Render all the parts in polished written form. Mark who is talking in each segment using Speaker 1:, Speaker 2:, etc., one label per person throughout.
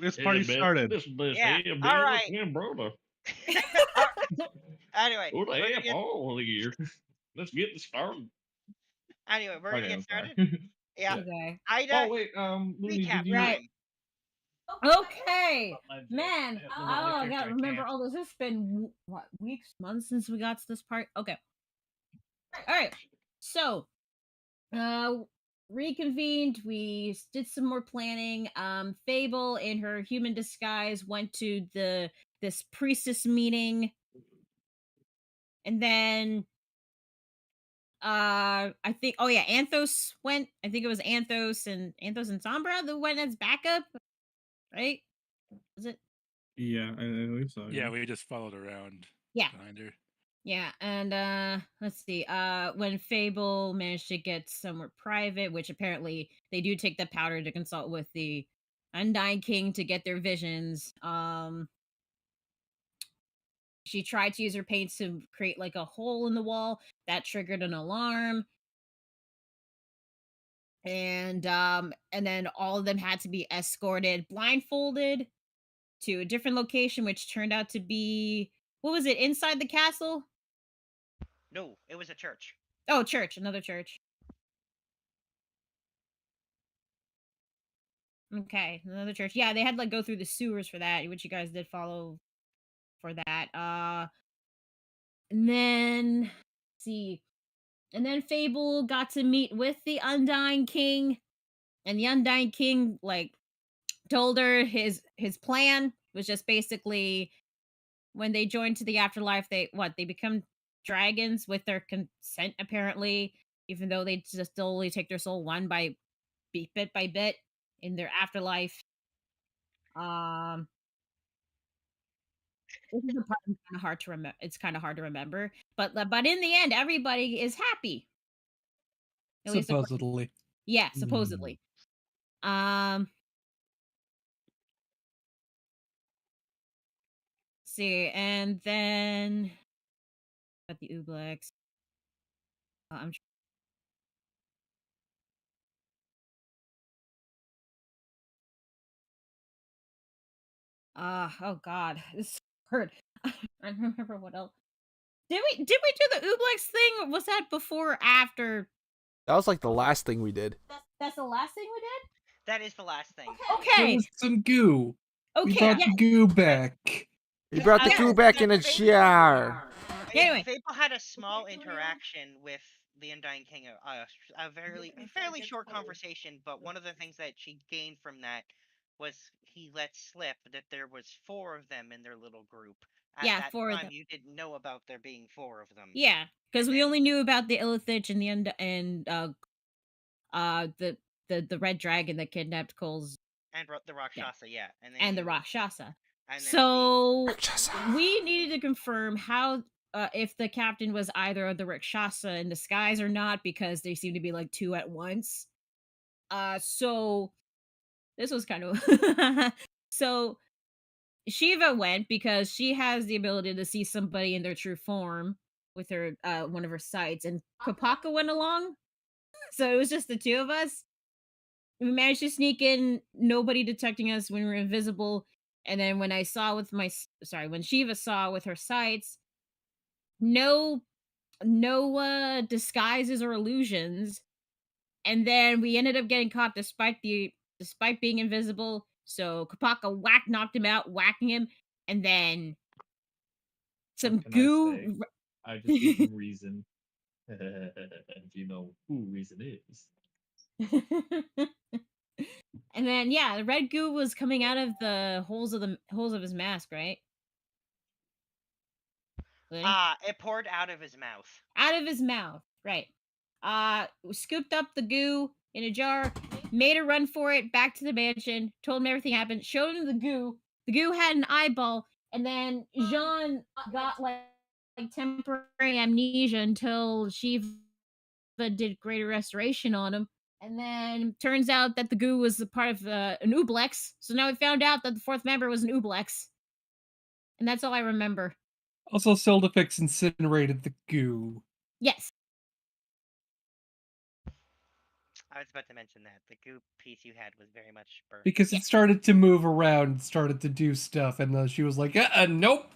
Speaker 1: This party started.
Speaker 2: Yeah. All right. Anyway,
Speaker 1: Who the
Speaker 2: we're gonna
Speaker 1: F
Speaker 2: get.
Speaker 1: all here? Let's get this started.
Speaker 2: Anyway, we're gonna
Speaker 1: Okay,
Speaker 2: get
Speaker 1: I'm sorry.
Speaker 2: started. Yeah.
Speaker 1: Yeah.
Speaker 3: Okay.
Speaker 2: Ida,
Speaker 1: Oh wait, Looney,
Speaker 2: recap
Speaker 1: did you?
Speaker 3: Right.
Speaker 2: time.
Speaker 3: Okay. Man,
Speaker 4: Yeah,
Speaker 3: oh,
Speaker 4: let me
Speaker 3: I
Speaker 4: get
Speaker 3: gotta
Speaker 4: your
Speaker 3: remember
Speaker 4: account.
Speaker 3: all this. It's been what, weeks, months since we got to this part. Okay. All right. So, uh, reconvened. We did some more planning. Fable in her human disguise went to this priestess meeting, and then I think, oh yeah, Anthos went. I think it was Anthos and Sombra that went as backup, right? Was it?
Speaker 5: Yeah, I believe so.
Speaker 4: Yeah, we just followed around
Speaker 3: Yeah.
Speaker 4: behind her.
Speaker 3: Yeah, and let's see. When Fable managed to get somewhere private, which apparently they do take the powder to consult with the Undying King to get their visions. She tried to use her paint to create like a hole in the wall that triggered an alarm. And then all of them had to be escorted blindfolded to a different location, which turned out to be, what was it, inside the castle?
Speaker 2: No, it was a church.
Speaker 3: Oh, church, another church. Okay, another church. Yeah, they had to like go through the sewers for that, which you guys did follow for that. And then let's see. And then Fable got to meet with the Undying King, and the Undying King like told her his plan was just basically when they join to the afterlife, they become dragons with their consent apparently, even though they just only take their soul bit by bit in their afterlife. Um, this is the part kind of hard to remember. It's kind of hard to remember, but in the end, everybody is happy. At least
Speaker 6: Supposedly.
Speaker 3: yeah, supposedly. See, and then got the Ooblex. I'm oh god, this hurt. I don't remember what else. Did we do the Ooblex thing? Or was that before or after?
Speaker 7: That was like the last thing we did.
Speaker 3: That's the last thing we did?
Speaker 2: That is the last thing.
Speaker 6: There
Speaker 3: Okay.
Speaker 6: was some goo. We
Speaker 3: Okay.
Speaker 6: brought
Speaker 3: Yeah.
Speaker 6: the goo back.
Speaker 7: We brought the
Speaker 3: Yeah.
Speaker 7: goo back in a jar.
Speaker 3: Anyway.
Speaker 2: Fable had a small interaction with the Undying King, a fairly short conversation, but one of the things that she gained from that was he let slip that there was 4 of them in their little group. At
Speaker 3: Yeah,
Speaker 2: that
Speaker 3: 4 of
Speaker 2: time,
Speaker 3: them.
Speaker 2: you didn't know about there being 4 of them.
Speaker 3: Yeah, because we only knew about the Illithich and the red dragon that kidnapped Cole's
Speaker 2: and the Rakshasa, yeah,
Speaker 3: and the Rakshasa.
Speaker 2: And
Speaker 3: so we needed to confirm how if the captain was either the Rakshasa in disguise or not, because they seem to be like 2 at once. So this was kind of so Shiva went because she has the ability to see somebody in their true form with her one of her sights, and Kopaka went along. So it was just the 2 of us. We managed to sneak in, nobody detecting us when we were invisible. And then when when Shiva saw with her sights, no disguises or illusions. And then we ended up getting caught despite being invisible. So Kopaka knocked him out, whacking him, and then some goo.
Speaker 1: I just need reason. And you know who reason is.
Speaker 3: And then yeah, the red goo was coming out of the holes of his mask, right?
Speaker 2: It poured out of his mouth.
Speaker 3: Out of his mouth, right. Scooped up the goo in a jar, made a run for it, back to the mansion, told him everything happened, showed him the goo. The goo had an eyeball, and then Jean got like temporary amnesia until Shiva did greater restoration on him. And then turns out that the goo was a part of an Ooblex. So now we found out that the 4th member was an Ooblex. And that's all I remember.
Speaker 6: Also, Sildifix incinerated the goo.
Speaker 3: Yes.
Speaker 2: I was about to mention that the goop piece you had was very much burnt.
Speaker 6: Because it started to move around, started to do stuff, and then she was like, nope.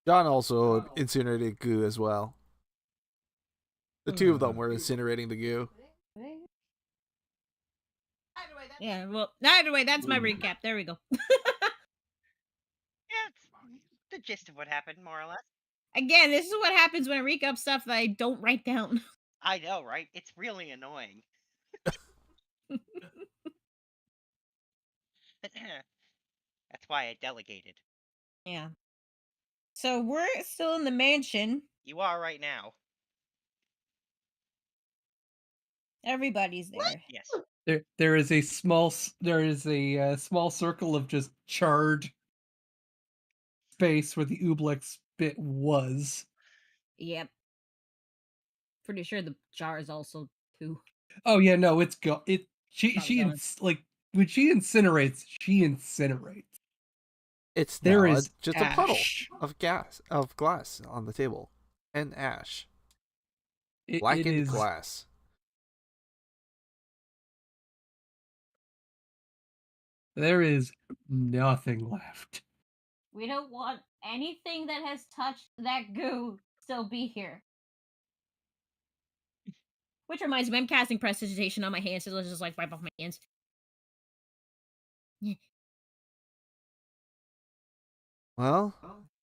Speaker 7: John also incinerated goo as well. The two of them were incinerating the goo.
Speaker 3: Yeah, well, either way, that's my recap. There we go.
Speaker 2: Yeah, it's the gist of what happened, more or less.
Speaker 3: Again, this is what happens when I recap stuff that I don't write down.
Speaker 2: I know, right? It's really annoying. That's why I delegated.
Speaker 3: Yeah. So we're still in the mansion.
Speaker 2: You are right now.
Speaker 3: Everybody's there.
Speaker 2: Yes.
Speaker 6: There is a small small circle of just charred space where the Ublex bit was.
Speaker 3: Yep. Pretty sure the jar is also too.
Speaker 6: Oh yeah, no, it's go. She
Speaker 3: Probably
Speaker 6: like when she incinerates, she incinerates.
Speaker 7: It's
Speaker 6: There
Speaker 7: now
Speaker 6: is
Speaker 7: just a puddle
Speaker 6: ash.
Speaker 7: of glass on the table, and ash,
Speaker 6: It
Speaker 7: blackened
Speaker 6: is
Speaker 7: glass.
Speaker 6: there is nothing left.
Speaker 3: We don't want anything that has touched that goo still be here. Which reminds me, I'm casting prestidigitation on my hands, so let's just like wipe off my hands.
Speaker 7: Well,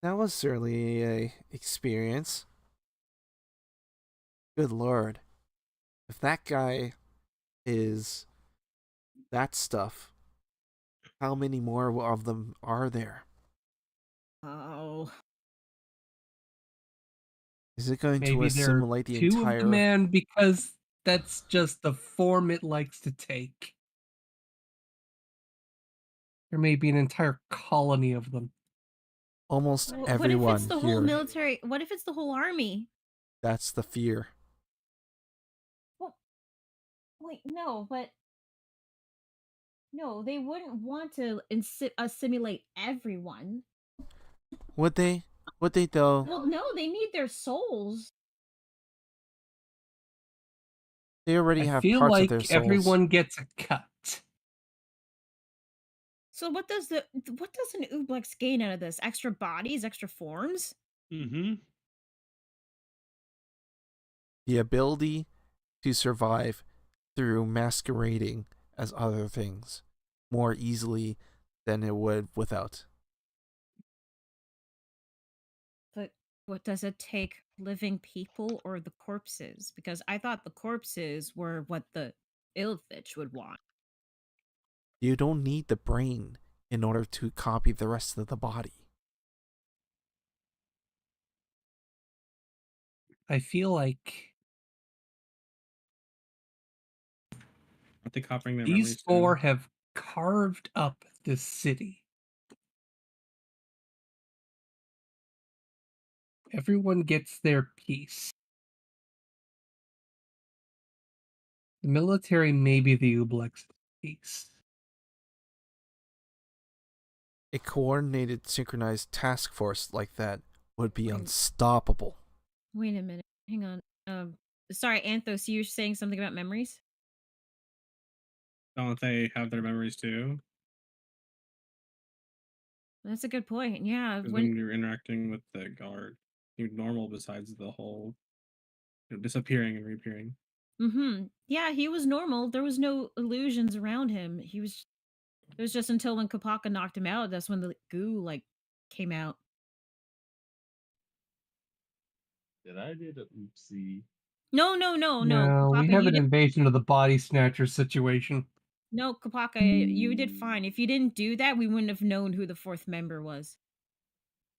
Speaker 7: that was certainly a experience. Good lord. If that guy is that stuff, how many more of them are there?
Speaker 3: Oh.
Speaker 7: Is it going to
Speaker 6: Maybe there are
Speaker 7: assimilate the
Speaker 6: two of
Speaker 7: entire...
Speaker 6: the man because that's just the form it likes to take. There may be an entire colony of them.
Speaker 7: Almost
Speaker 3: What
Speaker 7: everyone
Speaker 3: if it's the
Speaker 7: here.
Speaker 3: whole military? What if it's the whole army?
Speaker 7: That's the fear.
Speaker 3: Well, wait, no, but no, they wouldn't want to assimilate everyone.
Speaker 7: Would they? Would they though?
Speaker 3: Well, no, they need their souls.
Speaker 7: They already
Speaker 6: I
Speaker 7: have
Speaker 6: feel
Speaker 7: parts of
Speaker 6: like
Speaker 7: their souls.
Speaker 6: everyone gets a cut.
Speaker 3: So what does an Ublex gain out of this? Extra bodies, extra forms?
Speaker 1: Mm-hmm.
Speaker 7: The ability to survive through masquerading as other things more easily than it would without.
Speaker 3: But what does it take? Living people or the corpses? Because I thought the corpses were what the Ilfich would want.
Speaker 7: You don't need the brain in order to copy the rest of the body.
Speaker 6: I feel like
Speaker 5: Aren't they copying their
Speaker 6: these
Speaker 5: memories
Speaker 6: four
Speaker 5: too?
Speaker 6: have carved up this city. Everyone gets their piece. The military may be the Ublex's piece.
Speaker 7: A coordinated, synchronized task force like that would be
Speaker 3: Wait.
Speaker 7: unstoppable.
Speaker 3: Wait a minute. Hang on. Sorry, Anthos, you were saying something about memories?
Speaker 5: Don't they have their memories too?
Speaker 3: That's a good point. Yeah.
Speaker 5: Because when you're interacting with the guard, you're normal besides the whole disappearing and reappearing.
Speaker 3: Yeah, he was normal. There was no illusions around him. It was just until when Kapaka knocked him out, that's when the goo like came out.
Speaker 1: Did I did a oopsie?
Speaker 3: No.
Speaker 6: No,
Speaker 3: Kapaka,
Speaker 6: we have
Speaker 3: you
Speaker 6: an
Speaker 3: did
Speaker 6: invasion of the body snatcher situation.
Speaker 3: no, Kapaka, you did fine. If you didn't do that, we wouldn't have known who the fourth member was.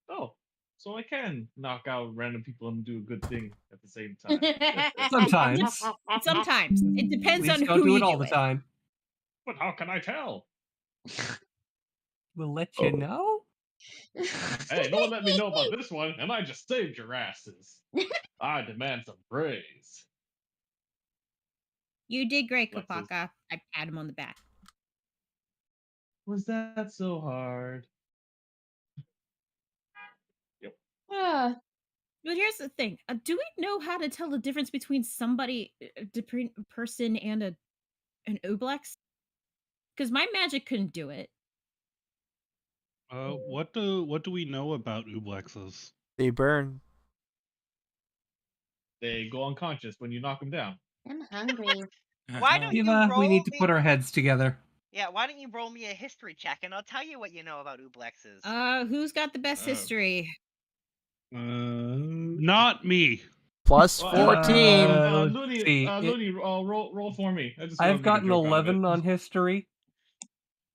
Speaker 1: Oh, so I can knock out random people and do a good thing at the same time.
Speaker 6: Sometimes.
Speaker 3: Sometimes. It depends
Speaker 6: Please
Speaker 3: on
Speaker 6: don't
Speaker 3: who
Speaker 6: do
Speaker 3: you
Speaker 6: it all
Speaker 3: do
Speaker 6: the
Speaker 3: it.
Speaker 6: time.
Speaker 1: But how can I tell?
Speaker 6: We'll let you know.
Speaker 1: Hey, no one let me know about this one, and I just saved your asses. I demand some praise.
Speaker 3: You did great,
Speaker 1: Flexes.
Speaker 3: Kapaka. I pat him on the back.
Speaker 1: Was that so hard? Yep.
Speaker 3: But here's the thing. Do we know how to tell the difference between somebody, a different person, and a an Ublex? Because my magic couldn't do it.
Speaker 4: What do we know about Ublexes?
Speaker 7: They burn.
Speaker 1: They go unconscious when you knock them down.
Speaker 8: I'm hungry.
Speaker 2: Why don't you
Speaker 6: Eva,
Speaker 2: roll
Speaker 6: we need to
Speaker 2: me?
Speaker 6: put our heads together.
Speaker 2: Yeah, why don't you roll me a history check and I'll tell you what you know about Ublexes.
Speaker 3: Who's got the best history?
Speaker 4: Not me.
Speaker 7: Plus
Speaker 1: Well,
Speaker 7: 14.
Speaker 6: let's
Speaker 1: Looney,
Speaker 6: see,
Speaker 1: Looney, roll for me. I just
Speaker 6: I've
Speaker 1: wanna make a
Speaker 6: gotten
Speaker 1: joke out of
Speaker 6: 11
Speaker 1: it.
Speaker 6: on history.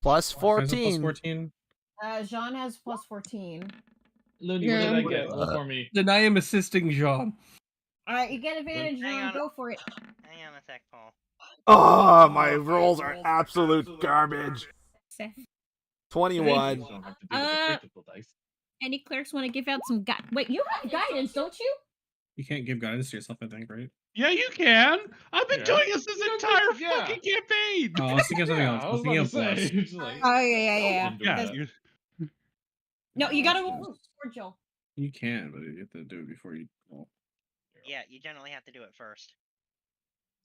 Speaker 7: Plus
Speaker 5: Plus
Speaker 7: 14.
Speaker 5: 14.
Speaker 3: Jean has plus 14.
Speaker 1: Looney, what did I get? Roll for me.
Speaker 6: Then I am assisting Jean.
Speaker 3: All right, you get advantage,
Speaker 2: Hang
Speaker 3: Jean.
Speaker 2: on.
Speaker 3: Go for it.
Speaker 2: Hang on a sec, Paul.
Speaker 7: Oh, my rolls are absolute garbage.
Speaker 3: Seth.
Speaker 7: 21.
Speaker 1: You don't have to deal with the critical dice.
Speaker 3: Any clerks want to give out some Wait, you have guidance, don't you?
Speaker 5: You can't give guidance to yourself, I think, right?
Speaker 4: Yeah, you can. I've been
Speaker 1: Yeah.
Speaker 4: doing this entire
Speaker 1: Yeah.
Speaker 4: fucking campaign.
Speaker 5: Oh, I was thinking of something
Speaker 1: Yeah,
Speaker 5: else.
Speaker 1: I
Speaker 5: I
Speaker 1: was
Speaker 5: was thinking
Speaker 1: about
Speaker 5: of
Speaker 1: to say.
Speaker 5: plus.
Speaker 1: It's like,
Speaker 3: Oh yeah.
Speaker 1: Don't do
Speaker 4: Yeah,
Speaker 1: that.
Speaker 4: you're-
Speaker 3: No, you gotta roll for Joel.
Speaker 5: You can, but you have to do it before you roll.
Speaker 2: Yeah, you generally have to do it first.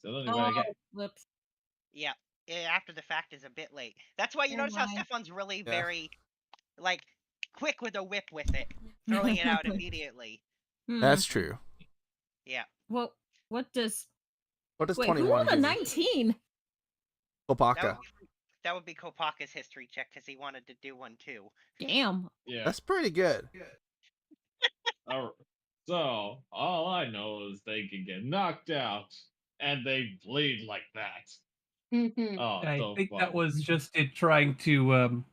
Speaker 1: So Looney, what did I get?
Speaker 3: Whoops.
Speaker 2: Yeah, after the fact is a bit late. That's why you
Speaker 3: Never
Speaker 2: notice how
Speaker 3: mind.
Speaker 2: Stefan's really
Speaker 7: Yeah.
Speaker 2: very, like, quick with a whip with it, throwing it out immediately.
Speaker 7: That's true.
Speaker 2: Yeah.
Speaker 3: Well, what does?
Speaker 7: What does
Speaker 3: Wait, who
Speaker 7: 21
Speaker 3: rolled a
Speaker 7: give you?
Speaker 3: 19?
Speaker 7: Kopaka.
Speaker 2: That would be Kopaka's history check because he wanted to do one too.
Speaker 3: Damn.
Speaker 1: Yeah.
Speaker 7: That's pretty good.
Speaker 1: Alright. So all I know is they can get knocked out and they bleed like that.
Speaker 8: Mhm.
Speaker 1: Oh,
Speaker 6: I
Speaker 1: so
Speaker 6: think that
Speaker 1: fun.
Speaker 6: was just it trying to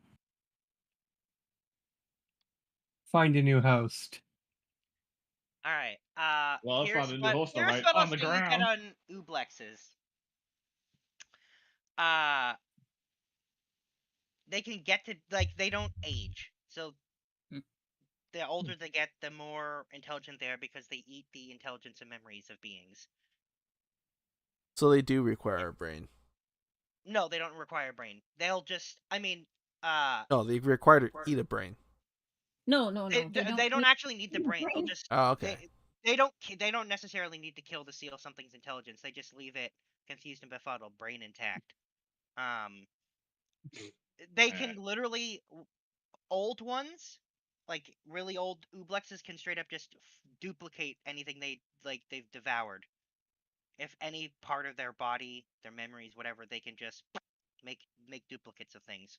Speaker 6: find a new host.
Speaker 2: All right.
Speaker 1: Well, I
Speaker 2: here's
Speaker 1: found a new
Speaker 2: what,
Speaker 1: host,
Speaker 2: here's
Speaker 1: alright,
Speaker 2: what I'll
Speaker 1: on the
Speaker 2: say you get
Speaker 1: ground.
Speaker 2: on Ublexes. They can get to, like, they don't age. So the older they get, the more intelligent they are because they eat the intelligence and memories of beings.
Speaker 7: So they do require a brain.
Speaker 2: No, they don't require a brain. They'll just, I mean,
Speaker 7: No, they require to eat a brain.
Speaker 3: No.
Speaker 2: they don't actually need the brain. They'll just,
Speaker 7: Oh, okay.
Speaker 2: they don't necessarily need to kill to seal something's intelligence. They just leave it confused and befuddled, brain intact. They can literally, old ones, like really old Ublexes, can straight up just duplicate anything they've devoured. If any part of their body, their memories, whatever, they can just make duplicates of things.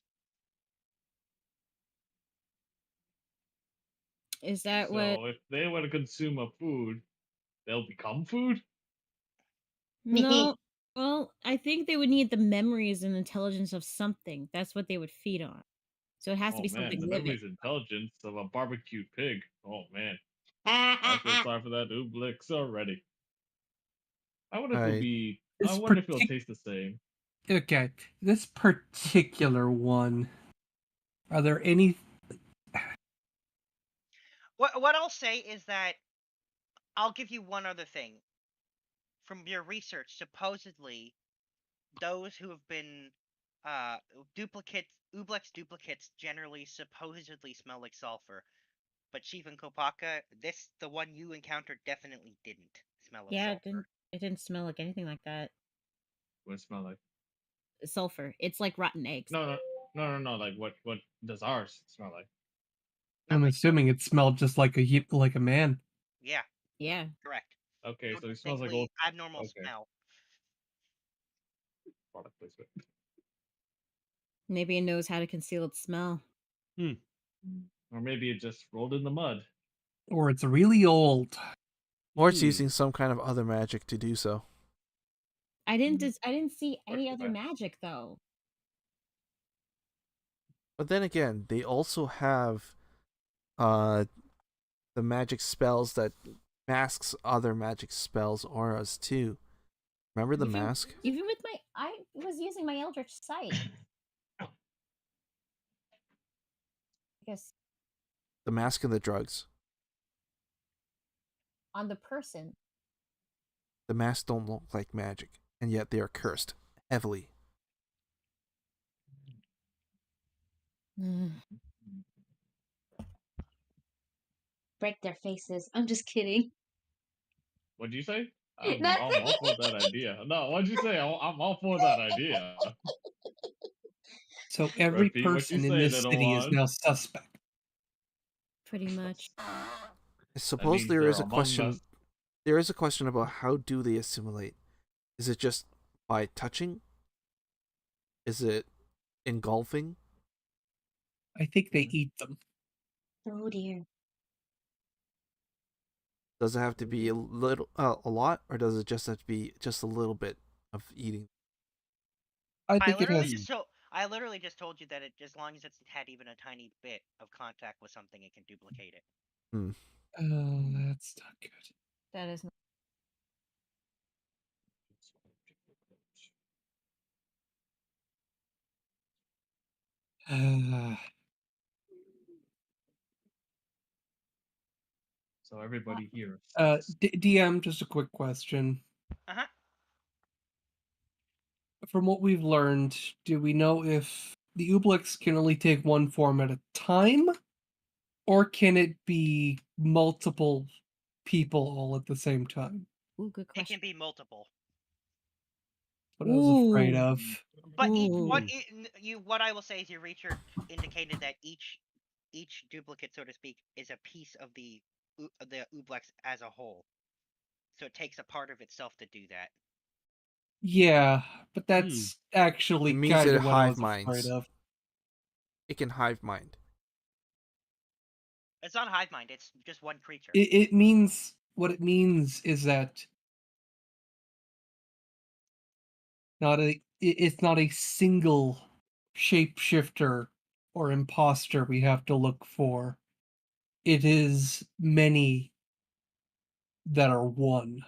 Speaker 3: Is that
Speaker 1: So
Speaker 3: what?
Speaker 1: if they want to consume a food, they'll become food?
Speaker 3: No. Well, I think they would need the memories and intelligence of something. That's what they would feed on. So it has to
Speaker 1: Oh
Speaker 3: be
Speaker 1: man,
Speaker 3: something
Speaker 1: the
Speaker 3: living.
Speaker 1: memory's intelligence of a barbecued pig. Oh man. I feel sorry for that Ublix already. I wonder if it'll
Speaker 7: Right.
Speaker 1: be.
Speaker 6: This
Speaker 1: I wonder if it'll
Speaker 6: partic-
Speaker 1: taste the same.
Speaker 6: Okay, this particular one. Are there any?
Speaker 2: What I'll say is that I'll give you one other thing. From your research, supposedly, those who have been Ublex duplicates generally supposedly smell like sulfur. But Chief and Kopaka, the one you encountered, definitely didn't smell of
Speaker 3: Yeah,
Speaker 2: sulfur.
Speaker 3: it didn't smell like anything like that.
Speaker 1: What it smell like?
Speaker 3: Sulfur. It's like rotten eggs.
Speaker 1: No. Like what does ours smell like?
Speaker 6: I'm assuming it smelled just like a man.
Speaker 2: Yeah,
Speaker 3: Yeah.
Speaker 2: correct.
Speaker 1: Okay,
Speaker 2: No
Speaker 1: so it smells like
Speaker 2: distinctly
Speaker 1: old
Speaker 2: abnormal
Speaker 1: okay.
Speaker 2: smell.
Speaker 1: product placement.
Speaker 3: Maybe it knows how to conceal its smell.
Speaker 1: Or maybe it just rolled in the mud.
Speaker 6: Or it's really old.
Speaker 7: Or it's using some kind of other magic to do so.
Speaker 3: I didn't see any
Speaker 1: Or
Speaker 3: other
Speaker 1: that.
Speaker 3: magic though.
Speaker 7: But then again, they also have the magic spells that masks other magic spells auras too. Remember the mask?
Speaker 3: Even with I was using my Eldritch Sight. I guess
Speaker 7: The mask and the drugs.
Speaker 3: on the person.
Speaker 7: The masks don't look like magic, and yet they are cursed heavily.
Speaker 8: Break their faces. I'm just kidding.
Speaker 1: What'd you say? I'm all for that idea. No, what'd you say? I'm all for that idea.
Speaker 6: So every
Speaker 1: Repeat what you
Speaker 6: person in
Speaker 1: say,
Speaker 6: this
Speaker 1: little
Speaker 6: city is
Speaker 1: one.
Speaker 6: now suspect.
Speaker 3: Pretty much.
Speaker 7: I
Speaker 1: That
Speaker 7: suppose
Speaker 1: means
Speaker 7: there
Speaker 1: they're
Speaker 7: is a
Speaker 1: among
Speaker 7: question.
Speaker 1: us.
Speaker 7: There is a question about how do they assimilate? Is it just by touching? Is it engulfing?
Speaker 6: I think they eat them.
Speaker 8: Oh dear.
Speaker 7: Does it have to be a little, a lot, or does it just have to be just a little bit of eating?
Speaker 6: I
Speaker 2: I
Speaker 6: think it
Speaker 2: literally
Speaker 6: has.
Speaker 2: just told I literally just told you that it, as long as it's had even a tiny bit of contact with something, it can duplicate it.
Speaker 6: Oh, that's not good.
Speaker 3: That is not.
Speaker 1: So everybody here.
Speaker 6: DM, just a quick question.
Speaker 2: Uh-huh.
Speaker 6: From what we've learned, do we know if the Ooblex can only take one form at a time? Or can it be multiple people all at the same time?
Speaker 3: Ooh, good
Speaker 2: It
Speaker 3: question.
Speaker 2: can be multiple.
Speaker 6: What I was afraid
Speaker 3: Ooh.
Speaker 6: of.
Speaker 2: But
Speaker 3: Ooh.
Speaker 2: what I will say is your research indicated that each duplicate, so to speak, is a piece of the Ooblex as a whole. So it takes a part of itself to do that.
Speaker 6: Yeah, but that's actually
Speaker 7: It means
Speaker 6: kind
Speaker 7: it
Speaker 6: of what I
Speaker 7: hive
Speaker 6: was afraid
Speaker 7: minds.
Speaker 6: of.
Speaker 7: It can hive mind.
Speaker 2: It's not hive mind, it's just one creature.
Speaker 6: It means what it means is that it's not a single shapeshifter or imposter we have to look for. It is many that are one.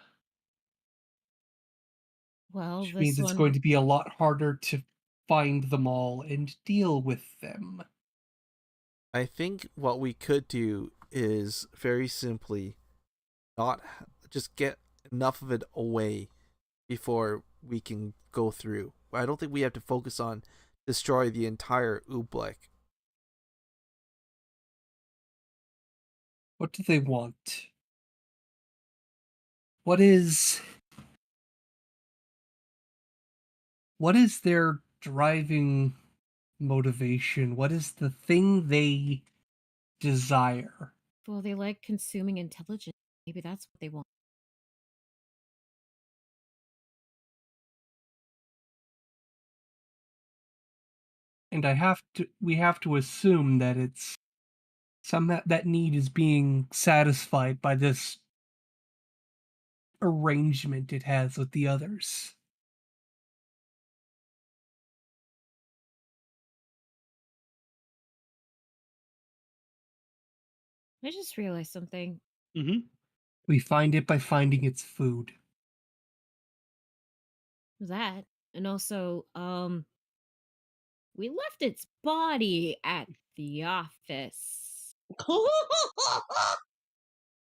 Speaker 3: Well,
Speaker 6: Which
Speaker 3: this
Speaker 6: means it's
Speaker 3: one.
Speaker 6: going to be a lot harder to find them all and deal with them.
Speaker 7: I think what we could do is very simply not just get enough of it away before we can go through. I don't think we have to focus on destroy the entire Oobleck.
Speaker 6: What do they want? What is their driving motivation? What is the thing they desire?
Speaker 3: Well, they like consuming intelligence. Maybe that's what they want.
Speaker 6: And we have to assume that it's that need is being satisfied by this arrangement it has with the others.
Speaker 3: I just realized something.
Speaker 4: Mm-hmm.
Speaker 6: We find it by finding its food.
Speaker 3: That, and also, we left its body at the office.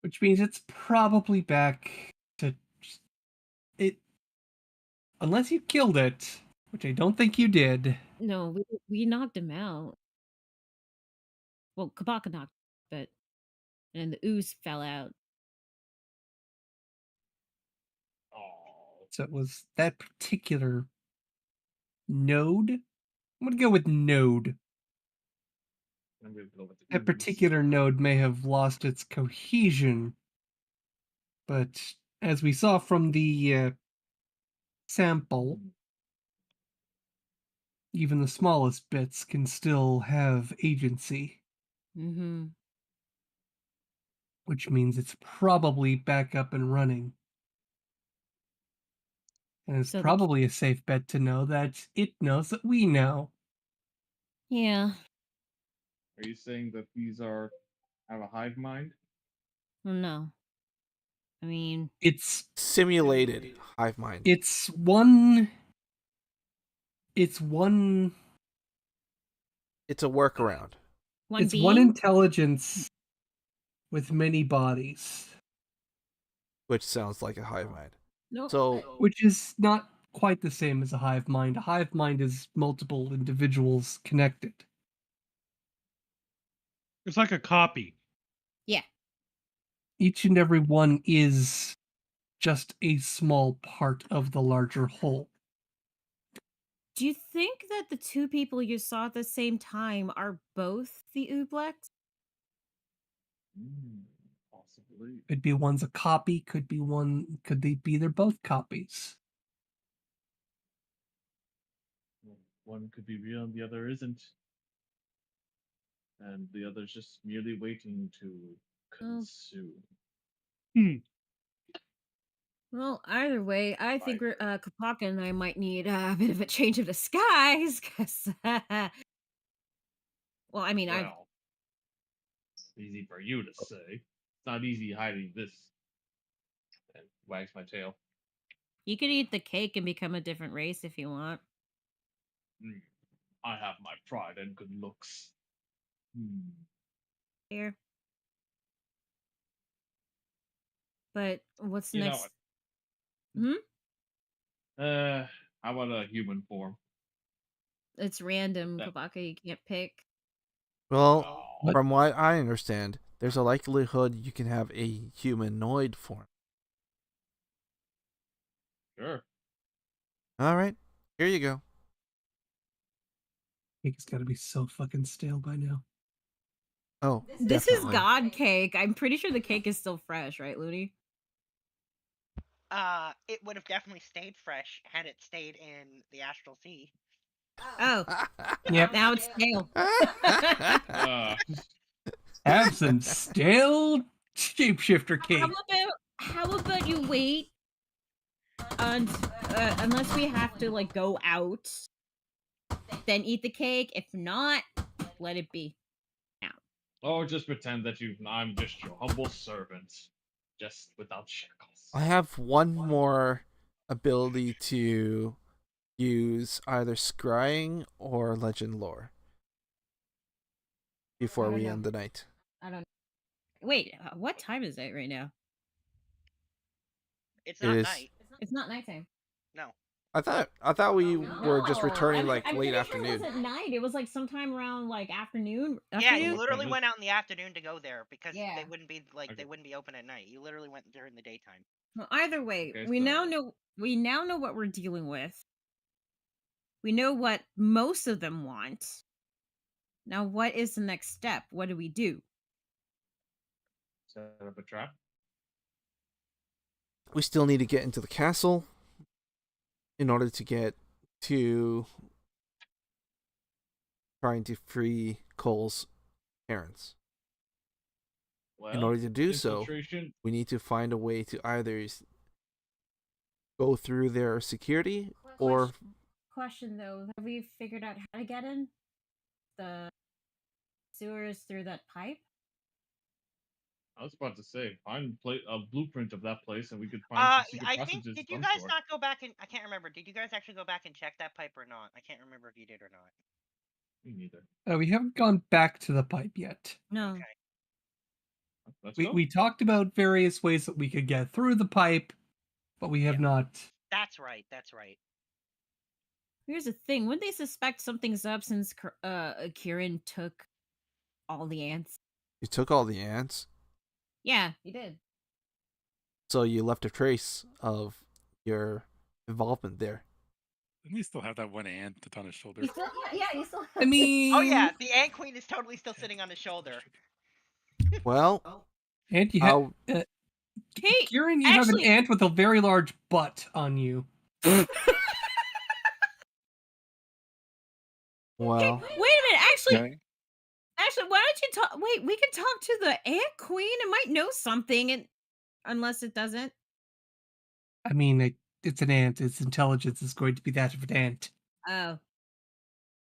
Speaker 6: Which means it's probably back to it. Unless you killed it, which I don't think you did.
Speaker 3: No, we knocked him out. Well, Kabaka knocked, but and the ooze fell out.
Speaker 1: Oh,
Speaker 6: So it was that particular node. I'm gonna go with node.
Speaker 1: I'm gonna go with the
Speaker 6: That
Speaker 1: ooze.
Speaker 6: particular node may have lost its cohesion, but as we saw from the sample, even the smallest bits can still have agency,
Speaker 3: Mm-hmm.
Speaker 6: which means it's probably back up and running. And it's
Speaker 3: So
Speaker 6: probably a safe bet to know that it knows that we know.
Speaker 3: yeah.
Speaker 1: Are you saying that these have a hive mind?
Speaker 3: Well, no. I mean,
Speaker 6: It's
Speaker 7: Simulated hive mind.
Speaker 6: it's one it's one
Speaker 7: It's a workaround.
Speaker 3: one
Speaker 6: it's
Speaker 3: being.
Speaker 6: one intelligence with many bodies,
Speaker 7: Which sounds like a hive mind.
Speaker 3: No.
Speaker 7: So
Speaker 6: which is not quite the same as a hive mind. A hive mind is multiple individuals connected.
Speaker 4: It's like a copy.
Speaker 3: Yeah.
Speaker 6: Each and every one is just a small part of the larger whole.
Speaker 3: Do you think that the two people you saw at the same time are both the Ublex?
Speaker 1: Possibly.
Speaker 6: Could be one's a copy, could they be they're both copies.
Speaker 1: One could be real and the other isn't. And the other's just merely waiting to consume.
Speaker 3: Well, either way, I think Kapaka and I might need a bit of a change of disguise, because, well, I mean,
Speaker 1: Well, it's easy for you to say. It's not easy hiding this. And wags my tail.
Speaker 3: you could eat the cake and become a different race if you want.
Speaker 1: I have my pride and good looks.
Speaker 3: Here. But what's
Speaker 1: You know
Speaker 3: next? Hmm?
Speaker 1: How about a human form?
Speaker 3: It's random,
Speaker 1: That-
Speaker 3: Kabaka. You can't pick.
Speaker 7: Well,
Speaker 1: Oh,
Speaker 7: from what I understand, there's a likelihood you can have a humanoid form.
Speaker 1: sure.
Speaker 7: All right, here you go.
Speaker 6: Cake's gotta be so fucking stale by now.
Speaker 7: Oh,
Speaker 3: This
Speaker 7: definitely.
Speaker 3: is God cake. I'm pretty sure the cake is still fresh, right, Looney?
Speaker 2: It would have definitely stayed fresh had it stayed in the Astral Sea.
Speaker 3: Oh,
Speaker 6: Yep.
Speaker 3: now it's stale.
Speaker 1: Uh,
Speaker 6: Have some stale shapeshifter cake.
Speaker 3: How about you wait unless we have to like go out, then eat the cake. If not, let it be.
Speaker 1: oh, just pretend that I'm just your humble servant. Just without shackles.
Speaker 7: I have one more ability to use either scrying or legend lore before
Speaker 3: I don't
Speaker 7: we
Speaker 3: know.
Speaker 7: end the night.
Speaker 3: I don't. Wait, what time is it right now?
Speaker 2: It's
Speaker 7: It
Speaker 2: not
Speaker 7: is-
Speaker 2: night.
Speaker 3: It's not nighttime.
Speaker 2: No.
Speaker 7: I thought we were just
Speaker 3: No,
Speaker 7: returning
Speaker 3: I'm
Speaker 7: like
Speaker 3: pretty
Speaker 7: late
Speaker 3: sure
Speaker 7: afternoon.
Speaker 3: It wasn't night. It was like sometime around like afternoon.
Speaker 2: Yeah, you
Speaker 3: Afternoon?
Speaker 2: literally
Speaker 1: Okay.
Speaker 2: went out in the afternoon to go there because
Speaker 3: Yeah.
Speaker 2: they wouldn't be
Speaker 1: Okay.
Speaker 2: they wouldn't be open at night. You literally went during the daytime.
Speaker 3: Well, either way,
Speaker 1: Okay,
Speaker 3: we now
Speaker 1: so-
Speaker 3: know what we're dealing with. We know what most of them want. Now, what is the next step? What do we do?
Speaker 1: Set up a trap.
Speaker 7: We still need to get into the castle in order to get to trying to free Cole's parents.
Speaker 1: Well,
Speaker 7: In order to do so,
Speaker 1: infiltration.
Speaker 7: we need to find a way to either go through their security or
Speaker 3: Question though, have we figured out how to get in the sewers through that pipe?
Speaker 1: I was about to say, find a blueprint of that place, and we could find some secret
Speaker 2: I think
Speaker 1: passages.
Speaker 2: did
Speaker 1: of
Speaker 2: you
Speaker 1: some
Speaker 2: guys
Speaker 1: sort.
Speaker 2: not go back and I can't remember. Did you guys actually go back and check that pipe or not? I can't remember if you did or not.
Speaker 1: Me neither.
Speaker 6: We haven't gone back to the pipe yet.
Speaker 3: No.
Speaker 2: Okay.
Speaker 1: Let's
Speaker 6: We
Speaker 1: go.
Speaker 6: we talked about various ways that we could get through the pipe, but we have
Speaker 2: Yeah.
Speaker 6: not.
Speaker 2: That's right. That's right.
Speaker 3: Here's the thing: wouldn't they suspect something's up since Kieran took all the ants?
Speaker 7: you took all the ants,
Speaker 3: Yeah, he did.
Speaker 7: so you left a trace of your involvement there.
Speaker 9: Didn't he still have that one ant that's on his shoulder?
Speaker 3: He still, he still.
Speaker 6: I mean,
Speaker 2: Oh yeah, the Ant Queen is totally still sitting on his shoulder.
Speaker 7: Well,
Speaker 6: and you have
Speaker 3: Hey,
Speaker 6: Kieran, you have an
Speaker 3: actually-
Speaker 6: ant with a very large butt on you.
Speaker 7: well,
Speaker 3: Wait a minute. Actually,
Speaker 9: Okay.
Speaker 3: why don't you talk? Wait, we can talk to the Ant Queen. It might know something, and unless it doesn't.
Speaker 6: I mean, it's an ant. Its intelligence is going to be that of an ant.
Speaker 3: Oh.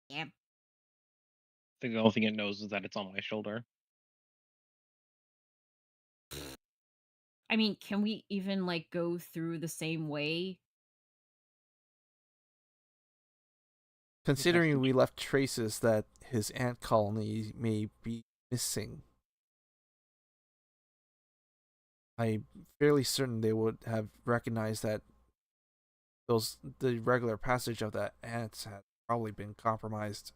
Speaker 3: Yeah.
Speaker 10: I think the only thing it knows is that it's on my shoulder.
Speaker 3: I mean, can we even like go through the same way?
Speaker 7: considering we left traces that his ant colony may be missing, I'm fairly certain they would have recognized that the regular passage of that ants had probably been compromised.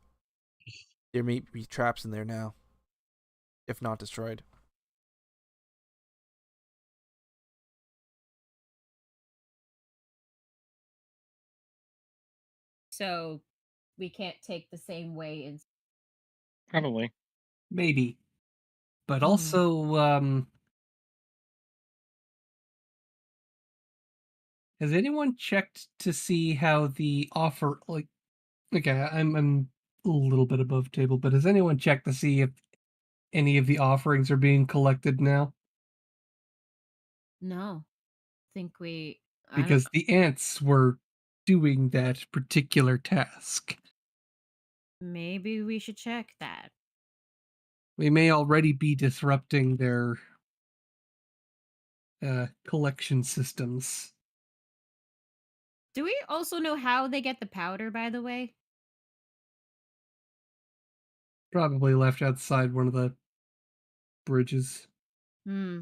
Speaker 7: There may be traps in there now, if not destroyed.
Speaker 3: so we can't take the same way in.
Speaker 10: Probably.
Speaker 6: Maybe. But
Speaker 3: Hmm.
Speaker 6: also, has anyone checked to see how the offer, like, okay, I'm a little bit above table, but has anyone checked to see if any of the offerings are being collected now?
Speaker 3: No, think we. I don't.
Speaker 6: Because the ants were doing that particular task.
Speaker 3: Maybe we should check that.
Speaker 6: We may already be disrupting their collection systems.
Speaker 3: Do we also know how they get the powder, by the way?
Speaker 6: Probably left outside one of the bridges.
Speaker 3: Hmm.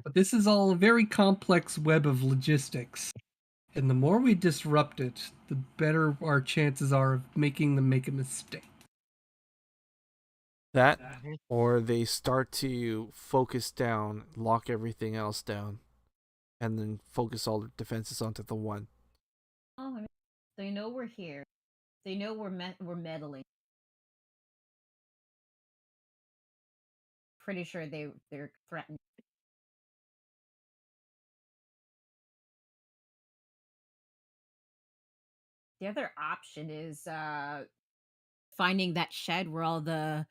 Speaker 6: But this is all a very complex web of logistics. And the more we disrupt it, the better our chances are of making them make a mistake.
Speaker 7: That,
Speaker 10: Mhm.
Speaker 7: or they start to focus down, lock everything else down, and then focus all their defenses onto the one.
Speaker 3: Oh, I mean, they know we're here. They know we're meddling. Pretty sure they're threatened. The other option is finding that shed where all the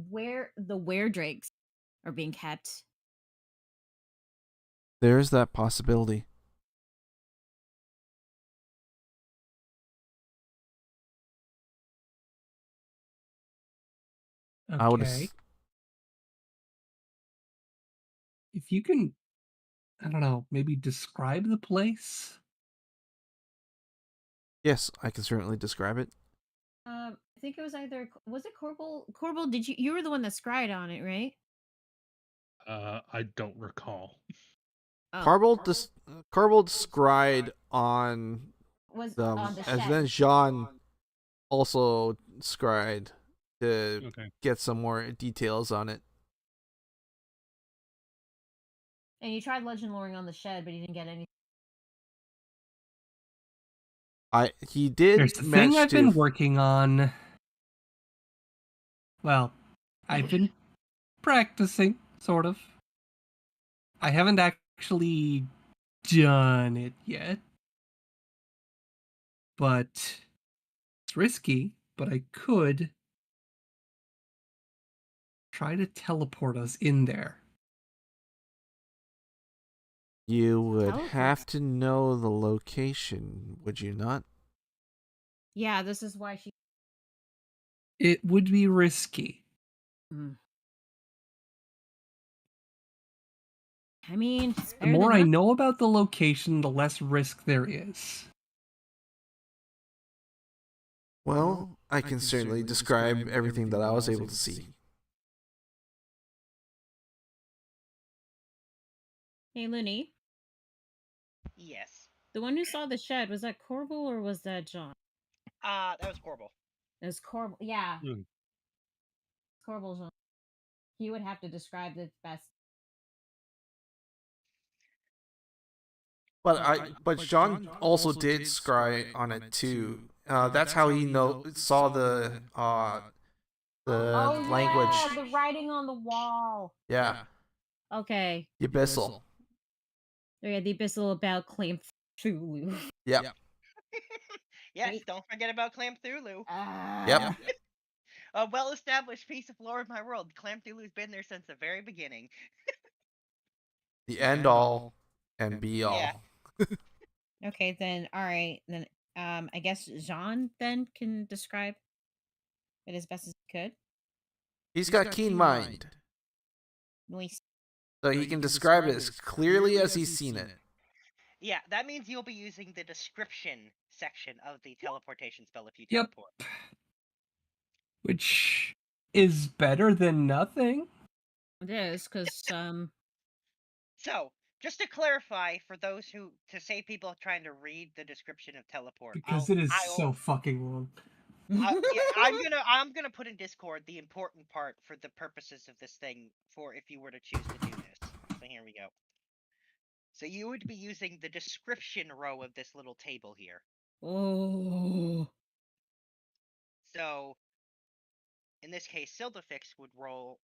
Speaker 3: were drakes are being kept.
Speaker 7: There's that possibility. I would.
Speaker 6: Okay. If you can, I don't know, maybe describe the place?
Speaker 7: Yes, I can certainly describe it.
Speaker 3: I think it was was it Corbel? Corbel, did you were the one that scried on it, right?
Speaker 4: I don't recall.
Speaker 3: Oh,
Speaker 7: Carbold scried on
Speaker 3: was
Speaker 7: them,
Speaker 3: on the
Speaker 7: and
Speaker 3: shed.
Speaker 7: then Jean also scried to
Speaker 4: Okay.
Speaker 7: get some more details on it.
Speaker 3: And you tried legend loring on the shed, but you didn't get anything.
Speaker 7: He did
Speaker 6: There's the
Speaker 7: manage
Speaker 6: thing I've
Speaker 7: to
Speaker 6: been working on. Well, I've been practicing, sort of. I haven't actually done it yet. But it's risky, but I could try to teleport us in there.
Speaker 7: You would
Speaker 3: Teleport.
Speaker 7: have to know the location, would you not?
Speaker 3: Yeah, this is why she.
Speaker 6: It would be risky.
Speaker 3: I mean, it's
Speaker 6: The
Speaker 3: better
Speaker 6: more
Speaker 3: than
Speaker 6: I
Speaker 3: nothing.
Speaker 6: know about the location, the less risk there is.
Speaker 7: Well, I can certainly describe everything that I was able to see.
Speaker 3: Hey, Looney,
Speaker 2: Yes.
Speaker 3: the one who saw the shed, was that Corbel or was that John?
Speaker 2: That was Corbel.
Speaker 3: It was Corbel. Yeah,
Speaker 4: Mm.
Speaker 3: Corbel Jean. He would have to describe it best.
Speaker 7: But Jean also did scry on it too. That's how he saw the language.
Speaker 3: Yeah, the writing on the wall.
Speaker 7: Yeah,
Speaker 3: Okay.
Speaker 7: the abyssal.
Speaker 3: Oh, yeah, the abyssal about Claim Cthulhu.
Speaker 7: Yep.
Speaker 2: Yes,
Speaker 3: Wait.
Speaker 2: don't forget about Clam Thulu.
Speaker 7: Yep.
Speaker 2: A well-established piece of lore of my world. Clam Thulu's been there since the very beginning.
Speaker 7: The end all and be all.
Speaker 2: Yeah.
Speaker 3: Okay, then all right, then I guess Jean then can describe it as best as he could.
Speaker 7: He's got keen mind,
Speaker 3: Nice.
Speaker 7: so he can describe it as clearly as he's seen it.
Speaker 2: Yeah, that means you'll be using the description section of the teleportation spell if you
Speaker 6: Yep.
Speaker 2: teleport.
Speaker 6: Which is better than nothing.
Speaker 3: It is, because
Speaker 2: So, just to clarify, for those to save people trying to read the description of teleport,
Speaker 6: Because it is so fucking long.
Speaker 2: I'm gonna put in Discord the important part for the purposes of this thing for if you were to choose to do this. So here we go. So you would be using the description row of this little table here.
Speaker 3: Oh.
Speaker 2: So in this case, Sildafix would roll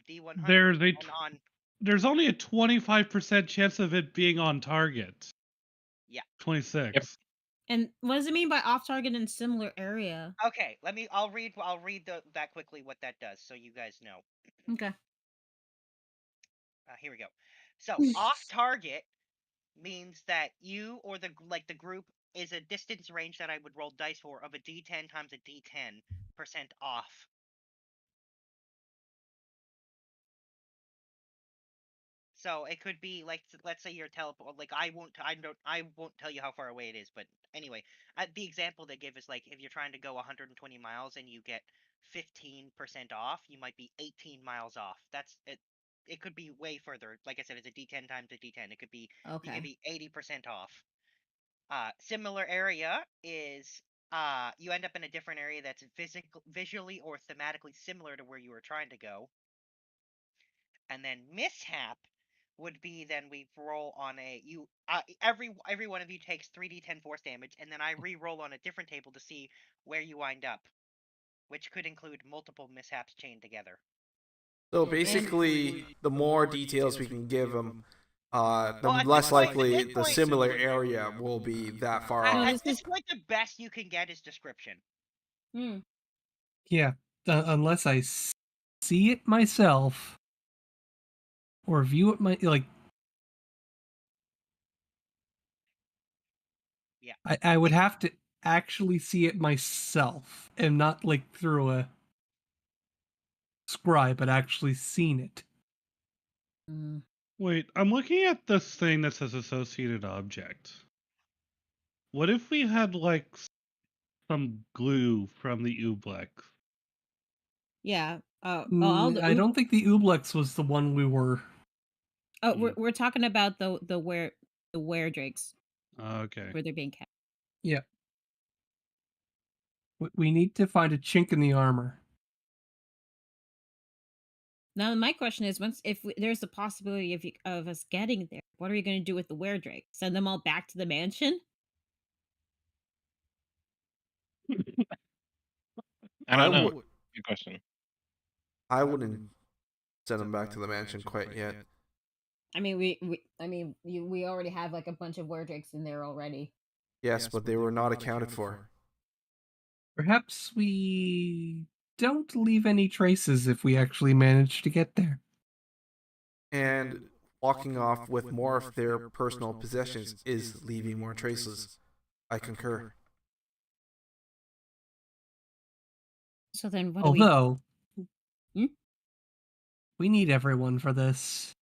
Speaker 2: D100
Speaker 4: There's a
Speaker 2: and on.
Speaker 4: there's only a 25% chance of it being on target.
Speaker 2: Yeah.
Speaker 4: 26.
Speaker 3: And what does it mean by off target in similar area?
Speaker 2: Okay, I'll read that quickly what that does so you guys know.
Speaker 3: Okay.
Speaker 2: Here we go. So off target means that you or the group is a distance range that I would roll dice for of a D10 times a D10% off. So it could be like, let's say you're teleport. Like I won't tell you how far away it is, but anyway, the example they give is like if you're trying to go 120 miles and you get 15% off, you might be 18 miles off. That's it. It could be way further. Like I said, it's a D10 times a D10. It could be you could be 80% off. Similar area is you end up in a different area that's visually or thematically similar to where you were trying to go. And then mishap would be then we roll on every one of you takes 3d10 force damage, and then I re-roll on a different table to see where you wind up, which could include multiple mishaps chained together.
Speaker 7: So basically, the more details we can give them, the
Speaker 2: Well,
Speaker 7: less likely
Speaker 2: at this
Speaker 7: the
Speaker 2: point-
Speaker 7: similar area will be that far off.
Speaker 2: At this point, the best you can get is description.
Speaker 6: Yeah, unless I see it myself or view it
Speaker 2: Yeah.
Speaker 6: I would have to actually see it myself and not like through a scribe, but actually seen it.
Speaker 4: Wait, I'm looking at this thing that says associated object. What if we had like some glue from the Ublex?
Speaker 3: Yeah.
Speaker 6: I don't think the Ublex was the one we were.
Speaker 3: Oh, we're talking about the were drakes.
Speaker 4: Okay.
Speaker 3: Where they're being kept.
Speaker 6: Yeah. We need to find a chink in the armor.
Speaker 3: Now, my question is, there's the possibility of us getting there, what are we going to do with the were drake? Send them all back to the mansion?
Speaker 10: I don't know. Good question.
Speaker 7: I wouldn't send them back to the mansion quite yet.
Speaker 3: I mean, we already have like a bunch of were drakes in there already.
Speaker 7: Yes, but they were not accounted for.
Speaker 6: Perhaps we don't leave any traces if we actually manage to get there.
Speaker 7: And walking off with more of their personal possessions is leaving more traces. I concur.
Speaker 3: So then what
Speaker 6: Although,
Speaker 3: we
Speaker 6: need everyone for this.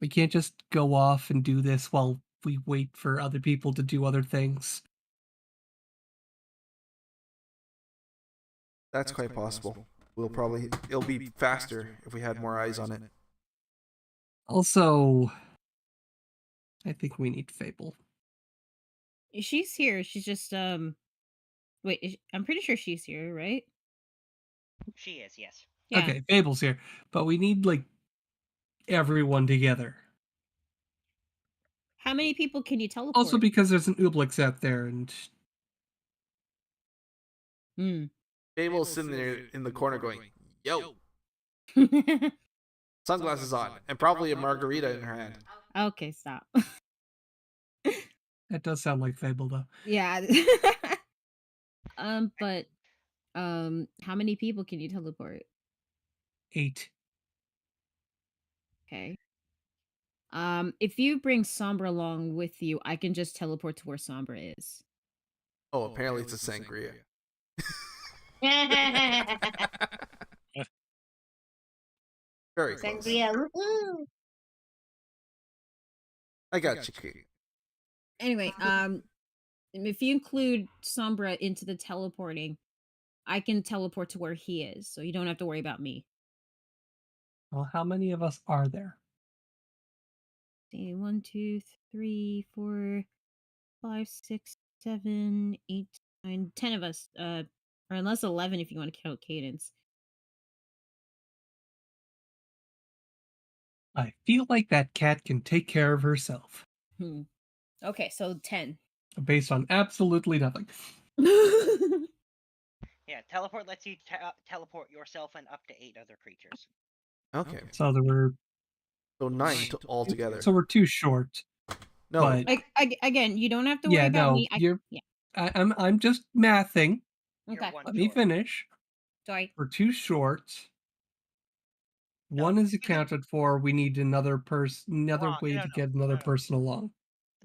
Speaker 6: We can't just go off and do this while we wait for other people to do other things.
Speaker 7: That's quite possible. It'll be faster if we had more eyes on it.
Speaker 6: Also, I think we need Fable.
Speaker 3: She's here. She's just wait, I'm pretty sure she's here, right?
Speaker 2: She is, yes.
Speaker 3: Yeah.
Speaker 6: Okay, Fable's here, but we need like everyone together.
Speaker 3: How many people can you teleport?
Speaker 6: Also because there's an Ublex out there and
Speaker 7: Fable's sitting there in the corner going, "Yo." Sunglasses on, and probably a margarita in her hand.
Speaker 3: Okay, stop.
Speaker 6: That does sound like Fable, though.
Speaker 3: Yeah. But how many people can you teleport?
Speaker 6: 8.
Speaker 3: Okay. If you bring Sombra along with you, I can just teleport to where Sombra is.
Speaker 7: Oh, apparently it's a sangria. Very close.
Speaker 8: Sangria. Woohoo!
Speaker 7: I got you, Kate.
Speaker 3: Anyway, if you include Sombra into the teleporting, I can teleport to where he is, so you don't have to worry about me.
Speaker 6: Well, how many of us are there?
Speaker 3: 1, 2, 3, 4, 5, 6, 7, 8, 9, 10 of us. Or unless 11 if you want to count Cadence.
Speaker 6: I feel like that cat can take care of herself.
Speaker 3: Okay, so 10.
Speaker 6: Based on absolutely nothing.
Speaker 2: Yeah, teleport lets you teleport yourself and up to 8 other creatures.
Speaker 7: Okay.
Speaker 6: So there were.
Speaker 7: So 9 altogether.
Speaker 6: So we're too short.
Speaker 7: No.
Speaker 6: But
Speaker 3: again, you don't have to worry
Speaker 6: yeah,
Speaker 3: about
Speaker 6: no,
Speaker 3: me.
Speaker 6: I'm just mathing.
Speaker 3: Okay.
Speaker 6: Let me finish.
Speaker 3: Sorry.
Speaker 6: We're too short. One is accounted for. We need another way to get another person along.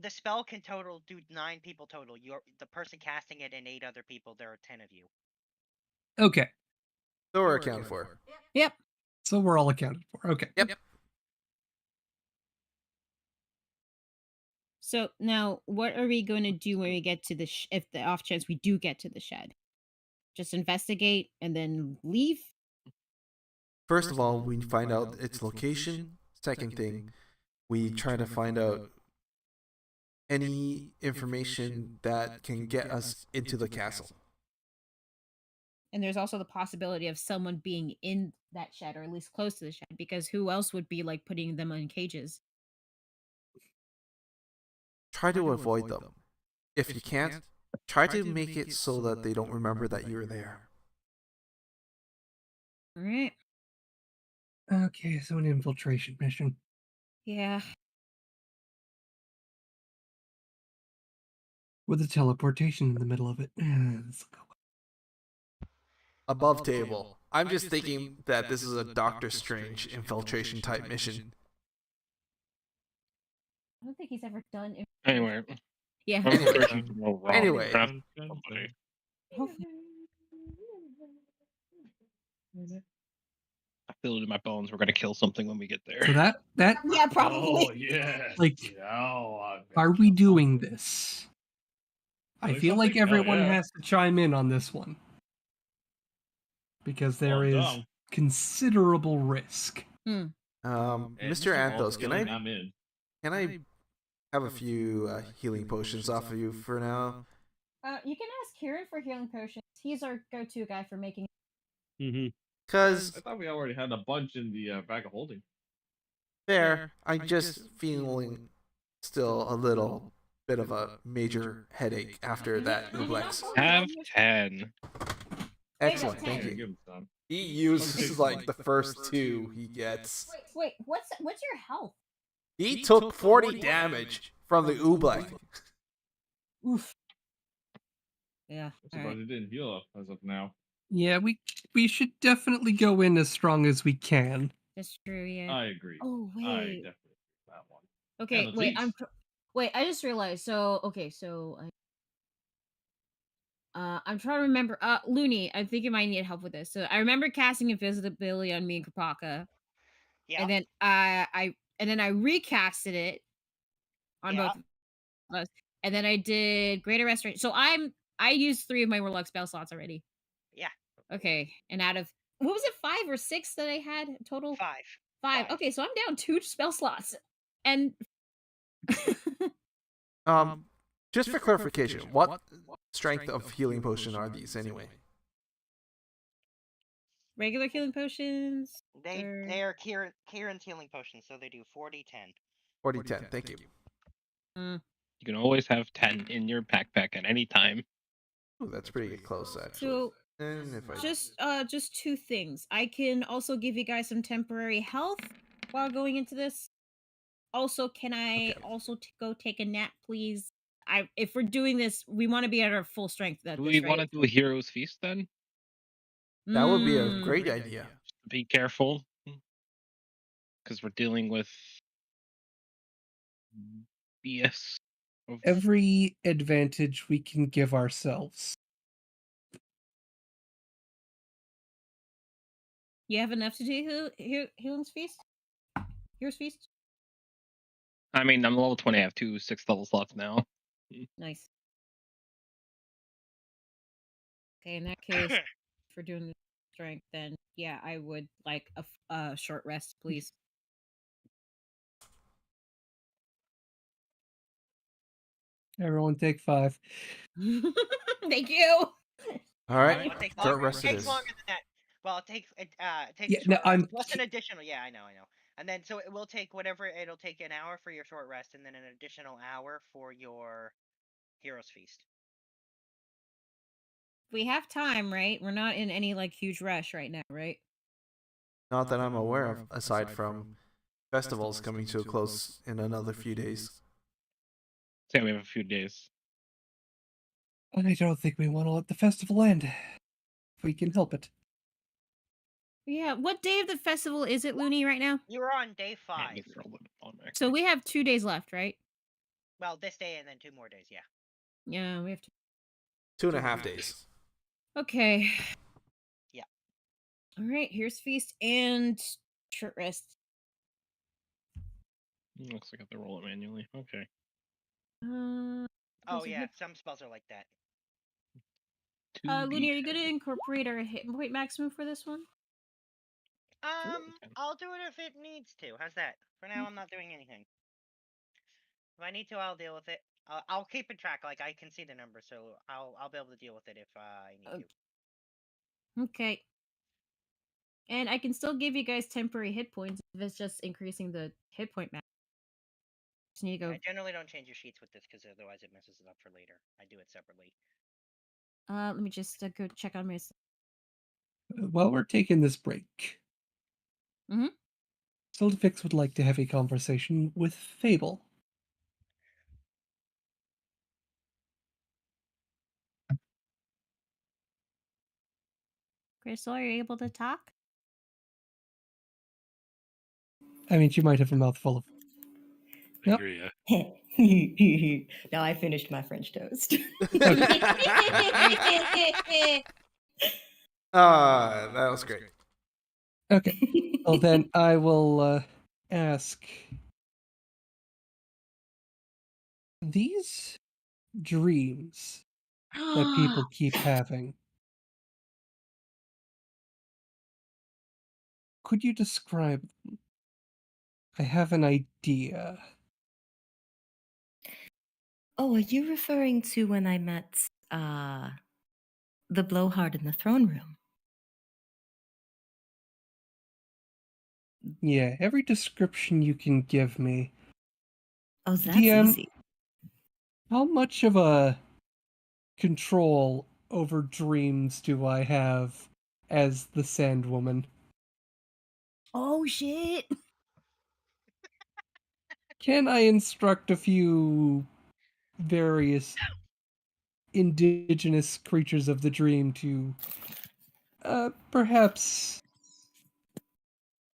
Speaker 2: The spell can total do 9 people total. The person casting it and 8 other people. There are 10 of you.
Speaker 6: Okay.
Speaker 7: So we're accounted for.
Speaker 3: Yep.
Speaker 6: So we're all accounted for. Okay.
Speaker 7: Yep.
Speaker 3: So now, what are we going to do when we get to the if the off chance we do get to the shed? Just investigate and then leave?
Speaker 7: First of all, we find out its location. Second thing, we try to find out any information that can get us into the castle.
Speaker 3: And there's also the possibility of someone being in that shed, or at least close to the shed, because who else would be like putting them in cages?
Speaker 7: Try to avoid them. If you can't, try to make it so that they don't remember that you're there.
Speaker 3: All right.
Speaker 6: Okay, so an infiltration mission.
Speaker 3: Yeah.
Speaker 6: With a teleportation in the middle of it. Let's go.
Speaker 7: Above table. I'm just thinking that this is a Doctor Strange infiltration type mission.
Speaker 3: I don't think he's ever done it.
Speaker 10: Anyway.
Speaker 3: Yeah.
Speaker 7: Anyway.
Speaker 10: I feel it in my bones. We're gonna kill something when we get there.
Speaker 6: So that
Speaker 3: yeah, probably.
Speaker 1: Oh yeah.
Speaker 6: Like, are we doing this? I feel like everyone has to chime in on this one. Because there is considerable risk.
Speaker 7: Mr. Anthos, can I have a few healing potions off of you for now?
Speaker 3: You can ask Kieran for healing potions. He's our go-to guy for making.
Speaker 7: Because
Speaker 1: I thought we already had a bunch in the bag of holding.
Speaker 7: There, I'm just feeling still a little bit of a major headache after that Ublex.
Speaker 10: Have 10.
Speaker 7: Excellent, thank you. He uses like the first 2 he gets.
Speaker 3: Wait, what's your health?
Speaker 7: He took 40 damage from the Ublex.
Speaker 3: Oof. Yeah.
Speaker 1: I'm surprised it didn't heal up as of now.
Speaker 6: Yeah, we should definitely go in as strong as we can.
Speaker 3: That's true, yeah.
Speaker 1: I agree.
Speaker 3: Oh, wait.
Speaker 1: I definitely agree with that one.
Speaker 3: Okay, wait, I just realized. So, okay, so I'm trying to remember. Looney, I think you might need help with this. So I remember casting invisibility on me and Krapaka.
Speaker 2: Yeah.
Speaker 3: And then I recasted it on both of us. And then I did greater restoration. So I used 3 of my warlock spell slots already.
Speaker 2: Yeah.
Speaker 3: Okay. And out of what was it, 5 or 6 that I had total?
Speaker 2: 5.
Speaker 3: 5. Okay, so I'm down 2 spell slots. And
Speaker 7: just for clarification, what strength of healing potion are these anyway?
Speaker 3: regular healing potions.
Speaker 2: They are Kieran's healing potions, so they do 40-10.
Speaker 7: 40-10, thank you.
Speaker 10: You can always have 10 in your backpack at any time.
Speaker 7: Ooh, that's pretty close, actually.
Speaker 3: So, just 2 things. I can also give you guys some temporary health while going into this. Also, can I also go take a nap, please? If we're doing this, we want to be at our full strength.
Speaker 10: Do we want to do a hero's feast then?
Speaker 7: That would be a great idea.
Speaker 10: Be careful, because we're dealing with BS.
Speaker 6: Every advantage we can give ourselves.
Speaker 3: You have enough to do Healing's Feast? Hero's Feast?
Speaker 10: I mean, I'm level 20. I have 2 6th level slots now.
Speaker 3: Nice. Okay, in that case, if we're doing the strength, then yeah, I would like a short rest, please.
Speaker 6: Everyone take 5.
Speaker 3: Thank you.
Speaker 7: All right, short
Speaker 2: It
Speaker 7: rest it
Speaker 2: takes
Speaker 7: is.
Speaker 2: longer than that. Well, it takes
Speaker 6: Yeah, no, I'm
Speaker 2: plus an additional. Yeah, I know. And then so it will take it'll take an hour for your short rest, and then an additional hour for your Heroes Feast.
Speaker 3: We have time, right? We're not in any like huge rush right now, right?
Speaker 7: Not that I'm aware of, aside from festivals coming to a close in another few days.
Speaker 10: Say we have a few days.
Speaker 6: I don't think we want to let the festival end. If we can help it.
Speaker 3: Yeah. What day of the festival is it, Looney, right now?
Speaker 2: You're on day
Speaker 10: Yeah,
Speaker 2: 5.
Speaker 10: let's roll it on back.
Speaker 3: So we have 2 days left, right?
Speaker 2: Well, this day and then 2 more days, yeah.
Speaker 3: Yeah, we have to.
Speaker 7: 2.5 days.
Speaker 3: Okay.
Speaker 2: Yeah.
Speaker 3: All right. Here's feast and short rest.
Speaker 10: Looks like I have to roll it manually. Okay.
Speaker 2: Oh yeah, some spells are like that.
Speaker 3: Looney, are you gonna incorporate our hit point maximum for this one?
Speaker 2: I'll do it if it needs to. How's that? For now, I'm not doing anything. If I need to, I'll deal with it. I'll keep it track. Like I can see the number, so I'll be able to deal with it if I need to.
Speaker 3: Okay. And I can still give you guys temporary hit points if it's just increasing the hit point max. Just need to go.
Speaker 2: I generally don't change your sheets with this because otherwise it messes it up for later. I do it separately.
Speaker 3: Let me just go check on my.
Speaker 6: While we're taking this break, Silvix would like to have a conversation with Fable.
Speaker 3: Crystal, are you able to talk?
Speaker 6: I mean, she might have a mouthful of.
Speaker 9: Yep.
Speaker 11: No, I finished my French toast.
Speaker 7: That was great.
Speaker 6: Okay. Well, then I will ask. These dreams that people keep having, could you describe them? I have an idea.
Speaker 11: Oh, are you referring to when I met the blowhard in the throne room?
Speaker 6: Yeah, every description you can give me.
Speaker 11: Oh, that's
Speaker 6: DM,
Speaker 11: easy.
Speaker 6: how much of a control over dreams do I have as the Sandwoman?
Speaker 3: Oh shit!
Speaker 6: Can I instruct a few various indigenous creatures of the dream to perhaps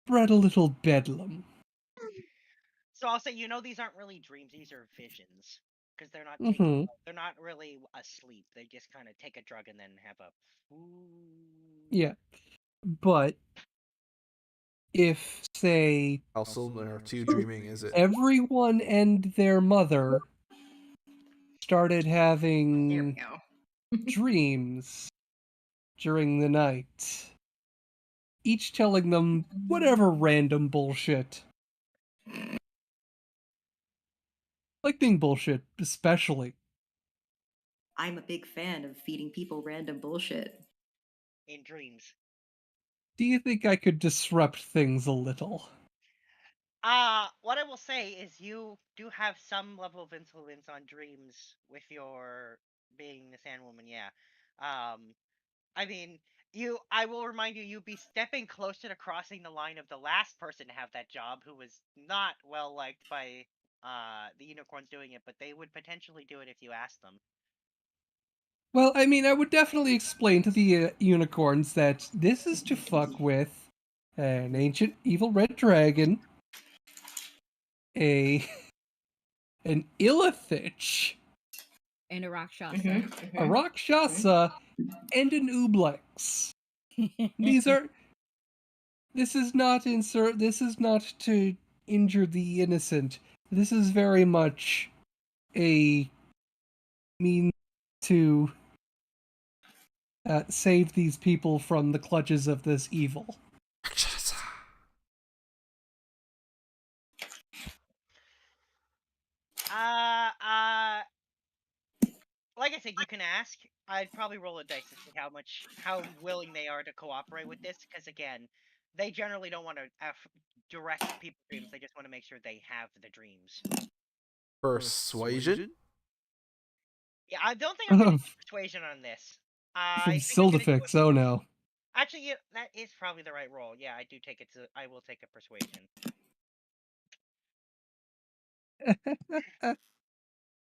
Speaker 6: spread a little bedlam?
Speaker 2: So I'll say, these aren't really dreams; these are visions, because they're not they're not really asleep. They just kind of take a drug and then have a.
Speaker 6: Yeah, but if, say,
Speaker 7: Also, there are 2 dreaming, is it?
Speaker 6: everyone and their mother started having dreams during the night, each telling them whatever random bullshit. Like bullshit, especially.
Speaker 11: I'm a big fan of feeding people random bullshit.
Speaker 2: In dreams.
Speaker 6: Do you think I could disrupt things a little?
Speaker 2: What I will say is you do have some level of influence on dreams with your being the Sandwoman, yeah. I mean, I will remind you, you'd be stepping closer to crossing the line of the last person to have that job, who was not well liked by the unicorns doing it, but they would potentially do it if you asked them.
Speaker 6: Well, I mean, I would definitely explain to the unicorns that this is to fuck with an ancient evil red dragon, an Illithich,
Speaker 3: And a Rakshasa.
Speaker 6: a Rakshasa, and an Ublex. This is not to injure the innocent. This is very much a means to save these people from the clutches of this evil.
Speaker 2: Like I said, you can ask. I'd probably roll a dice to see how willing they are to cooperate with this, because again, they generally don't want to direct people's dreams. They just want to make sure they have the dreams.
Speaker 7: Persuasion?
Speaker 2: Yeah, I don't think I'm going to do persuasion on this. I think I'm going to do
Speaker 6: Sildifix, oh no.
Speaker 2: Actually, yeah, that is probably the right roll. Yeah, I will take a persuasion.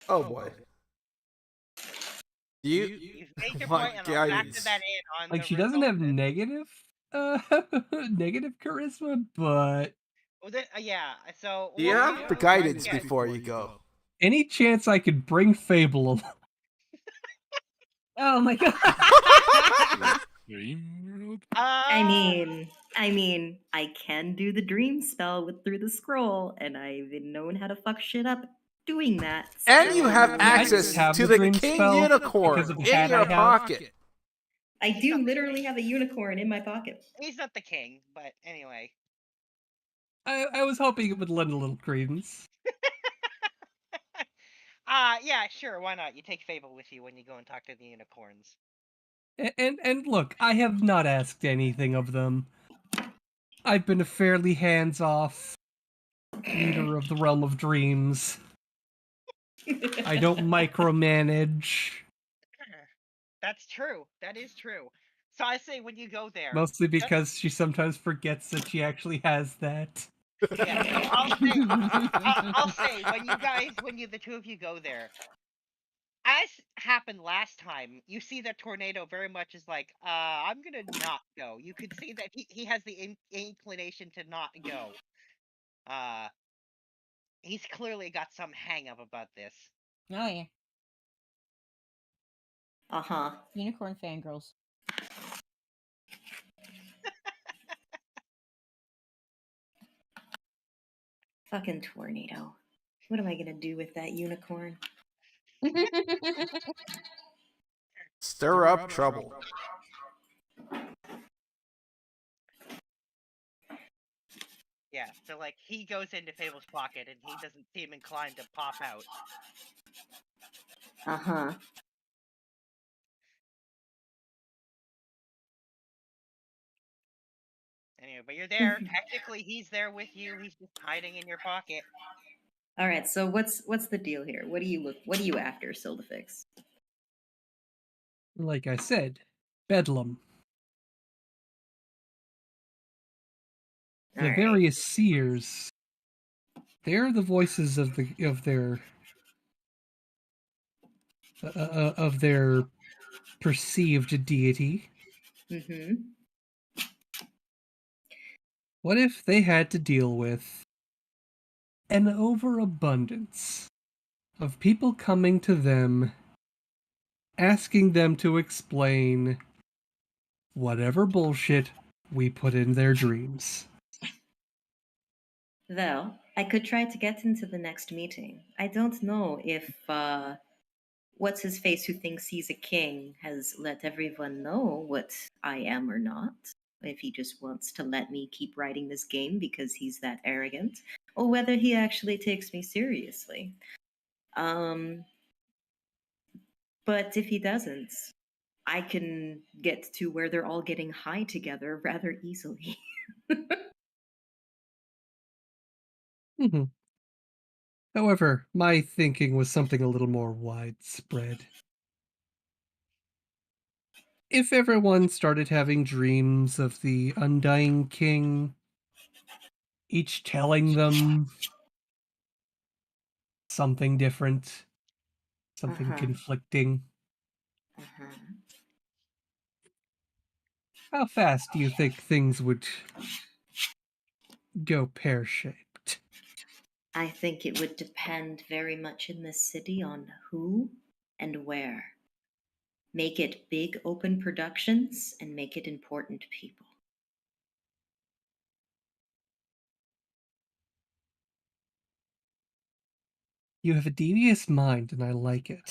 Speaker 7: Oh boy.
Speaker 2: You've made your point, and I'll factor that in on
Speaker 6: Like,
Speaker 2: the
Speaker 6: she doesn't have
Speaker 2: result.
Speaker 6: negative negative charisma, but
Speaker 2: Well, then, yeah, so...
Speaker 7: Do you have the guidance before you go?
Speaker 6: any chance I could bring Fable along?
Speaker 3: Oh my god.
Speaker 11: I mean, I can do the dream spell through the scroll, and I've been known how to fuck shit up doing that.
Speaker 7: And you have
Speaker 11: so-
Speaker 7: access to the
Speaker 6: dream
Speaker 7: King
Speaker 6: spell
Speaker 7: Unicorn
Speaker 6: because of the
Speaker 7: in
Speaker 6: hat I
Speaker 7: your
Speaker 6: have.
Speaker 7: pocket.
Speaker 11: I do literally have a unicorn in my pocket.
Speaker 2: He's not the king, but anyway.
Speaker 6: I was hoping it would lend a little credence.
Speaker 2: Yeah, sure, why not? You take Fable with you when you go and talk to the unicorns.
Speaker 6: And look, I have not asked anything of them. I've been a fairly hands-off leader of the realm of dreams. I don't micromanage.
Speaker 2: That's true. That is true. So I say when you go there...
Speaker 6: Mostly because she sometimes forgets that she actually has that.
Speaker 2: Yeah, so I'll say when the two of you go there, as happened last time, you see that Tornado very much is like, I'm gonna not go. You could see that he has the inclination to not go. He's clearly got some hang up about this.
Speaker 3: Oh yeah.
Speaker 11: Uh-huh.
Speaker 3: Unicorn fangirls.
Speaker 11: Fucking Tornado. What am I gonna do with that unicorn?
Speaker 7: Stir up trouble.
Speaker 2: Yeah, so like he goes into Fable's pocket and he doesn't seem inclined to pop out.
Speaker 11: Uh-huh.
Speaker 2: Anyway, but you're there. Technically, he's there with you. He's just hiding in your pocket.
Speaker 11: All right, so what's the deal here? What are you after, Sildifix?
Speaker 6: Like I said, Bedlam. The various seers, they're the voices of their perceived deity.
Speaker 11: Mm-hmm.
Speaker 6: What if they had to deal with an overabundance of people coming to them, asking them to explain whatever bullshit we put in their dreams?
Speaker 11: Well, I could try to get into the next meeting. I don't know if what's his face who thinks he's a king has let everyone know what I am or not. If he just wants to let me keep writing this game because he's that arrogant, or whether he actually takes me seriously. But if he doesn't, I can get to where they're all getting high together rather easily.
Speaker 6: Mm-hmm. However, my thinking was something a little more widespread. If everyone started having dreams of the Undying King, each telling them something different, something conflicting, how fast do you think things would go pear-shaped?
Speaker 11: I think it would depend very much in this city on who and where. Make it big open productions and make it important people.
Speaker 6: You have a devious mind, and I like it.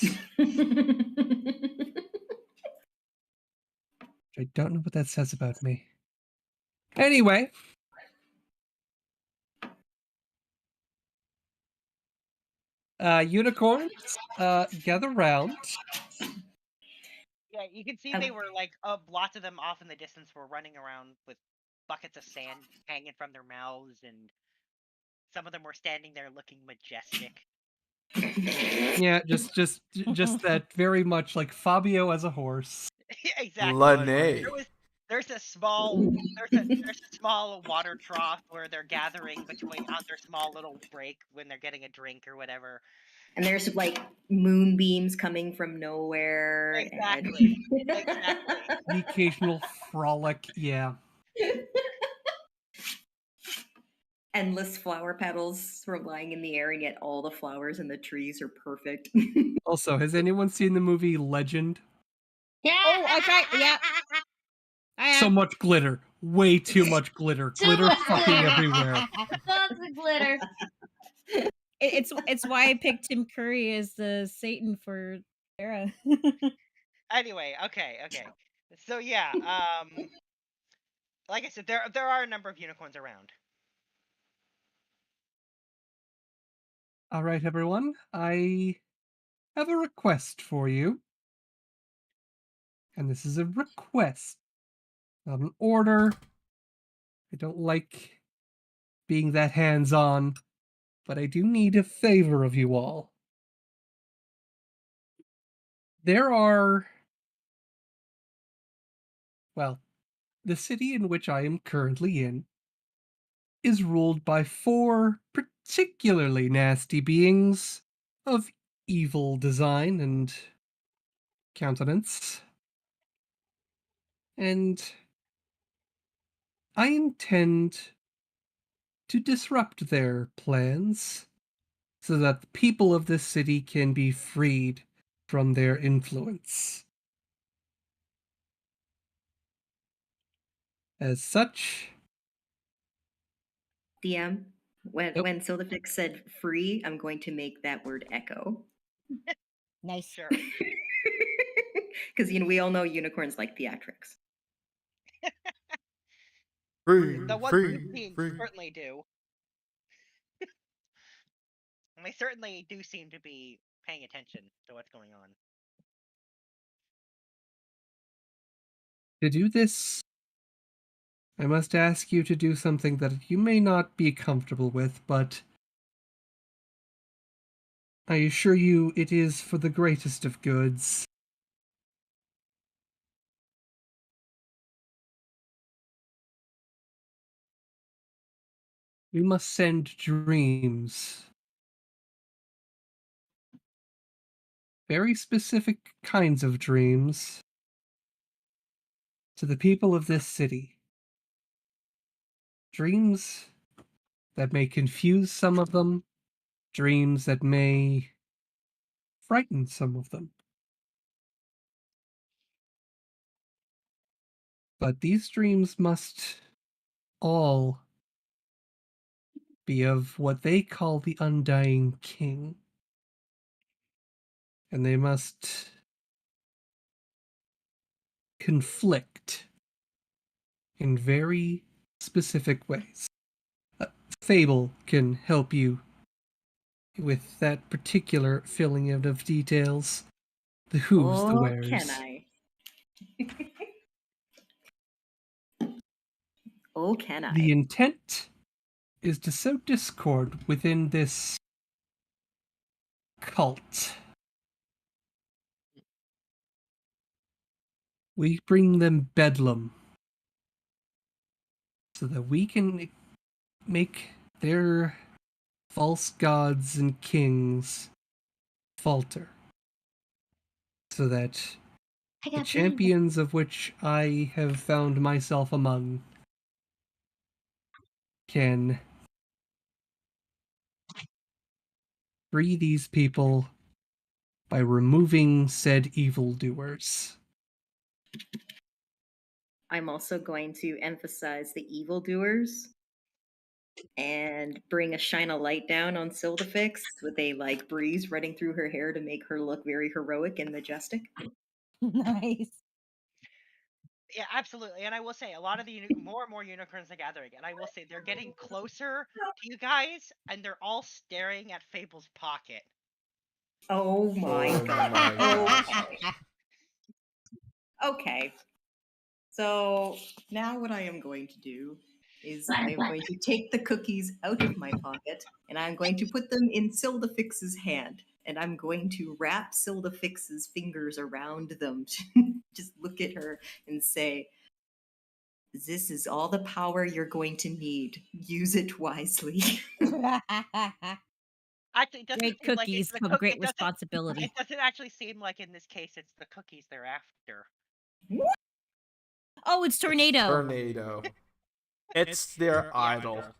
Speaker 6: I don't know what that says about me. Anyway. Unicorns, gather round.
Speaker 2: Yeah, you can see they were like lots of them off in the distance were running around with buckets of sand hanging from their mouths, and some of them were standing there looking majestic.
Speaker 6: Yeah, just that very much like Fabio as a horse.
Speaker 2: Exactly.
Speaker 7: Lene.
Speaker 2: There's a small water trough where they're gathering between on their small little break when they're getting a drink or whatever.
Speaker 11: And there's like moonbeams coming from nowhere.
Speaker 2: Exactly.
Speaker 11: And...
Speaker 2: Exactly.
Speaker 6: The occasional frolic, yeah.
Speaker 11: Endless flower petals were lying in the air, and yet all the flowers in the trees are perfect.
Speaker 6: Also, has anyone seen the movie Legend?
Speaker 8: Yeah.
Speaker 3: Oh, I tried. Yeah.
Speaker 6: So much glitter. Way too much glitter.
Speaker 8: Too
Speaker 6: Glitter
Speaker 8: much
Speaker 6: fucking
Speaker 8: glitter.
Speaker 6: everywhere.
Speaker 8: Lots of glitter.
Speaker 3: It's why I picked Tim Curry as the Satan for Sarah.
Speaker 2: Anyway, okay. So yeah, like I said, there are a number of unicorns around.
Speaker 6: All right, everyone. I have a request for you. And this is a request, not an order. I don't like being that hands-on, but I do need a favor of you all. There are... Well, the city in which I am currently in is ruled by 4 particularly nasty beings of evil design and countenance. And I intend to disrupt their plans so that the people of this city can be freed from their influence. As such,
Speaker 11: DM, when Silvifix said free, I'm going to make that word echo.
Speaker 3: Nice.
Speaker 2: Sure.
Speaker 11: Because we all know unicorns like theatrics.
Speaker 7: Free,
Speaker 2: The ones we've seen certainly do. And they certainly do seem to be paying attention to what's going on.
Speaker 6: to do this, I must ask you to do something that you may not be comfortable with, but I assure you it is for the greatest of goods. We must send dreams. Very specific kinds of dreams to the people of this city. Dreams that may confuse some of them, dreams that may frighten some of them. But these dreams must all be of what they call the Undying King. And they must conflict in very specific ways. Fable can help you with that particular filling in of details. The who's, the where's.
Speaker 11: Can I? Oh, can I?
Speaker 6: The intent is to sow discord within this cult. We bring them bedlam so that we can make their false gods and kings falter. So that the champions of which I have found myself among can free these people by removing said evildoers.
Speaker 11: I'm also going to emphasize the evildoers and bring a shine a light down on Silvifix with a breeze running through her hair to make her look very heroic and majestic.
Speaker 3: Nice.
Speaker 2: Yeah, absolutely. And I will say, a lot of the more and more unicorns are gathering, and I will say they're getting closer to you guys, and they're all staring at Fable's pocket.
Speaker 11: Oh my god.
Speaker 7: my gosh.
Speaker 11: Okay. So now what I am going to do is I am going to take the cookies out of my pocket and I'm going to put them in Sildafix's hand. And I'm going to wrap Sildafix's fingers around them. Just look at her and say, "This is all the power you're going to need. Use it wisely."
Speaker 2: Actually, it doesn't
Speaker 3: Great
Speaker 2: seem like it's
Speaker 3: cookies
Speaker 2: the
Speaker 3: come
Speaker 2: cook.
Speaker 3: great
Speaker 2: It doesn't.
Speaker 3: responsibility.
Speaker 2: It doesn't actually seem like in this case it's the cookies they're after.
Speaker 3: Oh, it's Tornado.
Speaker 7: Tornado. It's their idol. Their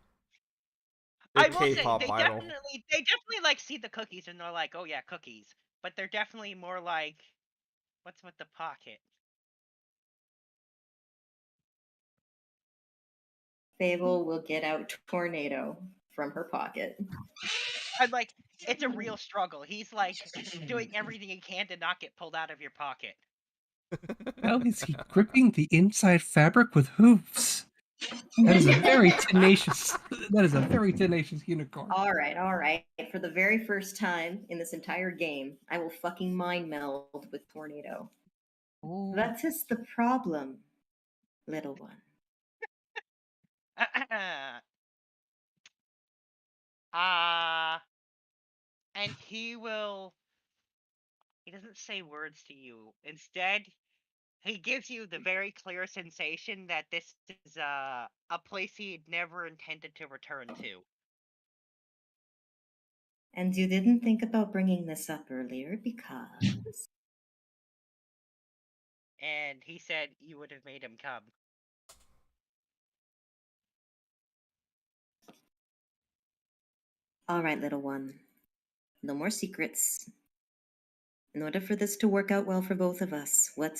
Speaker 2: I will say
Speaker 7: K-pop
Speaker 2: they
Speaker 7: idol.
Speaker 2: definitely like see the cookies and they're like, oh yeah, cookies. But they're definitely more like, what's with the pocket?
Speaker 11: Fable will get out Tornado from her pocket.
Speaker 2: I'm like, it's a real struggle. He's like doing everything he can to not get pulled out of your pocket.
Speaker 6: How is he gripping the inside fabric with hooves? That is a very tenacious. That is a very tenacious unicorn.
Speaker 11: All right. For the very first time in this entire game, I will fucking mind meld with Tornado.
Speaker 3: Ooh.
Speaker 11: That is the problem, little one.
Speaker 2: And he doesn't say words to you. Instead, he gives you the very clear sensation that this is a place he'd never intended to return to.
Speaker 11: And you didn't think about bringing this up earlier because...
Speaker 2: And he said you would have made him come.
Speaker 11: All right, little one. No more secrets. In order for this to work out well for both of us, what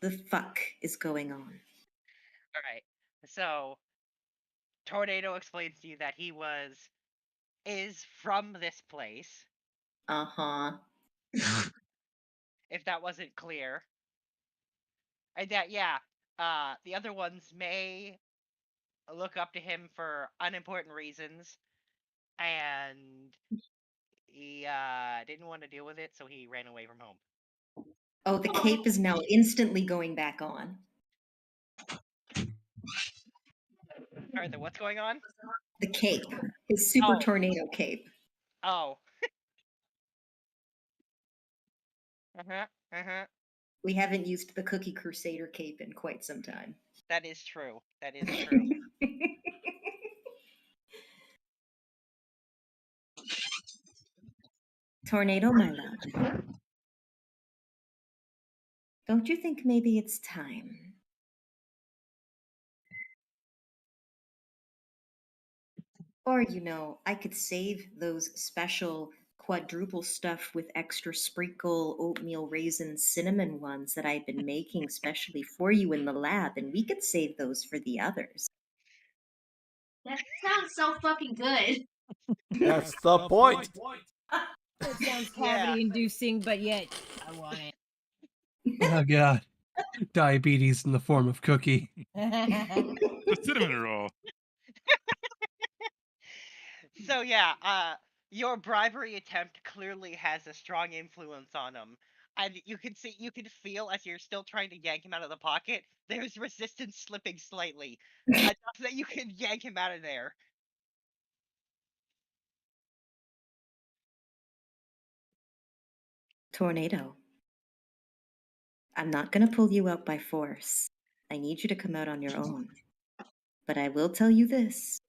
Speaker 11: the fuck is going on?
Speaker 2: All right. So, Tornado explains to you that he is from this place.
Speaker 11: Uh-huh.
Speaker 2: If that wasn't clear. And that, yeah, the other ones may look up to him for unimportant reasons, and he didn't want to deal with it, so he ran away from home.
Speaker 11: Oh, the cape is now instantly going back on.
Speaker 2: Arthur, what's going on?
Speaker 11: The cape. His super tornado cape.
Speaker 2: Oh.
Speaker 11: We haven't used the Cookie Crusader cape in quite some time.
Speaker 2: That is true. That is true.
Speaker 11: Tornado, my love. Don't you think maybe it's time? Or, I could save those special quadruple stuff with extra sprinkle, oatmeal, raisin, cinnamon ones that I've been making specially for you in the lab, and we could save those for the others.
Speaker 8: That sounds so fucking good.
Speaker 7: That's the point.
Speaker 3: It sounds cavity-inducing, but yet I want it.
Speaker 6: Oh god, diabetes in the form of cookie.
Speaker 9: The cinnamon roll.
Speaker 2: So yeah, your bribery attempt clearly has a strong influence on him. And you can feel as you're still trying to yank him out of the pocket, there's resistance slipping slightly. Enough that you can yank him out of there.
Speaker 11: Tornado. I'm not going to pull you out by force. I need you to come out on your own. But I will tell you this.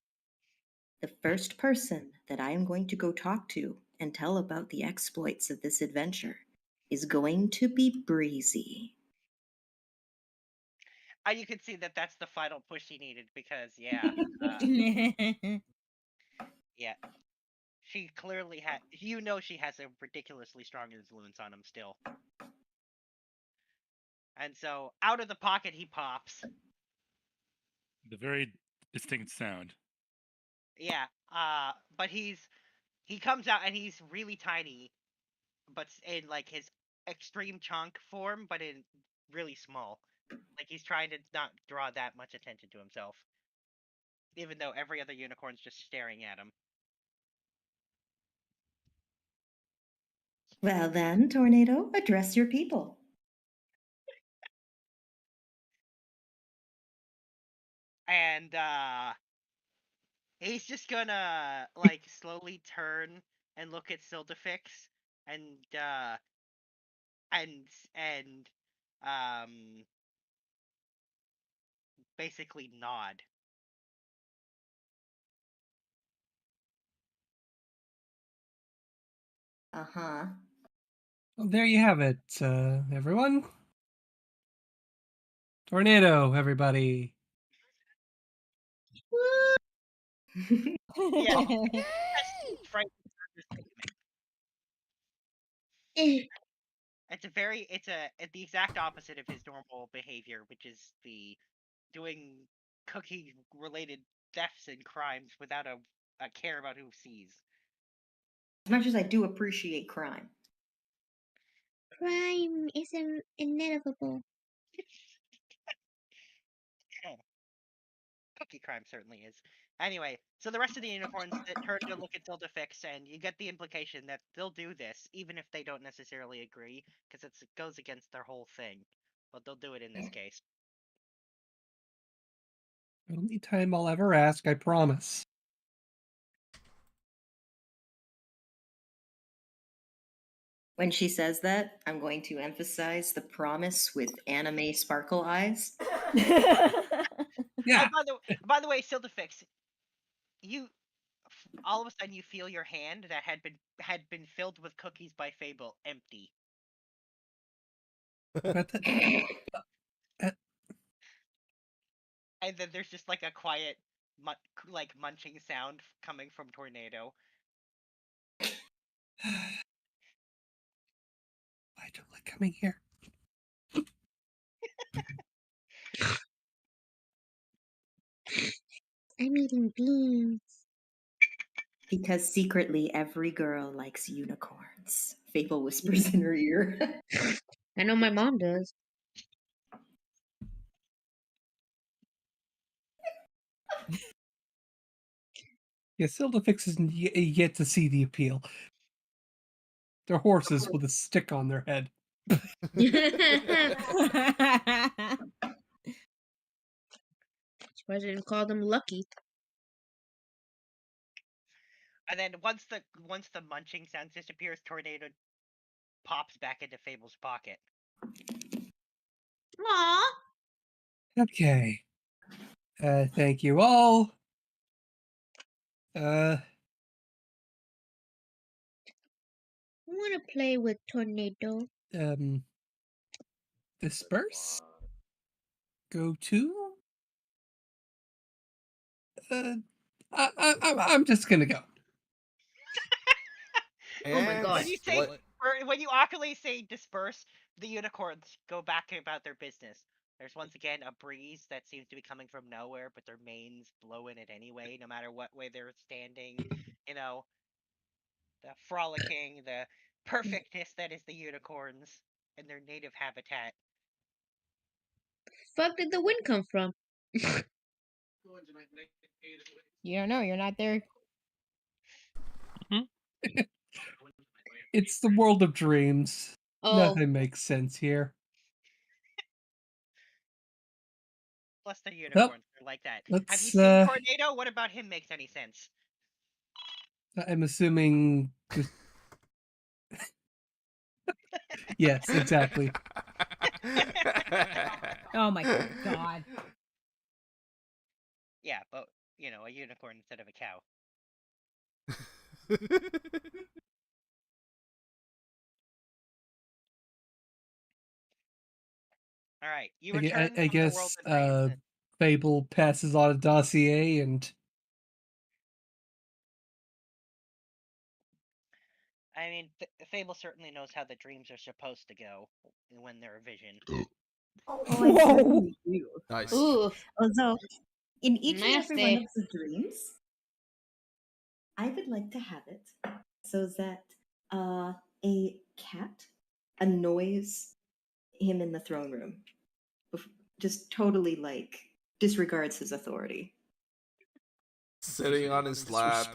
Speaker 11: The first person that I am going to go talk to and tell about the exploits of this adventure is going to be Breezy.
Speaker 2: And you can see that that's the final push he needed because, yeah. Yeah. She clearly had. She has a ridiculously strong influence on him still. And so, out of the pocket, he pops.
Speaker 9: The very distinct sound.
Speaker 2: Yeah. But he comes out and he's really tiny, but in like his extreme chunk form, but in really small. Like he's trying to not draw that much attention to himself, even though every other unicorn's just staring at him.
Speaker 11: Well then, Tornado, address your people.
Speaker 2: and he's just gonna like slowly turn and look at Sildafix and and basically nod.
Speaker 11: Uh-huh.
Speaker 6: Well, there you have it, everyone. Tornado, everybody.
Speaker 2: Yeah, that's frightened. It's the exact opposite of his normal behavior, which is the doing cookie related thefts and crimes without a care about who sees.
Speaker 11: As much as I do appreciate crime.
Speaker 8: Crime is inevitable.
Speaker 2: Cookie crime certainly is. Anyway, so the rest of the unicorns that turn to look at Sildafix, and you get the implication that they'll do this, even if they don't necessarily agree, because it goes against their whole thing. But they'll do it in this case.
Speaker 6: Only time I'll ever ask, I promise.
Speaker 11: When she says that, I'm going to emphasize the promise with anime sparkle eyes.
Speaker 6: Yeah.
Speaker 2: By the way, Sildafix, you all of a sudden you feel your hand that had been filled with cookies by Fable empty.
Speaker 6: But
Speaker 2: And then there's just like a quiet like munching sound coming from Tornado.
Speaker 6: I don't like coming here.
Speaker 8: I'm eating beans.
Speaker 11: Because secretly every girl likes unicorns. Fable whispers in her ear.
Speaker 8: I know my mom does.
Speaker 6: Yeah, Sildafix isn't yet to see the appeal. They're horses with a stick on their head.
Speaker 8: Why didn't call them lucky?
Speaker 2: And then once the munching sound disappears, Tornado pops back into Fable's pocket.
Speaker 8: Aww.
Speaker 6: Okay. Thank you all.
Speaker 8: I want to play with Tornado.
Speaker 6: Disperse. Go to. I'm just gonna go.
Speaker 8: Oh my god.
Speaker 2: When you awkwardly say disperse, the unicorns go back about their business. There's once again a breeze that seems to be coming from nowhere, but their manes blow in it anyway, no matter what way they're standing. You know, the frolicking, the perfectness that is the unicorns in their native habitat.
Speaker 8: Fuck did the wind come from?
Speaker 3: You don't know. You're not there.
Speaker 6: It's the world of dreams.
Speaker 8: Oh.
Speaker 6: Nothing makes sense here.
Speaker 2: Plus the unicorns are like that. Have you
Speaker 6: let's,
Speaker 2: seen Tornado? What about him makes any sense?
Speaker 6: I'm assuming. Yes, exactly.
Speaker 3: Oh my god.
Speaker 2: Yeah, but you know, a unicorn instead of a cow. All right, you return
Speaker 6: I
Speaker 2: from the world
Speaker 6: guess
Speaker 2: of dreams.
Speaker 6: Fable passes on a dossier and.
Speaker 2: I mean, Fable certainly knows how the dreams are supposed to go when they're a vision.
Speaker 11: Oh, I certainly do.
Speaker 7: Nice.
Speaker 8: Ooh.
Speaker 11: Although, in each and every one
Speaker 8: Nasty.
Speaker 11: of the dreams, I would like to have it so that a cat annoys him in the throne room. Just totally, like, disregards his authority.
Speaker 7: Sitting on his lap,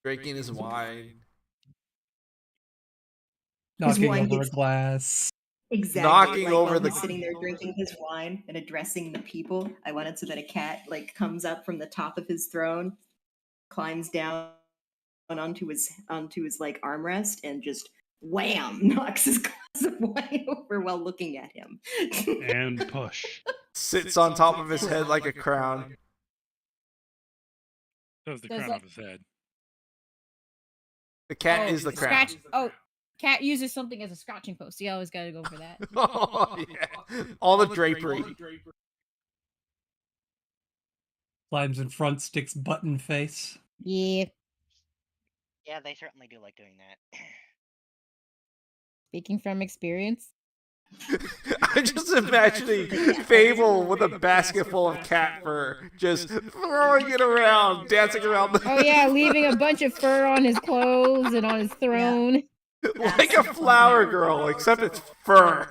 Speaker 7: drinking his wine.
Speaker 6: Knocking
Speaker 11: wine
Speaker 6: over a
Speaker 11: gets-
Speaker 6: glass.
Speaker 11: Exactly.
Speaker 7: Knocking
Speaker 11: like
Speaker 7: over
Speaker 11: while
Speaker 7: the-
Speaker 11: he's sitting there drinking his wine and addressing the people. I want it so that a cat like comes up from the top of his throne, climbs down onto his like armrest and just wham knocks his glass of wine over while looking at him.
Speaker 4: And push.
Speaker 7: Sits on top of his head like a crown.
Speaker 9: That was the
Speaker 3: Does
Speaker 9: crown
Speaker 3: that-
Speaker 9: of his head.
Speaker 7: The cat is the crown.
Speaker 3: Scratch. Oh, cat uses something as a scratching post. You always got to go for that.
Speaker 7: Oh, yeah. All the drapery.
Speaker 6: Climbs in front, sticks button face.
Speaker 3: Yeah.
Speaker 2: Yeah, they certainly do like doing that.
Speaker 3: Speaking from experience.
Speaker 7: I'm just imagining Fable with a basket full of cat fur, just throwing it around, dancing around the...
Speaker 3: Oh yeah, leaving a bunch of fur on his clothes and on his throne.
Speaker 7: like a flower girl, except it's fur.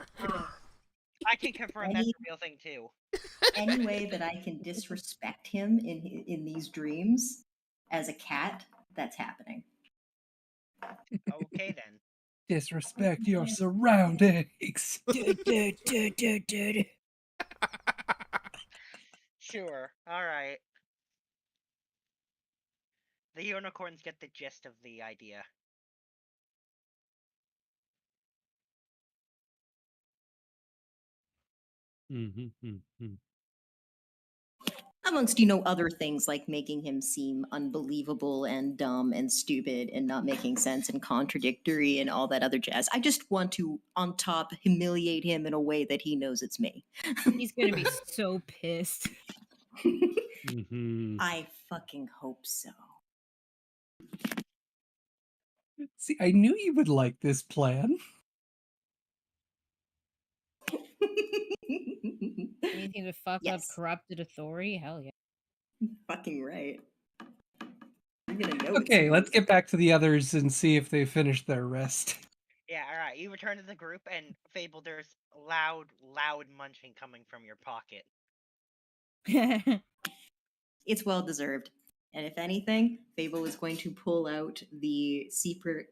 Speaker 2: I can confirm that's a real thing too.
Speaker 11: Any way that I can disrespect him in these dreams as a cat, that's happening.
Speaker 2: Okay then.
Speaker 6: Disrespect your surroundings.
Speaker 2: Sure. All right. The unicorns get the gist of the idea.
Speaker 11: Amongst, other things like making him seem unbelievable and dumb and stupid and not making sense and contradictory and all that other jazz. I just want to, on top, humiliate him in a way that he knows it's me.
Speaker 3: He's gonna be so pissed.
Speaker 11: I fucking hope so.
Speaker 6: See, I knew you would like this plan.
Speaker 3: Anything to fuck up corrupted authority? Hell yeah.
Speaker 11: Fucking right. I'm gonna know.
Speaker 6: Okay, let's get back to the others and see if they finished their rest.
Speaker 2: Yeah, alright. You return to the group, and Fable, there's loud munching coming from your pocket.
Speaker 11: It's well deserved. And if anything, Fable is going to pull out the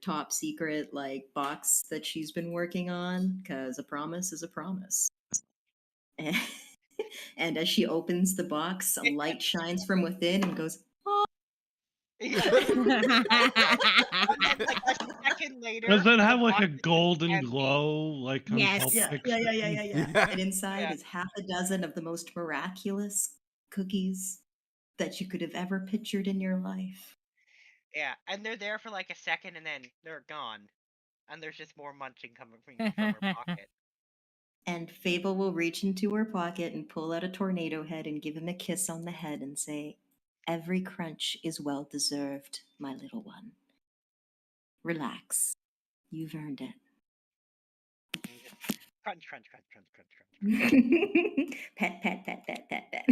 Speaker 11: top secret like box that she's been working on, because a promise is a promise. And as she opens the box, a light shines from within and goes, "Oh."
Speaker 2: And then, like a second later,
Speaker 4: Does it have
Speaker 2: the
Speaker 4: like a
Speaker 2: box is
Speaker 4: golden
Speaker 2: empty.
Speaker 4: glow, like on
Speaker 3: Yes.
Speaker 4: Pulp
Speaker 11: Yeah.
Speaker 4: Fiction?
Speaker 11: And inside
Speaker 2: Yeah.
Speaker 11: is half a dozen of the most miraculous cookies that you could have ever pictured in your life.
Speaker 2: Yeah, and they're there for like a second, and then they're gone. And there's just more munching coming from her pocket.
Speaker 11: And Fable will reach into her pocket and pull out a tornado head and give him a kiss on the head and say, "Every crunch is well deserved, my little one. Relax. You've earned it."
Speaker 2: And just crunch, crunch, crunch, crunch, crunch, crunch.
Speaker 11: Pet, pet, pet, pet, pet, pet.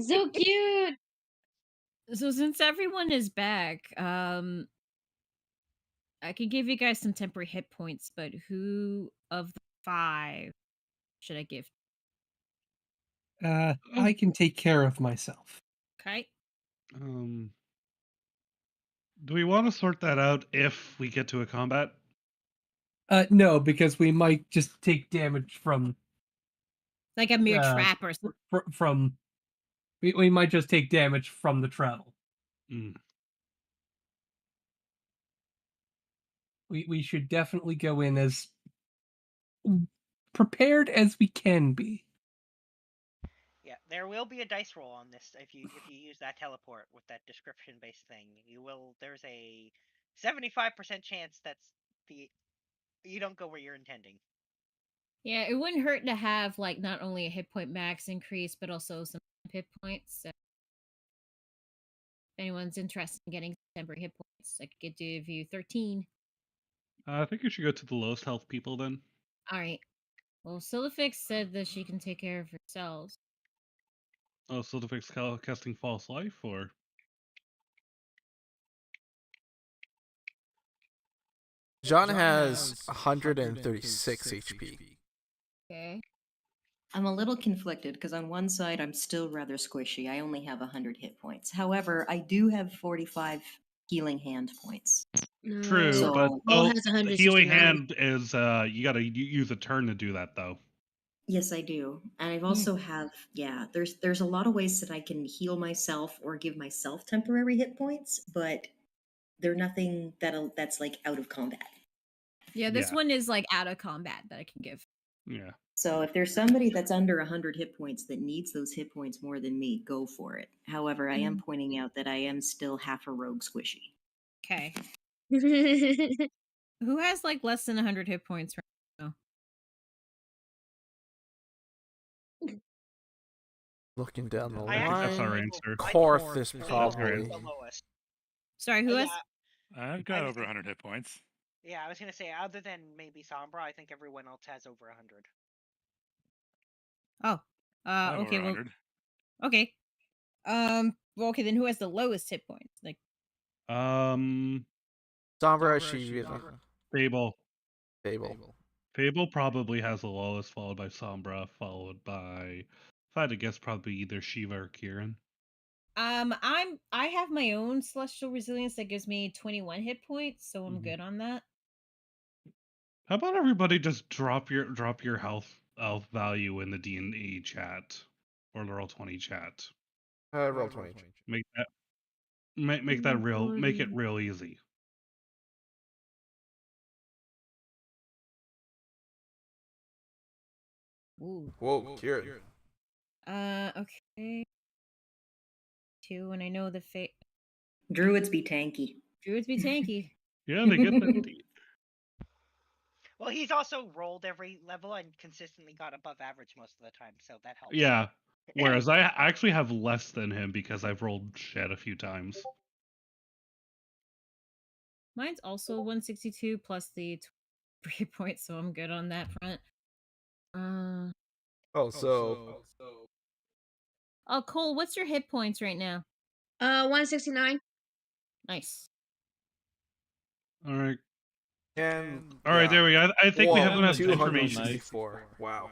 Speaker 3: So cute. So since everyone is back, I could give you guys some temporary hit points, but who of the 5 should I give?
Speaker 6: I can take care of myself.
Speaker 3: Okay.
Speaker 4: Do we want to sort that out if we get to a combat?
Speaker 6: No, because we might just take damage from
Speaker 3: Like a mere trap or something.
Speaker 6: We might just take damage from the travel. We should definitely go in as prepared as we can be.
Speaker 2: Yeah, there will be a dice roll on this if you use that teleport with that description based thing. There's a 75% chance you don't go where you're intending.
Speaker 3: Yeah, it wouldn't hurt to have like not only a hit point max increase, but also some hit points. So if anyone's interested in getting temporary hit points, I could give you 13.
Speaker 4: I think you should go to the lowest health people then.
Speaker 3: All right. Well, Silifix said that she can take care of herself.
Speaker 4: Oh, Silifix casting False Life, or?
Speaker 7: John has 136 HP.
Speaker 3: Okay.
Speaker 11: I'm a little conflicted because on one side I'm still rather squishy. I only have 100 hit points. However, I do have 45 healing hand points.
Speaker 4: True,
Speaker 11: So
Speaker 4: but
Speaker 8: Cole has
Speaker 4: the
Speaker 8: 169.
Speaker 4: healing hand is you got to use a turn to do that though.
Speaker 11: yes, I do. And I've also have there's a lot of ways that I can heal myself or give myself temporary hit points, but they're nothing that's like out of combat.
Speaker 3: Yeah, this
Speaker 4: Yeah.
Speaker 3: one is like out of combat that I can give.
Speaker 4: Yeah.
Speaker 11: So if there's somebody that's under 100 hit points that needs those hit points more than me, go for it. However, I am pointing out that I am still half a rogue squishy.
Speaker 3: Okay. Who has like less than 100 hit points right now?
Speaker 7: Looking down the
Speaker 2: I
Speaker 4: I think that's our
Speaker 7: line,
Speaker 4: answer.
Speaker 7: Korth is
Speaker 2: Korth
Speaker 7: probably.
Speaker 2: is the lowest.
Speaker 3: Sorry, who has?
Speaker 9: I've got over 100 hit points.
Speaker 2: Yeah, I was gonna say, other than maybe Sombra, I think everyone else has over 100.
Speaker 3: Oh,
Speaker 9: I have
Speaker 3: okay,
Speaker 9: over
Speaker 3: well,
Speaker 9: 100.
Speaker 3: okay. Well, okay, then who has the lowest hit points? Like,
Speaker 7: Sombra, Shiva,
Speaker 4: Fable.
Speaker 7: Fable.
Speaker 4: Probably has the lowest, followed by Sombra, followed by, if I had to guess, probably either Shiva or Kieran.
Speaker 3: I have my own celestial resilience that gives me 21 hit points, so I'm good on that.
Speaker 4: How about everybody just drop your health value in the D&D chat or the Roll20 chat?
Speaker 7: Roll20.
Speaker 4: Make that real. Make it real easy.
Speaker 3: Ooh.
Speaker 7: Whoa, Kieran.
Speaker 3: Okay. 2, and I know the
Speaker 11: Druids be tanky.
Speaker 3: Druids be tanky.
Speaker 4: Yeah, they get that.
Speaker 2: Well, he's also rolled every level and consistently got above average most of the time, so that helps.
Speaker 4: Yeah. Whereas I actually have less than him because I've rolled shit a few times.
Speaker 3: Mine's also 162 plus the 3 points, so I'm good on that front. Oh, Cole, what's your hit points right now?
Speaker 8: 169.
Speaker 3: Nice.
Speaker 7: All right,
Speaker 4: there we go. I think we have enough
Speaker 7: 264.
Speaker 4: information.
Speaker 7: Wow.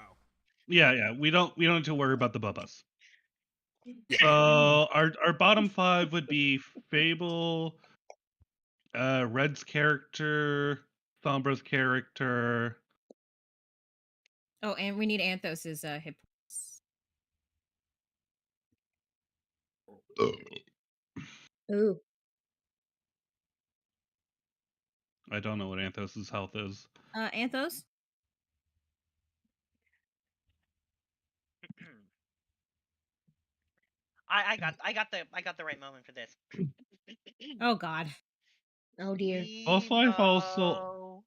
Speaker 4: Yeah. We don't need to worry about the bubbas. So our bottom 5 would be Fable, Red's character, Sombra's character.
Speaker 3: Oh, and we need Anthos's hit points.
Speaker 8: Ooh.
Speaker 4: I don't know what Anthos's health is.
Speaker 3: Anthos?
Speaker 2: I got the right moment for this.
Speaker 3: Oh God.
Speaker 8: Oh dear.
Speaker 4: False life also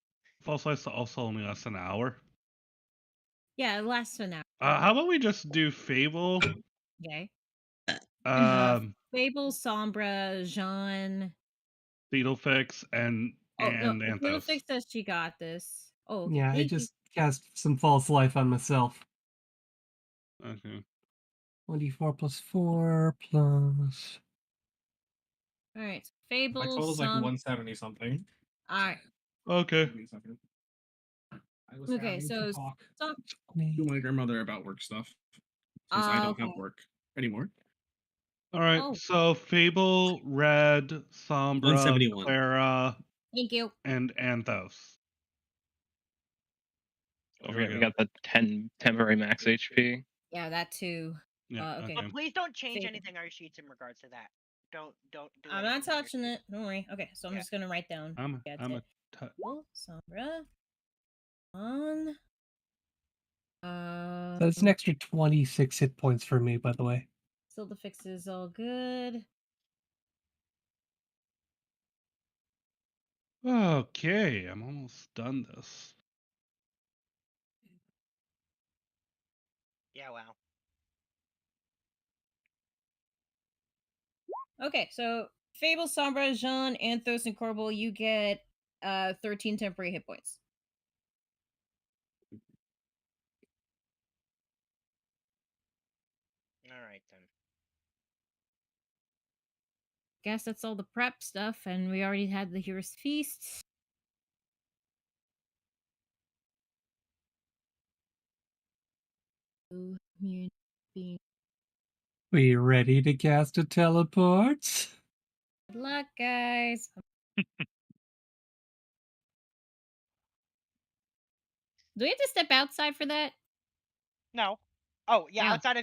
Speaker 4: only lasts an hour.
Speaker 3: Yeah, it lasts an hour.
Speaker 4: How about we just do Fable?
Speaker 3: Okay.
Speaker 4: Fable,
Speaker 3: Sombra, Jean,
Speaker 4: Beetlefix, and Anthos.
Speaker 3: Beetlefix says she got this. Oh,
Speaker 6: yeah, I just cast some false life on myself.
Speaker 4: Okay.
Speaker 6: 24 plus 4 plus.
Speaker 3: All right, Fable.
Speaker 5: My total's like 170 something.
Speaker 3: All right.
Speaker 4: Okay.
Speaker 5: I was
Speaker 3: Okay,
Speaker 5: having
Speaker 3: so
Speaker 5: to talk to my grandmother about work stuff since I don't have work anymore.
Speaker 4: All right. So Fable, Red, Sombra,
Speaker 5: 171.
Speaker 4: Clara,
Speaker 3: Thank you,
Speaker 4: and Anthos.
Speaker 10: Okay, we got the 10 temporary max HP.
Speaker 3: Yeah, that too.
Speaker 4: Yeah.
Speaker 3: Okay.
Speaker 2: But please don't change
Speaker 3: Fable.
Speaker 2: anything on your sheets in regards to that. Don't do
Speaker 3: I'm not
Speaker 2: anything on your
Speaker 3: touching it. Don't worry. Okay, so I'm just gonna write down.
Speaker 4: I'm a
Speaker 3: Sombra on.
Speaker 6: So it's an extra 26 hit points for me, by the way.
Speaker 3: So the fix is all good.
Speaker 4: Okay, I'm almost done this.
Speaker 2: Yeah, wow.
Speaker 3: Okay, so Fable, Sombra, Jean, Anthos, and Corbel, you get 13 temporary hit points.
Speaker 2: All right then.
Speaker 3: Guess that's all the prep stuff, and we already had the Hero's Feast.
Speaker 6: We ready to cast a teleport?
Speaker 3: Good luck, guys. Do we have to step outside for that?
Speaker 2: No. Oh yeah,
Speaker 3: Oh.
Speaker 2: outside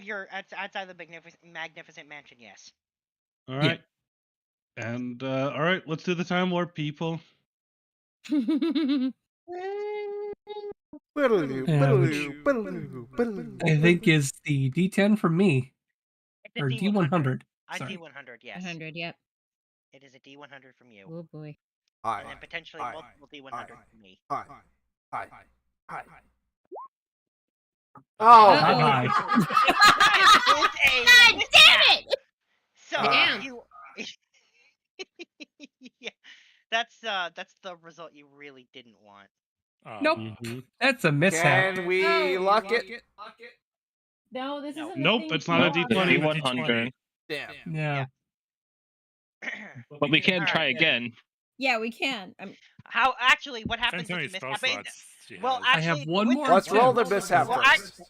Speaker 2: of the magnificent mansion, yes.
Speaker 4: All right. And all right, let's do the time warp, people.
Speaker 6: I think is the D10 from me.
Speaker 2: It's a
Speaker 6: Or D100. Sorry.
Speaker 2: D100, yes.
Speaker 3: 100, yep.
Speaker 2: It is a D100 from you.
Speaker 3: Oh boy.
Speaker 2: And then potentially multiple D100 from me.
Speaker 7: Hi.
Speaker 3: Oh.
Speaker 6: Bye.
Speaker 3: God damn it!
Speaker 2: So
Speaker 3: Damn.
Speaker 2: you yeah, that's the result you really didn't want.
Speaker 6: Nope. That's a mishap.
Speaker 7: Can we lock it?
Speaker 3: No, this isn't.
Speaker 4: Nope, it's not a
Speaker 10: Nope,
Speaker 4: D20.
Speaker 10: D100.
Speaker 7: Damn.
Speaker 6: Yeah.
Speaker 10: But we can try
Speaker 2: Alright.
Speaker 10: again.
Speaker 3: Yeah, we can.
Speaker 2: How actually? What happens
Speaker 9: Depends
Speaker 2: with
Speaker 9: how
Speaker 2: the
Speaker 9: many
Speaker 2: mishap?
Speaker 9: spell slots she
Speaker 2: Well,
Speaker 9: has.
Speaker 2: actually,
Speaker 6: I have one
Speaker 2: with
Speaker 6: more.
Speaker 2: the-
Speaker 7: Let's roll the mishap
Speaker 2: Well,
Speaker 7: first.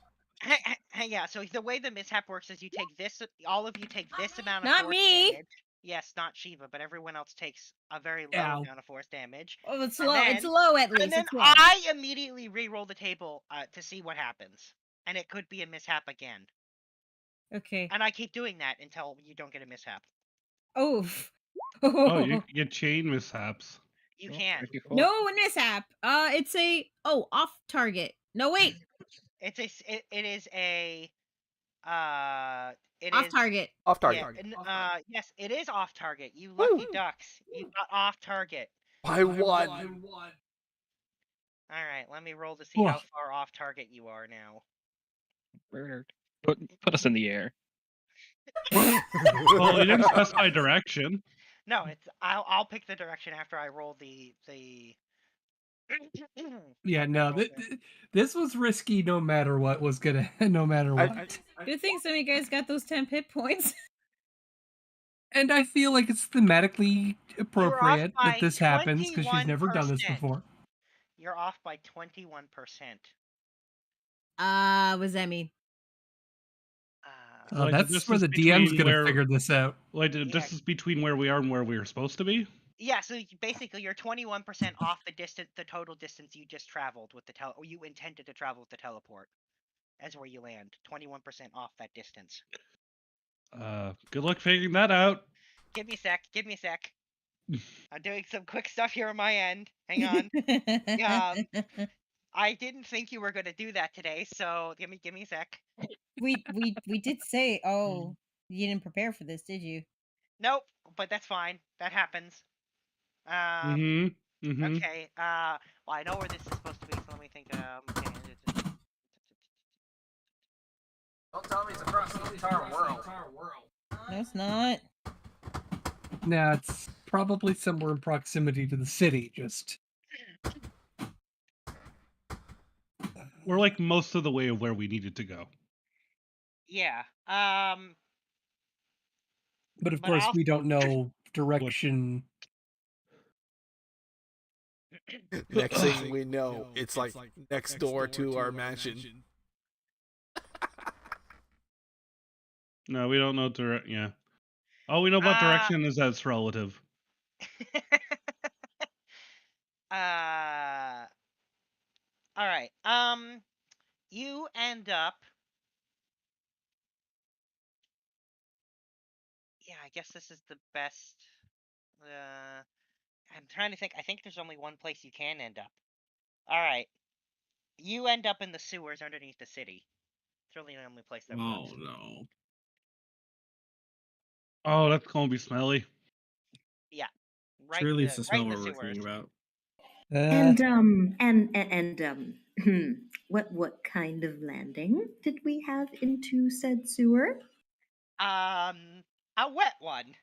Speaker 2: yeah. So the way the mishap works is you take this. All of you take this amount of
Speaker 3: Not
Speaker 2: force
Speaker 3: me.
Speaker 2: damage. Yes, not Shiva, but everyone else takes a very low
Speaker 6: Ow.
Speaker 2: amount of force damage.
Speaker 3: Oh, it's
Speaker 2: And
Speaker 3: low. It's
Speaker 2: then-
Speaker 3: low at least.
Speaker 2: And then
Speaker 3: It's low.
Speaker 2: I immediately re-roll the table to see what happens, and it could be a mishap again.
Speaker 3: Okay.
Speaker 2: And I keep doing that until you don't get a mishap.
Speaker 3: Oof.
Speaker 4: Oh, you can get chain mishaps.
Speaker 2: You can.
Speaker 3: No mishap. It's a off target. No wait.
Speaker 2: It is a it
Speaker 3: Off
Speaker 2: is-
Speaker 3: target.
Speaker 7: Off
Speaker 2: Yeah,
Speaker 7: target.
Speaker 2: and, yes, it is off target. You lucky ducks. You got off target.
Speaker 7: By one.
Speaker 2: All right, let me roll to see how
Speaker 6: Oof.
Speaker 2: far off target you are now.
Speaker 10: Put us in the air.
Speaker 4: Well, you didn't specify direction.
Speaker 2: No, it's I'll pick the direction after I roll the
Speaker 6: Yeah, no, this was risky no matter what was gonna, no matter what.
Speaker 3: Good thing some of you guys got those 10 hit points.
Speaker 6: And I feel like it's thematically appropriate
Speaker 2: by
Speaker 6: that this happens because she's never done this
Speaker 2: 21%.
Speaker 6: before.
Speaker 2: You're off by 21%.
Speaker 3: What does that mean?
Speaker 6: Oh,
Speaker 4: Like,
Speaker 6: that's
Speaker 4: this
Speaker 6: where
Speaker 4: is
Speaker 6: the DM's
Speaker 4: between
Speaker 6: gonna
Speaker 4: where-
Speaker 6: figure this out.
Speaker 4: Like,
Speaker 2: Yeah.
Speaker 4: this is between where we are and where we were supposed to be.
Speaker 2: Yeah, so basically you're 21% off the total distance you just traveled with the or you intended to travel with the teleport. As where you land, 21% off that distance.
Speaker 4: Good luck figuring that out.
Speaker 2: Give me a sec. I'm doing some quick stuff here on my end. Hang on. I didn't think you were gonna do that today, so give me a sec.
Speaker 3: we did say, you didn't prepare for this, did you?
Speaker 2: Nope, but that's fine. That happens. Okay. Well, I know where this is supposed to be, so let me think.
Speaker 7: Don't tell me it's across the entire world.
Speaker 3: No, it's not.
Speaker 6: Nah, it's probably somewhere in proximity to the city, just.
Speaker 4: We're like most of the way of where we needed to go.
Speaker 2: Yeah.
Speaker 6: But of
Speaker 2: But
Speaker 6: course,
Speaker 2: I'll-
Speaker 6: we don't know direction.
Speaker 7: Next thing we know, it's like next door to our mansion.
Speaker 4: No, we don't know Yeah. All we know about direction is that it's relative.
Speaker 2: All right. You end up. Yeah, I guess this is the best. I'm trying to think. I think there's only one place you can end up. All right. You end up in the sewers underneath the city. It's really the only place that works.
Speaker 5: Oh no.
Speaker 4: Oh, that's gonna be smelly.
Speaker 2: Yeah.
Speaker 5: It's
Speaker 2: Right.
Speaker 5: really
Speaker 2: right
Speaker 5: the smell
Speaker 2: in the
Speaker 5: we're
Speaker 2: sewers.
Speaker 5: thinking about.
Speaker 11: What kind of landing did we have into said sewer?
Speaker 2: A wet one.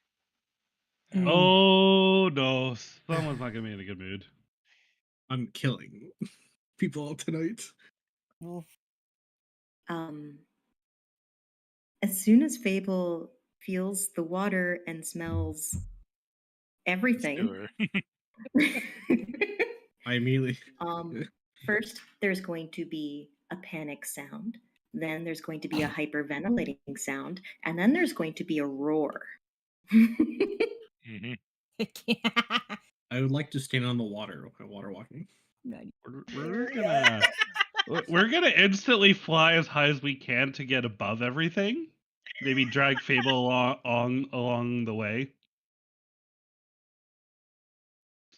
Speaker 4: Oh no, someone's not gonna be in a good mood.
Speaker 5: I'm killing people tonight.
Speaker 11: As soon as Fable feels the water and smells everything,
Speaker 5: I immediately.
Speaker 11: first there's going to be a panic sound, then there's going to be a hyperventilating sound, and then there's going to be a roar.
Speaker 5: I would like to stand on the water while water walking.
Speaker 4: We're gonna instantly fly as high as we can to get above everything. Maybe drag Fable along the way,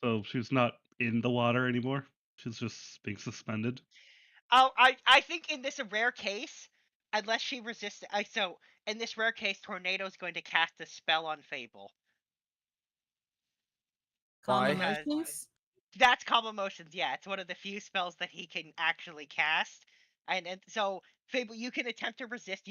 Speaker 4: so she's not in the water anymore. She's just being suspended.
Speaker 2: Oh, I think in this rare case, unless she resists, so in this rare case, Tornado's going to cast a spell on Fable.
Speaker 3: Calm
Speaker 7: Why?
Speaker 3: emotions.
Speaker 2: That's calm emotions. Yeah, it's one of the few spells that he can actually cast, and so Fable, you can attempt to resist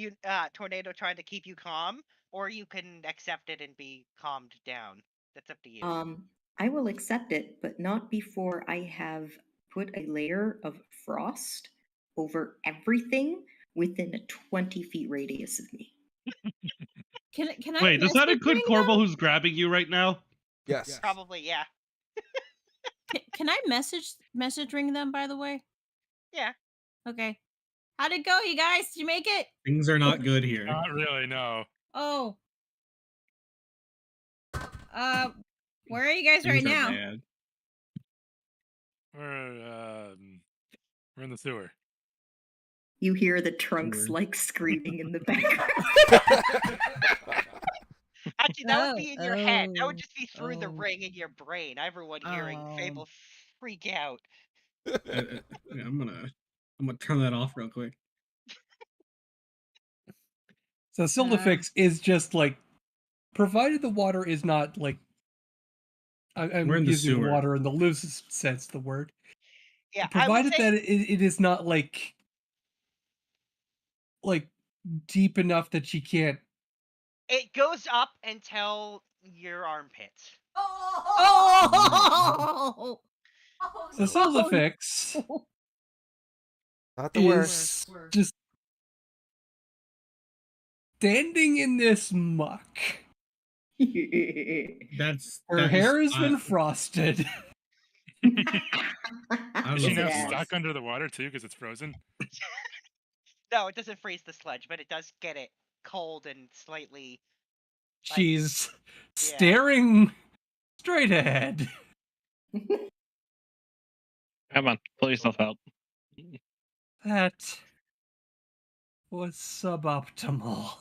Speaker 2: Tornado trying to keep you calm, or you can accept it and be calmed down. That's up to you.
Speaker 11: I will accept it, but not before I have put a layer of frost over everything within a 20 feet radius of me.
Speaker 3: Can I
Speaker 4: Wait, does that
Speaker 3: message
Speaker 4: include
Speaker 3: ring
Speaker 4: Corbo,
Speaker 3: them?
Speaker 4: who's grabbing you right now?
Speaker 7: Yes.
Speaker 2: Probably, yeah.
Speaker 3: Can I message ring them, by the way?
Speaker 2: Yeah.
Speaker 3: Okay. How'd it go, you guys? Did you make it?
Speaker 5: Things are not good here.
Speaker 9: Not really, no.
Speaker 3: Oh. Where are you guys right
Speaker 5: Things are
Speaker 3: now?
Speaker 5: bad.
Speaker 9: We're in the sewer.
Speaker 11: You hear the trunks
Speaker 5: Sewer.
Speaker 11: like screaming in the background.
Speaker 2: Actually, that would be in your head. That would
Speaker 3: Oh,
Speaker 2: just be through the ring in your brain. Everyone hearing Fable freak out.
Speaker 5: Yeah, I'm gonna turn that off real quick.
Speaker 6: So Silverfix is just like, provided the water is not like, I'm
Speaker 5: We're in the
Speaker 6: using
Speaker 5: sewer.
Speaker 6: water in the loosest sense of the word.
Speaker 2: Yeah,
Speaker 6: Provided
Speaker 2: I
Speaker 6: that
Speaker 2: would say
Speaker 6: it is not like deep enough that she can't.
Speaker 2: it goes up until your armpits.
Speaker 3: Oh!
Speaker 6: So Silverfix
Speaker 7: Not the worst.
Speaker 6: is just standing in this muck. Her hair has been frosted.
Speaker 9: Is she now
Speaker 11: Yes.
Speaker 9: stuck under the water too because it's frozen?
Speaker 2: No, it doesn't freeze the sludge, but it does get it cold and slightly.
Speaker 6: She's staring straight ahead.
Speaker 10: Come on, pull yourself out.
Speaker 6: That was suboptimal.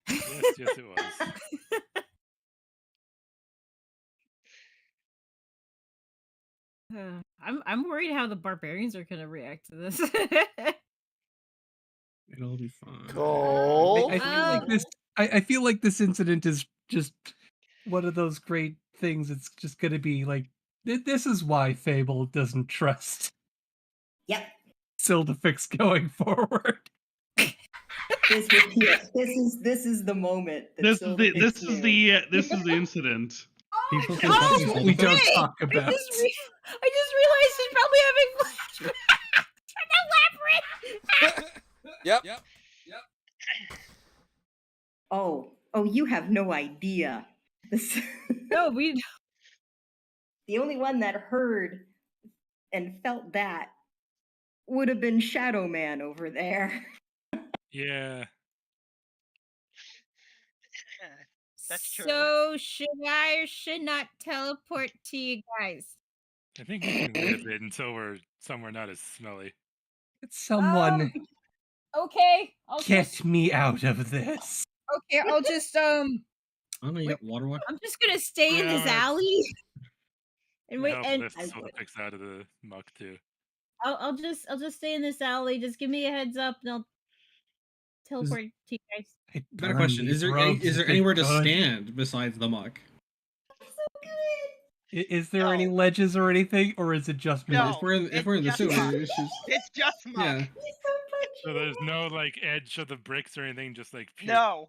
Speaker 9: Yes, it was.
Speaker 3: I'm worried how the barbarians are gonna react to this.
Speaker 5: It'll be fine.
Speaker 7: Cole?
Speaker 6: I feel like this. I feel like this incident is just one of those great things. It's just going to be like, this is why Fable doesn't trust.
Speaker 11: Yep.
Speaker 6: Silverfix going forward.
Speaker 11: This is the moment.
Speaker 4: This is the incident.
Speaker 5: People
Speaker 6: we don't talk about.
Speaker 3: I just realized he's probably having flashbacks to the labyrinth.
Speaker 7: Yep.
Speaker 11: Oh, you have no idea.
Speaker 3: No, we.
Speaker 11: The only one that heard and felt that would have been Shadow Man over there.
Speaker 9: Yeah.
Speaker 2: That's true.
Speaker 3: So should I or should not teleport to you guys?
Speaker 9: I think we can wait a bit until we're somewhere not as smelly.
Speaker 6: Someone
Speaker 3: Okay,
Speaker 6: get me out of this.
Speaker 3: Okay, I'll just
Speaker 5: I don't know, you got water walk?
Speaker 3: I'm just gonna stay in this alley and wait.
Speaker 9: Help
Speaker 3: And
Speaker 9: lift Silverfix out of the muck too.
Speaker 3: I'll just stay in this alley. Just give me a heads up, and I'll teleport to you guys.
Speaker 5: Got a question. Is there anywhere to stand besides the muck?
Speaker 6: Is there any ledges or anything, or is it just me?
Speaker 2: No,
Speaker 5: If we're in the sewer,
Speaker 2: it's just muck.
Speaker 5: Yeah.
Speaker 9: So there's no like edge of the bricks or anything, just like pure.
Speaker 2: No.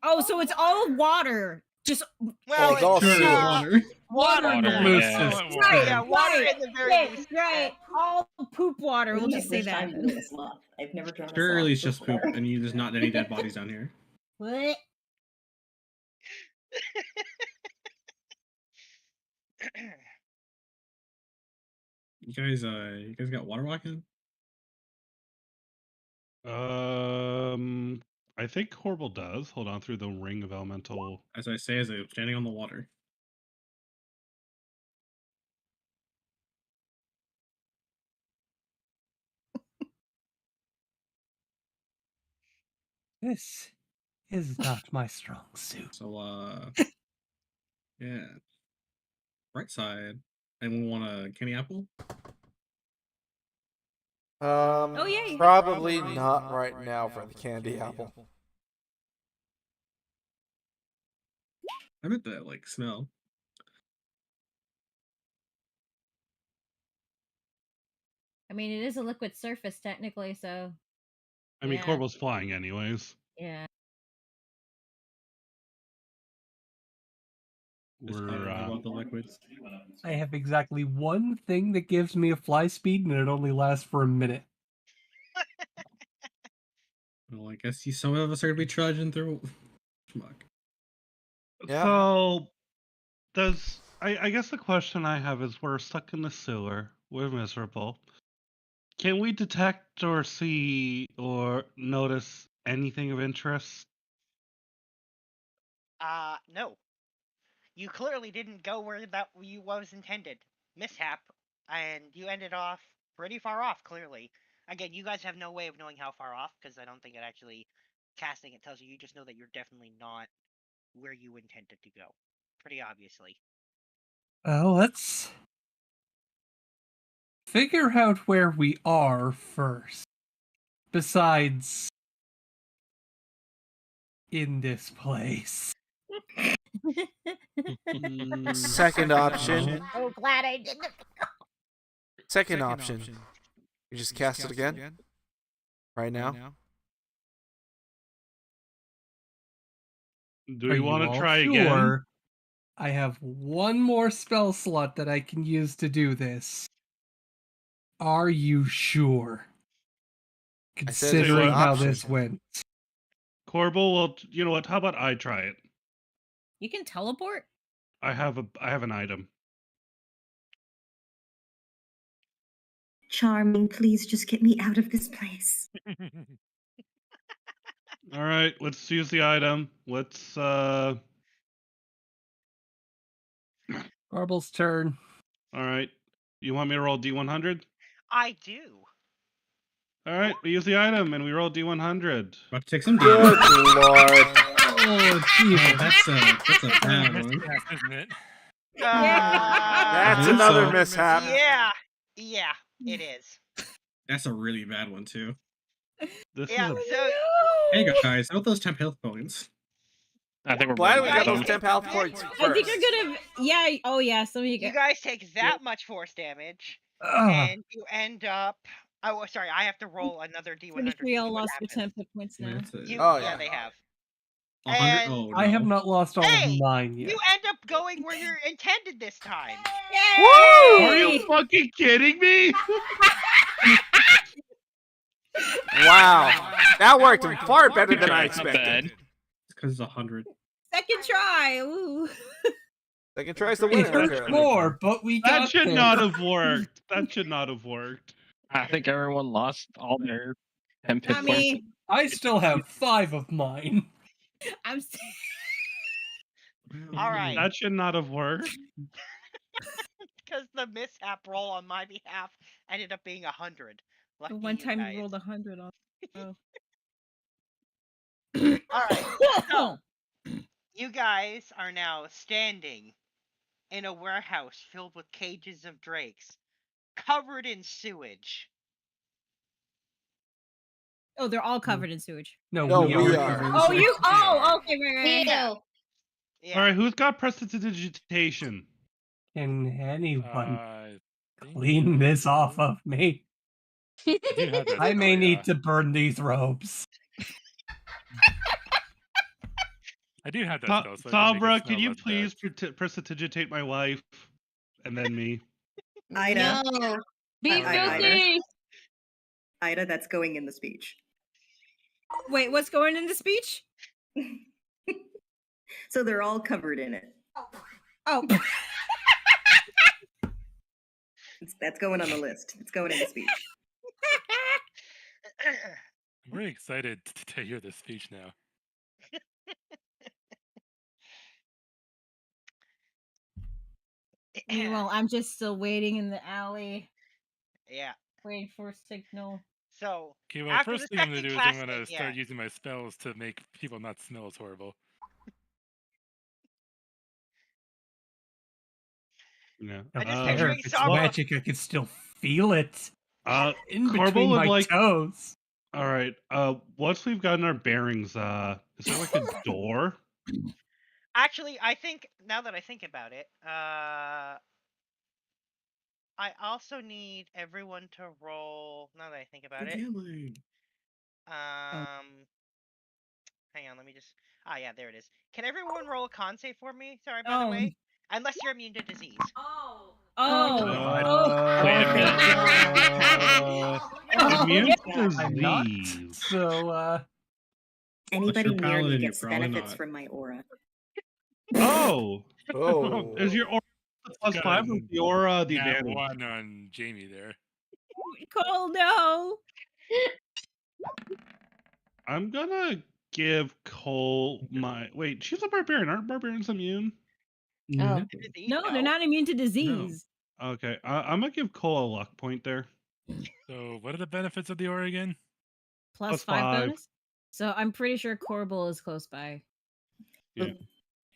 Speaker 3: Oh, so it's all water. Just
Speaker 2: Well,
Speaker 7: it's all sewer.
Speaker 2: Water.
Speaker 3: Right,
Speaker 2: water in the very loose.
Speaker 3: right. All poop water. We'll just say that.
Speaker 11: I've never drawn.
Speaker 5: Surely it's just poop, and there's not any dead bodies down here.
Speaker 3: What?
Speaker 5: You guys got water walking?
Speaker 4: I think Corbel does. Hold on, through the ring of elemental.
Speaker 5: As I say, as I'm standing on the water.
Speaker 6: This is not my strong suit.
Speaker 5: So, yeah. Right side. Anyone want a candy apple?
Speaker 3: Oh, yeah.
Speaker 7: Probably not right now for the candy apple.
Speaker 5: I meant that, like, smell.
Speaker 3: I mean, it is a liquid surface technically, so.
Speaker 4: I mean,
Speaker 3: Yeah.
Speaker 4: Corbel's flying anyways.
Speaker 3: Yeah.
Speaker 5: I don't know about the liquid.
Speaker 6: I have exactly one thing that gives me a fly speed, and it only lasts for a minute.
Speaker 5: Well, I guess some of us are gonna be trudging through. Schmuck.
Speaker 7: Yeah.
Speaker 4: So, I guess the question I have is, we're stuck in the sewer. We're miserable. Can we detect or see or notice anything of interest?
Speaker 2: No. You clearly didn't go where that was intended. Mishap, and you ended off pretty far off. Clearly, again, you guys have no way of knowing how far off because I don't think it actually casting it tells you. You just know that you're definitely not where you intended to go. Pretty obviously.
Speaker 6: Let's figure out where we are first. Besides, in this place.
Speaker 7: Second option.
Speaker 3: Oh, glad I didn't.
Speaker 7: Second option. You just cast it again? Right now?
Speaker 4: Do we want to try again?
Speaker 6: Sure? I have one more spell slot that I can use to do this. Are you sure? Considering how this went.
Speaker 4: Corbel, well, you know what? How about I try it?
Speaker 3: You can teleport?
Speaker 4: I have an item.
Speaker 11: Charming, please just get me out of this place.
Speaker 4: All right, let's use the item. Let's
Speaker 6: Corbel's turn.
Speaker 4: All right. You want me to roll D100?
Speaker 2: I do.
Speaker 4: All right, we use the item and we roll D100.
Speaker 5: About to take some
Speaker 7: Good
Speaker 5: damage.
Speaker 7: lord.
Speaker 6: Oh, Jesus.
Speaker 5: That's a bad one.
Speaker 9: Isn't it?
Speaker 7: That's
Speaker 5: believe
Speaker 7: another
Speaker 5: so.
Speaker 7: mishap.
Speaker 2: Yeah, it is.
Speaker 5: That's a really bad one too.
Speaker 4: This
Speaker 2: Yeah,
Speaker 4: is a
Speaker 2: so
Speaker 5: Hey guys, how about those temp health points?
Speaker 10: I think we're
Speaker 7: Why do we
Speaker 10: both
Speaker 7: got those
Speaker 10: done.
Speaker 7: temp health points
Speaker 3: I think
Speaker 7: first?
Speaker 3: you're gonna. Yeah. Oh, yeah. Some of you
Speaker 2: you
Speaker 3: get.
Speaker 2: guys take that much force damage,
Speaker 6: Ugh.
Speaker 2: and you end up. Oh, sorry, I have to roll another D100.
Speaker 3: Pretty sure
Speaker 2: to
Speaker 3: y'all
Speaker 2: see what
Speaker 3: lost your
Speaker 2: happens.
Speaker 3: 10 hit points
Speaker 5: Yeah,
Speaker 3: now.
Speaker 5: that's it.
Speaker 2: You,
Speaker 7: Oh,
Speaker 2: yeah,
Speaker 7: yeah.
Speaker 2: they have.
Speaker 5: 100.
Speaker 2: And-
Speaker 5: Oh no.
Speaker 6: I have not lost all
Speaker 2: Hey,
Speaker 6: of mine yet.
Speaker 2: You end up going where you're intended this time.
Speaker 3: Yay!
Speaker 4: Are you fucking kidding me?
Speaker 7: Wow. That worked far better than I
Speaker 10: Not bad.
Speaker 7: expected.
Speaker 5: It's because it's 100.
Speaker 3: Second try. Ooh.
Speaker 7: Second try's the
Speaker 6: It
Speaker 7: winner.
Speaker 6: hurt
Speaker 7: apparently.
Speaker 6: more, but we got
Speaker 4: That should
Speaker 6: there.
Speaker 4: not have worked. That should not have worked.
Speaker 10: I think everyone lost all their temp hit
Speaker 3: Not
Speaker 10: points.
Speaker 3: me.
Speaker 6: I still have 5 of mine.
Speaker 3: I'm.
Speaker 2: All right.
Speaker 4: That should not have worked.
Speaker 2: Because the mishap roll on my behalf ended up being 100. Lucky
Speaker 3: The one
Speaker 2: you
Speaker 3: time
Speaker 2: guys.
Speaker 3: you rolled 100 on. Oh.
Speaker 2: All right. So you guys are now standing in a warehouse filled with cages of drakes, covered in sewage.
Speaker 3: Oh, they're all covered in sewage.
Speaker 6: No,
Speaker 7: No,
Speaker 6: we
Speaker 7: we
Speaker 6: are.
Speaker 7: are.
Speaker 3: Oh, you. Oh, okay. Right.
Speaker 8: Ew.
Speaker 2: Yeah.
Speaker 4: All right, who's got prestidigitation?
Speaker 6: Can anyone
Speaker 9: I think
Speaker 6: clean this off of me?
Speaker 9: I do have that
Speaker 6: I may
Speaker 9: spell,
Speaker 6: need
Speaker 9: yeah.
Speaker 6: to burn these robes.
Speaker 9: I do have that spell. So I can make
Speaker 4: Sabra,
Speaker 9: it
Speaker 4: can
Speaker 9: smell
Speaker 4: you
Speaker 9: less
Speaker 4: please
Speaker 9: bad.
Speaker 4: prestidigitate my wife and then me?
Speaker 11: Ida.
Speaker 8: No. Be
Speaker 11: Ida.
Speaker 8: filthy.
Speaker 11: Ida, that's going in the speech.
Speaker 3: Wait, what's going in the speech?
Speaker 11: So they're all covered in it.
Speaker 3: Oh.
Speaker 11: That's going on the list. It's going in the speech.
Speaker 9: I'm very excited to hear this speech now.
Speaker 3: Meanwhile, I'm just still waiting in the alley,
Speaker 2: Yeah.
Speaker 3: waiting for a signal.
Speaker 2: So
Speaker 9: Okay, well,
Speaker 2: after the
Speaker 9: first thing I'm gonna
Speaker 2: second
Speaker 9: do is
Speaker 2: class
Speaker 9: I'm gonna
Speaker 2: thing,
Speaker 9: start using my spells to make people not smell as horrible.
Speaker 4: Yeah.
Speaker 2: I'm just
Speaker 6: There,
Speaker 2: picturing
Speaker 6: if it's
Speaker 2: Sombra.
Speaker 6: magic, I can still feel it in
Speaker 4: Corbel
Speaker 6: between
Speaker 4: would
Speaker 6: my
Speaker 4: like.
Speaker 6: toes.
Speaker 4: All right. Once we've gotten our bearings, is there like a door?
Speaker 2: Actually, I think now that I think about it, I also need everyone to roll. Now that I think about it, hang on, let me just. Ah, yeah, there it is. Can everyone roll a con save for me? Sorry, by the way, unless you're immune to disease.
Speaker 10: Wait a minute.
Speaker 4: Immune to
Speaker 6: I'm not.
Speaker 4: disease.
Speaker 6: So,
Speaker 11: Anybody
Speaker 5: you're
Speaker 11: near me
Speaker 5: paladin, you're
Speaker 11: gets
Speaker 5: probably
Speaker 11: benefits
Speaker 5: not.
Speaker 11: from my aura.
Speaker 4: Oh.
Speaker 7: Oh.
Speaker 4: Is your aura plus
Speaker 9: Got
Speaker 4: 5 with the aura the
Speaker 9: nat
Speaker 4: advantage?
Speaker 9: 1 on Jamie there.
Speaker 3: Cole, no.
Speaker 4: I'm gonna give Cole my. Wait, she's a barbarian. Aren't barbarians immune?
Speaker 3: No, they're not immune to disease.
Speaker 4: Okay, I'm gonna give Cole a luck point there.
Speaker 9: So, what are the benefits of the aura again?
Speaker 3: Plus 5 bonus. So I'm pretty sure Corbel is close by.
Speaker 4: Yeah.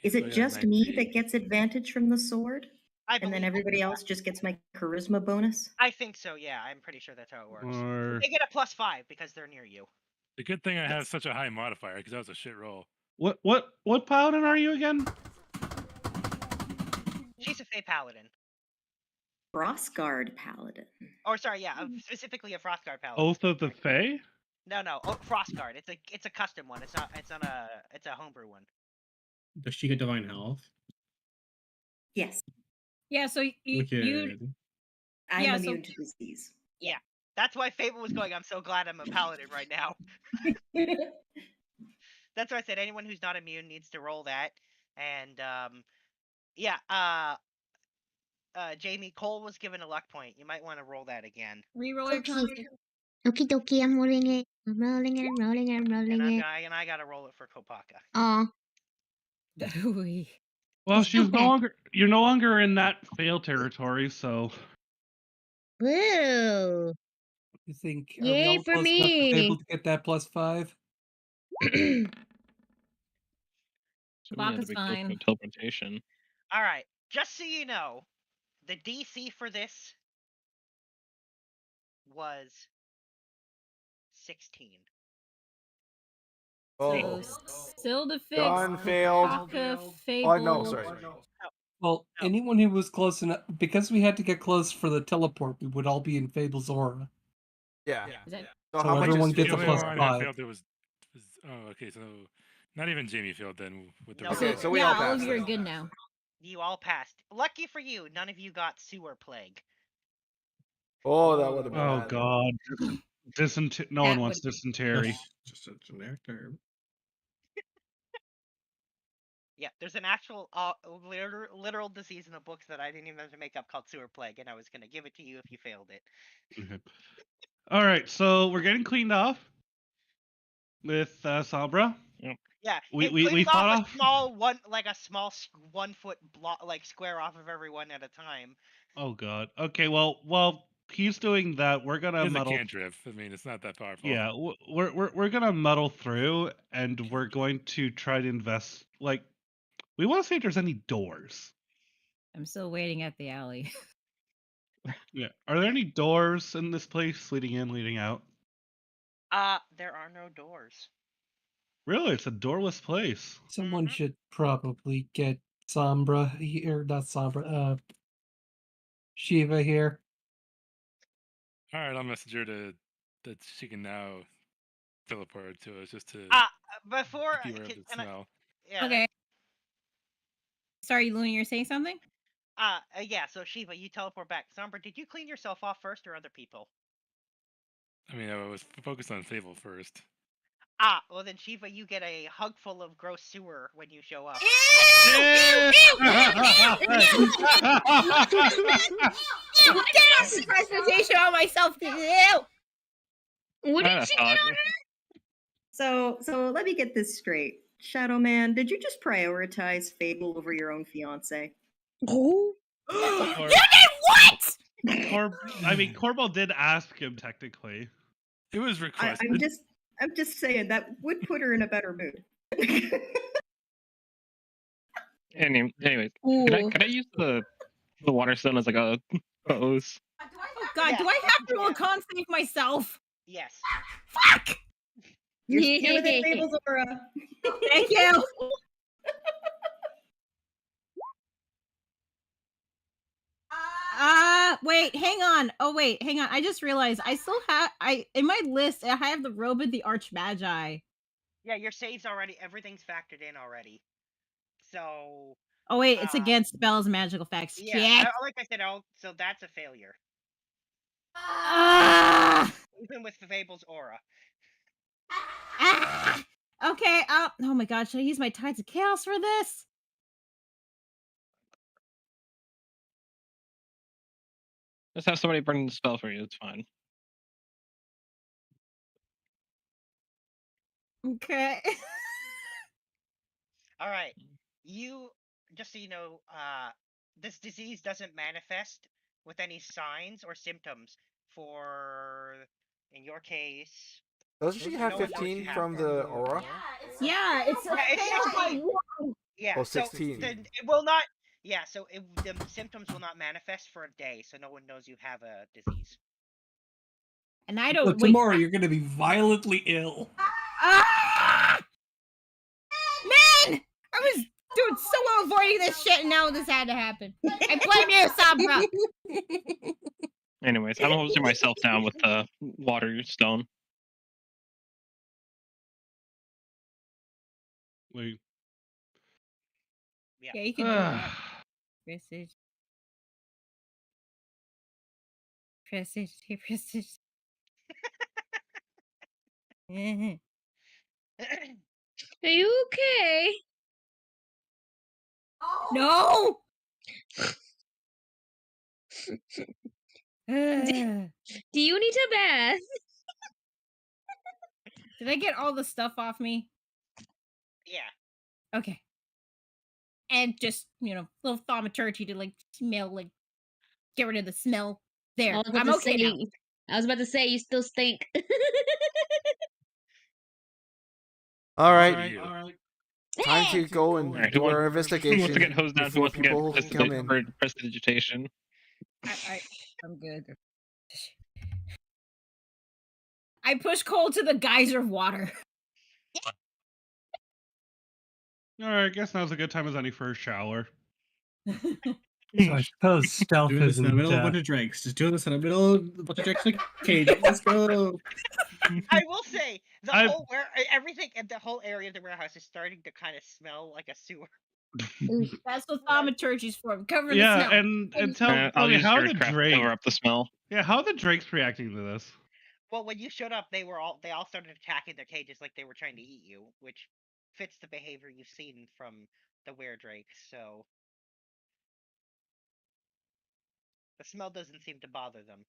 Speaker 11: Is
Speaker 9: So,
Speaker 11: it
Speaker 9: yeah,
Speaker 11: just me
Speaker 9: 19.
Speaker 11: that gets advantage from the sword?
Speaker 2: I
Speaker 11: And then
Speaker 2: believe-
Speaker 11: everybody else just gets my charisma bonus?
Speaker 2: I think so. Yeah, I'm pretty sure that's how it works.
Speaker 4: Or
Speaker 2: They get a +5 because they're near you.
Speaker 9: The good thing I have such a high modifier because that was a shit roll.
Speaker 4: what paladin are you again?
Speaker 2: She's a Fey Paladin.
Speaker 11: Frostguard Paladin.
Speaker 2: Or sorry, yeah, specifically a Frostguard Paladin.
Speaker 4: Oath of the Fae?
Speaker 2: No, Frostguard. It's a custom one. It's a homebrew one.
Speaker 5: Does she get divine health?
Speaker 11: Yes.
Speaker 3: Yeah, so you
Speaker 5: Wicked.
Speaker 11: I'm
Speaker 3: Yeah,
Speaker 11: immune to disease.
Speaker 2: Yeah. That's why Fable was going, I'm so glad I'm a paladin right now. That's why I said anyone who's not immune needs to roll that. And Jamie, Cole was given a luck point. You might want to roll that again.
Speaker 3: Reroll your con save.
Speaker 8: Okie dokie, I'm rolling it. I'm rolling it, I'm rolling it, I'm rolling it.
Speaker 2: And I gotta roll it for Kopaka.
Speaker 8: Aw.
Speaker 4: Well, she's no
Speaker 8: Okay.
Speaker 4: longer. You're no longer in that fail territory, so.
Speaker 8: Woo.
Speaker 6: you think are
Speaker 8: Yay
Speaker 6: we all
Speaker 8: for
Speaker 6: close enough to be
Speaker 8: me.
Speaker 6: able to get that +5?
Speaker 10: So we had to
Speaker 3: Chewbacca's
Speaker 10: be close to
Speaker 3: fine.
Speaker 10: teleportation.
Speaker 2: All right, just so you know, the DC for this was 16.
Speaker 7: Oh.
Speaker 3: Still to fix.
Speaker 7: John failed. Oh, no, sorry.
Speaker 6: Well, anyone who was close enough, because we had to get close for the teleport, we would all be in Fable's aura.
Speaker 7: Yeah.
Speaker 6: So everyone gets a
Speaker 9: The only one I
Speaker 6: +5.
Speaker 9: failed was oh, okay, so not even Jamie failed then with the
Speaker 7: Okay, so we all
Speaker 3: all
Speaker 7: passed.
Speaker 3: of you are good now.
Speaker 2: You all passed. Lucky for you, none of you got sewer plague.
Speaker 7: Oh, that would have been
Speaker 4: Oh
Speaker 7: bad.
Speaker 4: God. No one wants dysentery.
Speaker 5: That's just a generic term.
Speaker 2: Yeah, there's an actual literal disease in the books that I didn't even have to make up called sewer plague, and I was gonna give it to you if you failed it.
Speaker 4: Okay. All right, so we're getting cleaned off with Sabra.
Speaker 10: Yep.
Speaker 2: Yeah,
Speaker 4: We fought off.
Speaker 2: a small 1 foot block, like square off of everyone at a time.
Speaker 4: Oh God. Okay. Well, he's doing that. We're gonna
Speaker 9: It's a
Speaker 4: muddle.
Speaker 9: cantrip. I mean, it's not that powerful.
Speaker 4: Yeah, we're gonna muddle through, and we're going to try to invest. Like, we want to see if there's any doors.
Speaker 3: I'm still waiting at the alley.
Speaker 4: Yeah. Are there any doors in this place, leading in, leading out?
Speaker 2: There are no doors.
Speaker 4: Really, it's a doorless place.
Speaker 6: Someone should probably get Sombra here, not Sombra, Shiva here.
Speaker 9: All right, I'll message her that she can now teleport to us just to
Speaker 2: Before
Speaker 9: be aware of the smell.
Speaker 2: Yeah.
Speaker 3: Okay. Sorry, Luna, you're saying something?
Speaker 2: Yeah. So Shiva, you teleport back. Sombra, did you clean yourself off first or other people?
Speaker 9: I mean, I was focused on Fable first.
Speaker 2: Well then Shiva, you get a hug full of gross sewer when you show up.
Speaker 3: Presentation on myself. Ew.
Speaker 8: What did she get on her?
Speaker 11: So let me get this straight. Shadow Man, did you just prioritize Fable over your own fiance?
Speaker 3: Oh.
Speaker 4: Or-
Speaker 3: You did what?
Speaker 4: Corbel did ask him technically.
Speaker 9: It was requested.
Speaker 11: I'm just saying that would put her in a better mood.
Speaker 10: Anyways,
Speaker 3: Ooh.
Speaker 10: can I use the water stone as like a hose?
Speaker 3: Oh God,
Speaker 2: Yeah,
Speaker 3: do I have to
Speaker 2: yeah.
Speaker 3: con save myself?
Speaker 2: Yes.
Speaker 3: Fuck!
Speaker 11: You're still within Fable's aura.
Speaker 3: Thank you. Wait, hang on. Oh wait, hang on. I just realized I still have in my list I have the robe of the Archmagi.
Speaker 2: Yeah, your saves already. Everything's factored in already. So.
Speaker 3: Oh wait, it's against spells, magical effects.
Speaker 2: Yeah, like I said, so that's a failure. Even with the Fable's aura.
Speaker 3: Okay. Oh my God, should I use my Tides of Chaos for this?
Speaker 10: Just have somebody burn the spell for you. It's fine.
Speaker 3: Okay.
Speaker 2: All right. You, just so you know, this disease doesn't manifest with any signs or symptoms for, in your case.
Speaker 7: Doesn't she have
Speaker 2: no one knows
Speaker 7: 15
Speaker 2: you have
Speaker 7: from
Speaker 2: it.
Speaker 7: the aura?
Speaker 3: Yeah, it's
Speaker 2: Yeah, it's 16. Yeah,
Speaker 7: Oh,
Speaker 2: so
Speaker 7: 16.
Speaker 2: then it will not. Yeah, so the symptoms will not manifest for a day, so no one knows you have a disease.
Speaker 3: And I
Speaker 6: So
Speaker 3: don't.
Speaker 6: tomorrow you're going to be violently ill.
Speaker 3: Ah! Man, I was doing so well avoiding this shit, and now this had to happen. I blame you, Sabra.
Speaker 10: Anyways, I'm hosing myself down with the water stone.
Speaker 4: Wait.
Speaker 2: Yeah,
Speaker 3: you can do that. Prestige. Prestige. Hey, Prestige.
Speaker 12: Are you okay?
Speaker 3: No!
Speaker 12: Do you need a bath?
Speaker 3: Did I get all the stuff off me?
Speaker 2: Yeah.
Speaker 3: Okay. And just, little thaumaturgy to, smell, get rid of the smell. There. I'm okay now.
Speaker 12: I was about to say, you still stink.
Speaker 7: All right.
Speaker 12: Hey!
Speaker 7: Time to go and
Speaker 10: Alright,
Speaker 7: do
Speaker 10: who
Speaker 7: our
Speaker 10: wants
Speaker 7: investigation
Speaker 10: to get hosed down? Who
Speaker 7: before
Speaker 10: wants to get
Speaker 7: people come in.
Speaker 10: prestidigitation?
Speaker 3: I'm good. I push Cole to the geyser of water.
Speaker 4: Alright, I guess now's a good time as any for a shower.
Speaker 6: So I suppose stealth
Speaker 5: Doing this in the
Speaker 6: isn't.
Speaker 5: middle of a bunch of drakes. Just doing this in the middle of a bunch of drakes in a cage. Let's go.
Speaker 2: I will say whole everything and the whole area of the warehouse is starting to kind of smell like a sewer.
Speaker 3: That's what thaumaturgy's for. Covering
Speaker 4: Yeah,
Speaker 3: the smell.
Speaker 4: and tell
Speaker 10: I'll
Speaker 4: me
Speaker 10: use
Speaker 4: how the
Speaker 10: Spiritcraft to
Speaker 4: Drake
Speaker 10: cover up the smell.
Speaker 4: Yeah, how are the Drakes reacting to this?
Speaker 2: Well, when you showed up, they all started attacking their cages like they were trying to eat you, which fits the behavior you've seen from the were-drake. So the smell doesn't seem to bother them.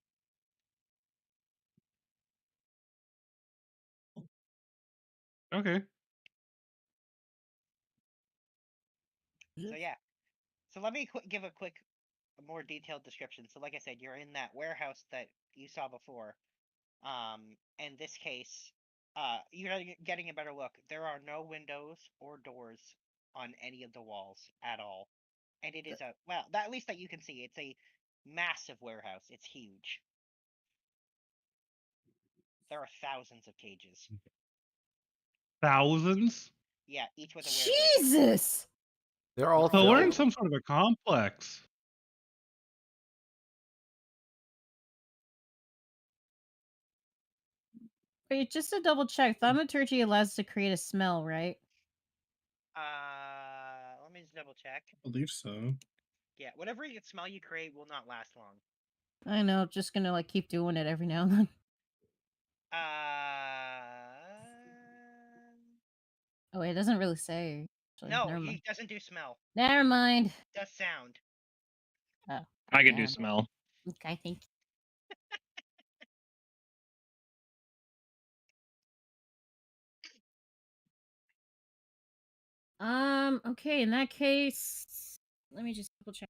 Speaker 4: Okay.
Speaker 2: So yeah. So let me give a quick, more detailed description. So like I said, you're in that warehouse that you saw before. In this case, you're getting a better look. There are no windows or doors on any of the walls at all, and it is at least that you can see, it's a massive warehouse. It's huge. There are thousands of cages.
Speaker 4: Thousands?
Speaker 2: Yeah, each with a were-drake.
Speaker 3: Jesus!
Speaker 7: They're all
Speaker 4: So we're in
Speaker 7: filled?
Speaker 4: some sort of a complex.
Speaker 3: Wait, just to double check, thaumaturgy allows us to create a smell, right?
Speaker 2: Let me just double check.
Speaker 5: I believe so.
Speaker 2: Yeah, whatever smell you create will not last long.
Speaker 3: I know, just gonna keep doing it every now and then. Oh wait, it doesn't really say. Actually.
Speaker 2: No,
Speaker 3: Never
Speaker 2: he
Speaker 3: mind.
Speaker 2: doesn't do smell.
Speaker 3: Never mind.
Speaker 2: Does sound.
Speaker 3: Oh.
Speaker 10: I can do smell.
Speaker 3: Okay, thank you. Okay, in that case, let me just double check.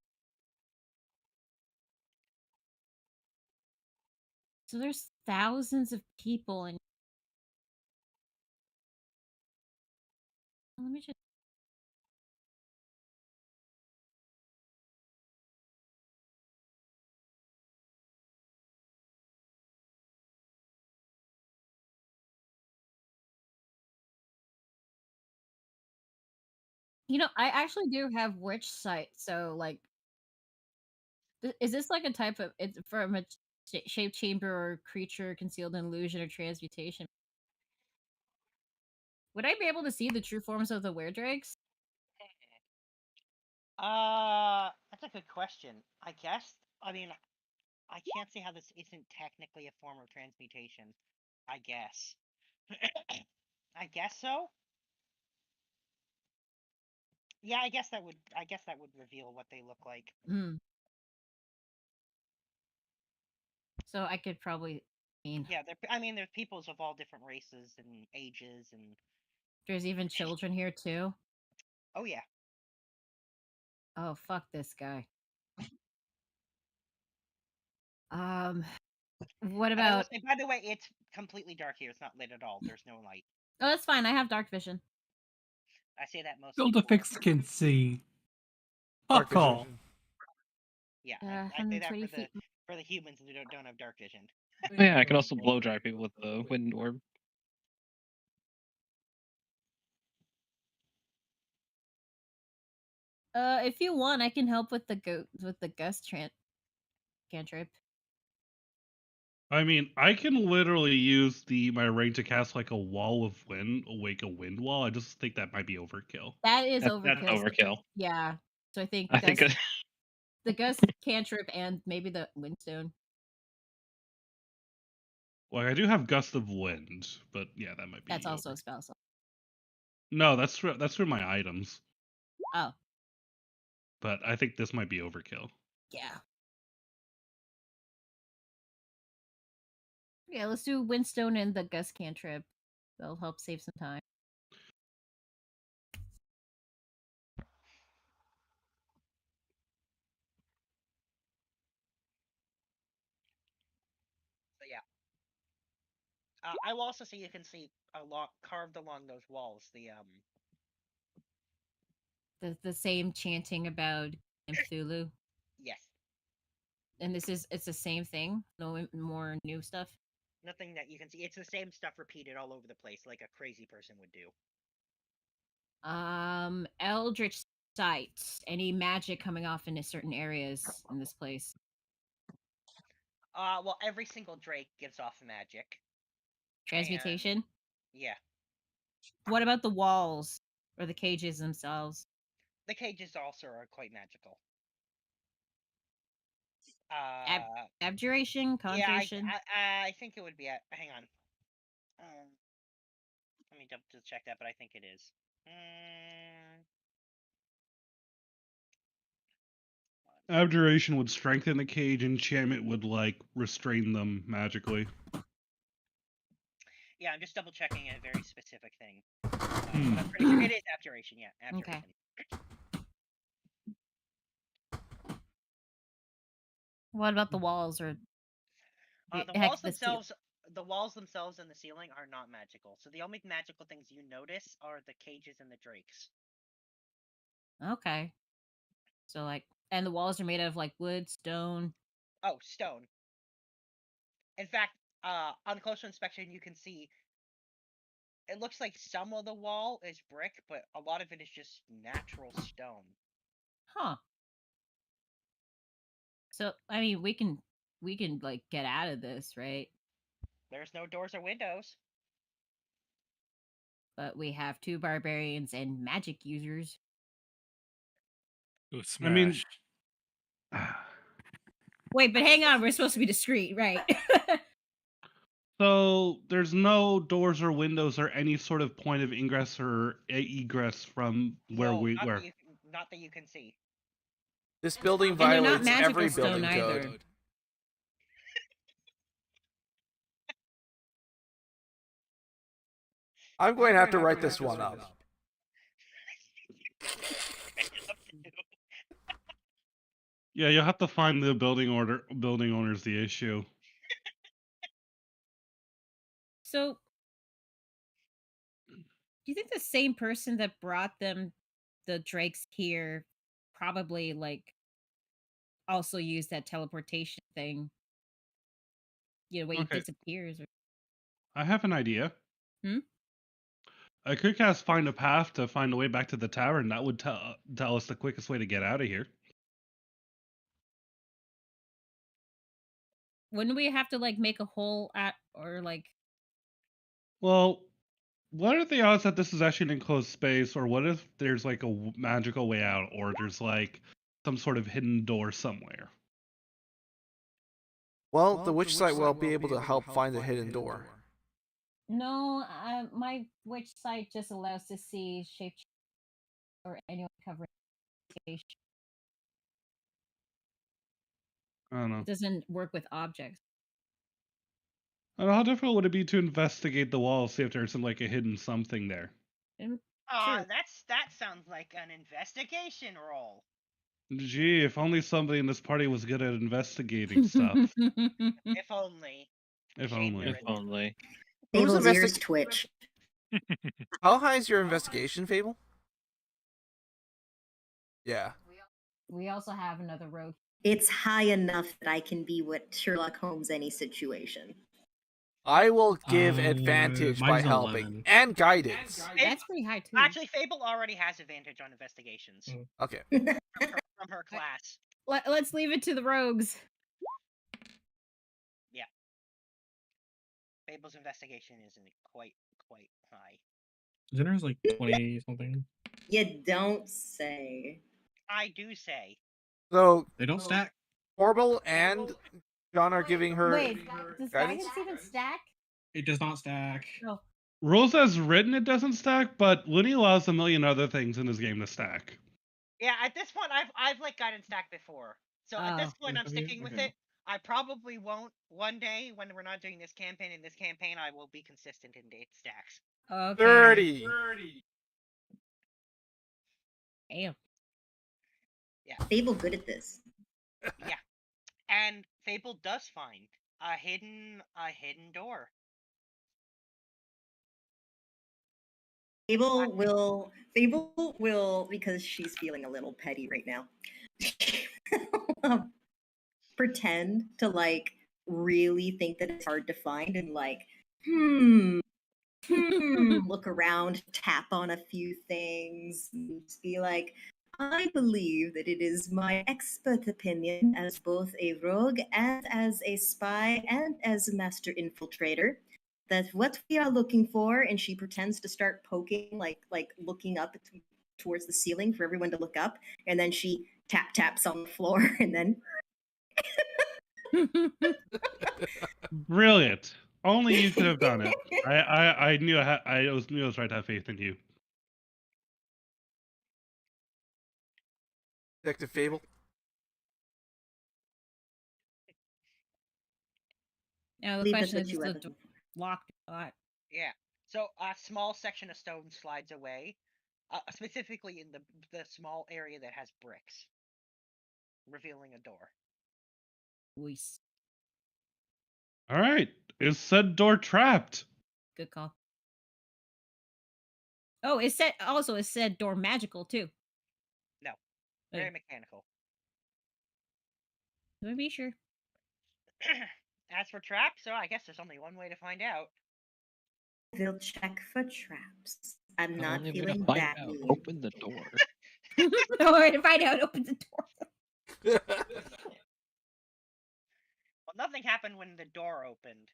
Speaker 3: So there's thousands of people and let me just I actually do have witch sight, so like is this like a type of it's from a shape chamber or creature concealed in illusion or transmutation? Would I be able to see the true forms of the were-dregs?
Speaker 2: That's a good question. I guess. I mean, I can't see how this isn't technically a form of transmutation. I guess. I guess so. Yeah, I guess that would. I guess that would reveal what they look like.
Speaker 3: Hmm. So I could probably
Speaker 2: Yeah, I mean, there's peoples of all different races and ages, and
Speaker 3: there's even children here too.
Speaker 2: oh yeah.
Speaker 3: Oh fuck this guy. What
Speaker 2: And I will
Speaker 3: about?
Speaker 2: say, by the way, it's completely dark here. It's not lit at all. There's no light.
Speaker 3: Oh, that's fine. I have dark vision.
Speaker 2: I say that mostly.
Speaker 6: Build-A-Fix can see.
Speaker 7: Dark
Speaker 6: Fuck all.
Speaker 7: vision.
Speaker 2: Yeah, I say that
Speaker 3: 120 feet.
Speaker 2: for the humans who don't have dark vision.
Speaker 10: Oh, yeah, I can also blow dry people with the wind orb.
Speaker 3: If you want, I can help with the gust cantrip.
Speaker 4: I mean, I can literally use my ring to cast like a wall of wind, awake a wind wall. I just think that might be overkill.
Speaker 3: That is
Speaker 10: That's
Speaker 3: overkill.
Speaker 10: overkill.
Speaker 3: Yeah. So I think
Speaker 10: I think
Speaker 3: the gust cantrip and maybe the windstone.
Speaker 4: Like I do have gust of wind, but yeah, that might be.
Speaker 3: That's also a spell.
Speaker 4: No, that's for my items.
Speaker 3: Oh.
Speaker 4: But I think this might be overkill.
Speaker 3: Yeah. Yeah, let's do windstone and the gust cantrip. That'll help save some time.
Speaker 2: So yeah. I will also say you can see a lot carved along those walls.
Speaker 3: The same chanting about Cthulhu.
Speaker 2: Yes.
Speaker 3: And it's the same thing. No more new stuff.
Speaker 2: Nothing that you can see. It's the same stuff repeated all over the place, like a crazy person would do.
Speaker 3: Eldritch sight. Any magic coming off into certain areas in this place?
Speaker 2: Well, every single Drake gives off magic.
Speaker 3: Transmutation?
Speaker 2: And, yeah.
Speaker 3: What about the walls or the cages themselves?
Speaker 2: The cages also are quite magical.
Speaker 3: Abjuration, conjuration.
Speaker 2: Yeah, I think it would be. Hang on. Let me double check that, but I think it is.
Speaker 4: Abjuration would strengthen the cage, enchantment would like restrain them magically.
Speaker 2: Yeah, I'm just double checking a very specific thing. I'm pretty sure it is abjuration. Yeah, abjuration.
Speaker 3: Okay. What about the walls or
Speaker 2: the walls themselves and the ceiling are not magical. So the only magical things you notice are the cages and the drakes.
Speaker 3: Okay. So like, and the walls are made out of like wood, stone.
Speaker 2: Oh, stone. In fact, on closer inspection, you can see it looks like some of the wall is brick, but a lot of it is just natural stone.
Speaker 3: Huh. So I mean, we can like get out of this, right?
Speaker 2: There's no doors or windows.
Speaker 3: But we have 2 barbarians and magic users.
Speaker 9: Ooh, smash.
Speaker 4: I mean,
Speaker 3: wait, but hang on, we're supposed to be discreet, right?
Speaker 4: So there's no doors or windows or any sort of point of ingress or egress from where we were.
Speaker 2: Not that you can see.
Speaker 7: This building violates every building
Speaker 3: either.
Speaker 7: code. I'm going to have to write this one up.
Speaker 4: Yeah, you'll have to find the building owner's the issue.
Speaker 3: So, do you think the same person that brought them the drakes here probably like also used that teleportation thing? You know, where he
Speaker 4: Okay.
Speaker 3: disappears. Or...
Speaker 4: I have an idea.
Speaker 3: Hmm?
Speaker 4: I could cast Find a Path to find a way back to the tower, and that would tell us the quickest way to get out of here.
Speaker 3: Wouldn't we have to like make a hole at or like?
Speaker 4: Well, what are the odds that this is actually an enclosed space, or what if there's like a magical way out, or there's like some sort of hidden door somewhere?
Speaker 7: Well, the witch site will be able to help find the hidden door.
Speaker 3: No, my witch site just allows to see shape or anyone covering. It
Speaker 4: I don't know.
Speaker 3: doesn't work with objects.
Speaker 4: I don't know, how difficult would it be to investigate the wall, see if there's some like a hidden something there?
Speaker 2: That sounds like an investigation roll.
Speaker 4: Gee, if only somebody in this party was good at investigating stuff.
Speaker 2: If only.
Speaker 4: If only.
Speaker 10: If only.
Speaker 7: Who's
Speaker 11: Fable's ears
Speaker 7: investi-
Speaker 11: twitch.
Speaker 7: How high is your investigation, Fable? Yeah.
Speaker 3: We also have another rogue.
Speaker 11: It's high enough that I can be with Sherlock Holmes any situation.
Speaker 7: I will give advantage by
Speaker 5: mine's
Speaker 7: helping
Speaker 5: 11.
Speaker 7: and guidance.
Speaker 3: That's pretty high too.
Speaker 2: Actually, Fable already has advantage on investigations
Speaker 7: Okay.
Speaker 2: from her class.
Speaker 3: Let's leave it to the rogues.
Speaker 2: Yeah. Fable's investigation isn't quite high.
Speaker 5: Zinner's like 20 something.
Speaker 11: You don't say.
Speaker 2: I do say.
Speaker 7: So
Speaker 5: They don't stack.
Speaker 7: Orbital and John are giving her
Speaker 3: Wait, does
Speaker 7: guidance.
Speaker 3: guidance even stack?
Speaker 5: It does not stack.
Speaker 3: No.
Speaker 4: Rules as written, it doesn't stack, but Looney allows a million other things in his game to stack.
Speaker 2: Yeah, at this point, I've like gotten stacked before, so at this point, I'm sticking with it. I probably won't one day when we're not doing this campaign. In this campaign, I will be consistent in date stacks.
Speaker 3: Okay.
Speaker 7: 30.
Speaker 3: Damn.
Speaker 2: Yeah.
Speaker 11: Fable good at this.
Speaker 2: Yeah, and Fable does find a hidden door.
Speaker 11: Fable will, because she's feeling a little petty right now, pretend to like really think that it's hard to find and like, look around, tap on a few things, and just be like, I believe that it is my expert opinion as both a rogue and as a spy and as a master infiltrator that what we are looking for, and she pretends to start poking, like looking up towards the ceiling for everyone to look up, and then she taps on the floor, and then
Speaker 4: Brilliant. Only you could have done it. I knew I was right to have faith in you.
Speaker 7: Detective Fable.
Speaker 3: Now the
Speaker 11: believe that's
Speaker 3: question
Speaker 11: what
Speaker 3: is,
Speaker 11: you
Speaker 3: is
Speaker 11: have.
Speaker 3: the locked or not?
Speaker 2: Yeah. So a small section of stone slides away, specifically in the small area that has bricks, revealing a door.
Speaker 3: Luis.
Speaker 4: All right. Is said door trapped?
Speaker 3: Good call. Oh, it said door magical too.
Speaker 2: No, very mechanical.
Speaker 3: Let me be sure.
Speaker 2: As for traps, so I guess there's only one way to find out.
Speaker 11: They'll check for traps. I'm not
Speaker 10: Only way to
Speaker 11: feeling
Speaker 10: find
Speaker 11: that
Speaker 10: out.
Speaker 11: mean.
Speaker 10: Open the door.
Speaker 3: No way to find out. Open the door.
Speaker 2: Well, nothing happened when the door opened.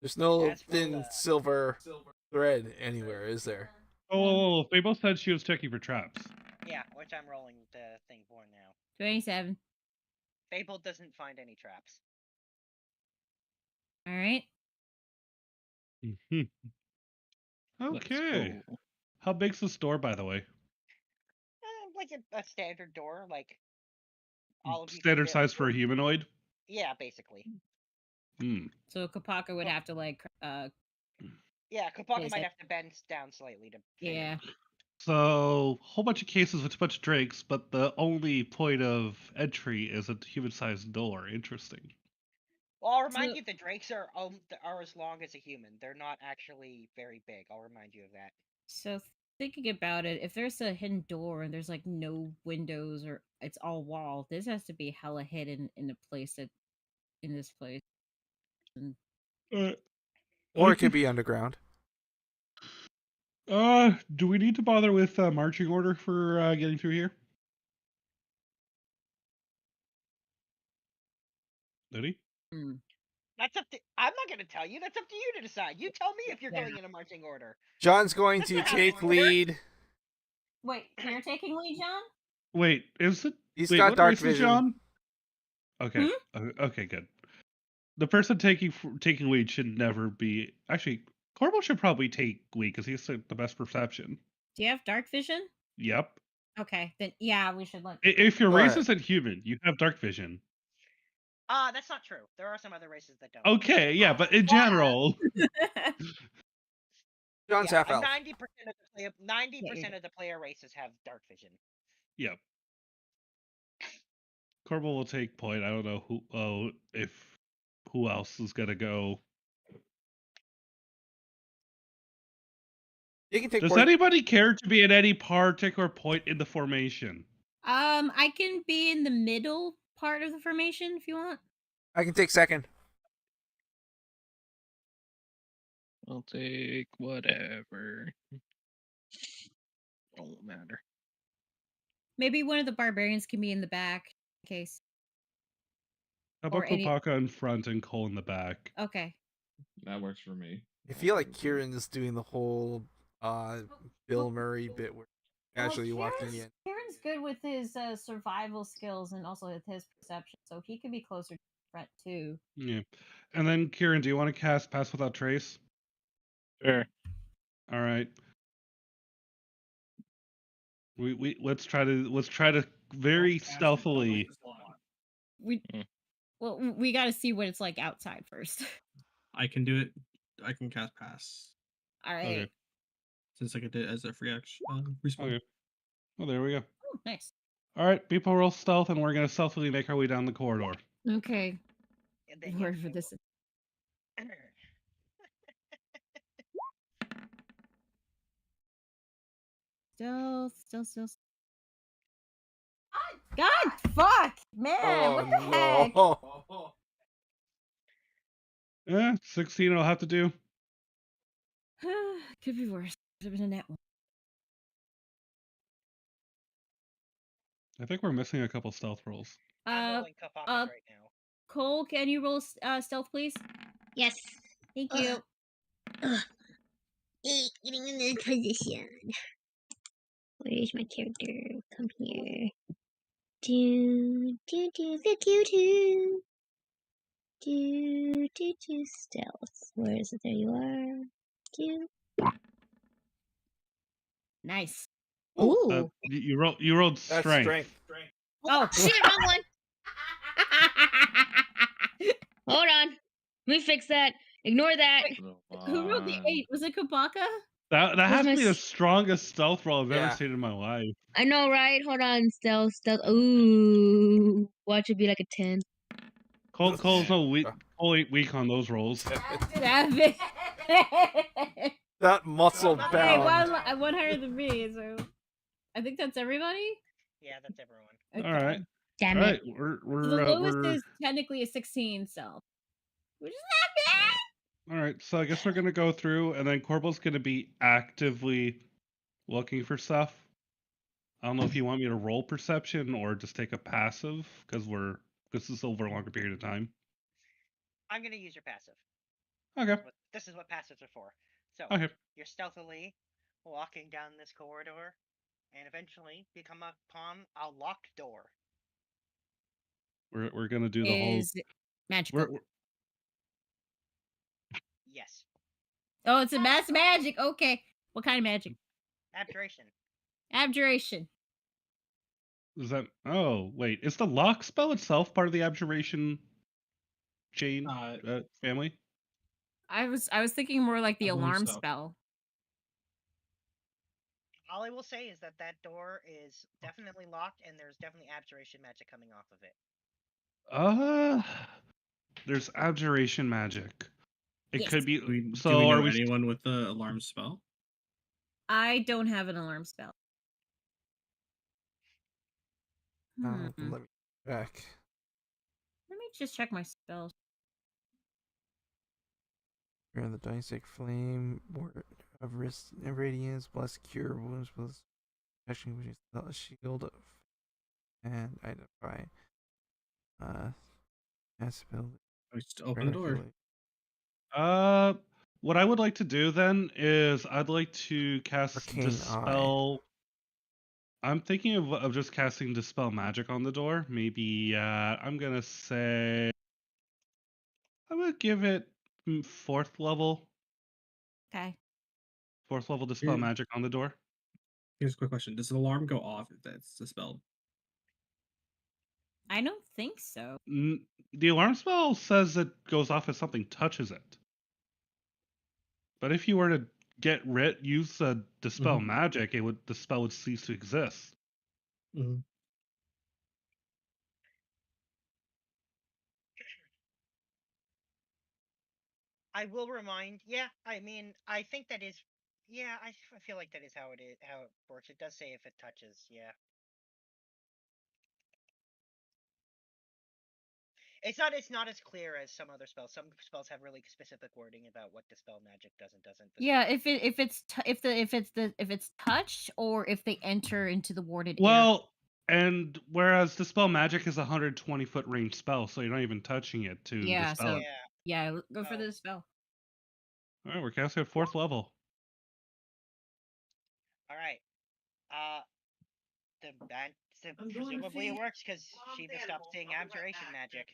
Speaker 7: There's no
Speaker 2: As for
Speaker 7: thin
Speaker 2: the-
Speaker 7: silver thread anywhere, is there?
Speaker 4: Oh, Fable said she was checking for traps.
Speaker 2: Yeah, which I'm rolling the thing for now.
Speaker 3: 27.
Speaker 2: Fable doesn't find any traps.
Speaker 3: All right.
Speaker 4: Okay.
Speaker 10: go.
Speaker 4: How big's the store, by the way?
Speaker 2: Like a standard door, like all of you can
Speaker 4: Standard
Speaker 2: fit-
Speaker 4: size for a humanoid?
Speaker 2: Yeah, basically.
Speaker 4: Hmm.
Speaker 3: So Kapaka would have to like
Speaker 2: Yeah, Kapaka
Speaker 3: Is
Speaker 2: might
Speaker 3: it-
Speaker 2: have to bend down slightly to. fit in.
Speaker 3: Yeah.
Speaker 4: So, whole bunch of cases with a bunch of drakes, but the only point of entry is a human-sized door. Interesting.
Speaker 2: Well, I'll remind
Speaker 3: So-
Speaker 2: you, the drakes are as long as a human. They're not actually very big. I'll remind you of that.
Speaker 3: So thinking about it, if there's a hidden door and there's like no windows or it's all wall, this has to be hella hidden in this place. And
Speaker 7: Or it could be underground.
Speaker 4: Do we need to bother with marching order for getting through here? Liddy?
Speaker 2: That's up to. I'm not going to tell you. That's up to you to decide. You tell me if you're going in a marching order.
Speaker 7: John's going
Speaker 2: That's
Speaker 7: to
Speaker 2: not how
Speaker 7: take
Speaker 2: this works.
Speaker 7: lead.
Speaker 3: Wait, you're taking lead, John?
Speaker 4: Wait, is it?
Speaker 7: He's
Speaker 4: wait,
Speaker 7: got
Speaker 4: what
Speaker 7: dark
Speaker 4: race is
Speaker 7: vision.
Speaker 4: John? Okay. Okay, good. The person taking lead should never be. Actually, Corporal should probably take lead because he has the best perception.
Speaker 3: Do you have dark vision?
Speaker 4: Yep.
Speaker 3: Okay, then yeah, we should look.
Speaker 4: If your race
Speaker 7: What?
Speaker 4: isn't human, you have dark vision.
Speaker 2: That's not true. There are some other races that don't.
Speaker 4: Okay, yeah, but in general,
Speaker 7: John's half elf.
Speaker 2: 90% of the player, 90% of the player races have dark vision.
Speaker 4: yep. Corporal will take point. I don't know who else is gonna go.
Speaker 7: You can take
Speaker 4: Does
Speaker 7: point.
Speaker 4: anybody care to be at any particular point in the formation?
Speaker 3: I can be in the middle part of the formation if you want.
Speaker 7: I can take second.
Speaker 10: I'll take whatever. Won't matter.
Speaker 3: Maybe one of the barbarians can be in the back in case.
Speaker 4: How about
Speaker 3: Or any-
Speaker 4: Kopaka in front and Cole in the back?
Speaker 3: Okay.
Speaker 1: That works for me.
Speaker 7: I feel like Kieran is doing the whole Bill Murray bit where casually walking in.
Speaker 3: Kieran's good with his survival skills and also with his perception, so he can be closer to the front too.
Speaker 4: Yeah. And then Kieran, do you want to cast Pass Without Trace?
Speaker 10: Sure.
Speaker 4: All right. We let's try to very stealthily.
Speaker 3: Well, we got to see what it's like outside first.
Speaker 5: I can do it. I can cast pass.
Speaker 3: All right.
Speaker 4: Okay.
Speaker 5: Since I get it as a free action respawn.
Speaker 4: Okay. Well, there we go.
Speaker 3: Oh, nice.
Speaker 4: All right, people roll stealth, and we're gonna stealthily make our way down the corridor.
Speaker 3: Okay.
Speaker 2: And then,
Speaker 3: Lord for this. Stealth. God, fuck, man! What the heck?
Speaker 7: Oh,
Speaker 4: Yeah, 16 will have to do.
Speaker 3: Could be worse. Could have been a net one.
Speaker 4: I think we're missing a couple stealth rolls.
Speaker 2: I'm rolling Kapaka right now.
Speaker 3: Cole, can you roll stealth, please?
Speaker 12: Yes.
Speaker 3: Thank you.
Speaker 12: Getting in the position. Where's my character? Come here. Look you two. Stealth. Where is it? There you are.
Speaker 3: Nice.
Speaker 12: Ooh.
Speaker 4: You rolled
Speaker 7: that's
Speaker 4: strength.
Speaker 7: strength.
Speaker 12: Oh, shit, wrong one. Hold on. Let me fix that. Ignore that.
Speaker 3: Who rolled the 8? Was it Kabaka?
Speaker 4: That has to be the
Speaker 12: my
Speaker 4: strongest stealth roll I've
Speaker 7: Yeah.
Speaker 4: ever seen in my life.
Speaker 12: I know, right? Hold on. Stealth. Ooh. Watch it be like a 10.
Speaker 4: Cole's no weak. Cole ain't weak on those rolls.
Speaker 3: Savage.
Speaker 7: That muscle
Speaker 3: Hey,
Speaker 7: bound.
Speaker 3: one higher than me, so I think that's everybody.
Speaker 2: Yeah, that's everyone.
Speaker 4: All right.
Speaker 12: Damn
Speaker 4: All
Speaker 12: it.
Speaker 4: right. We're
Speaker 3: So the lowest
Speaker 4: we're
Speaker 3: is technically a 16 self, which is not bad.
Speaker 4: all right. So I guess we're gonna go through, and then Corporal's gonna be actively looking for stuff. I don't know if you want me to roll perception or just take a passive because this is over a longer period of time.
Speaker 2: I'm gonna use your passive.
Speaker 4: Okay.
Speaker 2: This is what passives are for. So
Speaker 4: Okay.
Speaker 2: you're stealthily walking down this corridor, and eventually you come upon a locked door.
Speaker 4: We're gonna do the whole.
Speaker 3: Is magical.
Speaker 2: Yes.
Speaker 3: Oh, it's a mass magic. Okay. What kind of magic?
Speaker 2: Abjuration.
Speaker 3: Abjuration.
Speaker 4: Is that? Oh, wait. Is the lock spell itself part of the abjuration chain family?
Speaker 3: I was thinking more like the
Speaker 5: A balloon
Speaker 3: alarm
Speaker 5: spell.
Speaker 3: spell.
Speaker 2: All I will say is that that door is definitely locked, and there's definitely abjuration magic coming off of it.
Speaker 4: There's abjuration magic. It
Speaker 3: Yes.
Speaker 4: could be.
Speaker 5: Do we
Speaker 4: So are
Speaker 5: know
Speaker 4: we?
Speaker 5: anyone with the alarm spell?
Speaker 3: I don't have an alarm spell.
Speaker 7: Let me check.
Speaker 3: Let me just check my spells.
Speaker 7: You're in the dynastic flame, word of radiance, bless cure wounds with protection, which is a shield of, and identify. Spell.
Speaker 5: Just open the door.
Speaker 4: What I would like to do then is I'd like to cast
Speaker 7: Arcane
Speaker 4: dispel. I'm thinking of just casting dispel magic on the door. Maybe I'm gonna say I'm gonna give it 4th level.
Speaker 3: Okay.
Speaker 4: 4th level dispel
Speaker 5: Here-
Speaker 4: magic on the door.
Speaker 5: Here's a quick question: does the alarm go off if that's dispelled?
Speaker 3: I don't think so.
Speaker 4: The alarm spell says it goes off if something touches it. But if you were to use dispel magic, the spell would cease to exist.
Speaker 5: Mm-hmm.
Speaker 2: I will remind. Yeah, I mean, I think that is. Yeah, I feel like that is how it works. It does say if it touches. Yeah. It's not as clear as some other spells. Some spells have really specific wording about what dispel magic does and doesn't.
Speaker 3: Yeah, if it's touched or if they enter into the warded area.
Speaker 4: Well, and whereas dispel magic is a 120-foot range spell, so you're not even touching it to dispel it.
Speaker 3: Yeah, go for the spell.
Speaker 4: All right, we're casting at 4th level.
Speaker 2: All right. Presumably it works because Shiva stopped saying abjuration magic.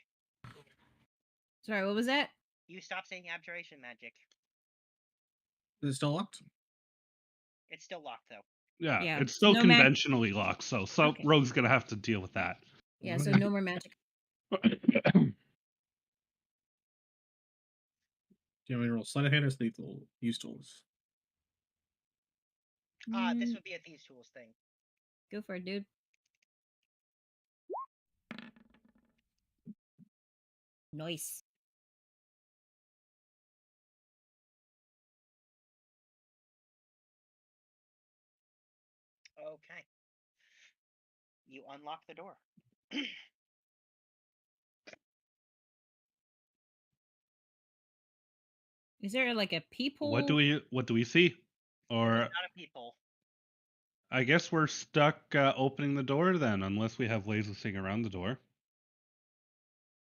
Speaker 3: Sorry, what was that?
Speaker 2: You stopped saying abjuration magic.
Speaker 5: Is it still locked?
Speaker 2: It's still locked though.
Speaker 4: Yeah, it's still
Speaker 3: no
Speaker 4: conventionally locked, so
Speaker 3: Okay.
Speaker 4: Rogue's gonna have to deal with that.
Speaker 3: Yeah, so no more magic.
Speaker 5: Do you want me to roll sleight of hand or lethal use tools?
Speaker 2: This would be a thieves tools thing.
Speaker 3: Go for it, dude. Nice.
Speaker 2: Okay. You unlock the door.
Speaker 3: Is there like a peephole?
Speaker 4: What do we see? Or
Speaker 2: Not a peephole.
Speaker 4: I guess we're stuck opening the door then, unless we have lasers seeing around the door.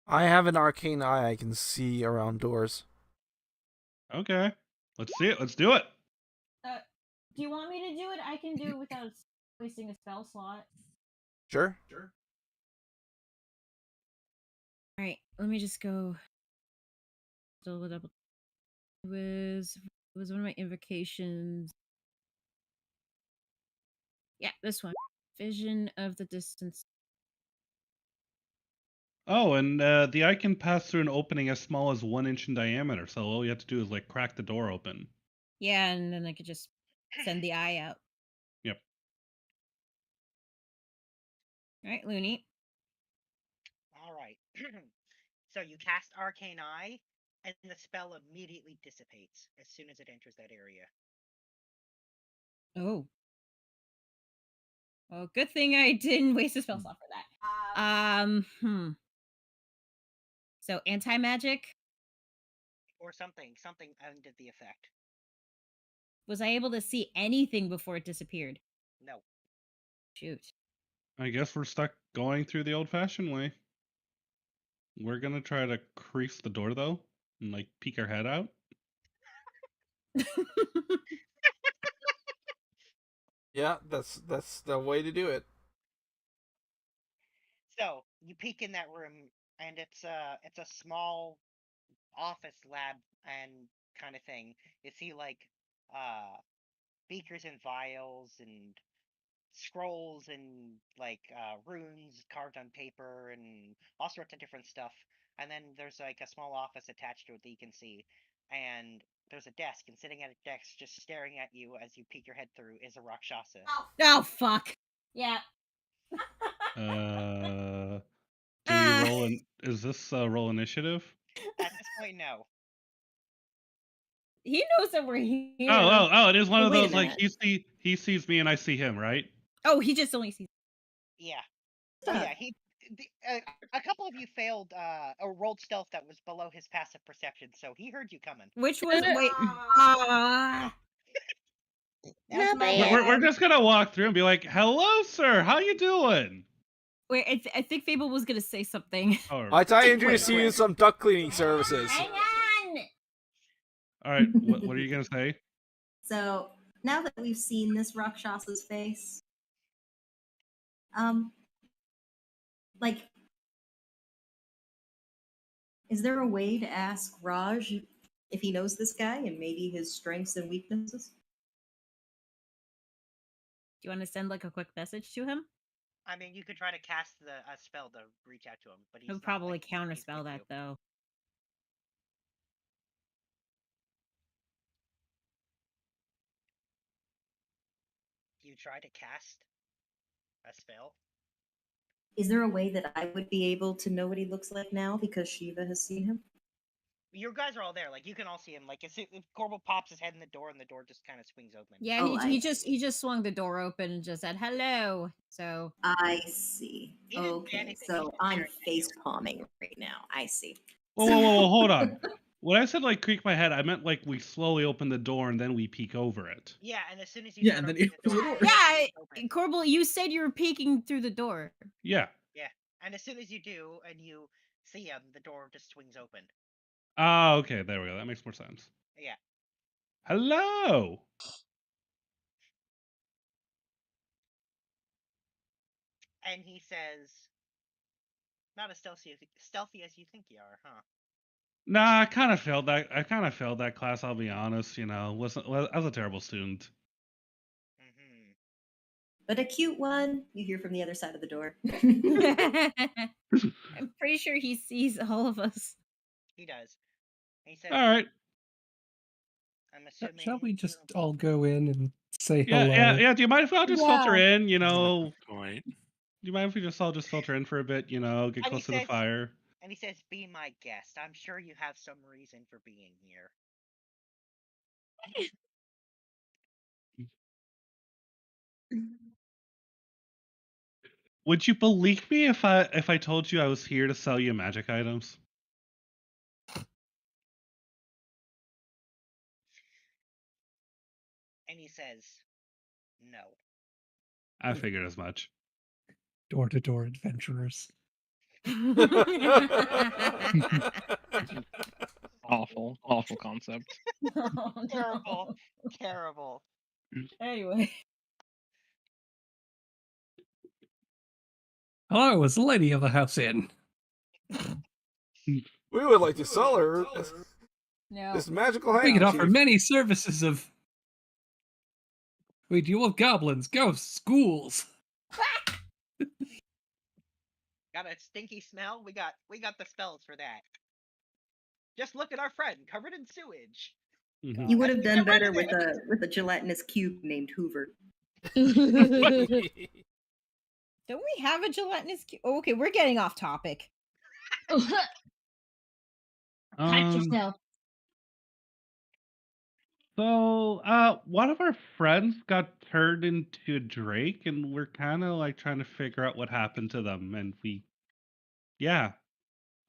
Speaker 7: I have an arcane eye. I can see around doors.
Speaker 4: Okay, let's see it. Let's do it.
Speaker 3: Do you want me to do it? I can do it without wasting a spell slot.
Speaker 7: Sure.
Speaker 3: All right, let me just go. Double. It was one of my invocations. Yeah, this one. Vision of the distance.
Speaker 4: Oh, and the eye can pass through an opening as small as 1 inch in diameter. So all you have to do is like crack the door open.
Speaker 3: Yeah, and then I could just send the eye out.
Speaker 4: Yep.
Speaker 3: All right, Looney.
Speaker 2: All right. So you cast Arcane Eye, and the spell immediately dissipates as soon as it enters that area.
Speaker 3: Oh. Oh, good thing I didn't waste a spell slot for that. So anti-magic?
Speaker 2: Or something undid the effect.
Speaker 3: Was I able to see anything before it disappeared?
Speaker 2: No.
Speaker 3: Shoot.
Speaker 4: I guess we're stuck going through the old-fashioned way. We're gonna try to crease the door though, and like peek our head out.
Speaker 7: Yeah, that's the way to do it.
Speaker 2: So you peek in that room, and it's a small office lab and kind of thing. You see like beakers and vials and scrolls and like runes carved on paper and all sorts of different stuff. And then there's like a small office attached to it that you can see. and there's a desk, and sitting at a desk, just staring at you as you peek your head through, is a Rakshasa.
Speaker 3: Oh fuck. Yeah.
Speaker 4: Do we roll in? Is this roll initiative?
Speaker 2: At this point, no.
Speaker 3: He knows that we're here.
Speaker 4: Oh! It is one of
Speaker 11: wait a
Speaker 4: those like
Speaker 11: minute.
Speaker 4: he sees me and I see him, right?
Speaker 3: Oh, he just only sees.
Speaker 2: Yeah. Oh yeah. A couple of you failed or rolled stealth that was below his passive perception, so he heard you coming.
Speaker 3: Which was wait. That's
Speaker 12: Not
Speaker 3: my
Speaker 12: bad.
Speaker 4: We're just gonna walk through and be like, "Hello, sir. How you doing?"
Speaker 3: Wait, I think Fable was gonna say something.
Speaker 4: Oh,
Speaker 7: I thought I introduced you to some duck cleaning services.
Speaker 3: Hang on.
Speaker 4: all right. What are you gonna say?
Speaker 11: So now that we've seen this Rakshasa's face, like, is there a way to ask Raj if he knows this guy and maybe his strengths and weaknesses?
Speaker 3: Do you want to send like a quick message to him?
Speaker 2: I mean, you could try to cast a spell to reach out to him, but he's
Speaker 3: He'll
Speaker 2: not,
Speaker 3: probably
Speaker 2: like,
Speaker 3: counterspell
Speaker 2: with
Speaker 3: that
Speaker 2: you.
Speaker 3: though.
Speaker 2: You try to cast a spell.
Speaker 11: Is there a way that I would be able to know what he looks like now because Shiva has seen him?
Speaker 2: You guys are all there. Like, you can all see him. Like, if Corbel pops his head in the door, and the door just kind of swings open.
Speaker 3: Yeah,
Speaker 11: Oh,
Speaker 3: he just swung the door open and just said hello. So
Speaker 11: I see.
Speaker 2: He didn't say
Speaker 11: Okay,
Speaker 2: anything, he
Speaker 11: so
Speaker 2: just
Speaker 11: I'm
Speaker 2: stared at you.
Speaker 11: face palming right now. I see.
Speaker 4: Whoa! Hold on. When I said like creak my head, I meant like we slowly open the door and then we peek over it.
Speaker 2: Yeah, and as soon as you
Speaker 5: Yeah,
Speaker 2: start
Speaker 5: and then
Speaker 2: opening
Speaker 5: you
Speaker 2: the door,
Speaker 5: close the door.
Speaker 3: yeah,
Speaker 2: open.
Speaker 3: Corbel, you said you were peeking through the door.
Speaker 4: Yeah.
Speaker 2: Yeah, and as soon as you do, and you see him, the door just swings open.
Speaker 4: Ah, okay. There we go. That makes more sense.
Speaker 2: Yeah.
Speaker 4: Hello.
Speaker 2: And he says, "Not as stealthy as you think you are, huh?"
Speaker 4: Nah, I kind of failed that. I kind of failed that class. I'll be honest. You know, I was a terrible student.
Speaker 2: Mm-hmm.
Speaker 11: But a cute one, you hear from the other side of the door.
Speaker 3: I'm pretty sure he sees all of us.
Speaker 2: He does. He says,
Speaker 4: All right.
Speaker 2: "I'm assuming."
Speaker 6: Shall we just all go in and say
Speaker 4: Yeah,
Speaker 6: hello?
Speaker 4: yeah. Do you mind if we all just filter in? You know,
Speaker 9: Point.
Speaker 4: do you mind if we just all filter in for a bit? You know, get
Speaker 2: And he
Speaker 4: close to the
Speaker 2: says-
Speaker 4: fire.
Speaker 2: And he says, "Be my guest. I'm sure you have some reason for being here."
Speaker 4: Would you believe me if I told you I was here to sell you magic items?
Speaker 2: And he says, "No."
Speaker 4: I figured as much.
Speaker 6: Door to door adventurers.
Speaker 10: Awful concept.
Speaker 3: Oh, no.
Speaker 2: Terrible, terrible.
Speaker 3: Anyway.
Speaker 6: Hello, is the lady of the house in?
Speaker 7: We would like to sell her
Speaker 3: No.
Speaker 7: this magical
Speaker 6: We can
Speaker 7: handkerchief.
Speaker 6: offer many services of. We deal with goblins, ghosts, ghouls.
Speaker 2: Got a stinky smell? We got the spells for that. Just look at our friend covered in sewage.
Speaker 11: You would have done
Speaker 2: Get rid
Speaker 11: better
Speaker 2: of
Speaker 11: with
Speaker 2: it.
Speaker 11: a gelatinous cube named Hoover.
Speaker 3: Don't we have a gelatinous cube? Oh, okay, we're getting off topic.
Speaker 12: Hide yourself.
Speaker 4: So, one of our friends got turned into a drake, and we're kind of like trying to figure out what happened to them. And yeah,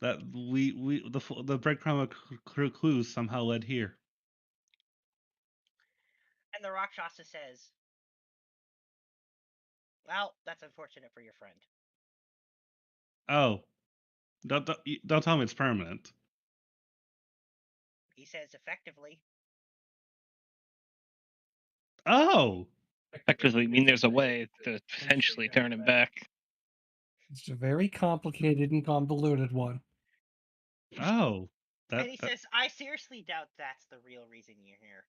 Speaker 4: that the breadcrumb of clues somehow led here.
Speaker 2: And the Rakshasa says, "Well, that's unfortunate for your friend."
Speaker 4: Oh, don't tell me it's permanent.
Speaker 2: He says, "Effectively."
Speaker 4: Oh,
Speaker 10: Effectively, mean there's a way to potentially turn him back.
Speaker 6: It's a very complicated and convoluted one.
Speaker 4: oh,
Speaker 2: And he says, "I seriously doubt that's the real reason you're here."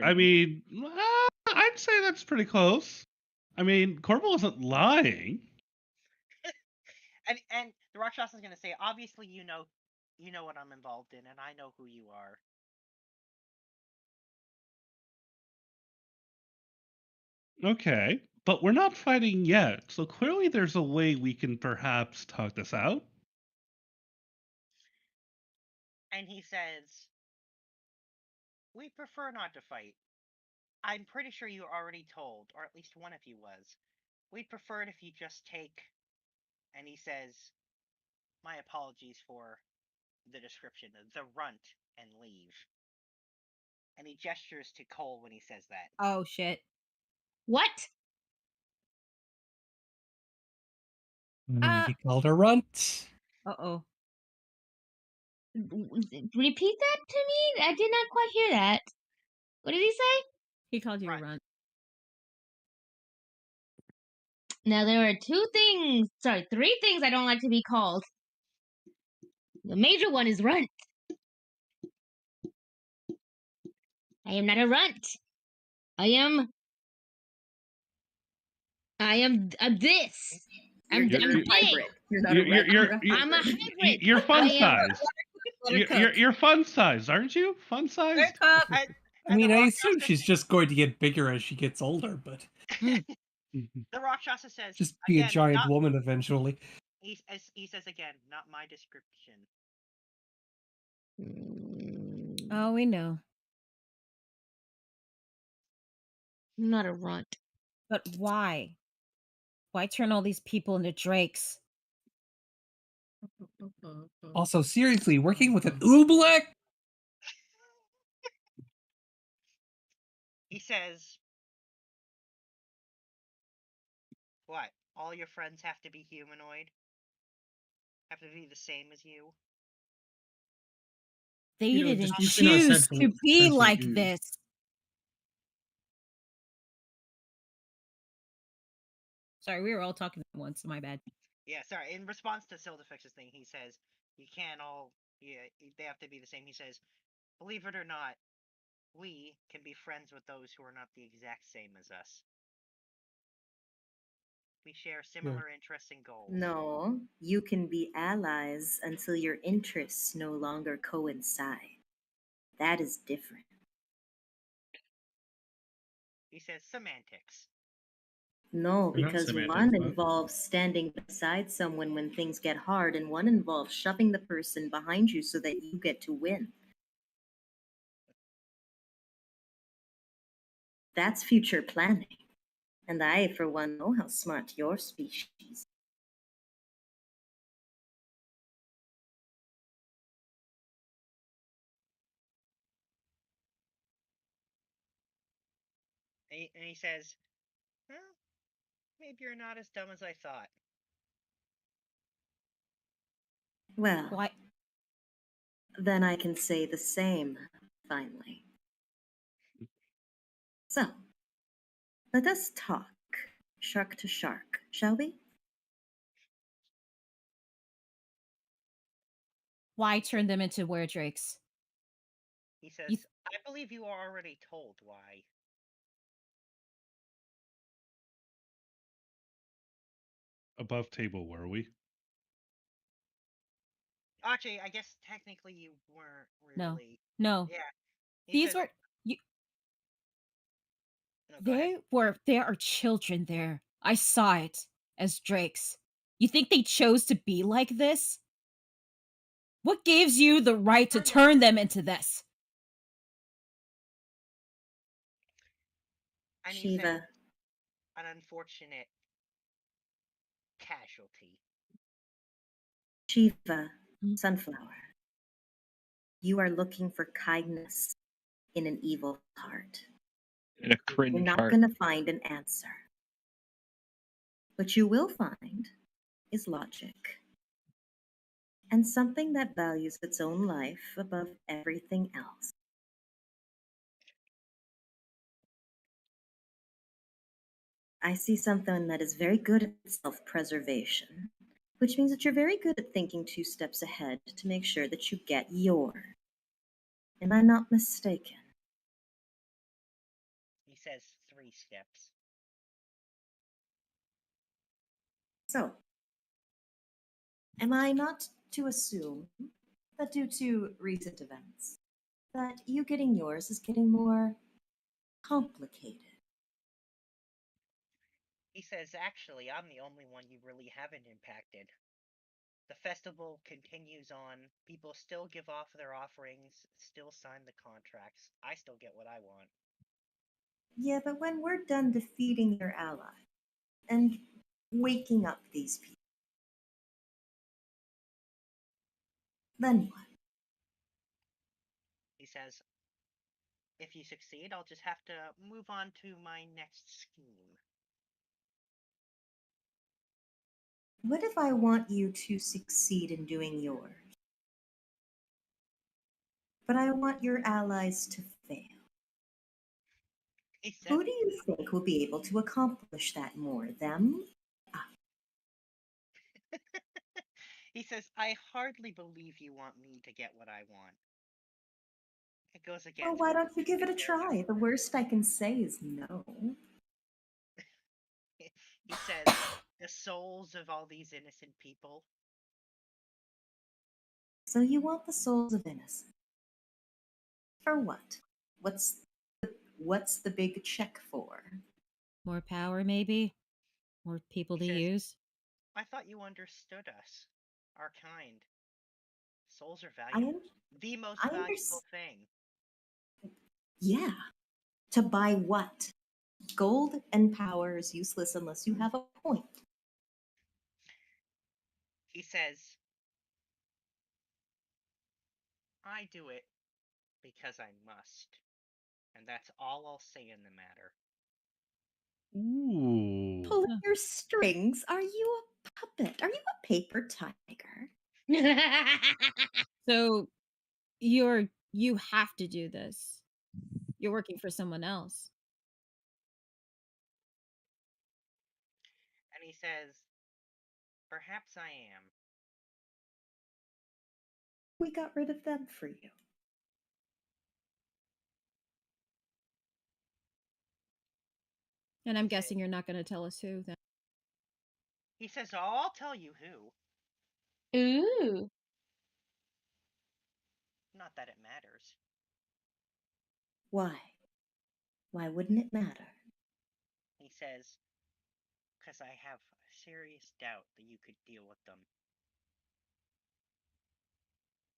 Speaker 4: I mean, I'd say that's pretty close. I mean, Corbel isn't lying.
Speaker 2: And the Rakshasa is going to say, "Obviously, you know you know what I'm involved in, and I know who you are.
Speaker 4: Okay, but we're not fighting yet, so clearly there's a way we can perhaps talk this out.
Speaker 2: And he says, we prefer not to fight. I'm pretty sure you were already told, or at least one of you was. We'd prefer it if you just take. And he says, my apologies for the description, the runt, and leave. And he gestures to Cole when he says that.
Speaker 3: Oh shit.
Speaker 12: What?
Speaker 6: He called her runt.
Speaker 3: Uh-oh.
Speaker 12: Repeat that to me? I did not quite hear that. What did he say?
Speaker 3: He called you a runt.
Speaker 12: Now, there are three things I don't like to be called. The major one is runt. I am not a runt. I'm this. I'm
Speaker 11: You're a
Speaker 12: big.
Speaker 11: hybrid. You're not a red.
Speaker 12: I'm a hybrid.
Speaker 4: You're fun
Speaker 12: I am-
Speaker 4: size. You're fun size, aren't you? Fun size.
Speaker 6: I mean, I assume she's just going to get bigger as she gets older, but
Speaker 2: The Rakshasa says,
Speaker 6: just be
Speaker 2: again,
Speaker 6: a giant
Speaker 2: not,
Speaker 6: woman eventually.
Speaker 2: he says again, not my description.
Speaker 3: Oh, we know.
Speaker 12: I'm not a runt.
Speaker 3: But why? Why turn all these people into drakes?
Speaker 6: Also, seriously, working with an oobleck?
Speaker 2: He says, what? All your friends have to be humanoid? Have to be the same as you?
Speaker 3: They
Speaker 5: You know,
Speaker 3: didn't
Speaker 5: just using our
Speaker 3: choose
Speaker 5: central-
Speaker 3: to be
Speaker 5: central
Speaker 3: like
Speaker 5: ooze.
Speaker 3: this. Sorry, we were all talking at once. My bad.
Speaker 2: Yeah, sorry. In response to Sildafix's thing, he says, you can't all, yeah, they have to be the same. He says, believe it or not, we can be friends with those who are not the exact same as us. We share similar interests and goals.
Speaker 11: No, you can be allies until your interests no longer coincide. That is different.
Speaker 2: He says semantics.
Speaker 11: No,
Speaker 5: They're not
Speaker 11: because
Speaker 5: semantic,
Speaker 11: one
Speaker 5: but-
Speaker 11: involves standing beside someone when things get hard, and one involves shoving the person behind you so that you get to win. That's future planning. And I, for one, know how smart your species.
Speaker 2: And he says, well, maybe you're not as dumb as I thought.
Speaker 11: Well,
Speaker 3: Why?
Speaker 11: then I can say the same, finally. So, let us talk, shark to shark, shall we?
Speaker 3: Why turn them into were-drakes?
Speaker 2: He says,
Speaker 3: You
Speaker 2: I believe you are already told why.
Speaker 4: Above table, were we?
Speaker 2: Actually, I guess technically you weren't
Speaker 3: No.
Speaker 2: really.
Speaker 3: No.
Speaker 2: Yeah. He
Speaker 3: These
Speaker 2: says,
Speaker 3: were
Speaker 2: no, go ahead.
Speaker 3: there are children there. I saw it as drakes. You think they chose to be like this? What gives you the right to turn them into this?
Speaker 2: And he says,
Speaker 11: Shiva,
Speaker 2: an unfortunate casualty.
Speaker 11: Shiva, Sunflower. You are looking for kindness in an evil heart.
Speaker 10: In a cringe
Speaker 11: You're not
Speaker 10: heart.
Speaker 11: going to find an answer. What you will find is logic. And something that values its own life above everything else. I see something that is very good at self-preservation, which means that you're very good at thinking 2 steps ahead to make sure that you get yours. Am I not mistaken?
Speaker 2: He says 3 steps.
Speaker 11: So, am I not to assume that due to recent events, that you getting yours is getting more complicated.
Speaker 2: He says, actually, I'm the only one you really haven't impacted. The festival continues on. People still give off their offerings, still sign the contracts. I still get what I want.
Speaker 11: Yeah, but when we're done defeating your ally and waking up these people, then what?
Speaker 2: He says, if you succeed, I'll just have to move on to my next scheme.
Speaker 11: What if I want you to succeed in doing yours? But I want your allies to fail.
Speaker 2: He says,
Speaker 11: Who do you think will be able to accomplish that more? Them?
Speaker 2: he says, I hardly believe you want me to get what I want. It goes against.
Speaker 11: Well, why don't you give it a try? The worst I can say is no.
Speaker 2: He says, the souls of all these innocent people.
Speaker 11: So you want the souls of innocent? For what? What's the big check for?
Speaker 3: More power, maybe? More people
Speaker 2: He
Speaker 3: to
Speaker 2: says,
Speaker 3: use?
Speaker 2: I thought you understood us, our kind. Souls are
Speaker 11: I
Speaker 2: valuable.
Speaker 11: un-
Speaker 2: The most
Speaker 11: I
Speaker 2: valuable thing.
Speaker 11: Yeah. To buy what? Gold and power is useless unless you have a point.
Speaker 2: He says, I do it because I must. And that's all I'll say in the matter.
Speaker 4: Ooh.
Speaker 11: Pulling your strings? Are you a puppet? Are you a paper tiger?
Speaker 3: So you have to do this. You're working for someone else.
Speaker 2: And he says, perhaps I am.
Speaker 11: We got rid of them for you.
Speaker 3: And I'm guessing you're not going to tell us who then.
Speaker 2: He says, oh, I'll tell you who.
Speaker 12: Ooh.
Speaker 2: Not that it matters.
Speaker 11: Why? Why wouldn't it matter?
Speaker 2: He says, because I have a serious doubt that you could deal with them.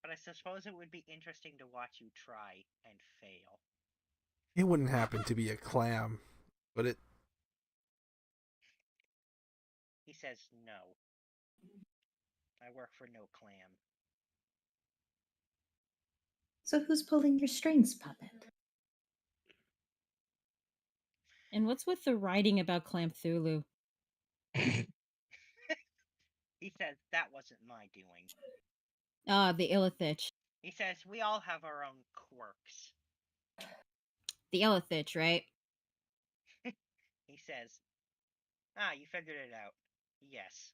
Speaker 2: But I suppose it would be interesting to watch you try and fail.
Speaker 7: It wouldn't happen to be a clam, would it?
Speaker 2: He says, no. I work for no clam.
Speaker 11: So who's pulling your strings, puppet?
Speaker 3: And what's with the writing about Clamthulu?
Speaker 2: He says, that wasn't my doing.
Speaker 3: Ah, the Illithich.
Speaker 2: He says, we all have our own quirks.
Speaker 3: The Illithich, right?
Speaker 2: He says, you figured it out. Yes.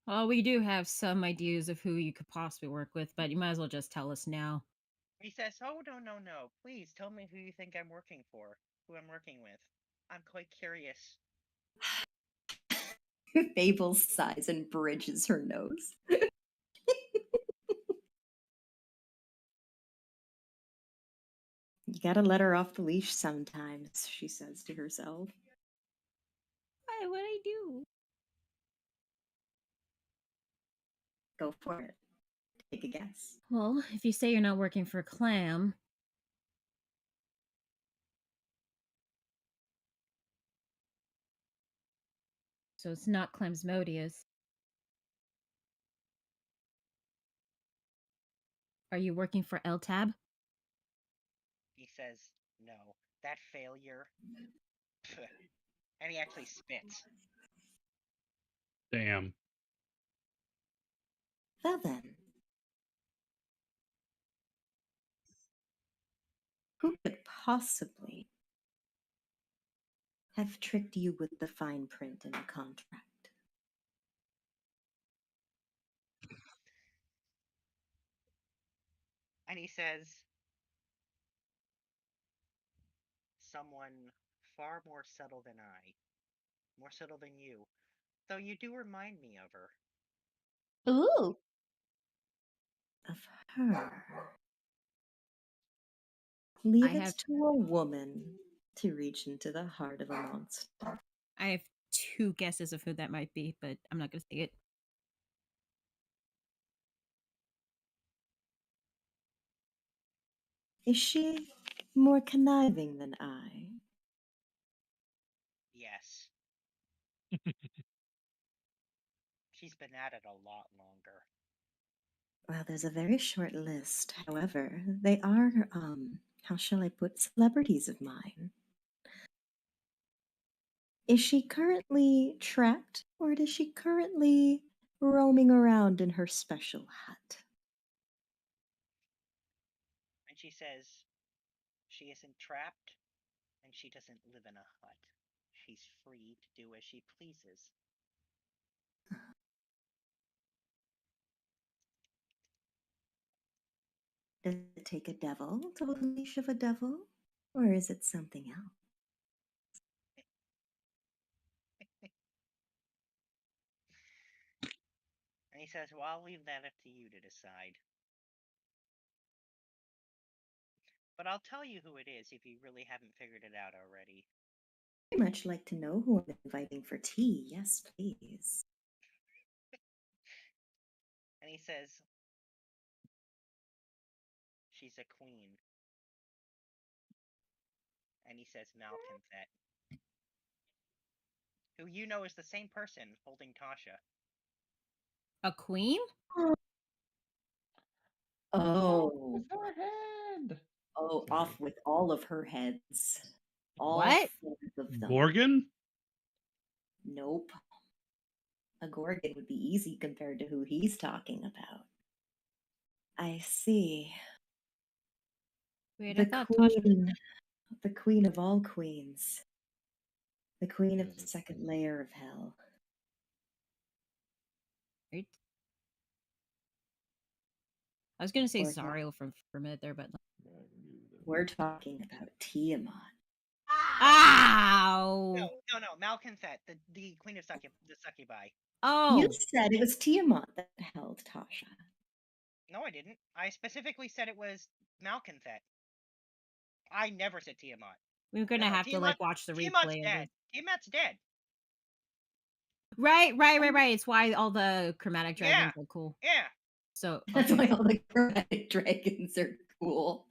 Speaker 3: Well, we do have some ideas of who you could possibly work with, but you might as well just tell us now.
Speaker 2: He says, oh, no. Please tell me who you think I'm working for, who I'm working with. I'm quite curious.
Speaker 11: Babel sighs and bridges her nose. You gotta let her off the leash sometimes, she says to herself.
Speaker 3: Why? What'd I do?
Speaker 11: Go for it. Take a guess.
Speaker 3: Well, if you say you're not working for Clam, so it's not Clamsmodius. Are you working for LTAB?
Speaker 2: He says, no. That failure. And he actually spits.
Speaker 4: Damn.
Speaker 11: Well then. Who could possibly have tricked you with the fine print in a contract?
Speaker 2: And he says, someone far more subtle than I. More subtle than you. Though you do remind me of her.
Speaker 12: Ooh.
Speaker 11: Of her. Leave
Speaker 3: I
Speaker 11: it
Speaker 3: have-
Speaker 11: to a woman to reach into the heart of a monster.
Speaker 3: I have 2 guesses of who that might be, but I'm not going to say it.
Speaker 11: Is she more conniving than I?
Speaker 2: Yes. She's been at it a lot longer.
Speaker 11: Well, there's a very short list. However, they are, how shall I put, celebrities of mine. Is she currently trapped, or is she currently roaming around in her special hut?
Speaker 2: And she says she isn't trapped, and she doesn't live in a hut. She's free to do as she pleases.
Speaker 11: Does it take a devil to hold the leash of a devil, or is it something else?
Speaker 2: And he says, well, I'll leave that up to you to decide. But I'll tell you who it is if you really haven't figured it out already.
Speaker 11: I'd much like to know who I'm inviting for tea. Yes, please.
Speaker 2: And he says, she's a queen. And he says, Malconthet. Who you know is the same person holding Tasha.
Speaker 3: A queen?
Speaker 11: Oh.
Speaker 10: Forehead.
Speaker 11: Oh,
Speaker 10: Sorry.
Speaker 11: off with all of her heads. All
Speaker 3: What?
Speaker 11: 4 of them.
Speaker 4: Gorgon?
Speaker 11: Nope. A Gorgon would be easy compared to who he's talking about. I see.
Speaker 3: Wait,
Speaker 11: The
Speaker 3: I thought Tasha.
Speaker 11: queen, the queen of all queens. The queen of
Speaker 10: Is
Speaker 11: the
Speaker 10: it-
Speaker 11: second layer of hell.
Speaker 3: Right? I was going to say
Speaker 11: Or-
Speaker 3: Zariel for a minute there, but.
Speaker 11: We're talking about Tiamat.
Speaker 3: Ow!
Speaker 2: No, Malconthet, the queen of the succubi.
Speaker 3: Oh.
Speaker 11: You said it was Tiamat that held Tasha.
Speaker 2: No, I didn't. I specifically said it was Malconthet. I never said Tiamat.
Speaker 3: We're going to
Speaker 2: No,
Speaker 3: have to like watch the
Speaker 2: Tiamat's
Speaker 3: replay.
Speaker 2: dead. Tiamat's dead.
Speaker 3: Right. It's why all the chromatic dragons are cool.
Speaker 2: Yeah.
Speaker 3: So
Speaker 11: That's
Speaker 3: okay.
Speaker 11: why all the chromatic dragons are cool.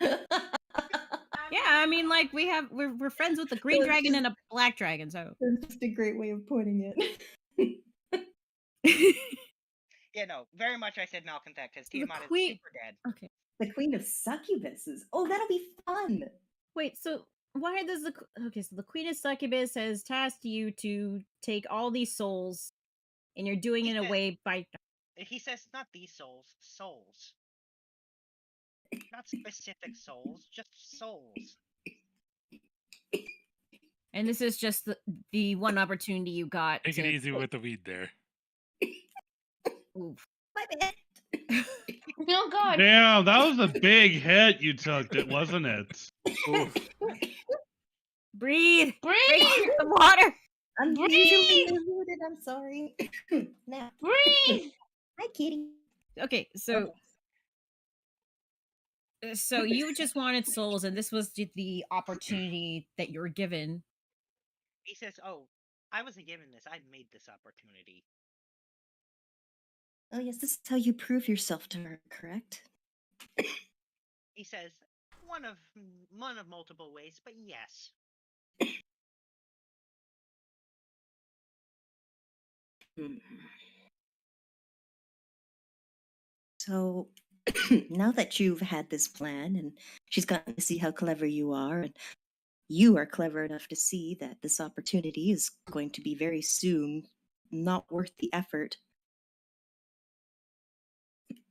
Speaker 3: Yeah, I mean, like we're friends with a green dragon and a black dragon, so
Speaker 11: That's just a great way of putting it.
Speaker 2: Yeah, no, very much I said Malconthet because Tiamat
Speaker 3: queen-
Speaker 2: is super dead.
Speaker 3: Okay.
Speaker 11: The queen of succubuses. Oh, that'll be fun.
Speaker 3: Wait, so why does so the Queen of Succubus has tasked you to take all these souls, and you're doing it away by.
Speaker 2: He says not these souls. Not specific souls, just souls.
Speaker 3: And this is just the one opportunity you got.
Speaker 9: Take it easy with the weed there.
Speaker 3: Oof.
Speaker 11: My bad.
Speaker 12: Oh God.
Speaker 4: Damn, that was a big hit you took, wasn't it?
Speaker 7: Oof.
Speaker 3: Breathe.
Speaker 12: Breathe.
Speaker 3: The water.
Speaker 11: I'm
Speaker 12: Breathe!
Speaker 11: usually muted. I'm sorry. Now,
Speaker 12: Breathe.
Speaker 11: hi, kitty.
Speaker 3: Okay, so so you just wanted souls, and this was the opportunity that you were given.
Speaker 2: He says, "Oh, I wasn't given this. I made this opportunity."
Speaker 11: Oh yes, this is how you prove yourself to her, correct?
Speaker 2: He says, one of multiple ways, but yes.
Speaker 11: So now that you've had this plan and she's gotten to see how clever you are, and you are clever enough to see that this opportunity is going to be very soon not worth the effort,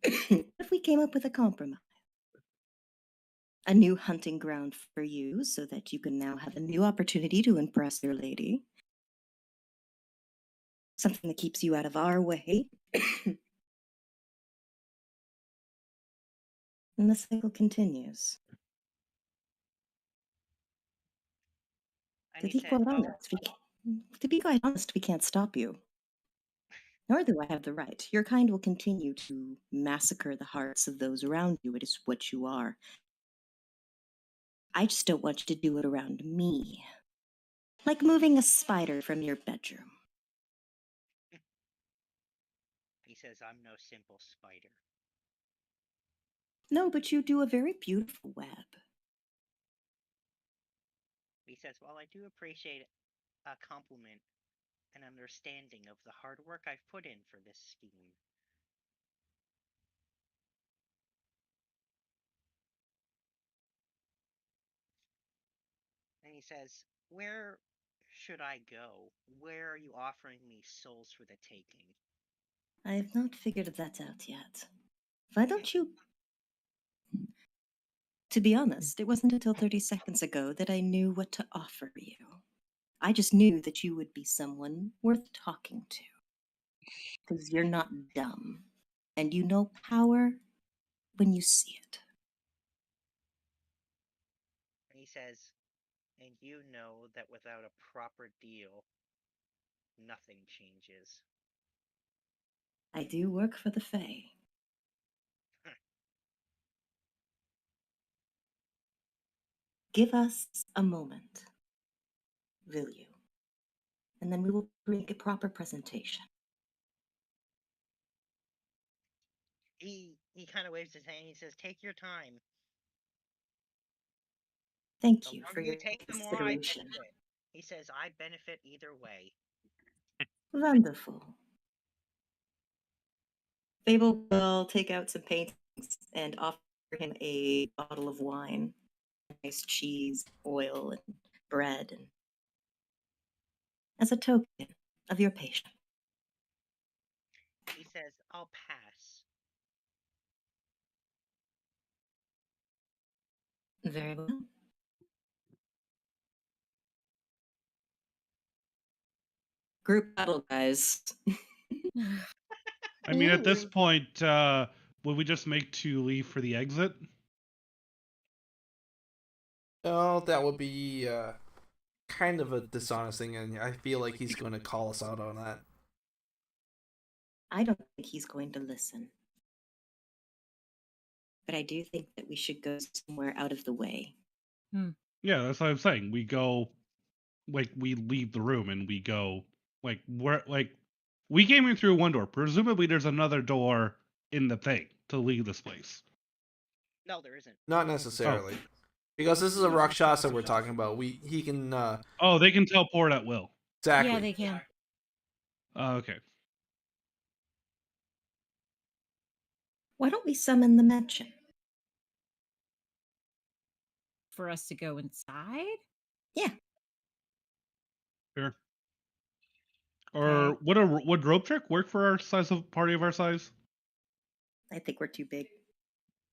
Speaker 11: if we came up with a compromise? A new hunting ground for you so that you can now have a new opportunity to impress your lady. Something that keeps you out of our way. And the cycle continues.
Speaker 2: And
Speaker 11: Did
Speaker 2: he
Speaker 11: he
Speaker 2: says,
Speaker 11: quote on
Speaker 2: "Oh,
Speaker 11: that? To be quite honest, we can't stop you. Nor do I have the right. Your kind will continue to massacre the hearts of those around you. It is what you are. I just don't want you to do it around me. Like moving a spider from your bedroom.
Speaker 2: He says, I'm no simple spider.
Speaker 11: No, but you do a very beautiful web.
Speaker 2: He says, well, I do appreciate a compliment and understanding of the hard work I've put in for this scheme. And he says, where should I go? Where are you offering me souls for the taking?
Speaker 11: I have not figured that out yet. Why don't you... To be honest, it wasn't until 30 seconds ago that I knew what to offer you. I just knew that you would be someone worth talking to. Because you're not dumb. And you know power when you see it.
Speaker 2: And he says, and you know that without a proper deal, nothing changes.
Speaker 11: I do work for the Fae. Give us a moment, will you? And then we will bring a proper presentation.
Speaker 2: He kind of waves his hand. He says, take your time.
Speaker 11: Thank
Speaker 2: The
Speaker 11: you for
Speaker 2: longer
Speaker 11: your
Speaker 2: you take, the more I
Speaker 11: consideration.
Speaker 2: benefit. He says, I benefit either way.
Speaker 11: Wonderful. Fable will take out some paintings and offer him a bottle of wine, nice cheese, oil, and bread, and as a token of your patience.
Speaker 2: He says, I'll pass.
Speaker 11: Very well. Group battle, guys.
Speaker 4: I mean, at this point, would we just make 2 leave for the exit?
Speaker 7: Oh, that would be kind of a dishonest thing, and I feel like he's going to call us out on that.
Speaker 11: I don't think he's going to listen. But I do think that we should go somewhere out of the way.
Speaker 4: Yeah, that's what I'm saying. We go, like, we leave the room and we go, like, we came in through one door. Presumably there's another door in the thing to leave this place.
Speaker 2: No, there isn't.
Speaker 7: Not necessarily. Because this is a Rakshasa we're talking about. He can
Speaker 4: Oh, they can teleport at will.
Speaker 7: Exactly.
Speaker 3: Yeah, they can.
Speaker 4: Okay.
Speaker 11: Why don't we summon the mansion?
Speaker 3: For us to go inside?
Speaker 11: Yeah.
Speaker 4: Sure. Or would rope trick work for our size of party of our size?
Speaker 11: I think we're too big.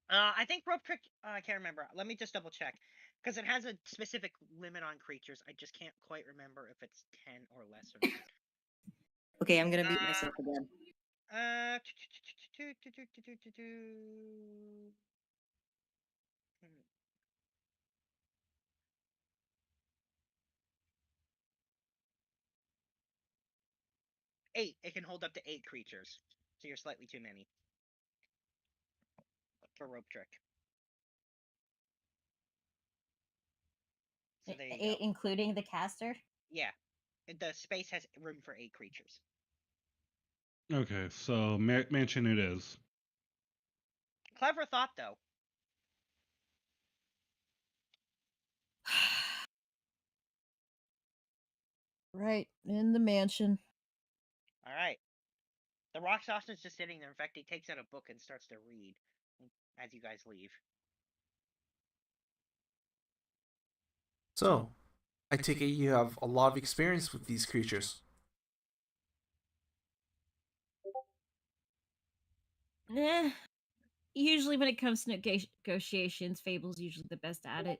Speaker 2: I think rope trick. I can't remember. Let me just double check, because it has a specific limit on creatures. I just can't quite remember if it's 10 or less or not.
Speaker 11: Okay, I'm gonna mute myself again.
Speaker 2: Eight. It can hold up to 8 creatures, so you're slightly too many for rope trick. So there you go.
Speaker 3: Including the caster?
Speaker 2: Yeah, the space has room for 8 creatures.
Speaker 4: Okay, so mansion it is.
Speaker 2: Clever thought, though.
Speaker 3: Right, in the mansion.
Speaker 2: All right. The Rakshasa is just sitting there. In fact, he takes out a book and starts to read as you guys leave.
Speaker 7: So, I take it you have a lot of experience with these creatures.
Speaker 3: Usually when it comes to negotiations, Fable's usually the best at it.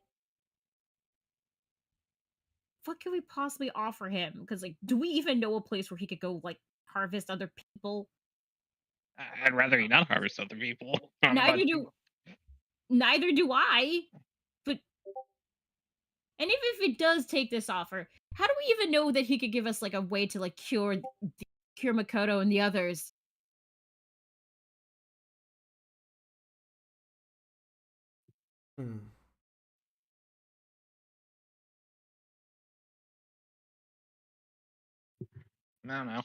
Speaker 3: What can we possibly offer him? Because, like, do we even know a place where he could go, like, harvest other people?
Speaker 10: I'd rather he not harvest other people.
Speaker 3: Neither do I. But and even if it does take this offer, How do we even know that he could give us like a way to like cure Makoto and the others?
Speaker 7: Hmm.
Speaker 10: I don't know.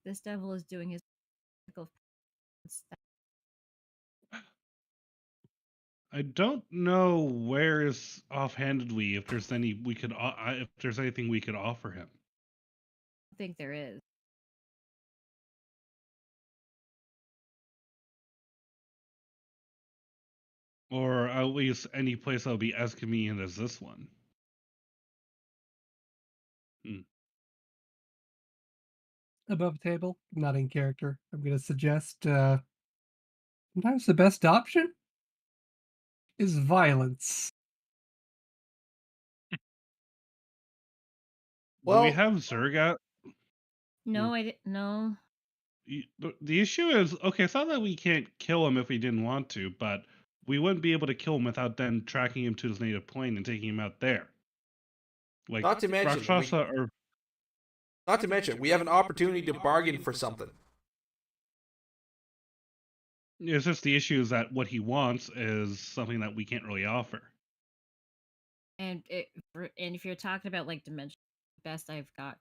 Speaker 3: This devil is doing his stuff.
Speaker 4: I don't know where is offhandedly if there's any we could if there's anything we could offer him.
Speaker 3: I think there is.
Speaker 4: Or at least any place that would be as convenient as this one.
Speaker 6: Above table, not in character. I'm going to suggest sometimes the best option is violence.
Speaker 4: Do we
Speaker 7: Well,
Speaker 4: have Zergat?
Speaker 3: No, I didn't. No.
Speaker 4: The issue is, okay, it's not that we can't kill him if we didn't want to, but we wouldn't be able to kill him without then tracking him to his native plane and taking him out there. Like,
Speaker 7: not to mention,
Speaker 4: Rakshasa or
Speaker 7: not to mention, we have an opportunity to bargain for something.
Speaker 4: it's just the issue is that what he wants is something that we can't really offer.
Speaker 3: And if you're talking about like dimension, best I've got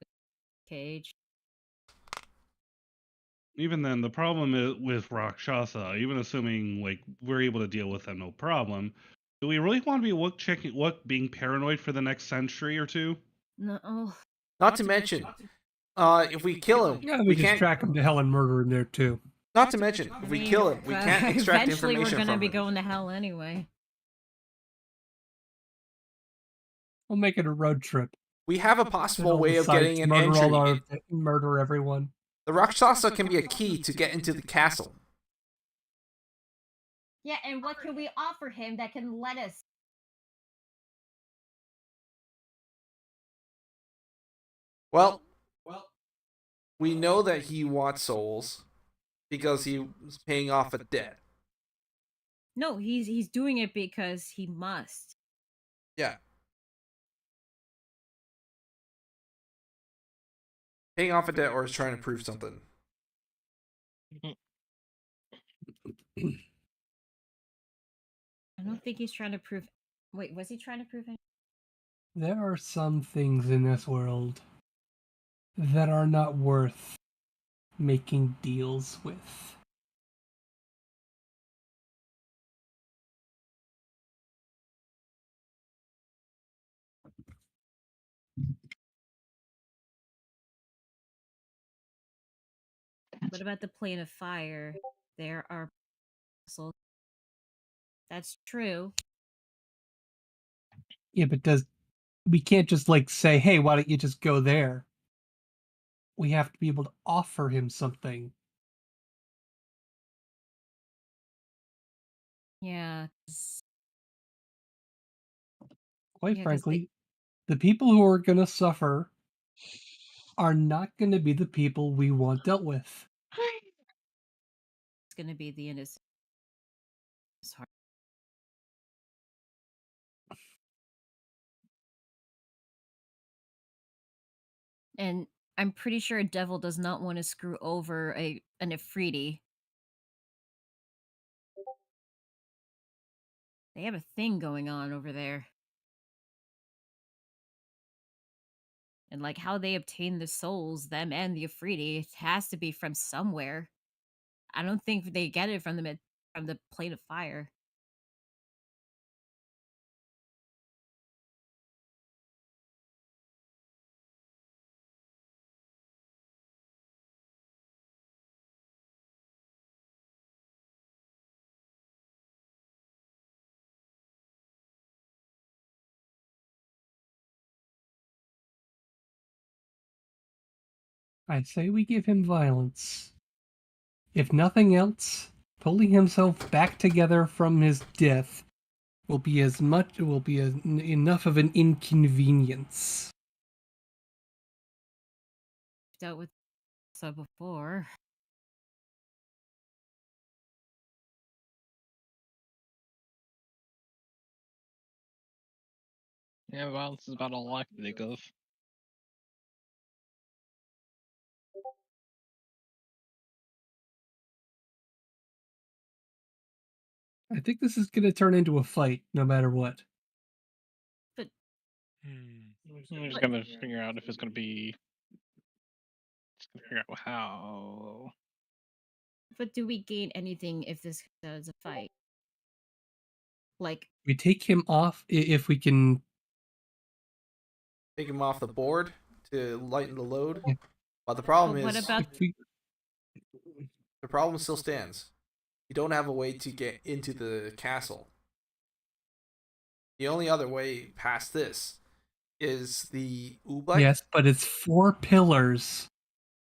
Speaker 3: cage.
Speaker 4: Even then, the problem is with Rakshasa, even assuming like we're able to deal with them no problem, do we really want to be being paranoid for the next century or two?
Speaker 3: No.
Speaker 7: Not to mention, if we kill him,
Speaker 6: Yeah,
Speaker 7: we
Speaker 6: we just
Speaker 7: can't
Speaker 6: track him to hell and murder him there too.
Speaker 7: Not to mention, if we kill him, we can't extract
Speaker 3: Eventually,
Speaker 7: information
Speaker 3: we're gonna
Speaker 7: from
Speaker 3: be
Speaker 7: him.
Speaker 3: going to hell anyway.
Speaker 6: We'll make it a road trip.
Speaker 7: We have a possible way of getting an entry.
Speaker 6: Murder everyone.
Speaker 7: The Rakshasa can be a key to get into the castle.
Speaker 3: Yeah, and what can we offer him that can let us?
Speaker 7: Well, we know that he wants souls because he was paying off a debt.
Speaker 3: No, he's doing it because he must.
Speaker 7: Yeah. Paying off a debt or is trying to prove something.
Speaker 3: I don't think he's trying to prove. Wait, was he trying to prove anything?
Speaker 6: There are some things in this world that are not worth making deals with.
Speaker 3: What about the plane of fire? There are souls. That's true.
Speaker 6: Yeah, but we can't just like say, hey, why don't you just go there? We have to be able to offer him something.
Speaker 3: Yeah.
Speaker 6: Quite frankly, the people who are going to suffer are not going to be the people we want dealt with.
Speaker 3: It's going to be the innocent. It's hard. And I'm pretty sure a devil does not want to screw over an Ifriti. They have a thing going on over there. And like how they obtain the souls, them and the Ifriti, it has to be from somewhere. I don't think they get it from the plate of fire.
Speaker 6: I say we give him violence. If nothing else, pulling himself back together from his death will be enough of an inconvenience.
Speaker 3: Dealt with so before.
Speaker 10: Yeah, well, this is about all I can think of.
Speaker 6: I think this is going to turn into a fight, no matter what.
Speaker 3: But
Speaker 10: I'm just gonna figure out if it's gonna be. Just gonna figure out how.
Speaker 3: But do we gain anything if this does a fight? Like,
Speaker 6: We take him off if we can.
Speaker 7: Take him off the board to lighten the load.
Speaker 6: Yeah.
Speaker 7: But the problem
Speaker 3: what
Speaker 7: is,
Speaker 3: about
Speaker 7: the problem still stands. You don't have a way to get into the castle. The only other way past this is the Oobleck.
Speaker 6: Yes, but it's 4 pillars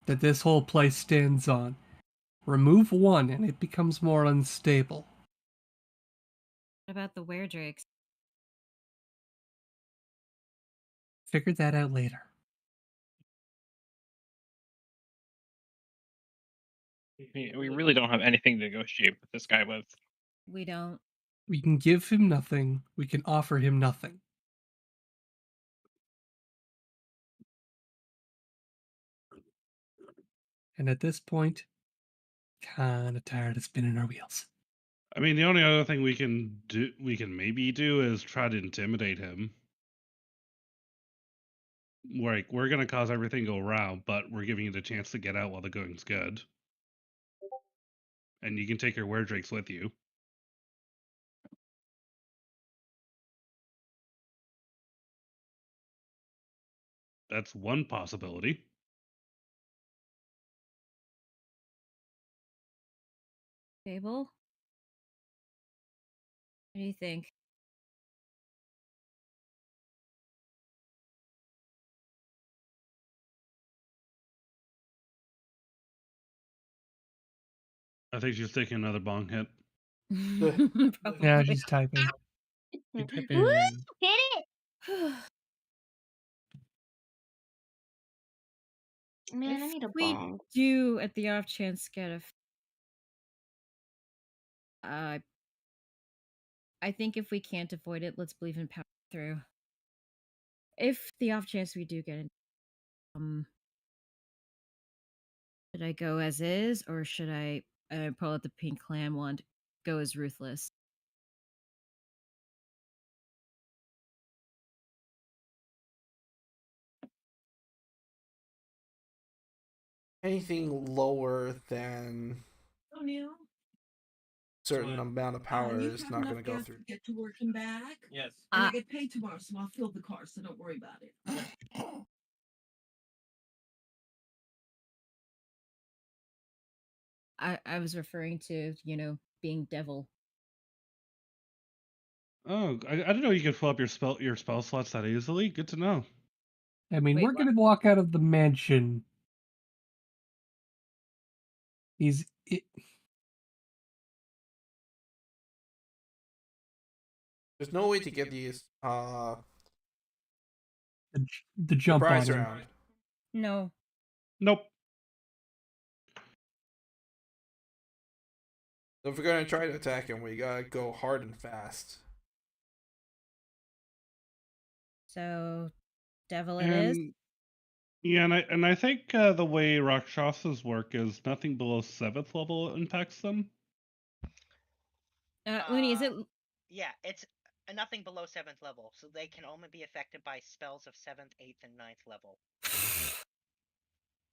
Speaker 6: that this whole place stands on. Remove one and it becomes more unstable.
Speaker 3: what about the weredrakes?
Speaker 6: Figure that out later.
Speaker 10: We really don't have anything to negotiate with this guy with.
Speaker 3: We don't.
Speaker 6: We can give him nothing. We can offer him nothing. And at this point, kind of tired of spinning our wheels.
Speaker 4: I mean, the only other thing we can maybe do is try to intimidate him. Like, we're gonna cause everything to go around, but we're giving you the chance to get out while the going's good. And you can take your weredrakes with you. That's one possibility.
Speaker 3: Fable? What do you think?
Speaker 4: I think she's taking another bong hit.
Speaker 6: Yeah, she's typing.
Speaker 12: Woo!
Speaker 5: Type
Speaker 12: Hit
Speaker 5: in
Speaker 12: it! Man, I
Speaker 3: If
Speaker 12: need a
Speaker 3: we
Speaker 12: bong.
Speaker 3: do, at the off chance, get a. I think if we can't avoid it, let's believe in power through. If the off chance we do get it, should I go as is, or should I pull out the pink clam wand, go as ruthless?
Speaker 7: Anything lower than certain amount of power is not going to go through.
Speaker 13: Get to work and back.
Speaker 5: yes.
Speaker 13: And I get paid tomorrow, so I'll fill the car, so don't worry about it.
Speaker 3: I was referring to, being devil.
Speaker 4: Oh, I didn't know you could fill up your spell slots that easily. Good to know.
Speaker 6: I mean,
Speaker 3: Wait,
Speaker 6: we're going to walk out of the mansion.
Speaker 7: There's no way to get these
Speaker 6: the jump
Speaker 7: surprise
Speaker 6: on him.
Speaker 7: round.
Speaker 3: No.
Speaker 4: Nope.
Speaker 7: So if we're gonna try to attack him, we gotta go hard and fast.
Speaker 3: So, devil it is.
Speaker 4: Yeah, and I think the way Rakshasas work is nothing below 7th level impacts them.
Speaker 3: Uni, is it?
Speaker 2: Yeah, it's nothing below 7th level, so they can only be affected by spells of 7th, 8th, and 9th level.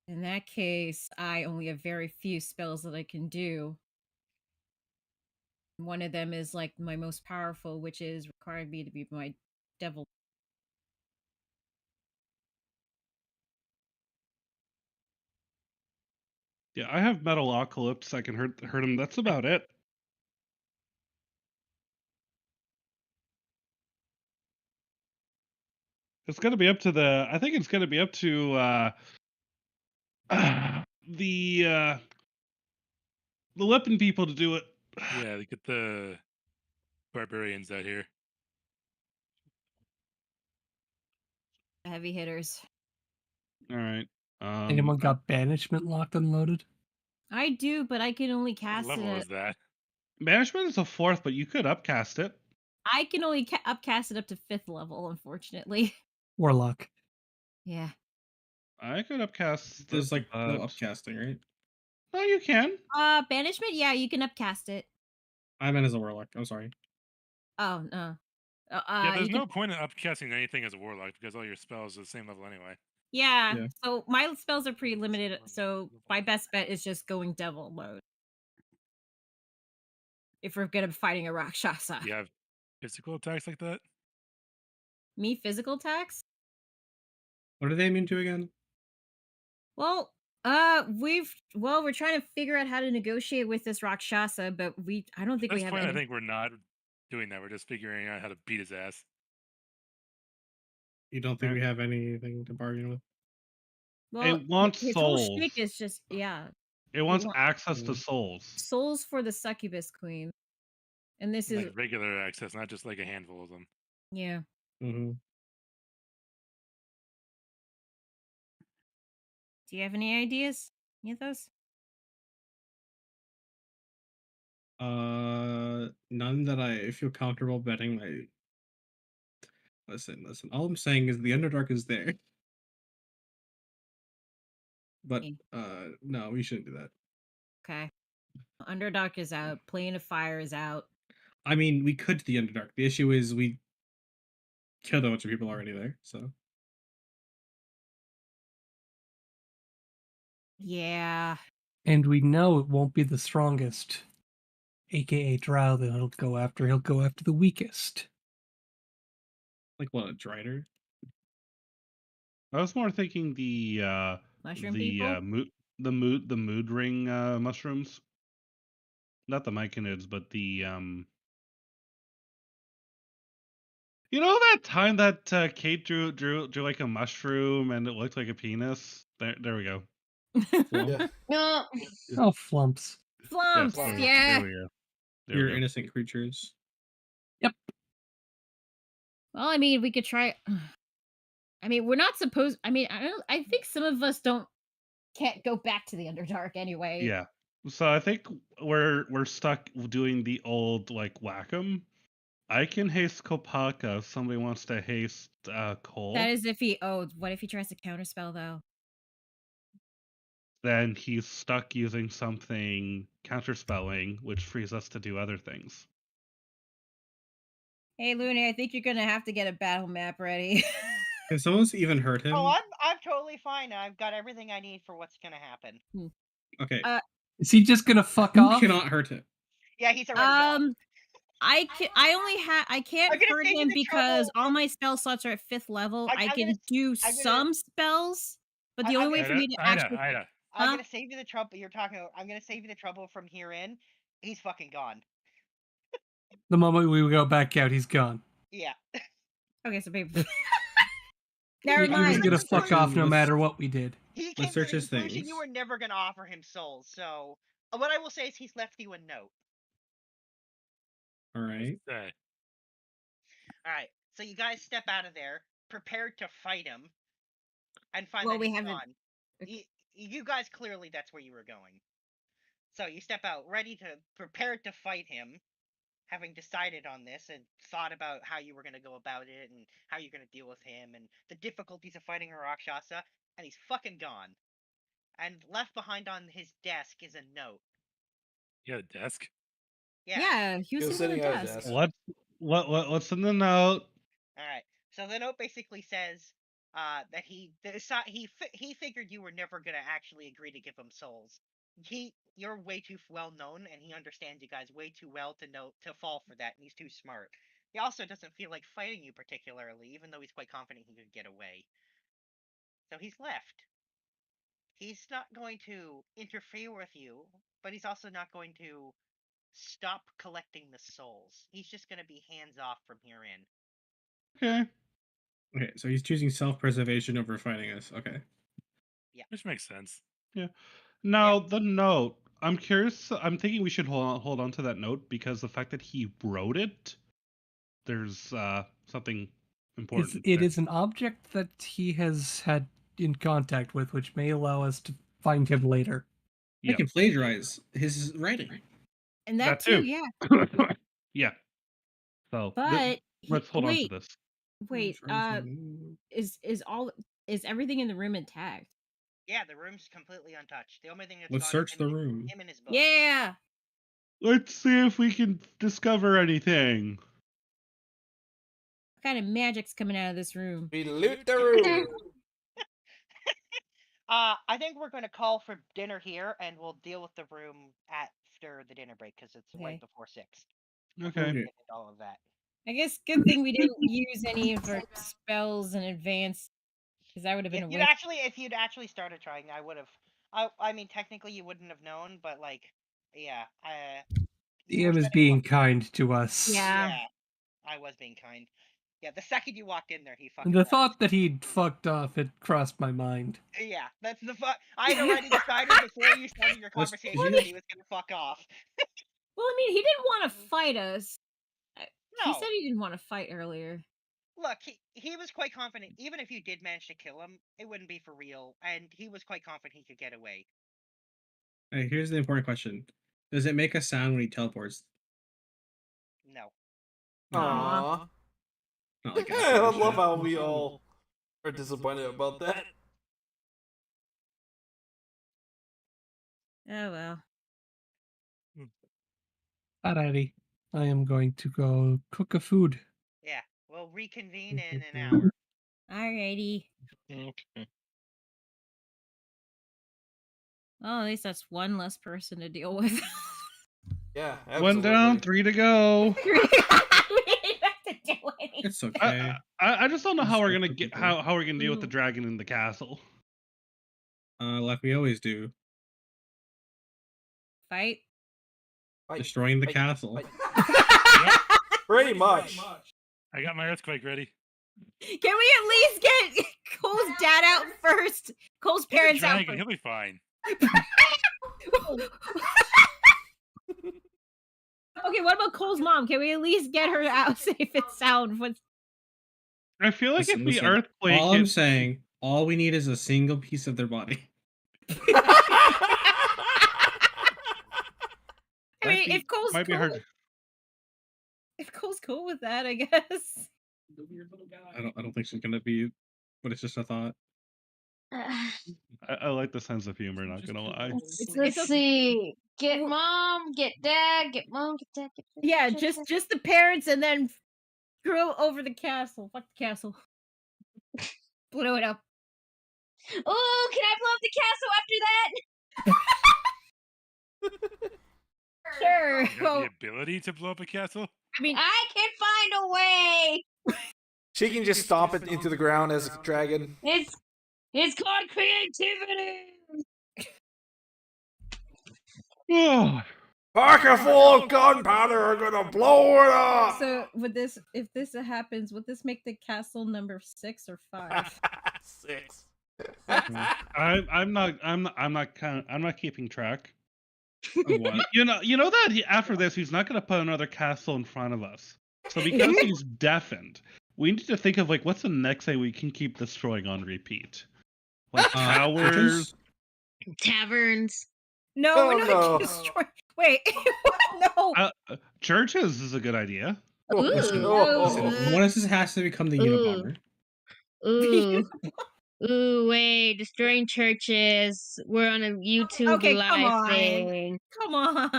Speaker 3: In that case, I only have very few spells that I can do. One of them is like my most powerful, which is requiring me to be my devil.
Speaker 4: Yeah, I have Metalocalypse. I can hurt him. That's about it. It's gonna be up to the. I think it's gonna be up to the the Lippin people to do it.
Speaker 9: Yeah, they get the barbarians out here.
Speaker 3: Heavy hitters.
Speaker 4: All right.
Speaker 6: Anyone got banishment locked and loaded?
Speaker 3: I do, but I can only
Speaker 9: What
Speaker 3: cast
Speaker 9: level
Speaker 3: it.
Speaker 9: is that?
Speaker 4: Banishment is a 4th, but you could upcast it.
Speaker 3: I can only upcast it up to 5th level, unfortunately.
Speaker 6: Warlock.
Speaker 3: Yeah.
Speaker 4: I could upcast.
Speaker 5: There's like no
Speaker 4: but-
Speaker 5: upcasting, right?
Speaker 4: No, you can.
Speaker 3: Banishment. Yeah, you can upcast it.
Speaker 5: I meant as a warlock. I'm sorry.
Speaker 3: Oh no.
Speaker 9: Yeah, there's
Speaker 3: you
Speaker 9: no
Speaker 3: can.
Speaker 9: point in upcasting anything as a warlock because all your spells are the same level anyway.
Speaker 3: Yeah.
Speaker 5: Yeah.
Speaker 3: So my spells are pretty limited. So my best bet is just going devil mode. If we're gonna be fighting a Rakshasa.
Speaker 9: You have physical attacks like that?
Speaker 3: Me physical attacks?
Speaker 5: What are they immune to again?
Speaker 3: Well, we're trying to figure out how to negotiate with this Rakshasa, but I don't
Speaker 9: At
Speaker 3: think we
Speaker 9: this
Speaker 3: have
Speaker 9: point, I
Speaker 3: any.
Speaker 9: think we're not doing that. We're just figuring out how to beat his ass.
Speaker 5: You don't think we have anything to bargain with?
Speaker 3: Well,
Speaker 4: It wants
Speaker 3: his whole
Speaker 4: souls.
Speaker 3: shtick is just
Speaker 4: It wants
Speaker 3: want-
Speaker 4: access to souls.
Speaker 3: souls for the succubus queen, and this is
Speaker 9: Like regular access, not just like a handful of them.
Speaker 3: yeah.
Speaker 5: Mm-hmm.
Speaker 3: Do you have any ideas? Any of those?
Speaker 5: None that I feel comfortable betting. Listen. All I'm saying is the Underdark is there. But no, we shouldn't do that.
Speaker 3: Okay. Underdark is out. Plane of Fire is out.
Speaker 5: I mean, we could do the Underdark. The issue is we killed a bunch of people already there, so.
Speaker 3: Yeah.
Speaker 6: And we know it won't be the strongest, aka Drow, that he'll go after. He'll go after the weakest.
Speaker 5: Like what, a Drider?
Speaker 4: I was more thinking the
Speaker 3: Mushroom people?
Speaker 4: the mood ring mushrooms. Not the myconids, but the You know that time that Kate drew like a mushroom and it looked like a penis? There we go.
Speaker 5: Yeah.
Speaker 12: No.
Speaker 6: Oh, flumps.
Speaker 3: Flumps,
Speaker 4: Yes,
Speaker 3: yeah.
Speaker 4: There we go. There
Speaker 5: You're
Speaker 4: we go.
Speaker 5: innocent creatures.
Speaker 3: Well, I mean, we could try. I mean, we're not supposed. I mean, I think some of us can't go back to the Underdark anyway.
Speaker 4: Yeah. So I think we're stuck doing the old like whack-em. I can haste Kopaka if somebody wants to haste Cole.
Speaker 3: That is if he. Oh, what if he tries to counterspell though?
Speaker 4: Then he's stuck using something counterspelling, which frees us to do other things.
Speaker 3: Hey, Looney, I think you're gonna have to get a battle map ready.
Speaker 5: Can someone even hurt him?
Speaker 2: Oh, I'm totally fine. I've got everything I need for what's gonna happen.
Speaker 5: Okay.
Speaker 6: Is he just gonna fuck
Speaker 5: Who
Speaker 6: off?
Speaker 5: cannot hurt him?
Speaker 2: Yeah, he's already gone.
Speaker 3: I can't
Speaker 2: I'm gonna
Speaker 3: hurt
Speaker 2: save you
Speaker 3: him
Speaker 2: the
Speaker 3: because
Speaker 2: trouble
Speaker 3: all my spell slots are at 5th level. I
Speaker 2: I'm
Speaker 3: can
Speaker 2: gonna-
Speaker 3: do
Speaker 2: I'm gonna-
Speaker 3: some spells, but the
Speaker 2: I'm
Speaker 3: only way for me to actually.
Speaker 2: I'm gonna save you the trouble. You're talking about. I'm gonna save you the trouble from here in. He's fucking gone.
Speaker 6: The moment we go back out, he's gone.
Speaker 2: Yeah.
Speaker 3: Okay, so baby. Never
Speaker 6: He was
Speaker 3: mind.
Speaker 6: gonna fuck off no matter what we did.
Speaker 2: He came to the conclusion you were never gonna offer him souls. So what I will say is he's left you a note.
Speaker 5: All right.
Speaker 2: All right. So you guys step out of there, prepared to fight him, and find
Speaker 3: Well,
Speaker 2: that
Speaker 3: we
Speaker 2: he's
Speaker 3: haven't-
Speaker 2: gone. You guys clearly that's where you were going. So you step out, ready to prepared to fight him, having decided on this and thought about how you were going to go about it and how you're going to deal with him and the difficulties of fighting a Rakshasa, and he's fucking gone. And left behind on his desk is a note.
Speaker 9: You had a desk?
Speaker 3: Yeah, he was sitting at a desk.
Speaker 4: What's in the note?
Speaker 2: All right. So the note basically says that he figured you were never gonna actually agree to give him souls. You're way too well known, and he understands you guys way too well to fall for that. And he's too smart. He also doesn't feel like fighting you particularly, even though he's quite confident he could get away. So he's left. He's not going to interfere with you, but he's also not going to stop collecting the souls. He's just going to be hands off from here in.
Speaker 4: Okay.
Speaker 5: Okay, so he's choosing self-preservation over fighting us. Okay.
Speaker 2: Yeah.
Speaker 9: Which makes sense.
Speaker 4: Yeah. Now the note. I'm curious. I'm thinking we should hold on to that note because the fact that he wrote it, there's something important.
Speaker 6: It
Speaker 4: there.
Speaker 6: is an object that he has had in contact with, which may allow us to find him later.
Speaker 5: I can plagiarize his writing.
Speaker 3: And that,
Speaker 4: That too.
Speaker 3: yeah.
Speaker 4: Yeah. So
Speaker 3: But
Speaker 4: let's hold on to
Speaker 3: wait,
Speaker 4: this.
Speaker 3: Wait, is everything in the room intact?
Speaker 2: Yeah, the room's completely untouched. The only thing that's
Speaker 5: Let's
Speaker 2: gone
Speaker 5: search
Speaker 2: is
Speaker 5: the room.
Speaker 2: him and his book.
Speaker 3: Yeah.
Speaker 4: Let's see if we can discover anything.
Speaker 3: What kind of magic's coming out of this room?
Speaker 7: We loot the room.
Speaker 2: I think we're going to call for dinner here, and we'll deal with the room after the dinner break because it's right before 6.
Speaker 4: Okay.
Speaker 2: All of that.
Speaker 3: I guess good thing we didn't use any of our spells in advance, because that would have been
Speaker 2: If you'd actually started trying, I would have. I mean, technically, you wouldn't have known, but like, yeah.
Speaker 6: DM is being kind to us.
Speaker 2: Yeah, I was being kind. Yeah, the second you walked in there, he fucking.
Speaker 6: The thought that he'd fucked off had crossed my mind.
Speaker 2: Yeah, that's the fuck. I had already decided before you started your conversation that he was gonna fuck off.
Speaker 3: Well, I mean, he didn't want to fight us. He
Speaker 2: No.
Speaker 3: said he didn't want to fight earlier.
Speaker 2: Look, he was quite confident. Even if you did manage to kill him, it wouldn't be for real, and he was quite confident he could get away.
Speaker 5: Hey, here's the important question: does it make a sound when he teleports?
Speaker 2: No.
Speaker 7: Aww.
Speaker 5: Not like
Speaker 7: I love how we all are disappointed about that.
Speaker 3: Oh well.
Speaker 6: Alrighty. I am going to go cook a food.
Speaker 2: Yeah, we'll reconvene in an hour.
Speaker 3: Alrighty.
Speaker 10: Okay.
Speaker 3: Well, at least that's one less person to deal with.
Speaker 7: Yeah.
Speaker 4: One down, 3 to go.
Speaker 5: It's okay.
Speaker 4: I just don't know how we're gonna get how we're gonna deal with the dragon in the castle.
Speaker 5: Like we always do.
Speaker 3: Fight.
Speaker 5: Destroying the castle.
Speaker 7: Pretty much.
Speaker 9: I got my earthquake ready.
Speaker 3: Can we at least get Cole's dad out first? Cole's parents out
Speaker 9: Dragon,
Speaker 3: first.
Speaker 9: he'll be fine.
Speaker 3: Okay, what about Cole's mom? Can we at least get her out safe and sound?
Speaker 4: I feel like if we
Speaker 5: Listen,
Speaker 4: earthquake
Speaker 5: all I'm
Speaker 4: it-
Speaker 5: saying, all we need is a single piece of their body.
Speaker 3: I mean, if Cole's
Speaker 4: might be
Speaker 3: cool,
Speaker 4: hard.
Speaker 3: if Cole's cool with that, I guess.
Speaker 5: I don't think she's gonna be, but it's just a thought.
Speaker 4: I like the sense of humor, not gonna lie.
Speaker 12: Let's see. Get mom, get dad, get mom, get dad, get dad.
Speaker 3: Yeah, just the parents, and then throw over the castle. Fuck the castle. Blow it up.
Speaker 12: Oh, can I blow up the castle after that?
Speaker 3: Sure.
Speaker 9: You have the ability to blow up a castle?
Speaker 3: I mean,
Speaker 12: I can find a way.
Speaker 7: She can just stomp it into the ground as a dragon.
Speaker 12: It's called creativity.
Speaker 7: Pocket full of gunpowder are gonna blow it up.
Speaker 3: So would this, if this happens, would this make the castle number 6 or 5?
Speaker 7: 6.
Speaker 4: I'm not keeping track. You know that after this he's not gonna put another castle in front of us. So because he's deafened, we need to think of like what's the next thing we can keep destroying on repeat. Like towers,
Speaker 12: taverns.
Speaker 3: No, we're not destroying. Wait, no.
Speaker 4: Churches is a good idea.
Speaker 5: Listen, one of us has to become the Unabomber.
Speaker 12: Ooh, wait, destroying churches. We're on a YouTube live thing.
Speaker 3: Come on.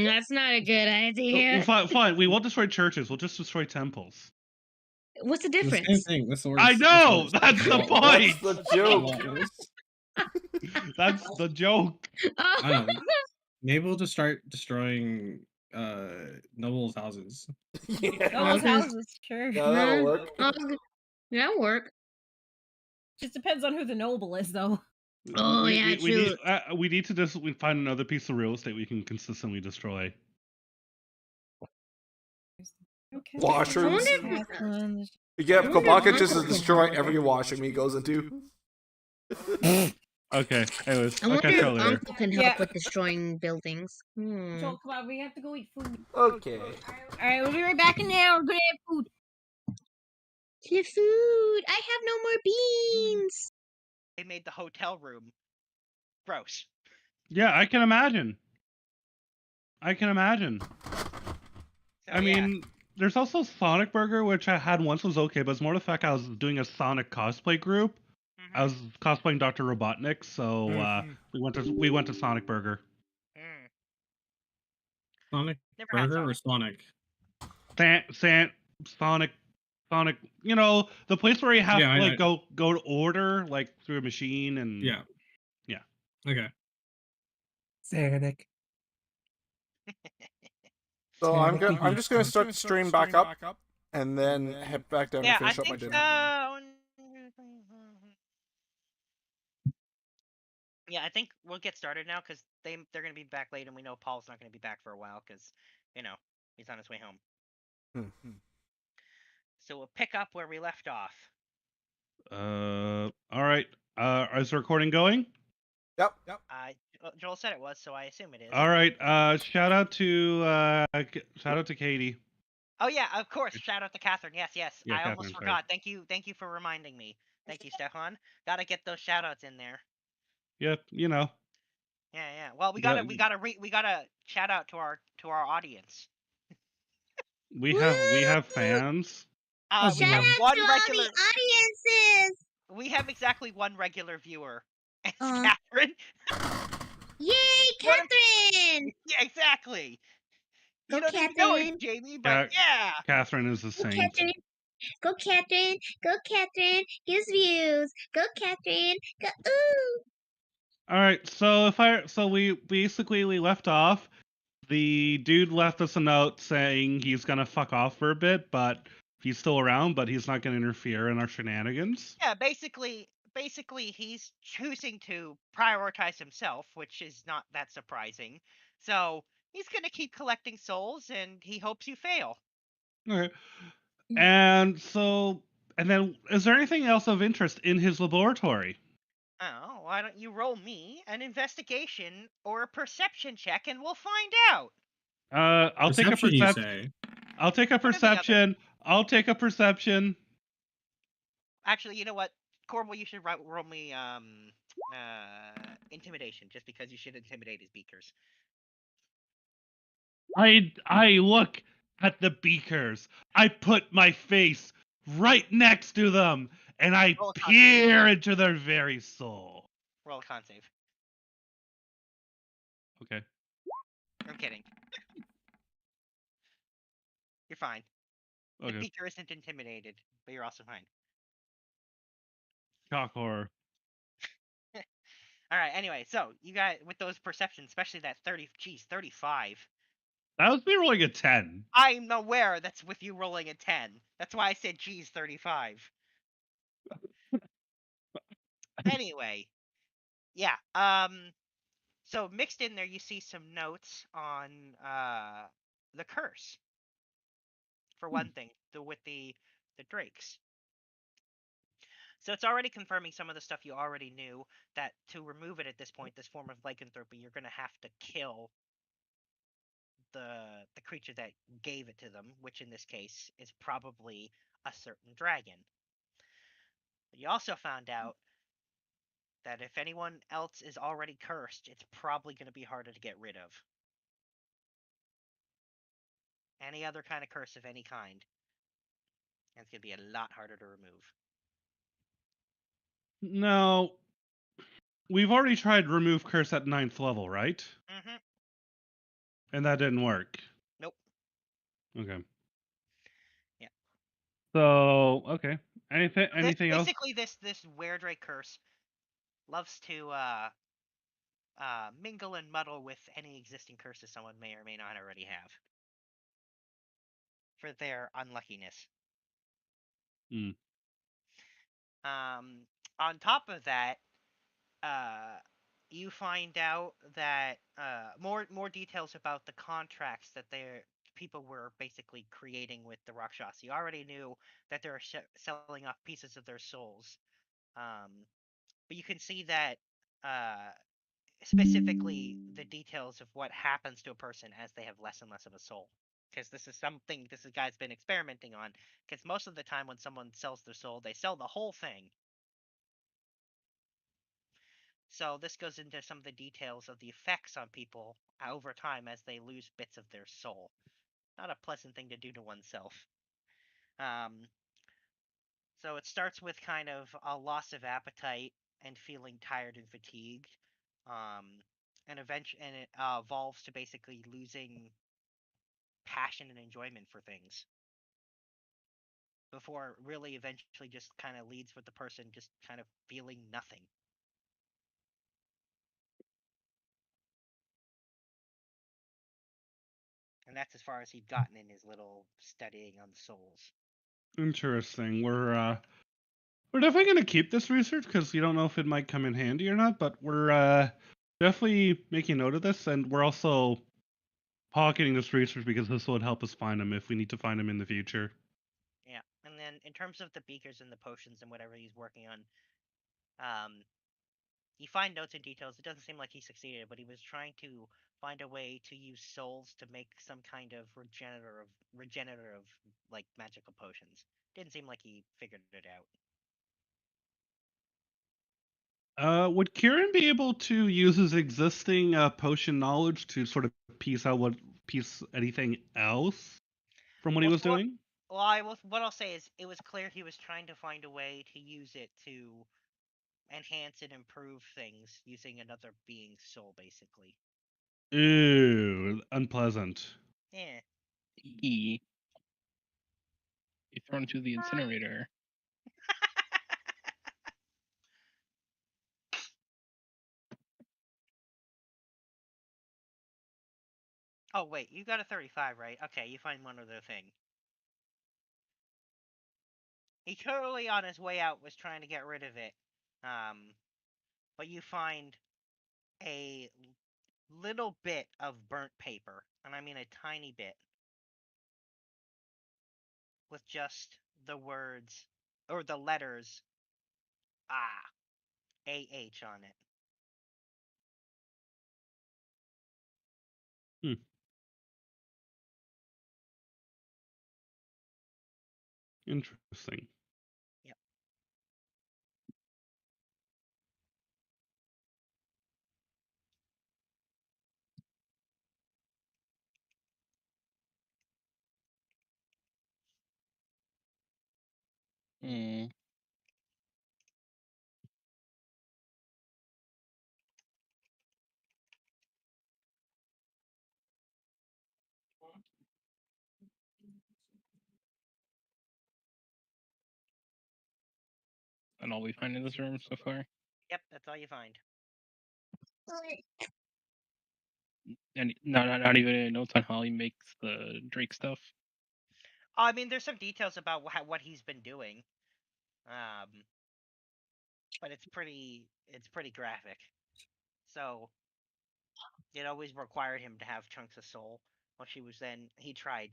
Speaker 12: That's not a good idea.
Speaker 4: Fine. We won't destroy churches. We'll just destroy temples.
Speaker 12: What's the difference?
Speaker 5: The same thing. That's the
Speaker 4: I know. That's the point.
Speaker 7: That's the joke.
Speaker 4: That's the joke.
Speaker 5: I don't know. Maybe we'll just start destroying nobles' houses.
Speaker 3: Nobles' houses, sure.
Speaker 7: Yeah, that'll work.
Speaker 12: That'll work.
Speaker 3: Just depends on who the noble is, though.
Speaker 12: Oh, yeah, true.
Speaker 4: We need to just find another piece of real estate we can consistently destroy.
Speaker 3: Okay.
Speaker 7: Washrooms. Yeah, Kobaka just to destroy every washroom he goes into.
Speaker 4: Okay. Anyways,
Speaker 12: I
Speaker 4: I'll
Speaker 12: wonder
Speaker 4: catch
Speaker 12: if
Speaker 4: y'all later.
Speaker 12: Uncle can help
Speaker 3: Yeah.
Speaker 12: with destroying buildings.
Speaker 3: Joel, come on, we have to go eat food.
Speaker 7: Okay.
Speaker 3: Alright, we'll be right back in now. We're gonna have food.
Speaker 12: The food! I have no more beans!
Speaker 2: They made the hotel room gross.
Speaker 4: Yeah, I can imagine. I can imagine.
Speaker 2: So,
Speaker 4: I mean, there's also Sonic Burger, which I had once was okay, but it's more the fact I was doing a Sonic cosplay group. I was cosplaying Dr. Robotnik, so we went to Sonic Burger.
Speaker 5: Sonic
Speaker 2: Never had
Speaker 5: Burger or Sonic?
Speaker 4: Sonic, you know, the place where you have
Speaker 5: Yeah,
Speaker 4: to like
Speaker 5: I-
Speaker 4: go to order like through a machine and
Speaker 5: Yeah.
Speaker 4: yeah.
Speaker 5: Okay.
Speaker 6: Sonic.
Speaker 7: So I'm
Speaker 6: Sonic.
Speaker 7: just gonna start the stream back up, and then head back down
Speaker 2: yeah,
Speaker 7: and
Speaker 2: I
Speaker 7: finish up my
Speaker 2: think
Speaker 7: dinner.
Speaker 2: Yeah, I think we'll get started now because they're gonna be back late, and we know Paul's not gonna be back for a while because he's on his way home. So we'll pick up where we left off.
Speaker 4: All right. Is the recording going?
Speaker 7: Yep.
Speaker 2: Joel said it was, so I assume it is.
Speaker 4: All right. Shout out to Katie.
Speaker 2: Oh yeah, of course. Shout out to Catherine. Yes.
Speaker 4: Yeah,
Speaker 2: I
Speaker 4: Catherine,
Speaker 2: almost
Speaker 4: sorry.
Speaker 2: forgot. Thank you for reminding me. Thank you, Stefan. Gotta get those shout outs in there.
Speaker 4: Yep, you know.
Speaker 2: Yeah. Well, we
Speaker 4: Yeah.
Speaker 2: gotta shout out to our audience.
Speaker 4: We have fans.
Speaker 2: We
Speaker 12: Shout
Speaker 2: have
Speaker 12: out
Speaker 2: one
Speaker 12: to all
Speaker 2: regular.
Speaker 12: the audiences!
Speaker 2: We have exactly one regular viewer. It's
Speaker 12: Aw.
Speaker 2: Catherine.
Speaker 12: Yay, Catherine!
Speaker 2: Yeah, exactly.
Speaker 12: Go,
Speaker 2: You don't even know it,
Speaker 12: Catherine.
Speaker 2: Jamie, but yeah.
Speaker 4: Catherine is a
Speaker 12: Go,
Speaker 4: saint.
Speaker 12: Catherine. Go, Catherine. Go, Catherine. Gives views. Go, Catherine. Go, ooh!
Speaker 4: All right. So we left off. The dude left us a note saying he's gonna fuck off for a bit, but he's still around, but he's not gonna interfere in our shenanigans.
Speaker 2: Yeah, basically he's choosing to prioritize himself, which is not that surprising. So he's gonna keep collecting souls, and he hopes you fail.
Speaker 4: Okay. And then is there anything else of interest in his laboratory?
Speaker 2: Oh, why don't you roll me an investigation or a perception check, and we'll find out.
Speaker 4: I'll take a
Speaker 5: Perception, you
Speaker 4: perception.
Speaker 5: say?
Speaker 4: I'll take a
Speaker 2: What are the
Speaker 4: perception. I'll take a perception.
Speaker 2: Actually, you know what, Corbel, you should roll me intimidation, just because you should intimidate his beakers.
Speaker 4: I look at the beakers. I put my face right next to them, and I
Speaker 2: Roll a con
Speaker 4: peer into their very soul.
Speaker 2: Roll a con save.
Speaker 4: Okay.
Speaker 2: I'm kidding. You're fine. The
Speaker 4: Okay.
Speaker 2: beaker isn't intimidated, but you're also fine.
Speaker 4: Cock horror.
Speaker 2: All right. Anyway, so you got with those perceptions, especially that 35.
Speaker 4: That was me rolling a 10.
Speaker 2: I'm aware that's with you rolling a 10. That's why I said, geez, 35. Anyway, yeah. So mixed in there, you see some notes on the curse. For one thing, with the drakes. So it's already confirming some of the stuff you already knew, that to remove it at this point, this form of lycanthropy, you're going to have to kill the creature that gave it to them, which in this case is probably a certain dragon. You also found out that if anyone else is already cursed, it's probably going to be harder to get rid of. Any other kind of curse of any kind, and it's going to be a lot harder to remove.
Speaker 4: No. We've already tried remove curse at 9th level, right?
Speaker 2: Mm-hmm.
Speaker 4: And that didn't work.
Speaker 2: Nope.
Speaker 4: Okay.
Speaker 2: Yeah.
Speaker 4: So, okay. Anything else?
Speaker 2: Basically, this Weredrake curse loves to mingle and muddle with any existing curses someone may or may not already have for their unluckiness.
Speaker 4: Hmm.
Speaker 2: On top of that, you find out that more details about the contracts that people were basically creating with the Rakshasa. You already knew that they were selling off pieces of their souls, but you can see that specifically the details of what happens to a person as they have less and less of a soul. Because this is something this guy's been experimenting on. Because most of the time when someone sells their soul, they sell the whole thing. So this goes into some of the details of the effects on people over time as they lose bits of their soul. Not a pleasant thing to do to oneself. So it starts with kind of a loss of appetite and feeling tired and fatigued. And it evolves to basically losing passion and enjoyment for things before it really eventually just kind of leads with the person just kind of feeling nothing. And that's as far as he'd gotten in his little studying on souls.
Speaker 4: Interesting. We're definitely gonna keep this research because you don't know if it might come in handy or not. But we're definitely making note of this, and we're also pocketing this research because this would help us find him if we need to find him in the future.
Speaker 2: Yeah, and then in terms of the beakers and the potions and whatever he's working on, you find notes and details. It doesn't seem like he succeeded, but he was trying to find a way to use souls to make some kind of regenerative like magical potions. Didn't seem like he figured it out.
Speaker 4: Would Kieran be able to use his existing potion knowledge to sort of piece anything else from what he
Speaker 2: Well,
Speaker 4: was doing?
Speaker 2: what I'll say is it was clear he was trying to find a way to use it to enhance and improve things using another being's soul, basically.
Speaker 4: Ew, unpleasant.
Speaker 2: Yeah.
Speaker 10: Be thrown into the incinerator.
Speaker 2: Oh wait, you got a 35, right? Okay, you find one other thing. He totally on his way out was trying to get rid of it. But you find a little bit of burnt paper, and I mean a tiny bit, with just the words or the letters AH on it.
Speaker 4: Hmm. Interesting.
Speaker 2: Yep.
Speaker 10: Hmm. And all we find in this room so far.
Speaker 2: Yep, that's all you find.
Speaker 10: And not even any notes on how he makes the Drake stuff.
Speaker 2: I mean, there's some details about what he's been doing, but it's pretty graphic. So it always required him to have chunks of soul, which he tried,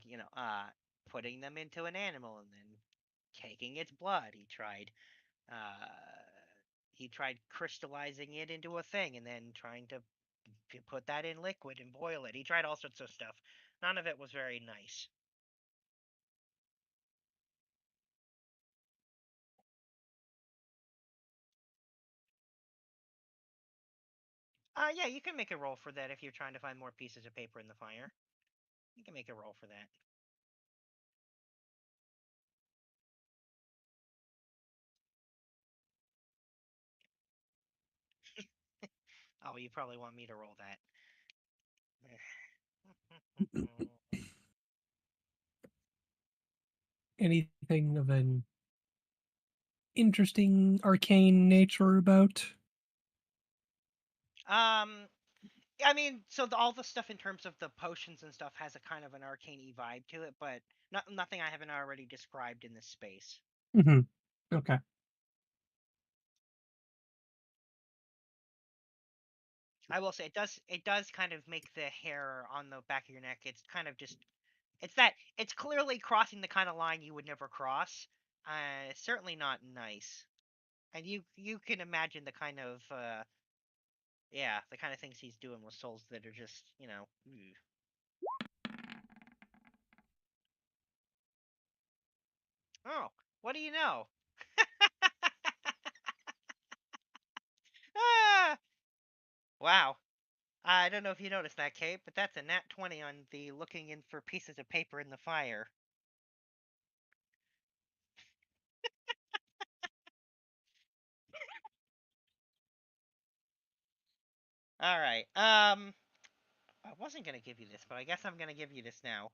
Speaker 2: putting them into an animal and then taking its blood. He tried crystallizing it into a thing and then trying to put that in liquid and boil it. He tried all sorts of stuff. None of it was very nice. Yeah, you can make a roll for that if you're trying to find more pieces of paper in the fire. You can make a roll for that. Oh, you probably want me to roll that.
Speaker 6: Anything of an interesting arcane nature about?
Speaker 2: I mean, so all the stuff in terms of the potions and stuff has a kind of an arcane vibe to it, but nothing I haven't already described in this space.
Speaker 6: Mm-hmm. Okay.
Speaker 2: I will say it does kind of make the hair on the back of your neck. It's kind of just it's clearly crossing the kind of line you would never cross. Certainly not nice. And you can imagine the kind of Yeah, the kind of things he's doing with souls that are just, Oh, what do you know? Ah! Wow. I don't know if you noticed that, Kate, but that's a nat 20 on the looking in for pieces of paper in the fire. All right. I wasn't gonna give you this, but I guess I'm gonna give you this now.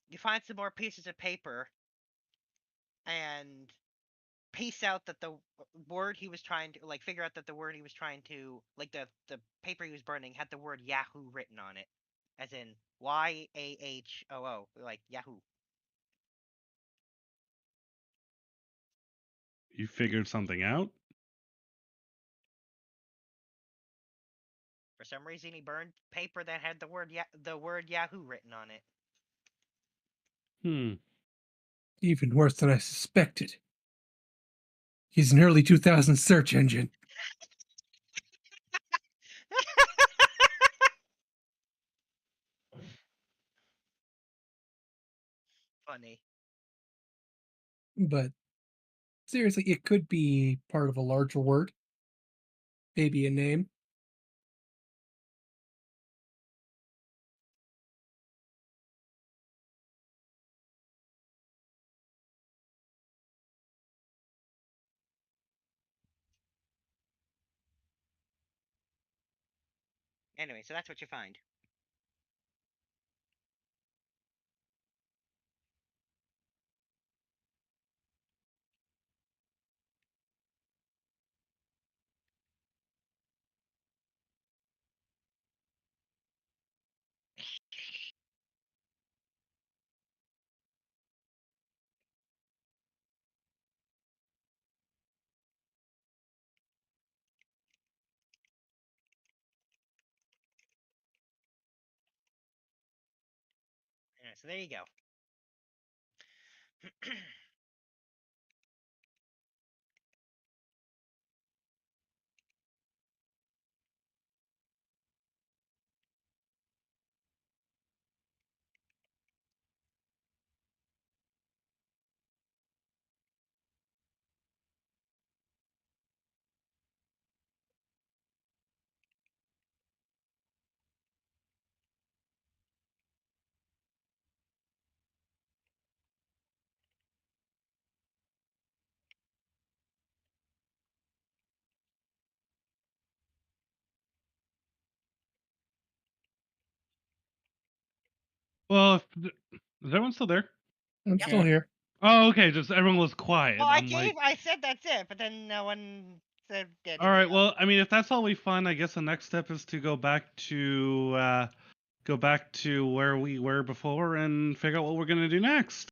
Speaker 2: You find some more pieces of paper and piece out that the word he was trying to figure out that the word he was trying to the paper he was burning had the word Yahoo written on it, as in YAHOO, like Yahoo.
Speaker 4: You figured something out?
Speaker 2: For some reason, he burned paper that had the word Yahoo written on it.
Speaker 6: Even worse than I suspected. He's an early 2000s search engine.
Speaker 2: Funny.
Speaker 6: But seriously, it could be part of a larger word. Maybe a name.
Speaker 2: Anyway, so that's what you find. Anyway, so there you go.
Speaker 4: Well, is everyone still there?
Speaker 6: I'm
Speaker 2: Yep.
Speaker 6: still here.
Speaker 4: Oh, okay. Just everyone was quiet.
Speaker 2: Well,
Speaker 4: I'm like,
Speaker 2: I said that's it, but then no one said anything
Speaker 4: all right.
Speaker 2: else.
Speaker 4: Well, I mean, if that's all we find, I guess the next step is to go back to where we were before and figure out what we're gonna do next.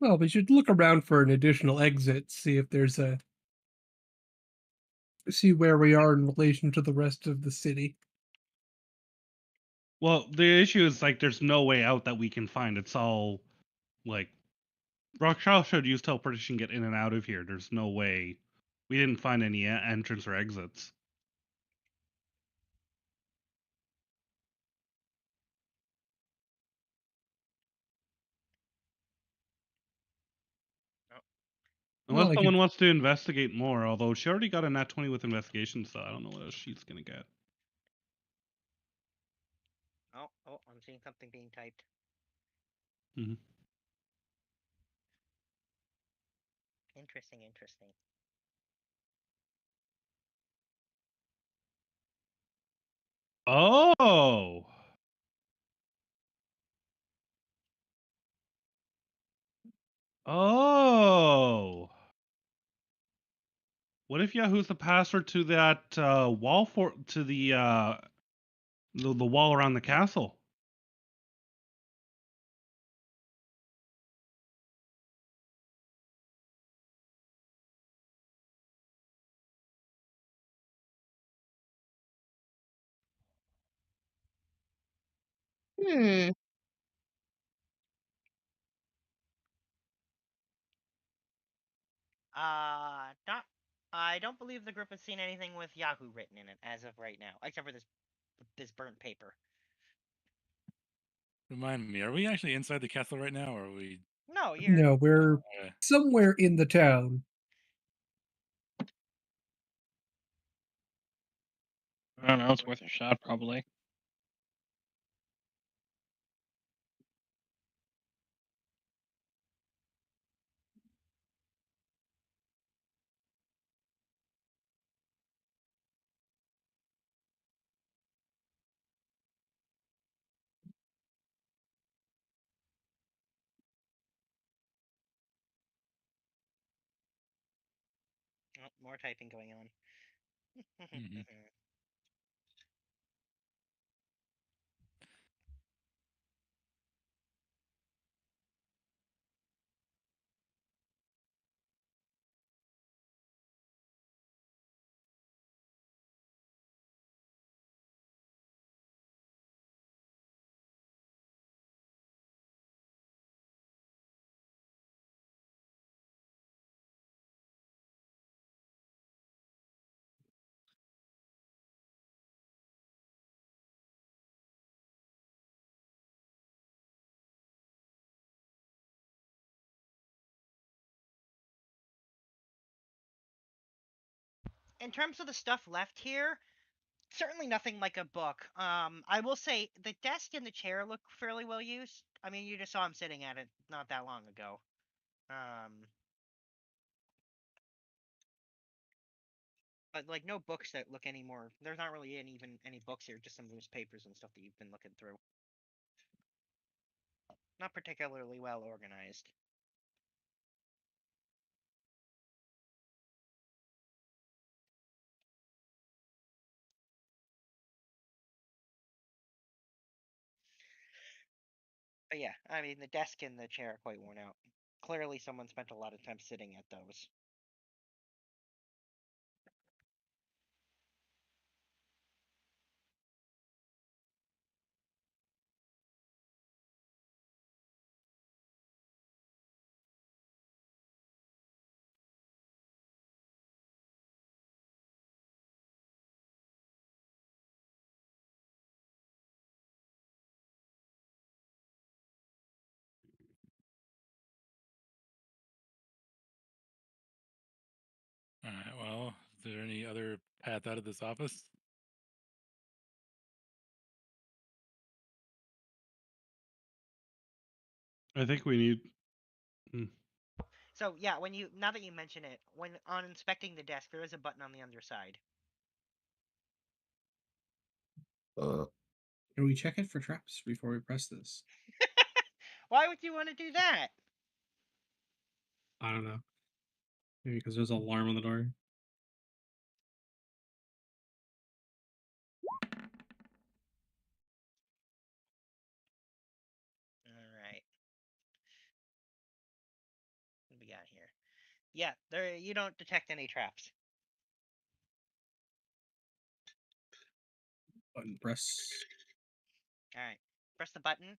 Speaker 6: Well, we should look around for an additional exit, see if there's see where we are in relation to the rest of the city.
Speaker 4: Well, the issue is like there's no way out that we can find. It's all like Rockshall should use teleportation to get in and out of here. There's no way. We didn't find any entrance or exits. Unless
Speaker 6: Well, I
Speaker 4: someone
Speaker 6: could.
Speaker 4: wants to investigate more, although she already got a nat 20 with investigation, so I don't know what else she's gonna get.
Speaker 2: Oh, I'm seeing something being typed.
Speaker 4: Mm-hmm.
Speaker 2: Interesting, interesting.
Speaker 4: Oh! Oh! What if Yahoo's the password to that wall to the wall around the castle?
Speaker 12: Hmm.
Speaker 2: Not I don't believe the group has seen anything with Yahoo written in it as of right now, except for this burnt paper.
Speaker 9: Remind me, are we actually inside the castle right now, or are we?
Speaker 2: No, you're.
Speaker 6: No, we're
Speaker 9: Uh,
Speaker 6: somewhere in the town.
Speaker 10: I don't know. It's worth a shot, probably.
Speaker 2: Oh, more typing going on.
Speaker 9: mhm.
Speaker 2: In terms of the stuff left here, certainly nothing like a book. I will say the desk and the chair look fairly well used. I mean, you just saw him sitting at it not that long ago. But like no books that look any more. There's not really even any books here, just some loose papers and stuff that you've been looking through. Not particularly well organized. But yeah, I mean the desk and the chair are quite worn out. Clearly, someone spent a lot of time sitting at those.
Speaker 9: All right. Well, is there any other path out of this office?
Speaker 4: I think we need.
Speaker 2: So yeah, now that you mention it, when on inspecting the desk, there is a button on the underside.
Speaker 5: Can we check it for traps before we press this?
Speaker 2: Why would you want to do that?
Speaker 5: I don't know. Maybe because there's an alarm on the door.
Speaker 2: All right. What do we got here? Yeah, there you don't detect any traps.
Speaker 5: Button press.
Speaker 2: All right. Press the button,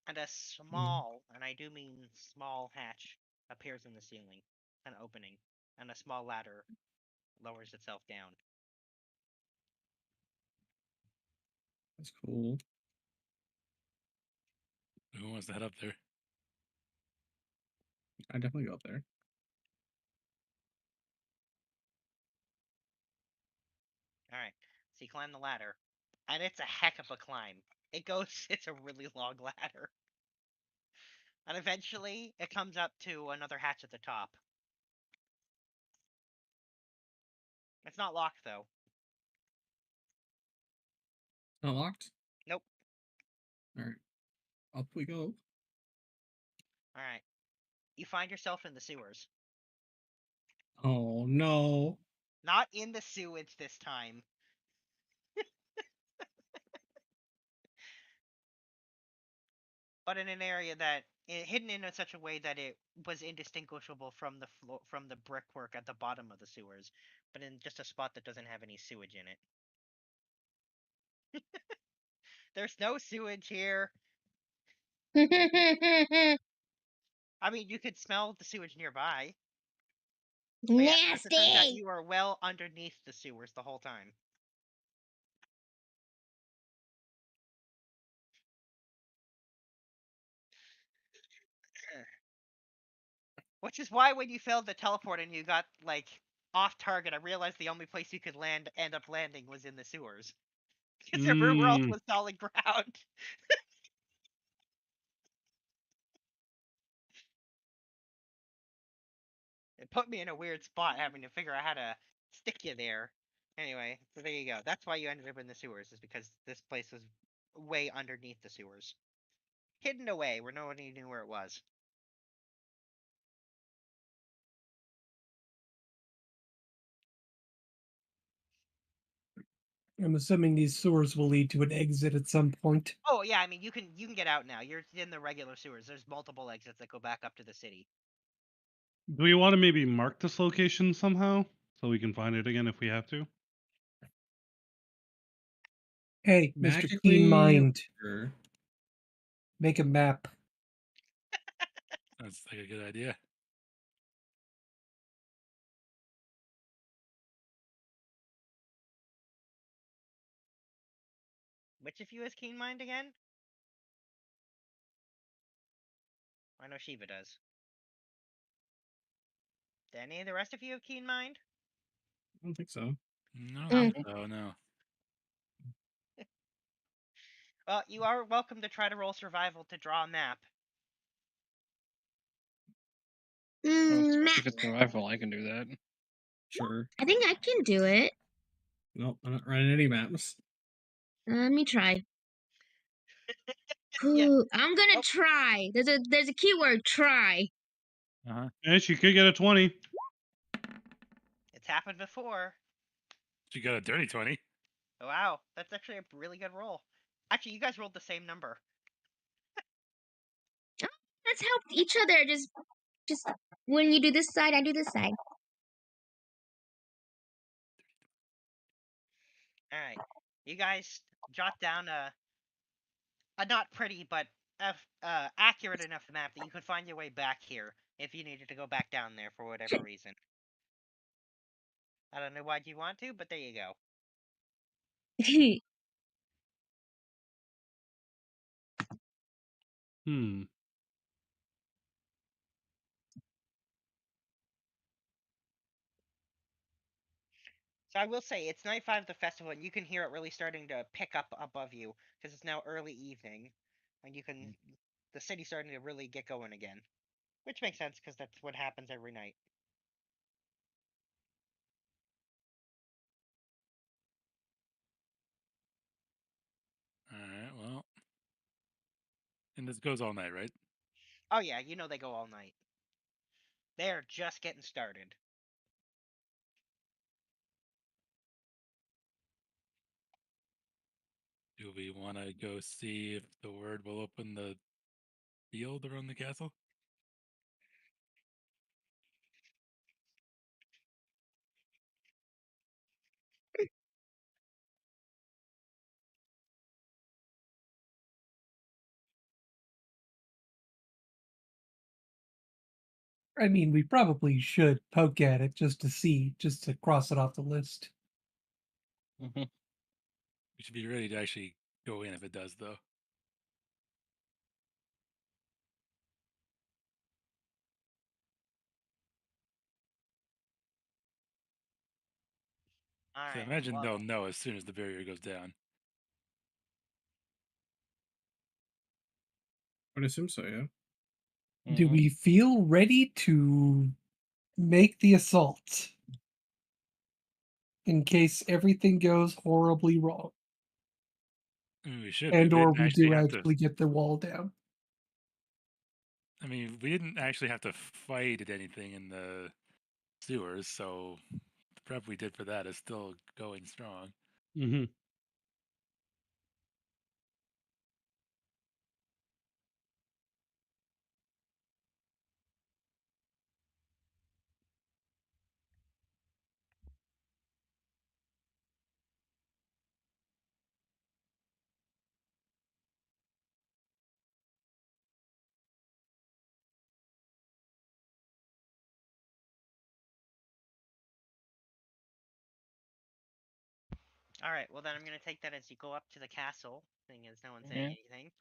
Speaker 2: and a small, and I do mean small hatch appears in the ceiling, an opening, and a small ladder lowers itself down.
Speaker 5: That's cool.
Speaker 9: Who wants to head up there?
Speaker 5: I definitely go up there.
Speaker 2: All right. So you climb the ladder, and it's a heck of a climb. It's a really long ladder. And eventually, it comes up to another hatch at the top. It's not locked, though.
Speaker 5: Not locked?
Speaker 2: Nope.
Speaker 5: Alright. Up we go.
Speaker 2: Alright. You find yourself in the sewers.
Speaker 5: Oh no.
Speaker 2: Not in the sewage this time. But in an area hidden in such a way that it was indistinguishable from the brickwork at the bottom of the sewers, but in just a spot that doesn't have any sewage in it. There's no sewage here. I mean, you could smell the sewage nearby. But yeah, as it turns out,
Speaker 12: Nasty.
Speaker 2: you are well underneath the sewers the whole time. Which is why when you failed the teleport and you got like off target, I realized the only place you could end up landing was in the sewers. Because everywhere else was solid ground. It put me in a weird spot having to figure out how to stick you there. Anyway, so there you go. That's why you ended up in the sewers, is because this place was way underneath the sewers. Hidden away where nobody knew where it was.
Speaker 6: I'm assuming these sewers will lead to an exit at some point.
Speaker 2: Oh yeah, I mean you can get out now. You're in the regular sewers. There's multiple exits that go back up to the city.
Speaker 4: Do we want to maybe mark this location somehow so we can find it again if we have to?
Speaker 6: Hey, Mr.
Speaker 5: Magically,
Speaker 6: Keen Mind,
Speaker 5: sure.
Speaker 6: make a map.
Speaker 9: That's like a good idea.
Speaker 2: Which of you has keen mind again? I know Shiva does. Do any of the rest of you have keen mind?
Speaker 5: I don't think so.
Speaker 9: No,
Speaker 12: Mm.
Speaker 9: oh no.
Speaker 2: Well, you are welcome to try to roll survival to draw a map.
Speaker 12: Map.
Speaker 10: If it's survival, I can do that.
Speaker 5: Sure.
Speaker 12: I think I can do it.
Speaker 5: Nope, I'm not running any maps.
Speaker 12: Let me try.
Speaker 2: Yeah.
Speaker 12: Ooh, I'm gonna
Speaker 2: Nope.
Speaker 12: try. There's a keyword, try.
Speaker 4: And she could get a 20.
Speaker 2: It's happened before.
Speaker 9: She got a dirty 20.
Speaker 2: Oh, wow, that's actually a really good roll. Actually, you guys rolled the same number.
Speaker 12: Oh, let's help each other. Just when you do this side, I do this side.
Speaker 2: All right, you guys jot down a not pretty but accurate enough map that you could find your way back here if you needed to go back down there for whatever reason. I don't know why you want to, but there you go.
Speaker 4: Hmm.
Speaker 2: So I will say, it's night 5 of the festival, and you can hear it really starting to pick up above you because it's now early evening, and the city's starting to really get going again, which makes sense because that's what happens every night.
Speaker 9: Alright, well. And this goes all night, right?
Speaker 2: Oh yeah, you know they go all night. They're just getting started.
Speaker 9: Do we want to go see if the word will open the field around the castle?
Speaker 6: I mean, we probably should poke at it just to see, just to cross it off the list.
Speaker 9: We should be ready to actually go in if it does, though.
Speaker 2: All
Speaker 9: So I
Speaker 2: right.
Speaker 9: imagine
Speaker 2: Well,
Speaker 9: they'll know as soon as the barrier goes down.
Speaker 5: I'd assume so, yeah.
Speaker 6: Do we feel ready to make the assault in case everything goes horribly wrong?
Speaker 9: I mean, we should.
Speaker 6: And
Speaker 9: We
Speaker 6: or
Speaker 9: didn't
Speaker 6: we
Speaker 9: actually
Speaker 6: do
Speaker 9: have to.
Speaker 6: actually get the wall down.
Speaker 9: I mean, we didn't actually have to fight at anything in the sewers, so the prep we did for that is still going strong.
Speaker 4: Mm-hmm.
Speaker 2: All right. Well, then I'm gonna take that as you go up to the castle, seeing as no one's saying anything.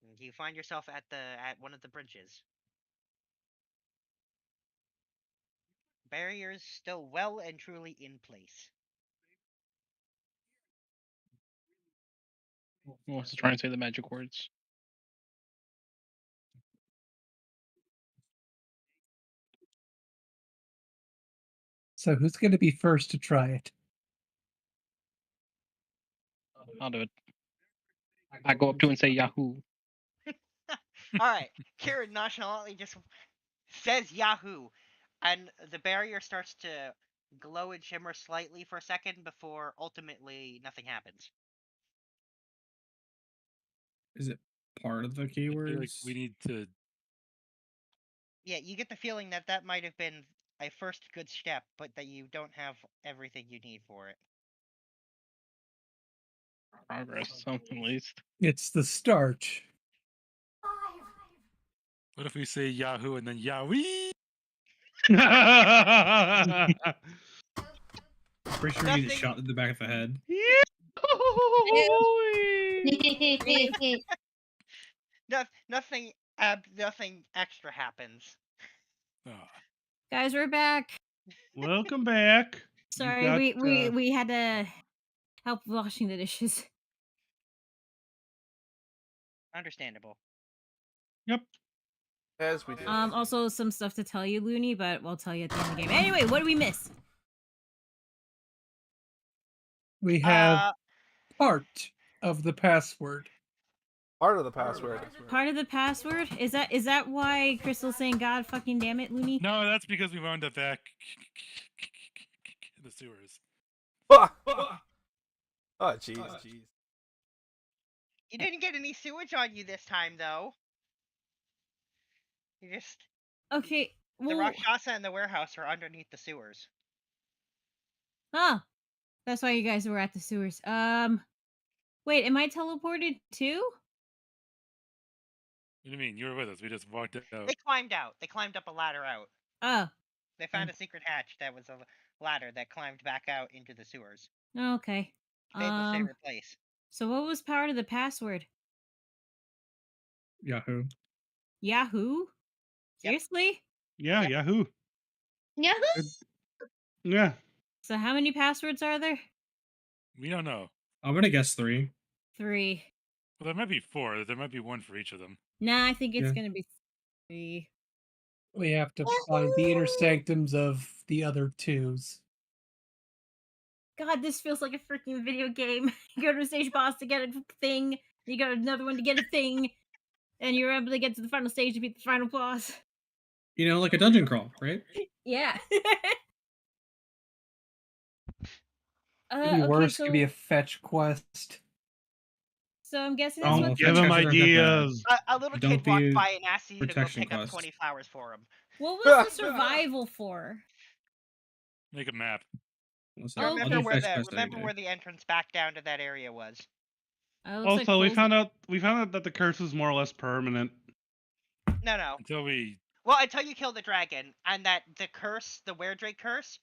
Speaker 2: And you find yourself at one of the bridges. Barriers still well and truly in place.
Speaker 10: I was trying to say the magic words.
Speaker 6: So who's going to be first to try it?
Speaker 10: I'll do it. I go up to and say Yahoo.
Speaker 2: All right. Kieran nonchalantly just says Yahoo, and the barrier starts to glow and shimmer slightly for a second before ultimately nothing happens.
Speaker 5: Is it part of the
Speaker 9: I feel like
Speaker 5: keywords?
Speaker 9: we need to.
Speaker 2: Yeah, you get the feeling that that might have been a first good step, but that you don't have everything you need for it.
Speaker 10: Progress, something at least.
Speaker 6: It's the start.
Speaker 9: What if we say Yahoo and then Yahweh?
Speaker 5: Pretty sure you get shot in the back of the head.
Speaker 2: Nothing extra happens.
Speaker 3: Guys, we're back.
Speaker 4: Welcome back. You
Speaker 3: Sorry,
Speaker 4: got,
Speaker 3: we had to help washing the dishes.
Speaker 2: Understandable.
Speaker 4: Yep.
Speaker 7: As we do.
Speaker 3: Also some stuff to tell you, Looney, but we'll tell you at the end of the game. Anyway, what did we miss?
Speaker 6: We have part of the password.
Speaker 7: Part of the password.
Speaker 3: Part of the password? Is that why Crystal's saying God fucking damn it, Looney?
Speaker 9: No, that's because we wound up back in the sewers.
Speaker 7: Oh, jeez.
Speaker 2: You didn't get any sewage on you this time, though. You just
Speaker 3: Okay.
Speaker 2: the
Speaker 3: Well,
Speaker 2: Rakshasa and the warehouse are underneath the sewers.
Speaker 3: Ah, that's why you guys were at the sewers. Wait, am I teleported too?
Speaker 9: What do you mean? You were with us. We just walked out.
Speaker 2: They climbed out. They climbed up a ladder out.
Speaker 3: Oh.
Speaker 2: They found a secret hatch that was a ladder that climbed back out into the sewers.
Speaker 3: Okay.
Speaker 2: Fable's favorite place.
Speaker 3: So what was part of the password?
Speaker 5: Yahoo.
Speaker 3: Yahoo? Seriously?
Speaker 4: Yeah, Yahoo.
Speaker 12: Yahoo!
Speaker 4: Yeah.
Speaker 3: So how many passwords are there?
Speaker 9: We don't know.
Speaker 5: I'm gonna guess 3.
Speaker 3: 3.
Speaker 9: Well, there might be 4. There might be 1 for each of them.
Speaker 3: Nah, I think it's
Speaker 5: Yeah.
Speaker 3: gonna be 3.
Speaker 6: We have to find the inner sanctums of the other 2s.
Speaker 3: God, this feels like a freaking video game. You go to a stage boss to get a thing, you go to another one to get a thing, and you're able to get to the final stage to beat the final boss.
Speaker 5: You know, like a dungeon crawl, right?
Speaker 3: Yeah.
Speaker 6: Could be worse. Could be a fetch quest.
Speaker 3: So I'm guessing
Speaker 4: Don't
Speaker 3: this one's
Speaker 4: give him ideas.
Speaker 2: A little
Speaker 5: Don't
Speaker 2: kid
Speaker 5: be
Speaker 2: walked
Speaker 5: a
Speaker 2: by and asked you to go
Speaker 5: protection
Speaker 2: pick up
Speaker 5: quest.
Speaker 2: 20 flowers for him.
Speaker 3: What was the survival for?
Speaker 9: Make a map.
Speaker 5: Listen, I'll
Speaker 2: Remember
Speaker 5: do
Speaker 2: where
Speaker 5: fetch
Speaker 2: the
Speaker 5: quest any day.
Speaker 2: where the entrance back down to that area was.
Speaker 4: Also, we found out that the curse is more or less permanent.
Speaker 2: No.
Speaker 9: Until we.
Speaker 2: Well, until you kill the dragon, and that the curse, the Weredrake curse,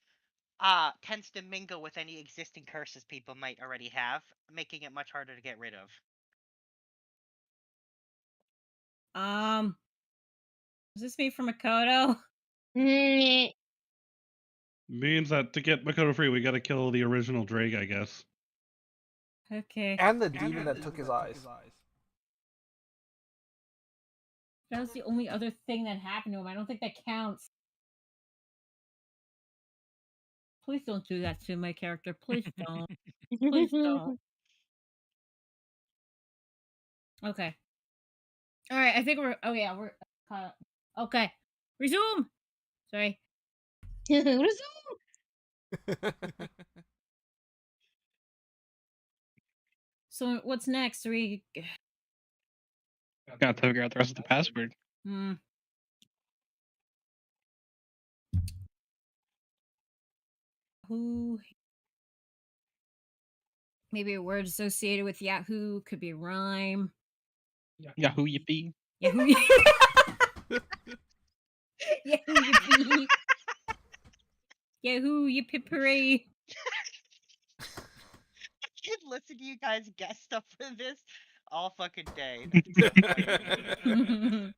Speaker 2: tends to mingle with any existing curses people might already have, making it much harder to get rid of.
Speaker 3: Is this me from Makoto?
Speaker 4: Means that to get Makoto free, we gotta kill the original Drake, I guess.
Speaker 3: Okay.
Speaker 7: And the demon that took his eyes.
Speaker 3: That was the only other thing that happened to him. I don't think that counts. Please don't do that to my character. Please don't. Please don't. Okay. All right. I think we're. Oh yeah, we're. Okay. Resume. Sorry.
Speaker 12: Resume.
Speaker 3: So what's next? Are we?
Speaker 10: Got to figure out the rest of the password.
Speaker 3: Who? Maybe a word associated with Yahoo. Could be a rhyme.
Speaker 10: Yahoo yippee.
Speaker 3: Yahoo. Yahoo yippee. Yahoo yippee.
Speaker 2: listen to you guys guess stuff for this all fucking day. That's so funny.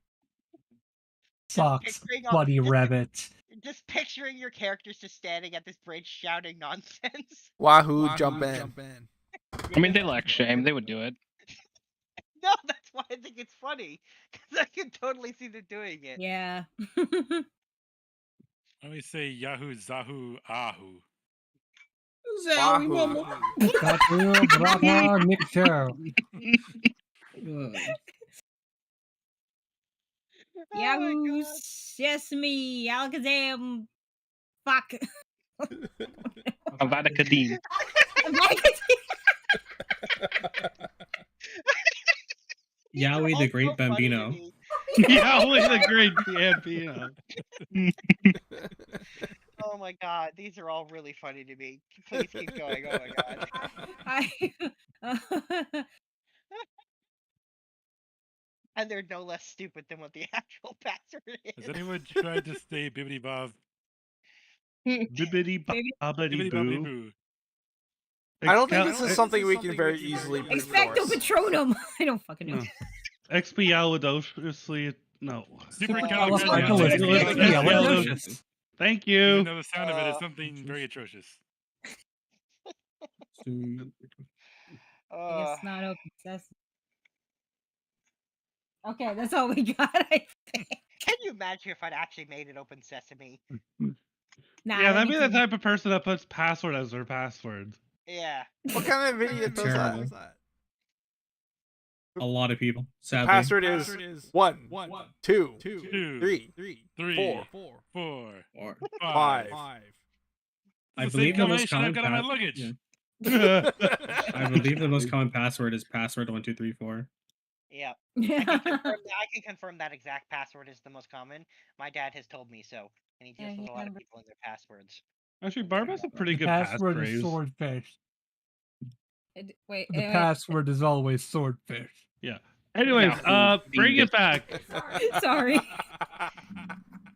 Speaker 6: Sucks,
Speaker 2: picturing
Speaker 6: buddy rabbit.
Speaker 2: Just picturing your characters just standing at this bridge shouting nonsense.
Speaker 7: Wahoo, jump in.
Speaker 10: I mean, they lack shame. They would do it.
Speaker 2: No, that's why I think it's funny. Because I can totally see them doing it.
Speaker 3: Yeah.
Speaker 9: Let me say Yahoo, Zahoo, Ahu.
Speaker 5: Zowie
Speaker 7: Wahoo.
Speaker 5: Momo.
Speaker 6: Tattoo, brava, mixture.
Speaker 2: Oh my
Speaker 3: Yahoo,
Speaker 2: God.
Speaker 3: Sesame, Alakazam, fuck.
Speaker 10: Avada Kedavra.
Speaker 5: Yowie the Great Bambino.
Speaker 4: Yahweh the Great Bambino.
Speaker 2: Oh my God, these are all really funny to me. Please keep going. Oh my God. And they're no less stupid than what the actual password is.
Speaker 9: Has anyone tried to say Bibbidi Bob?
Speaker 4: Bibbidi bobbidi boo.
Speaker 9: Boo.
Speaker 7: I don't think this is something we can very easily brute
Speaker 3: Expecto
Speaker 7: force.
Speaker 3: Patronum. I don't fucking know.
Speaker 4: No. Expialidociously, no.
Speaker 9: Supercalifragilisticexpialidocious.
Speaker 4: Thank you.
Speaker 9: Even though the sound of it is something very atrocious.
Speaker 3: I guess not open sesame. Okay, that's all we got, I think.
Speaker 2: Can you imagine if I'd actually made it open sesame?
Speaker 3: Nah,
Speaker 4: Yeah, that'd
Speaker 3: me
Speaker 4: be the
Speaker 3: too.
Speaker 4: type of person that puts password as their password.
Speaker 2: Yeah.
Speaker 7: What kind of idiot does
Speaker 5: Terrible.
Speaker 7: that?
Speaker 5: A lot of people.
Speaker 7: The
Speaker 5: Sadly.
Speaker 7: password is 1, 2,
Speaker 9: 2,
Speaker 7: 3,
Speaker 9: 3,
Speaker 7: 4,
Speaker 9: 4,
Speaker 7: 5.
Speaker 9: 5.
Speaker 5: I
Speaker 9: It's the
Speaker 5: believe
Speaker 9: same
Speaker 5: the most
Speaker 9: combination I've
Speaker 5: common
Speaker 9: got on my
Speaker 5: pass-
Speaker 9: luggage.
Speaker 5: yeah. I believe the most common password is password 1234.
Speaker 2: Yeah. I can confirm that exact password is the most common. My dad has told me so, and he deals with a lot of people and their passwords.
Speaker 4: Actually, Barb has a pretty
Speaker 6: The
Speaker 4: good
Speaker 6: password is
Speaker 4: passphrase.
Speaker 6: swordfish.
Speaker 3: Wait,
Speaker 6: The password is always swordfish.
Speaker 4: Yeah. Anyways, bring it back.
Speaker 3: Sorry.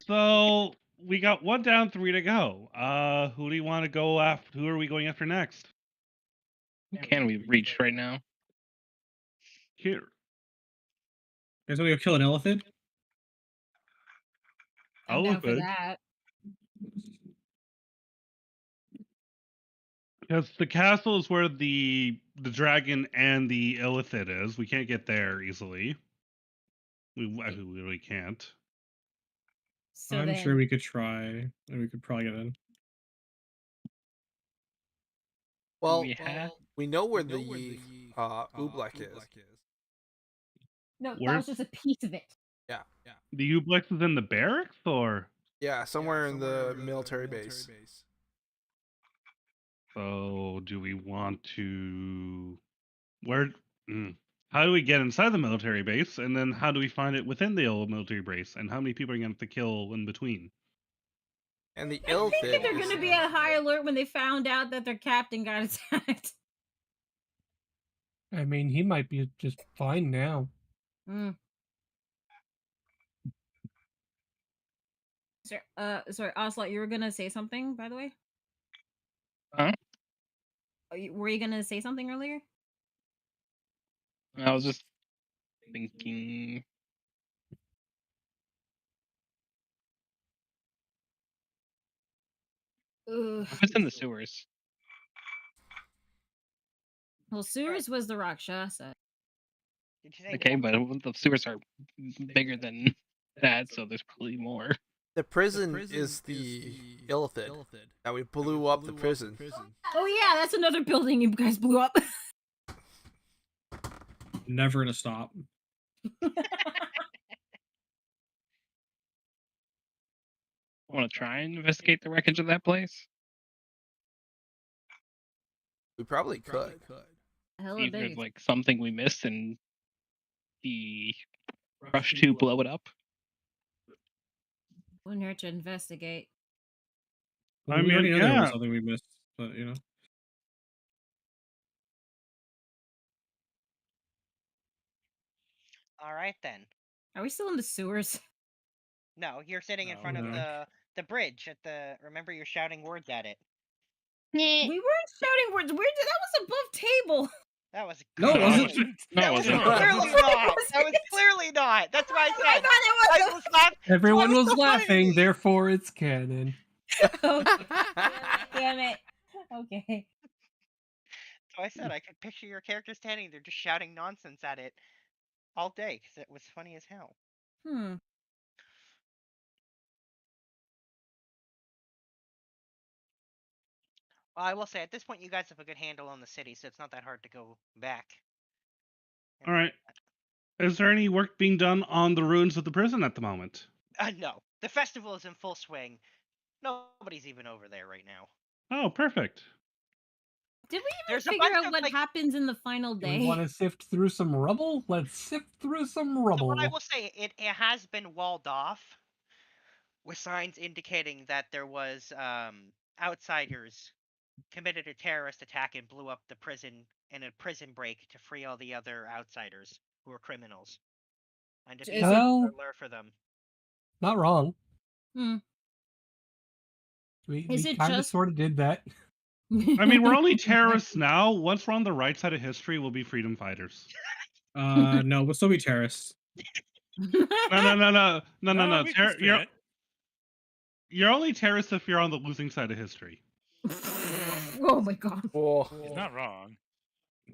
Speaker 4: So we got 1 down, 3 to go. Who do you want to go after? Who are we going after next?
Speaker 10: Who can we reach right now?
Speaker 4: Here.
Speaker 5: You guys want to go kill an elephant?
Speaker 3: I'm
Speaker 4: I'll
Speaker 3: down
Speaker 4: look
Speaker 3: for
Speaker 4: good.
Speaker 3: that.
Speaker 4: Because the castle is where the dragon and the illithid is. We can't get there easily. We really can't.
Speaker 3: So
Speaker 5: I'm
Speaker 3: then,
Speaker 5: sure we could try, and we could probably get in.
Speaker 7: Well,
Speaker 10: have?
Speaker 7: we know where the Oobleck is.
Speaker 3: no, that
Speaker 4: Where's-
Speaker 3: was just a piece of it.
Speaker 7: Yeah.
Speaker 4: The Ublex is in the barracks, or?
Speaker 7: Yeah, somewhere in the military base.
Speaker 4: So, do we want to... Where... How do we get inside the military base, and then how do we find it within the old military base, and how many people are going to have to kill in between?
Speaker 7: And the
Speaker 3: I think that
Speaker 7: illithid
Speaker 3: they're going to be at high alert when they found out that their captain got attacked.
Speaker 6: I mean, he might be just fine now.
Speaker 3: Sorry, Ocelot, you were gonna say something, by the way?
Speaker 10: Huh?
Speaker 3: Were you gonna say something earlier?
Speaker 10: I was just thinking. What's in the sewers?
Speaker 3: Well, sewers was the Rakshasa.
Speaker 10: Okay, but the sewers are bigger than that, so there's probably more.
Speaker 7: The prison is the illithid. That we blew up the prison.
Speaker 3: Oh yeah, that's another building you guys blew up.
Speaker 5: Never gonna stop.
Speaker 10: Want to try and investigate the wreckage of that place?
Speaker 7: We probably could.
Speaker 3: Hell,
Speaker 10: See if there's like something we missed and the rush to blow it up.
Speaker 3: Wouldn't hurt to investigate.
Speaker 5: Well, we already know there was something we missed, but you know.
Speaker 2: All right then.
Speaker 3: Are we still in the sewers?
Speaker 2: No, you're sitting in front of the bridge at the. Remember, you're shouting words at it.
Speaker 3: We weren't shouting words. That was above table.
Speaker 2: That was
Speaker 5: No, it
Speaker 2: clearly-
Speaker 5: wasn't.
Speaker 2: That was
Speaker 10: No, it
Speaker 2: clearly
Speaker 10: wasn't.
Speaker 2: not. That was clearly not. That's why I said.
Speaker 3: I thought it was.
Speaker 2: laughing.
Speaker 6: Everyone
Speaker 2: was
Speaker 6: was
Speaker 2: so funny to
Speaker 6: laughing,
Speaker 2: me.
Speaker 6: therefore it's canon.
Speaker 3: Damn it. Okay.
Speaker 2: So I said I could picture your character standing there just shouting nonsense at it all day because it was funny as hell.
Speaker 3: Hmm.
Speaker 2: Well, I will say at this point you guys have a good handle on the city, so it's not that hard to go back.
Speaker 4: All right. Is there any work being done on the ruins of the prison at the moment?
Speaker 2: No, the festival is in full swing. Nobody's even over there right now.
Speaker 4: Oh, perfect.
Speaker 3: Did we even
Speaker 2: There's a
Speaker 3: figure
Speaker 2: bunch
Speaker 3: out
Speaker 2: of,
Speaker 3: what
Speaker 2: like-
Speaker 3: happens in the final
Speaker 6: Do
Speaker 3: day?
Speaker 6: we want to sift through some rubble? Let's sift through some
Speaker 2: So
Speaker 6: rubble.
Speaker 2: what I will say, it has been walled off with signs indicating that there was outsiders committed a terrorist attack and blew up the prison in a prison break to free all the other outsiders who were criminals. And to be
Speaker 3: Is it-
Speaker 6: Well,
Speaker 2: alert for them.
Speaker 6: not wrong.
Speaker 3: Hmm.
Speaker 6: We
Speaker 3: Is it
Speaker 6: kind of
Speaker 3: just-
Speaker 6: sort of did that.
Speaker 4: I mean, we're only terrorists now. Once we're on the right side of history, we'll be freedom fighters.
Speaker 5: No, we'll still be terrorists.
Speaker 4: No.
Speaker 9: we can split.
Speaker 4: You're only terrorists if you're on the losing side of history.
Speaker 3: Oh my god.
Speaker 7: Oh.
Speaker 9: He's not wrong.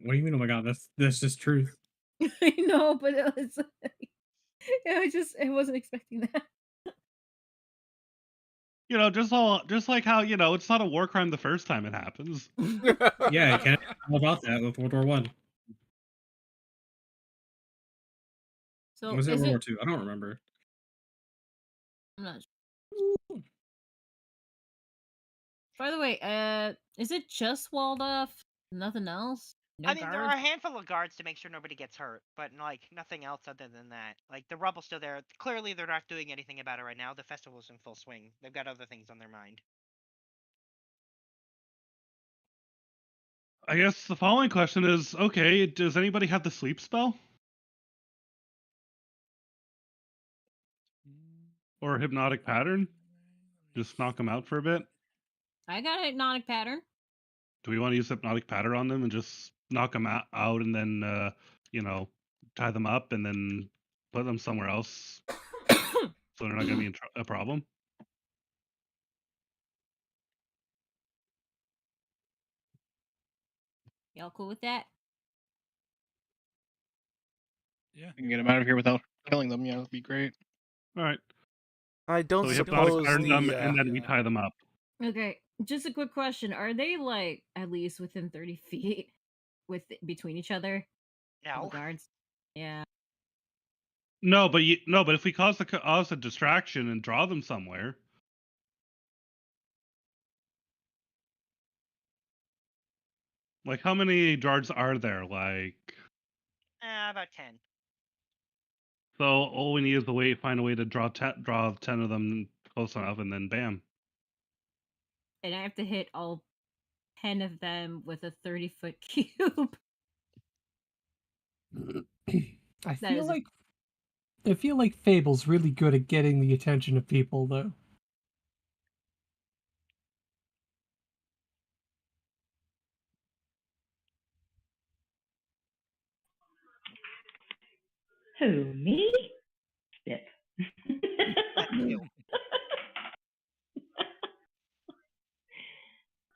Speaker 5: What do you mean? Oh my god, that's just truth.
Speaker 3: I know, but it was I wasn't expecting that.
Speaker 4: You know, just like how, you know, it's not a war crime the first time it happens.
Speaker 5: Yeah, I can't all about that with World War One.
Speaker 3: So
Speaker 5: Was it
Speaker 3: is
Speaker 5: World War
Speaker 3: it
Speaker 5: Two? I don't remember.
Speaker 3: I'm not sure. By the way, is it just walled off? Nothing else? No
Speaker 2: I mean, there are a
Speaker 3: guards?
Speaker 2: handful of guards to make sure nobody gets hurt, but like nothing else other than that. Like the rubble's still there. Clearly, they're not doing anything about it right now. The festival's in full swing. They've got other things on their mind.
Speaker 4: I guess the following question is, okay, does anybody have the sleep spell? Or hypnotic pattern? Just knock them out for a bit?
Speaker 3: I got a hypnotic pattern.
Speaker 4: Do we want to use hypnotic pattern on them and just knock them out and then, you know, tie them up and then put them somewhere else so they're not going to be a problem?
Speaker 3: Y'all cool with that?
Speaker 10: You can get them out of here without killing them. Yeah, that'd be great.
Speaker 4: All right.
Speaker 7: I
Speaker 4: So
Speaker 7: don't
Speaker 4: we hypnotic
Speaker 7: suppose
Speaker 4: pattern them
Speaker 7: the
Speaker 4: and then we tie them up.
Speaker 3: Okay, just a quick question. Are they like at least within 30 feet between each other? The
Speaker 2: No.
Speaker 3: guards? Yeah.
Speaker 4: No, but if we cause a distraction and draw them somewhere. Like, how many guards are there? Like,
Speaker 2: About 10.
Speaker 4: so all we need is find a way to draw 10 of them close enough, and then bam.
Speaker 3: And I have to hit all 10 of them with a 30-foot cube.
Speaker 6: I
Speaker 3: That is
Speaker 6: feel like Fable's really good at getting the attention of people, though.
Speaker 11: Who, me? Spit.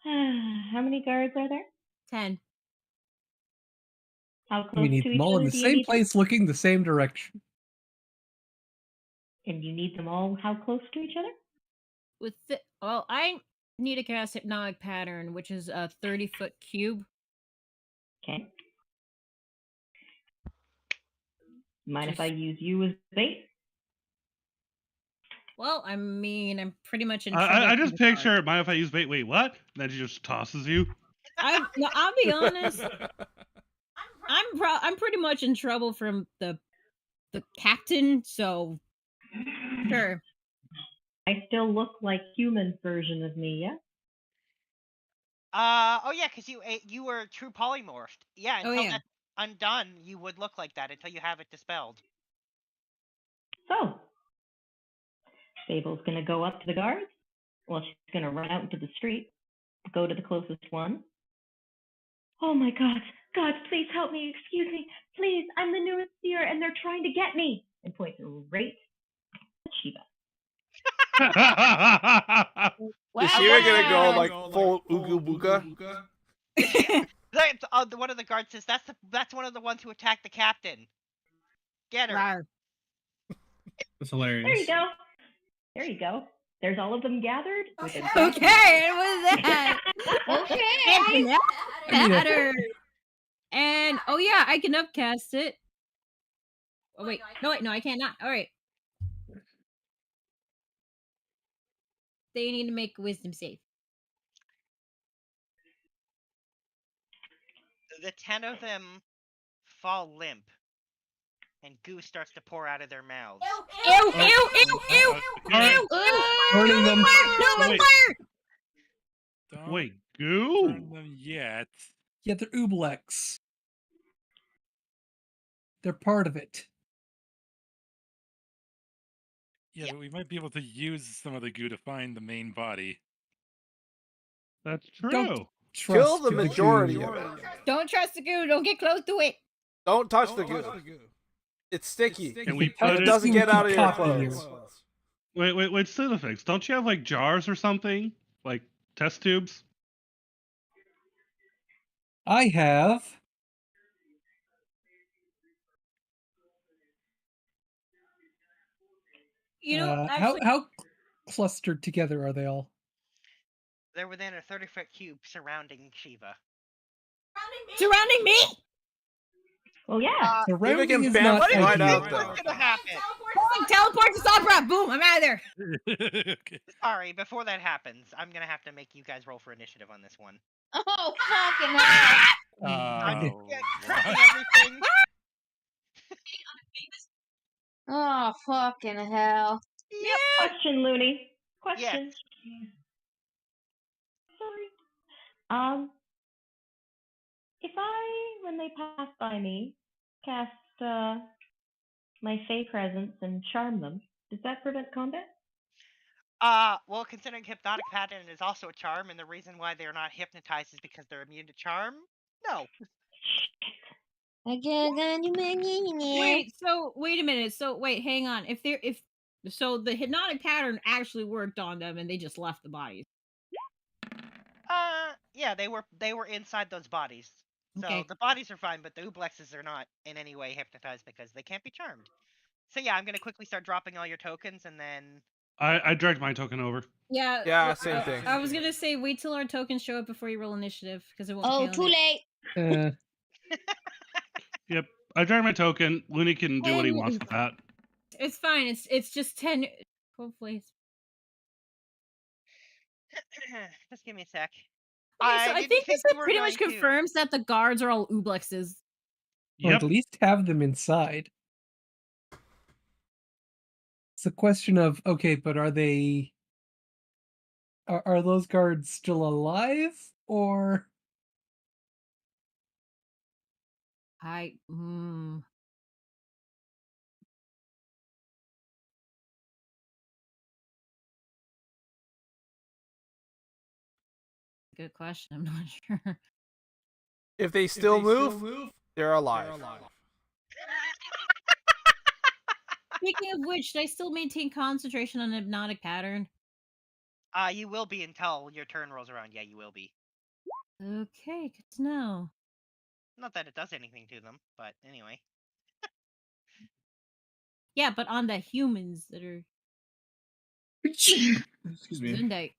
Speaker 11: How many guards are there?
Speaker 3: 10.
Speaker 11: How close
Speaker 6: We need
Speaker 11: to
Speaker 6: them
Speaker 11: each
Speaker 6: all in
Speaker 11: other
Speaker 6: the
Speaker 11: do you
Speaker 6: same
Speaker 11: need them?
Speaker 6: place, looking the same direction.
Speaker 11: And you need them all how close to each other?
Speaker 3: Well, I need to cast hypnotic pattern, which is a 30-foot cube.
Speaker 11: Okay. Mind if I use you as bait?
Speaker 3: Well, I mean, I'm pretty much in trouble.
Speaker 4: I
Speaker 3: from
Speaker 4: just
Speaker 3: the start.
Speaker 4: picture, mind if I use bait? Wait, what? And then she just tosses you.
Speaker 3: No, I'll be honest. I'm pretty much in trouble from the captain, so sure.
Speaker 11: I still look like human version of me, yeah?
Speaker 2: Oh yeah, because you were true polymorphed. Yeah, until
Speaker 3: yeah.
Speaker 2: that's undone, you would look like that until you have it dispelled.
Speaker 11: So, Fable's gonna go up to the guards. Well, she's gonna run out into the street, go to the closest one. Oh my god,
Speaker 14: God, please help me. Excuse me. Please, I'm the newest seer, and they're trying to get me. And points right at Shiva.
Speaker 7: Is Shiva gonna go like full Ooga Booga?
Speaker 2: One of the guards says that's one of the ones who attacked the captain. Get her.
Speaker 3: Rawr.
Speaker 5: That's hilarious.
Speaker 14: There you go. There you go. There's all of them gathered. With a
Speaker 3: Okay, what was that?
Speaker 12: Okay.
Speaker 3: Pattern. And oh yeah, I can upcast it. Oh wait, no, I can't not. All right. They need to make a wisdom save.
Speaker 2: The 10 of them fall limp, and goo starts to pour out of their mouths.
Speaker 3: Ew! Ew! Ew! Ew! Ew! Ew!
Speaker 6: Burning them.
Speaker 3: No,
Speaker 4: Wait.
Speaker 3: fire!
Speaker 9: Don't
Speaker 4: Wait, goo?
Speaker 9: burn them yet.
Speaker 6: Yeah, they're Ublex. They're part of it.
Speaker 9: Yeah, but we might be able to use some of the goo to find the main body.
Speaker 4: That's true.
Speaker 6: Don't
Speaker 7: Kill
Speaker 6: trust
Speaker 7: the majority
Speaker 6: goo.
Speaker 7: of it.
Speaker 3: Don't trust the goo. Don't get close to it.
Speaker 7: Don't touch the goo. It's sticky.
Speaker 4: And we
Speaker 6: Touch
Speaker 4: put
Speaker 7: It
Speaker 4: it.
Speaker 7: doesn't get out of your
Speaker 6: copy you.
Speaker 7: clothes.
Speaker 4: Wait, Cinefix. Don't you have like jars or something? Like test tubes?
Speaker 6: I have.
Speaker 3: You know,
Speaker 6: how
Speaker 3: actually,
Speaker 6: how clustered together are they all?
Speaker 2: They're within a 30-foot cube surrounding Shiva.
Speaker 3: surrounding me.
Speaker 14: Well, yeah.
Speaker 6: Surrounding
Speaker 7: can
Speaker 6: is
Speaker 7: bam
Speaker 6: not
Speaker 7: right
Speaker 6: ideal.
Speaker 7: out there.
Speaker 2: What's gonna happen?
Speaker 3: Teleport to Sabra. Boom! I'm out of there.
Speaker 9: Okay.
Speaker 2: Sorry, before that happens, I'm gonna have to make you guys roll for initiative on this one.
Speaker 12: Oh, fucking hell.
Speaker 2: Tracking everything.
Speaker 12: Oh, fucking hell.
Speaker 14: Question, Looney. Question. Sorry. If I, when they pass by me, cast my Fey presence and charm them, does that prevent combat?
Speaker 2: Well, considering hypnotic pattern is also a charm, and the reason why they're not hypnotized is because they're immune to charm. No.
Speaker 3: Wait, so wait a minute. So wait, hang on. So the hypnotic pattern actually worked on them and they just left the bodies.
Speaker 2: Yeah, they were inside those bodies. So
Speaker 3: Okay.
Speaker 2: the bodies are fine, but the Ublexes are not in any way hypnotized because they can't be charmed. So yeah, I'm gonna quickly start dropping all your tokens, and then
Speaker 4: I dragged my token over.
Speaker 3: Yeah.
Speaker 7: Yeah, same thing.
Speaker 3: I was gonna say wait till our tokens show up before you roll initiative because it won't.
Speaker 12: Oh,
Speaker 3: count
Speaker 12: too
Speaker 3: it.
Speaker 12: late.
Speaker 4: Yep. I dragged my token. Looney can do what he wants with that.
Speaker 3: It's fine. It's just 10. Hopefully.
Speaker 2: just give me a sec.
Speaker 3: Okay, so I
Speaker 2: didn't
Speaker 3: think this
Speaker 2: you were
Speaker 3: pretty much
Speaker 2: going to-
Speaker 3: confirms that the guards are all Ublexes.
Speaker 6: Or at least have them inside. It's a question of, okay, but are they... Are those guards still alive? Or...
Speaker 3: Good question. I'm not sure.
Speaker 7: If they still move, they're alive.
Speaker 3: Speaking of which, should I still maintain concentration on hypnotic pattern?
Speaker 2: You will be until your turn rolls around. Yeah, you will be.
Speaker 3: Okay, good to know.
Speaker 2: Not that it does anything to them, but anyway.
Speaker 3: Yeah, but on the humans that are
Speaker 5: Excuse me.
Speaker 3: Zundite.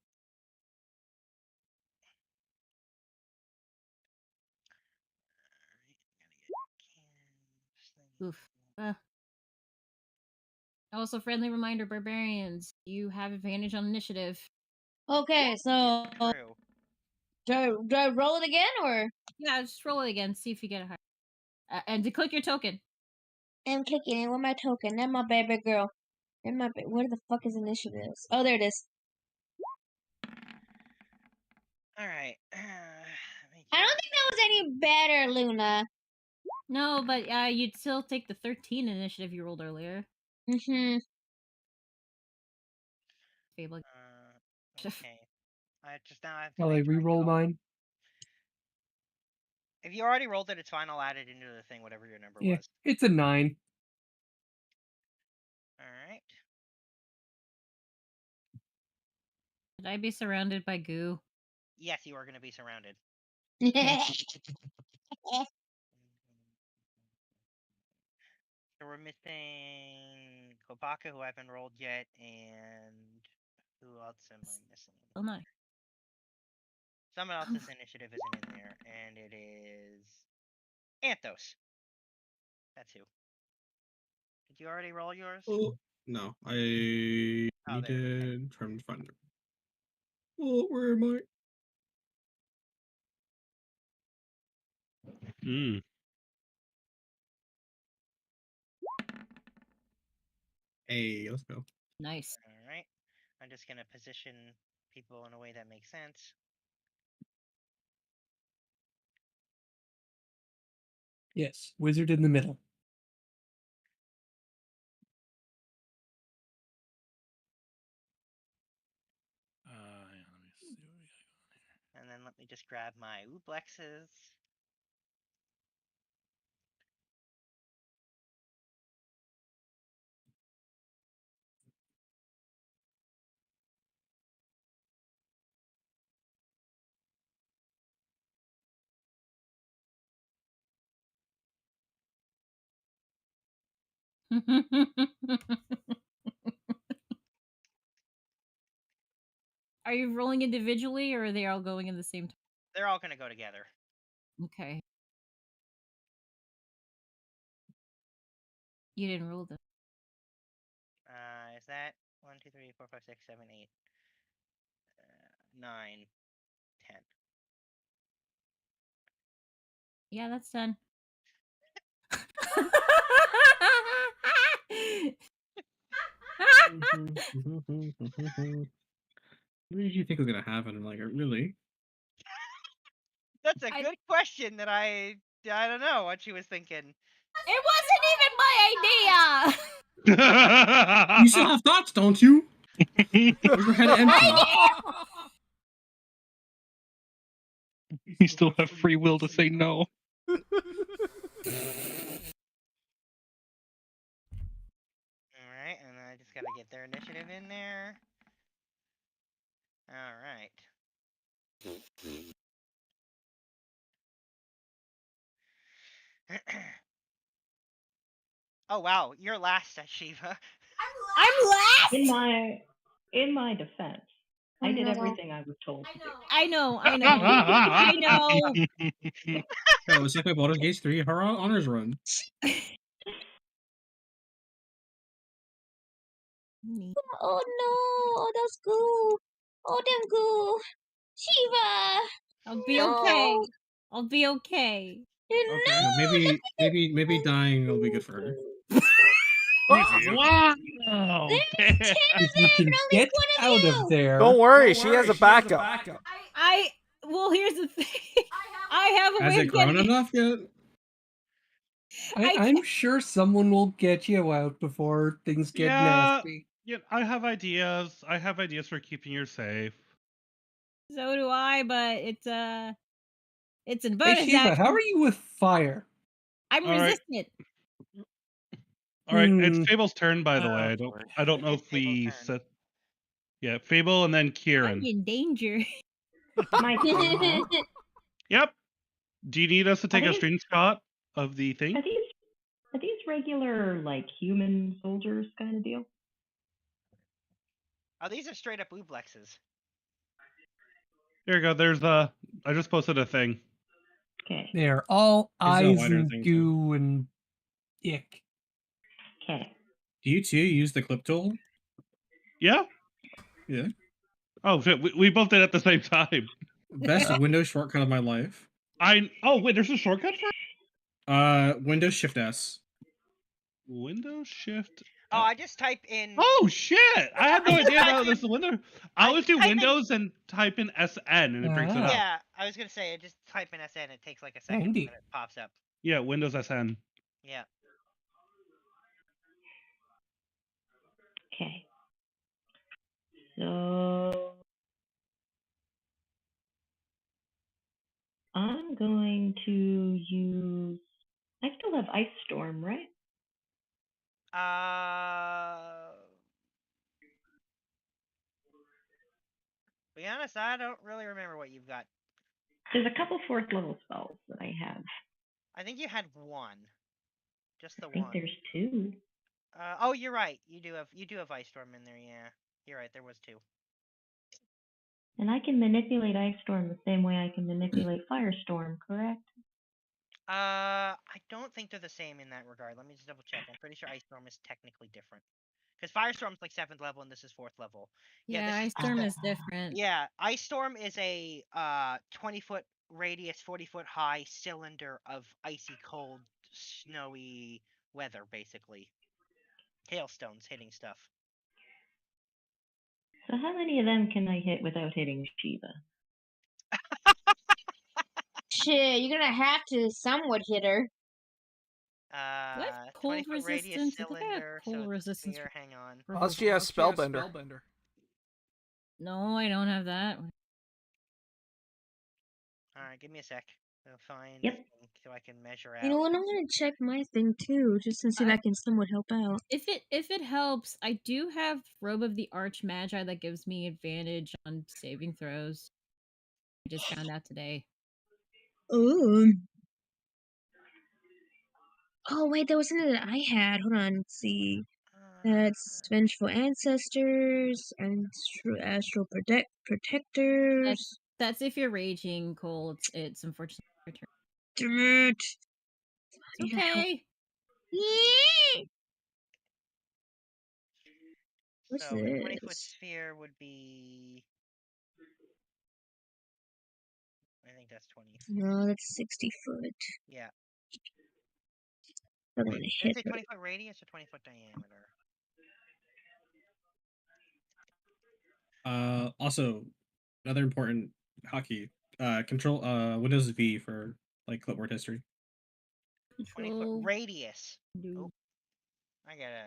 Speaker 3: Oof. Also, friendly reminder, barbarians, you have advantage on initiative.
Speaker 12: Okay, so do I roll it again or?
Speaker 3: Yeah, just roll it again. See if you get a higher. And to click your token.
Speaker 12: I'm clicking it with my token. That's my baby girl. Where the fuck is initiative? Oh, there it is.
Speaker 2: All right.
Speaker 12: I don't think that was any better, Luna.
Speaker 3: No, but you'd still take the 13 initiative you rolled earlier.
Speaker 12: Mm-hmm.
Speaker 3: Fable.
Speaker 2: Okay. I just now have to
Speaker 6: While I re-roll mine.
Speaker 2: If you already rolled it, it's fine. I'll add it into the thing, whatever your number
Speaker 6: Yeah,
Speaker 2: was.
Speaker 6: it's a 9.
Speaker 2: All right.
Speaker 3: Should I be surrounded by goo?
Speaker 2: Yes, you are going to be surrounded. So we're missing Kobaka, who I haven't rolled yet, and who else am I missing?
Speaker 3: Oh my.
Speaker 2: Someone else's initiative isn't in there, and it is Anthos. That's who. Did you already roll yours?
Speaker 5: Oh, no, I
Speaker 2: Oh, there.
Speaker 5: needed. Trying to find it. Oh, where am I?
Speaker 4: Mm.
Speaker 5: Hey, let's go.
Speaker 3: Nice.
Speaker 2: All right. I'm just going to position people in a way that makes sense.
Speaker 6: Yes, wizard in the middle.
Speaker 9: Yeah, let me see what we got going here.
Speaker 2: And then let me just grab my Ooblexes.
Speaker 3: Are you rolling individually, or are they all going in the same time?
Speaker 2: They're all going to go together.
Speaker 3: Okay. You didn't roll them.
Speaker 2: Is that 1, 2, 3, 4, 5, 6, 7, 8, 9, 10?
Speaker 3: Yeah, that's done.
Speaker 5: What did you think was gonna happen? I'm like, really?
Speaker 2: That's a good question that I don't know what she was thinking.
Speaker 3: It wasn't even my idea.
Speaker 5: You still have thoughts, don't you? Or your head empty?
Speaker 10: You still have free will to say no.
Speaker 2: Alright, and I just gotta get their initiative in there. Alright. Oh wow, you're last, Shiva.
Speaker 3: I'm last.
Speaker 14: In my defense, I did everything I was told to do.
Speaker 3: I know. I know.
Speaker 5: Oh, it's like my Baldur's Gate 3 honors run.
Speaker 12: Oh no! Oh, that's goo! Oh, them goo! Shiva!
Speaker 3: I'll be
Speaker 12: No.
Speaker 3: okay. I'll be okay.
Speaker 5: Okay. No, maybe dying will be good for her.
Speaker 4: Wow!
Speaker 6: If you can get out of there.
Speaker 7: Don't worry, she has a backup.
Speaker 3: Well, here's the thing. I have a
Speaker 5: Has
Speaker 3: way
Speaker 5: it
Speaker 3: of
Speaker 5: grown
Speaker 3: getting
Speaker 5: enough yet?
Speaker 6: I'm sure someone will get you out before things get nasty.
Speaker 4: Yeah, I have ideas. I have ideas for keeping her safe.
Speaker 3: So do I, but it's a
Speaker 6: Hey
Speaker 3: bonus
Speaker 6: Shiva,
Speaker 3: action.
Speaker 6: how are you with fire?
Speaker 3: I'm
Speaker 4: All right.
Speaker 3: resistant.
Speaker 4: All right, it's Fable's turn, by the way. I don't know if we said. Yeah, Fable and then
Speaker 3: I'm
Speaker 4: Kieran.
Speaker 3: in danger.
Speaker 14: My turn, huh?
Speaker 4: Yep. Do you need us to take a
Speaker 14: these-
Speaker 4: screenshot of the thing?
Speaker 14: Are these regular, like, human soldiers kind of deal?
Speaker 2: Oh, these are straight up Ooblexes.
Speaker 4: There you go. There's I just posted a thing.
Speaker 14: Okay.
Speaker 6: They're all
Speaker 5: It's a
Speaker 6: eyes
Speaker 5: wider
Speaker 6: and
Speaker 5: thing,
Speaker 6: goo and ick.
Speaker 14: Okay.
Speaker 5: Do you two use the clip tool?
Speaker 4: Yeah.
Speaker 5: Yeah.
Speaker 4: Oh shit! We both did it at the same time.
Speaker 5: Best Windows shortcut of my life.
Speaker 4: Oh wait, there's a shortcut for it?
Speaker 5: Windows Shift S.
Speaker 4: Windows Shift.
Speaker 2: Oh, I just type in.
Speaker 4: Oh shit! I had no idea that was the window. I always do
Speaker 2: type in-
Speaker 4: Windows and type in SN and it brings it up.
Speaker 2: Yeah, I was gonna say, I just type in SN. It takes like a second,
Speaker 6: Handy.
Speaker 2: and it pops up.
Speaker 4: Yeah, Windows SN.
Speaker 2: Yeah.
Speaker 14: Okay. So I'm going to use. I still have Ice Storm, right?
Speaker 2: Be honest, I don't really remember what you've got.
Speaker 14: There's a couple 4th level spells that I have.
Speaker 2: I think you had one. Just the
Speaker 14: I think
Speaker 2: one.
Speaker 14: there's 2.
Speaker 2: Oh, you're right. You do have Ice Storm in there. Yeah, you're right. There was 2.
Speaker 14: And I can manipulate Ice Storm the same way I can manipulate Firestorm, correct?
Speaker 2: I don't think they're the same in that regard. Let me just double check. I'm pretty sure Ice Storm is technically different. Because Firestorm's like 7th level and this is 4th level.
Speaker 3: Yeah,
Speaker 2: this
Speaker 3: Ice Storm is different.
Speaker 2: Yeah, Ice Storm is a 20-foot radius, 40-foot high cylinder of icy cold, snowy weather, basically. Hailstones hitting stuff.
Speaker 14: So how many of them can I hit without hitting Shiva?
Speaker 12: Shit, you're gonna have to somewhat hit her.
Speaker 3: What? Cold
Speaker 2: 20-foot radius
Speaker 3: resistance? I think I have
Speaker 2: cylinder.
Speaker 3: cold
Speaker 2: So
Speaker 3: resistance.
Speaker 2: sphere, hang on.
Speaker 7: Plus she has Spellbender.
Speaker 3: No, I don't have that.
Speaker 2: Alright, give me a sec. I'll find
Speaker 14: Yep.
Speaker 2: a thing so I can measure out.
Speaker 12: You know what? I'm gonna check my thing too, just to see if I can somewhat help out.
Speaker 3: If it helps, I do have Robe of the Archmagi that gives me advantage on saving throws. I just found out today.
Speaker 12: Ooh. Oh wait, there was something that I had. Hold on, let's see. That's Vengeful Ancestors, Astral Protectors.
Speaker 3: That's if you're raging, Cole. It's unfortunately your turn.
Speaker 12: Damn it.
Speaker 3: It's okay.
Speaker 12: What's
Speaker 2: So a 20-foot
Speaker 12: this?
Speaker 2: sphere would be. I think that's 20.
Speaker 12: No, that's 60 foot.
Speaker 2: Yeah.
Speaker 12: I
Speaker 2: Wait,
Speaker 12: want to
Speaker 2: did I
Speaker 12: hit
Speaker 2: say
Speaker 12: her.
Speaker 2: 20-foot radius or 20-foot diameter?
Speaker 5: Also, another important hockey control Windows V for like clipboard history.
Speaker 2: 20-foot radius. Oh, I gotta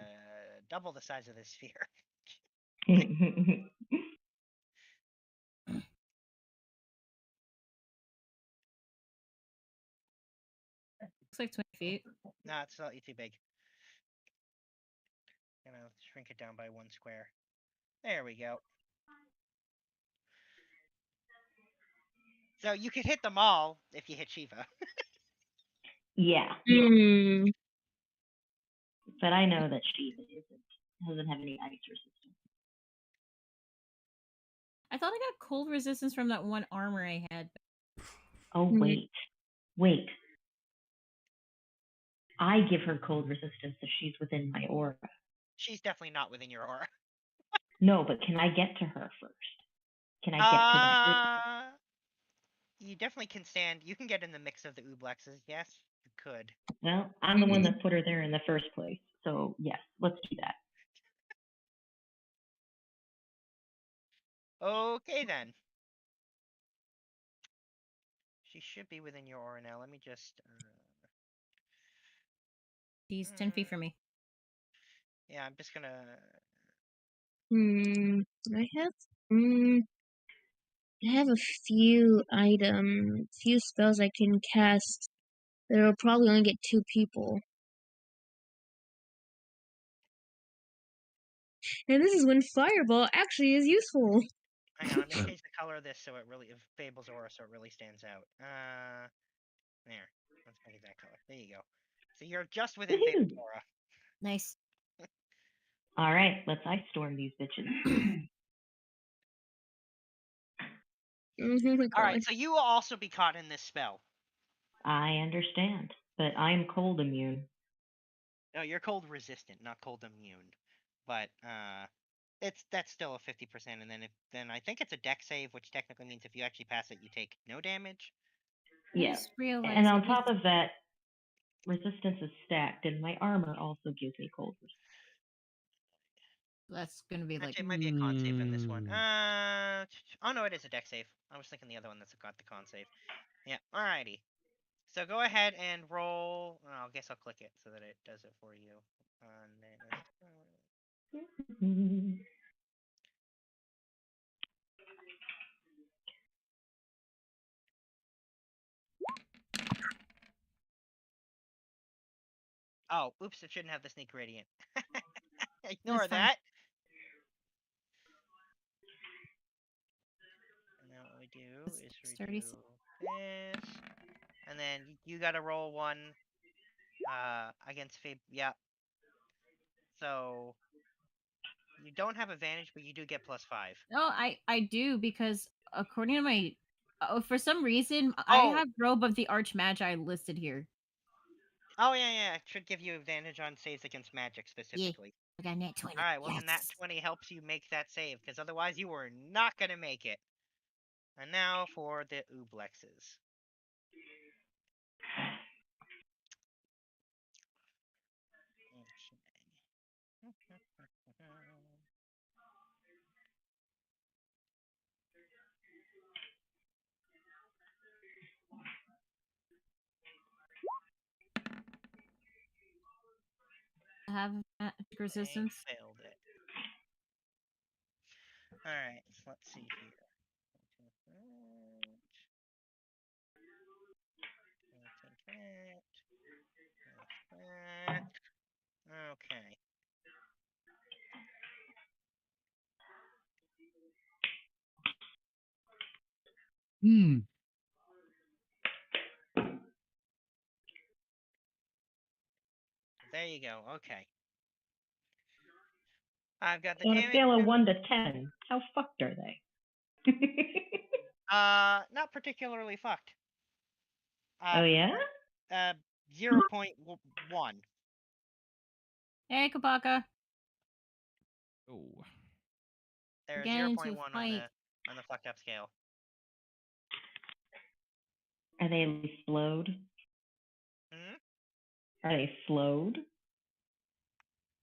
Speaker 2: double the size of this sphere.
Speaker 3: Looks like 20 feet.
Speaker 2: No, it's slightly too big. Gonna shrink it down by 1 square. There we go. So you could hit them all if you hit Shiva.
Speaker 14: Yeah.
Speaker 12: Hmm.
Speaker 14: But I know that Shiva doesn't have any ice resistance.
Speaker 3: I thought I got cold resistance from that one armor I had.
Speaker 14: Oh wait. I give her cold resistance if she's within my aura.
Speaker 2: She's definitely not within your aura.
Speaker 14: No, but can I get to her first? Can I get to that?
Speaker 2: You definitely can stand. You can get in the mix of the Ublexes. Yes, you could.
Speaker 14: Well, I'm the one that put her there in the first place. So yes, let's do that.
Speaker 2: Okay then. She should be within your aura now. Let me just.
Speaker 3: She's 10 feet from me.
Speaker 2: Yeah, I'm just gonna.
Speaker 12: I have a few few spells I can cast that will probably only get 2 people. And this is when Fireball actually is useful.
Speaker 2: Hang on, let me change the color of this so it really, of Fable's aura, so it really stands out. There. Let's make it that color. There you go. So you're just within Fable's aura.
Speaker 3: Nice.
Speaker 14: All right, let's ice storm these bitches.
Speaker 2: All right, so you will also be caught in this spell.
Speaker 14: I understand, but I'm cold immune.
Speaker 2: No, you're cold resistant, not cold immune. But that's still a 50%, and then I think it's a dex save, which technically means if you actually pass it, you take no damage.
Speaker 14: Yes. And on top of that, resistance is stacked, and my armor also gives me cold resistance.
Speaker 3: That's gonna be like.
Speaker 2: Actually, it might be a con save in this one. Oh no, it is a dex save. I was thinking the other one that's got the con save. Yeah. Alrighty. So go ahead and roll. Oh, I guess I'll click it so that it does it for you. Oh, oops! It shouldn't have the sneak radiant. Ignore
Speaker 3: That's fine.
Speaker 2: that. And now what we do is we do this, and then you got to roll one against Fab. Yeah. So you don't have advantage, but you do get +5.
Speaker 3: No, I do because according to my for some reason I
Speaker 2: Oh.
Speaker 3: have Robe of the Archmagi listed here.
Speaker 2: Oh yeah. It should give you advantage on saves against magic specifically.
Speaker 3: I got nat 20.
Speaker 2: All right. Well,
Speaker 3: yes.
Speaker 2: then that 20 helps you make that save because otherwise you were not gonna make it. And now for the Ooblexes.
Speaker 3: I have magic resistance.
Speaker 2: They failed it. All right. So let's see here. Okay. There you go. Okay. I've got the
Speaker 14: So on a
Speaker 2: damage.
Speaker 14: scale of 1 to 10, how fucked are they?
Speaker 2: Not particularly fucked.
Speaker 14: Oh yeah?
Speaker 2: 0.1.
Speaker 3: Hey, Kabaka.
Speaker 15: Oh.
Speaker 2: They're
Speaker 3: Getting into
Speaker 2: 0.1
Speaker 3: a fight.
Speaker 2: on the fucked up scale.
Speaker 14: Are they slowed?
Speaker 2: Hmm?
Speaker 14: Are they slowed?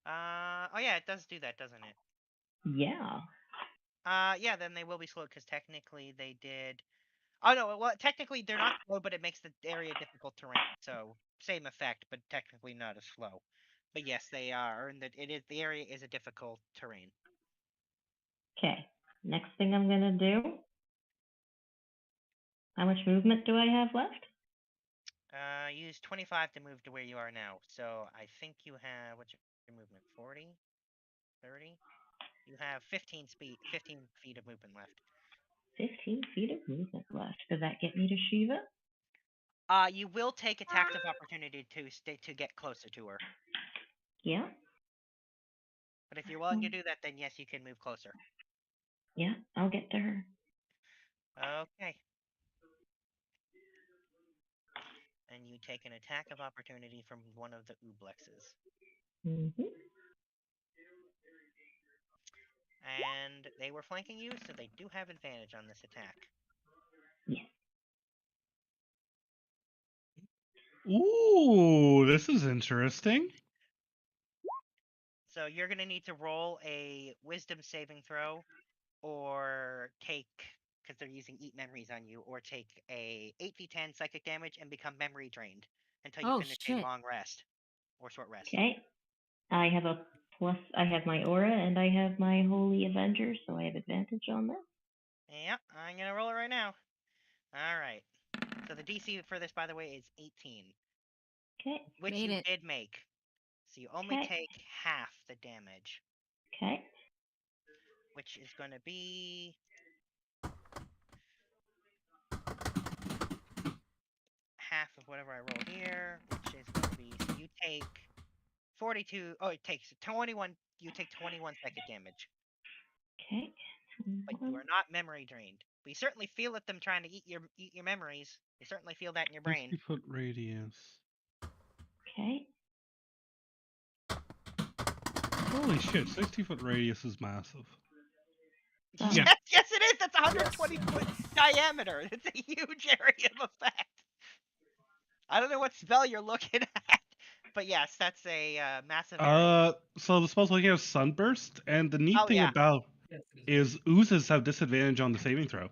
Speaker 2: Oh yeah, it does do that, doesn't it?
Speaker 14: Yeah.
Speaker 2: Yeah, then they will be slowed because technically they did. Oh no, well technically they're not slow, but it makes the area difficult terrain. So same effect, but technically not as slow. But yes, they are, and the area is a difficult terrain.
Speaker 14: Okay. Next thing I'm gonna do. How much movement do I have left?
Speaker 2: Use 25 to move to where you are now. So I think you have what's your movement? 40, 30. You have 15 feet of movement left.
Speaker 14: 15 feet of movement left. Does that get me to Shiva?
Speaker 2: You will take attacks of opportunity to get closer to her.
Speaker 14: Yeah.
Speaker 2: But if you're willing to do that, then yes, you can move closer.
Speaker 14: Yeah, I'll get to her.
Speaker 2: Okay. And you take an attack of opportunity from one of the Ooblexes.
Speaker 14: Mm-hmm.
Speaker 2: And they were flanking you, so they do have advantage on this attack.
Speaker 14: Yeah.
Speaker 4: Ooh, this is interesting.
Speaker 2: So you're going to need to roll a wisdom saving throw or take, because they're using eat memories on you, or take a 8d10 psychic damage and become memory drained until you finish a long rest or short rest.
Speaker 14: Okay. I have a plus. I have my aura and I have my Holy Avenger, so I have advantage on that.
Speaker 2: Yep, I'm going to roll it right now. All right. So the DC for this, by the way, is 18.
Speaker 14: Okay.
Speaker 2: Which you did make. So you only take half the damage.
Speaker 14: Okay.
Speaker 2: Which is going to be half of whatever I roll here, which is going to be, so you take 42, oh, it takes 21, you take 21 psychic damage.
Speaker 14: Okay.
Speaker 2: But you are not memory drained. But you certainly feel it them trying to eat your memories. You certainly feel that in your brain.
Speaker 4: 60-foot radius.
Speaker 14: Okay.
Speaker 4: Holy shit, 60-foot radius is massive.
Speaker 2: Yes, yes it is! That's 120-foot diameter! It's a huge area of effect! I don't know what spell you're looking at, but yes, that's a massive area.
Speaker 4: So the spell's looking at Sunburst, and the neat thing
Speaker 2: yeah.
Speaker 4: about is oozes have disadvantage on the saving throw.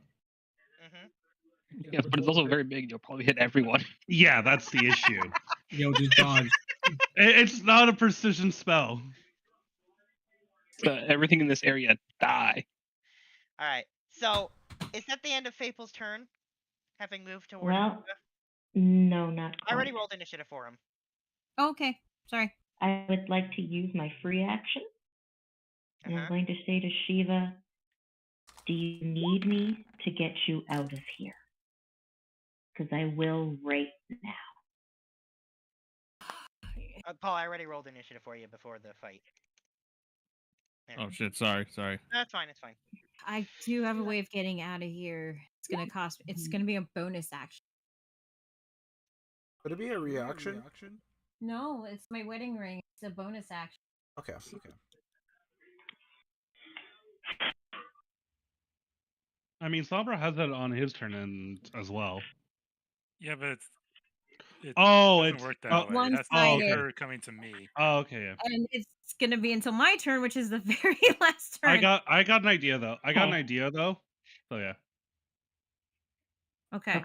Speaker 10: Yes, but it's also very big. You'll probably hit everyone.
Speaker 4: Yeah, that's the issue.
Speaker 5: Yo, just dodge.
Speaker 4: It's not a precision spell.
Speaker 10: So everything in this area die.
Speaker 2: All right. So, is that the end of Faple's turn? Having moved towards.
Speaker 14: Well, no, not quite.
Speaker 2: I already rolled initiative for him.
Speaker 3: Okay. Sorry.
Speaker 14: I would like to use my free action. And I'm going to say to Shiva, do you need me to get you out of here? Because I will right now.
Speaker 2: Paul, I already rolled initiative for you before the fight. There.
Speaker 10: Oh shit! Sorry.
Speaker 2: That's fine. It's fine.
Speaker 3: I do have a way of getting out of here. It's gonna cost. It's gonna be a bonus action.
Speaker 7: Would it be a reaction?
Speaker 3: No, it's my wedding ring. It's a bonus action.
Speaker 7: Okay.
Speaker 4: I mean, Sombra has that on his turn and as well.
Speaker 9: Yeah, but it
Speaker 4: doesn't
Speaker 9: work that way. It has to be
Speaker 3: one-sided.
Speaker 9: her coming to me.
Speaker 4: Oh, okay, yeah.
Speaker 3: And it's gonna be until my turn, which is the very last turn.
Speaker 4: I got an idea though. So yeah.
Speaker 3: Okay.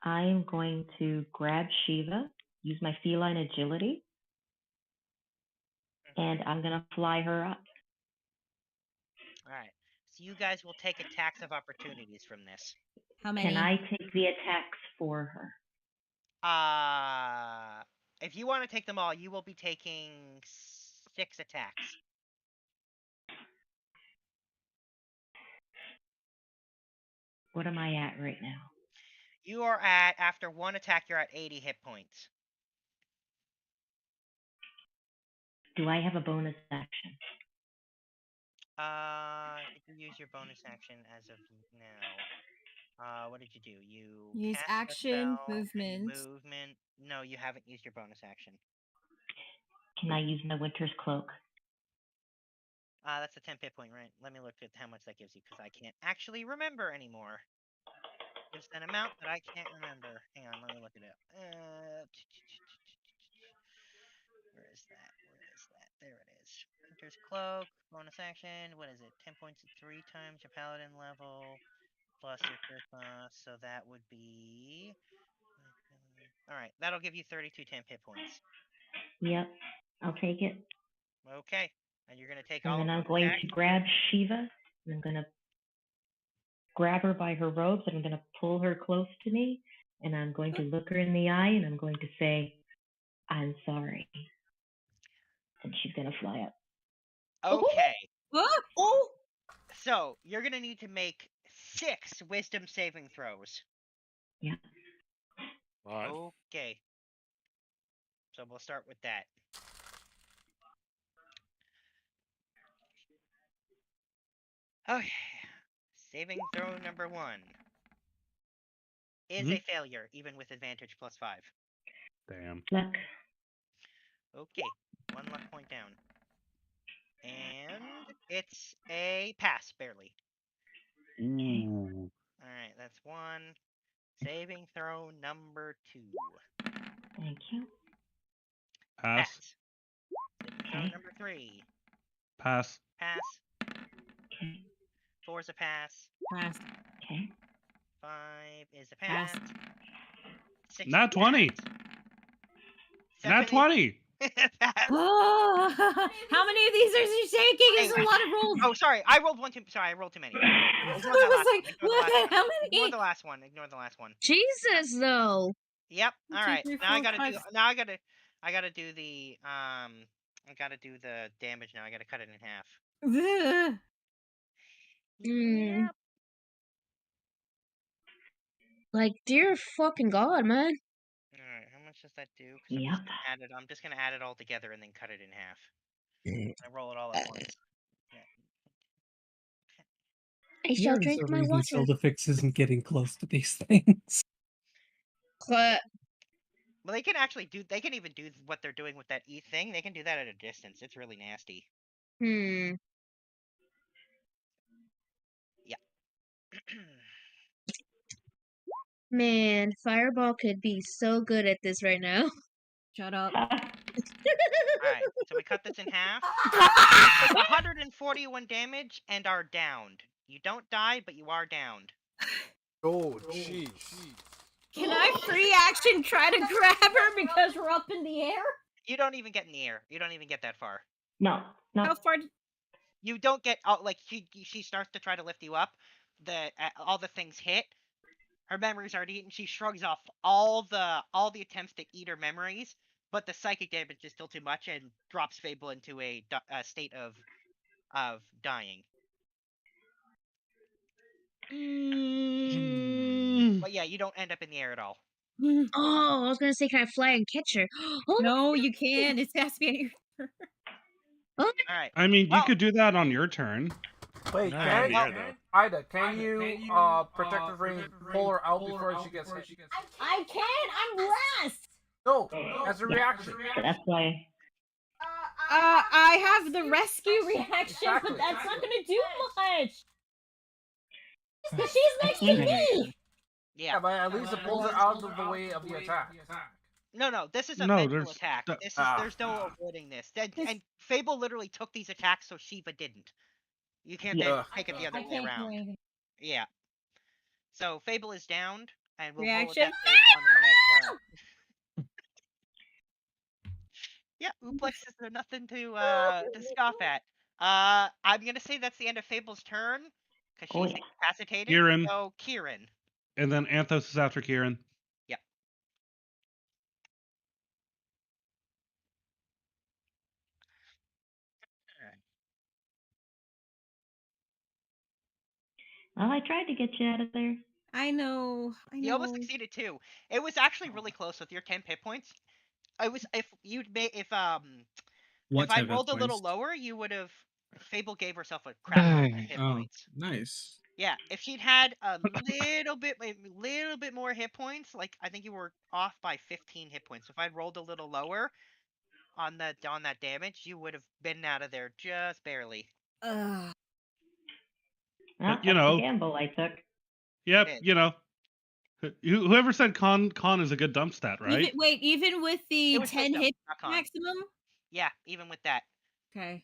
Speaker 14: I'm going to grab Shiva, use my feline agility, and I'm going to fly her up.
Speaker 2: All right. So you guys will take attacks of opportunities from this.
Speaker 3: How many?
Speaker 14: Can I take the attacks for her?
Speaker 2: If you want to take them all, you will be taking 6 attacks.
Speaker 14: What am I at right now?
Speaker 2: You are at, after 1 attack, you're at 80 hit points.
Speaker 14: Do I have a bonus action?
Speaker 2: Did you use your bonus action as of now? What did you do? You
Speaker 3: use
Speaker 2: cast a
Speaker 3: action,
Speaker 2: spell,
Speaker 3: movement.
Speaker 2: movement. No, you haven't used your bonus action.
Speaker 14: Can I use my winter's cloak?
Speaker 2: That's a 10 hit point, right? Let me look at how much that gives you, because I can't actually remember anymore. Gives an amount that I can't remember. Hang on, let me look it up. Where is that? There it is. Winter's Cloak, bonus action. What is it? 10 points at 3 times your paladin level, plus your charisma. So that would be... Alright, that'll give you 32 10 hit points.
Speaker 14: Yep, I'll take it.
Speaker 2: Okay, and you're going to take
Speaker 14: And
Speaker 2: all
Speaker 14: then
Speaker 2: of
Speaker 14: I'm
Speaker 2: those
Speaker 14: going
Speaker 2: attacks?
Speaker 14: to grab Shiva, and I'm going to grab her by her robes, and I'm going to pull her close to me, and I'm going to look her in the eye, and I'm going to say, I'm sorry. And she's going to fly up.
Speaker 2: Okay.
Speaker 3: Oh!
Speaker 2: So, you're going to need to make 6 wisdom saving throws.
Speaker 14: Yeah.
Speaker 2: Okay. So we'll start with that. Okay. Saving throw number 1 is a failure, even with advantage plus 5.
Speaker 4: Damn.
Speaker 14: Luck.
Speaker 2: Okay. 1 luck point down. And it's a pass, barely.
Speaker 4: Ooh.
Speaker 2: Alright, that's 1. Saving throw number 2.
Speaker 14: Thank you.
Speaker 4: Pass.
Speaker 2: Saving throw number 3.
Speaker 4: Pass.
Speaker 2: Pass.
Speaker 14: Okay.
Speaker 2: 4's a pass.
Speaker 3: Pass.
Speaker 14: Okay.
Speaker 2: 5 is a pass. 6 is
Speaker 4: Not 20. Not 20.
Speaker 3: Oh, how many of these are you taking? It's a lot of rolls.
Speaker 2: Oh, sorry. I rolled too many. Ignore
Speaker 3: I
Speaker 2: that
Speaker 3: was
Speaker 2: last
Speaker 3: like,
Speaker 2: one. Ignore the last
Speaker 3: what?
Speaker 2: one.
Speaker 3: How many?
Speaker 2: Ignore the last one.
Speaker 12: Jesus, though.
Speaker 2: Yep.
Speaker 3: One,
Speaker 2: All
Speaker 3: two,
Speaker 2: right.
Speaker 3: three,
Speaker 2: Now I
Speaker 3: four,
Speaker 2: gotta
Speaker 3: five.
Speaker 2: do. Now I gotta do the I gotta do the damage now. I gotta cut it in half.
Speaker 3: Ugh.
Speaker 12: Yep. Like, dear fucking God, man.
Speaker 2: Alright, how much does that do? Because I'm just gonna add it all together and then cut it in half. I roll it all at once.
Speaker 12: I shall
Speaker 6: There's
Speaker 12: drink
Speaker 6: a
Speaker 12: my
Speaker 6: reason
Speaker 12: water.
Speaker 6: Sildafix isn't getting close to these things.
Speaker 2: Well, they can actually do. They can even do what they're doing with that E thing. They can do that at a distance. It's really nasty.
Speaker 12: Hmm.
Speaker 2: Yeah.
Speaker 12: Man, Fireball could be so good at this right now.
Speaker 3: Shut up.
Speaker 2: Alright, so we cut this in half. 141 damage and are downed. You don't die, but you are downed.
Speaker 7: Oh, jeez.
Speaker 3: Can I free action try to grab her because we're up in the air?
Speaker 2: You don't even get in the air. You don't even get that far.
Speaker 14: No.
Speaker 3: How far?
Speaker 2: You don't get like she starts to try to lift you up. All the things hit. Her memories are eaten. She shrugs off all the attempts to eat her memories. but the psychic damage is still too much and drops Fable into a state of dying. But yeah, you don't end up in the air at all.
Speaker 12: Oh, I was gonna say, can I fly and catch her? Oh,
Speaker 3: No, you can't. It has to be on your turn.
Speaker 2: All right.
Speaker 4: I mean, you
Speaker 2: Well,
Speaker 4: could do that on your turn.
Speaker 7: Wait,
Speaker 9: Not
Speaker 7: can
Speaker 9: in the air, though.
Speaker 7: Ida, can you protective ring pull her out before she gets hit?
Speaker 3: I can't. I'm last.
Speaker 7: No, as a reaction.
Speaker 14: That's why.
Speaker 3: I have the rescue reaction,
Speaker 7: Exactly.
Speaker 3: but that's not gonna do much. Because she's next to me.
Speaker 2: yeah.
Speaker 7: Yeah, but at least it pulls her out of the way of the attack.
Speaker 2: No, this is a
Speaker 4: No,
Speaker 2: mental
Speaker 4: there's
Speaker 2: attack.
Speaker 4: th-
Speaker 2: This is there's no avoiding this. And Fable literally took these attacks, so Shiva didn't. You can't then
Speaker 7: Ugh.
Speaker 2: take it the other
Speaker 3: I
Speaker 2: way
Speaker 3: can't do
Speaker 2: around.
Speaker 3: anything.
Speaker 2: Yeah. So Fable is downed, and we'll roll with
Speaker 3: Reaction.
Speaker 2: that save on her next turn. Yeah, Uplex is there nothing to scoff at. I'm gonna say that's the end of Fable's turn because
Speaker 14: Oh,
Speaker 2: she's
Speaker 14: yeah.
Speaker 2: incapacitated.
Speaker 4: Kieran.
Speaker 2: So Kieran.
Speaker 4: And then Anthos is after Kieran.
Speaker 2: Yep.
Speaker 14: Well, I tried to get you out of there.
Speaker 3: I know.
Speaker 2: You almost succeeded too. It was actually really close with your 10 hit points. I was if you'd made if
Speaker 5: What
Speaker 2: I
Speaker 5: type of
Speaker 2: rolled a little
Speaker 5: points?
Speaker 2: lower, you would have. Fable gave herself a crap ton of hit
Speaker 5: Oh,
Speaker 2: points.
Speaker 5: nice.
Speaker 2: Yeah, if she'd had a little bit more hit points, like I think you were off by 15 hit points. If I'd rolled a little lower on that damage, you would have been out of there just barely.
Speaker 14: Well,
Speaker 4: But,
Speaker 14: that's the gamble I took.
Speaker 4: Yep,
Speaker 2: It is.
Speaker 4: you know. Whoever said con is a good dump stat, right?
Speaker 3: Even with
Speaker 2: It
Speaker 3: the
Speaker 2: was
Speaker 3: 10
Speaker 2: wisdom,
Speaker 3: hit
Speaker 2: not con.
Speaker 3: maximum?
Speaker 2: Yeah, even with that.
Speaker 3: Okay.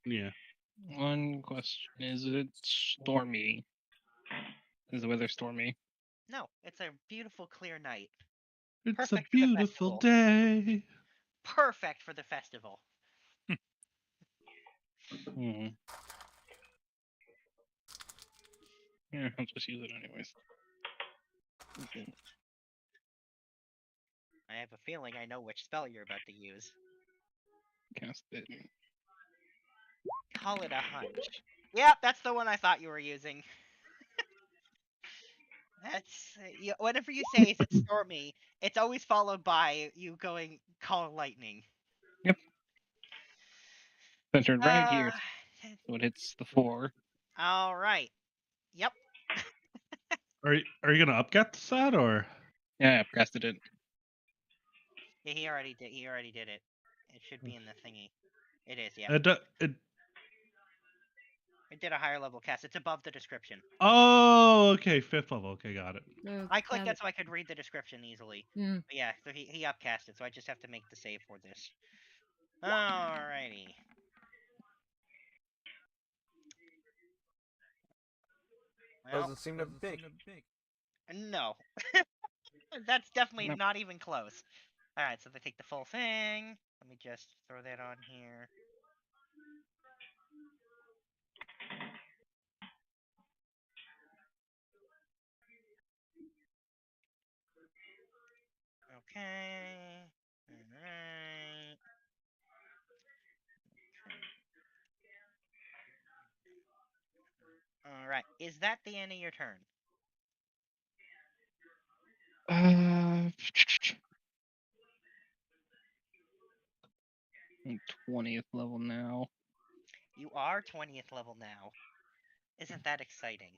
Speaker 4: Yeah.
Speaker 10: One question: is it stormy? Is the weather stormy?
Speaker 2: No, it's a beautiful, clear night.
Speaker 4: It's
Speaker 2: Perfect
Speaker 4: a
Speaker 2: for the
Speaker 4: beautiful
Speaker 2: festival.
Speaker 4: day.
Speaker 2: Perfect for the festival.
Speaker 10: Yeah, I'll just use it anyways.
Speaker 2: I have a feeling I know which spell you're about to use.
Speaker 10: Cast it.
Speaker 2: Call it a hunch. Yep, that's the one I thought you were using. That's whenever you say "is it stormy," it's always followed by you going "call lightning."
Speaker 10: Yep. Centered right here. So it hits the 4.
Speaker 2: All right. Yep.
Speaker 4: Are you gonna upguess that or?
Speaker 10: Yeah, I casted it.
Speaker 2: Yeah, he already did. He already did it. It should be in the thingy. It is. Yeah. It did a higher level cast. It's above the description.
Speaker 4: Oh, okay, 5th level. Okay, got it.
Speaker 2: I clicked that so I could read the description easily.
Speaker 3: Mm.
Speaker 2: But yeah, so he upcasted, so I just have to make the save for this. Alrighty. Well,
Speaker 7: Doesn't seem to be big.
Speaker 2: No. That's definitely not even close. Alright, so they take the full thing. Let me just throw that on here. Okay. Alright. Alright. Is that the end of your turn?
Speaker 10: I'm 20th level now.
Speaker 2: You are 20th level now. Isn't that exciting?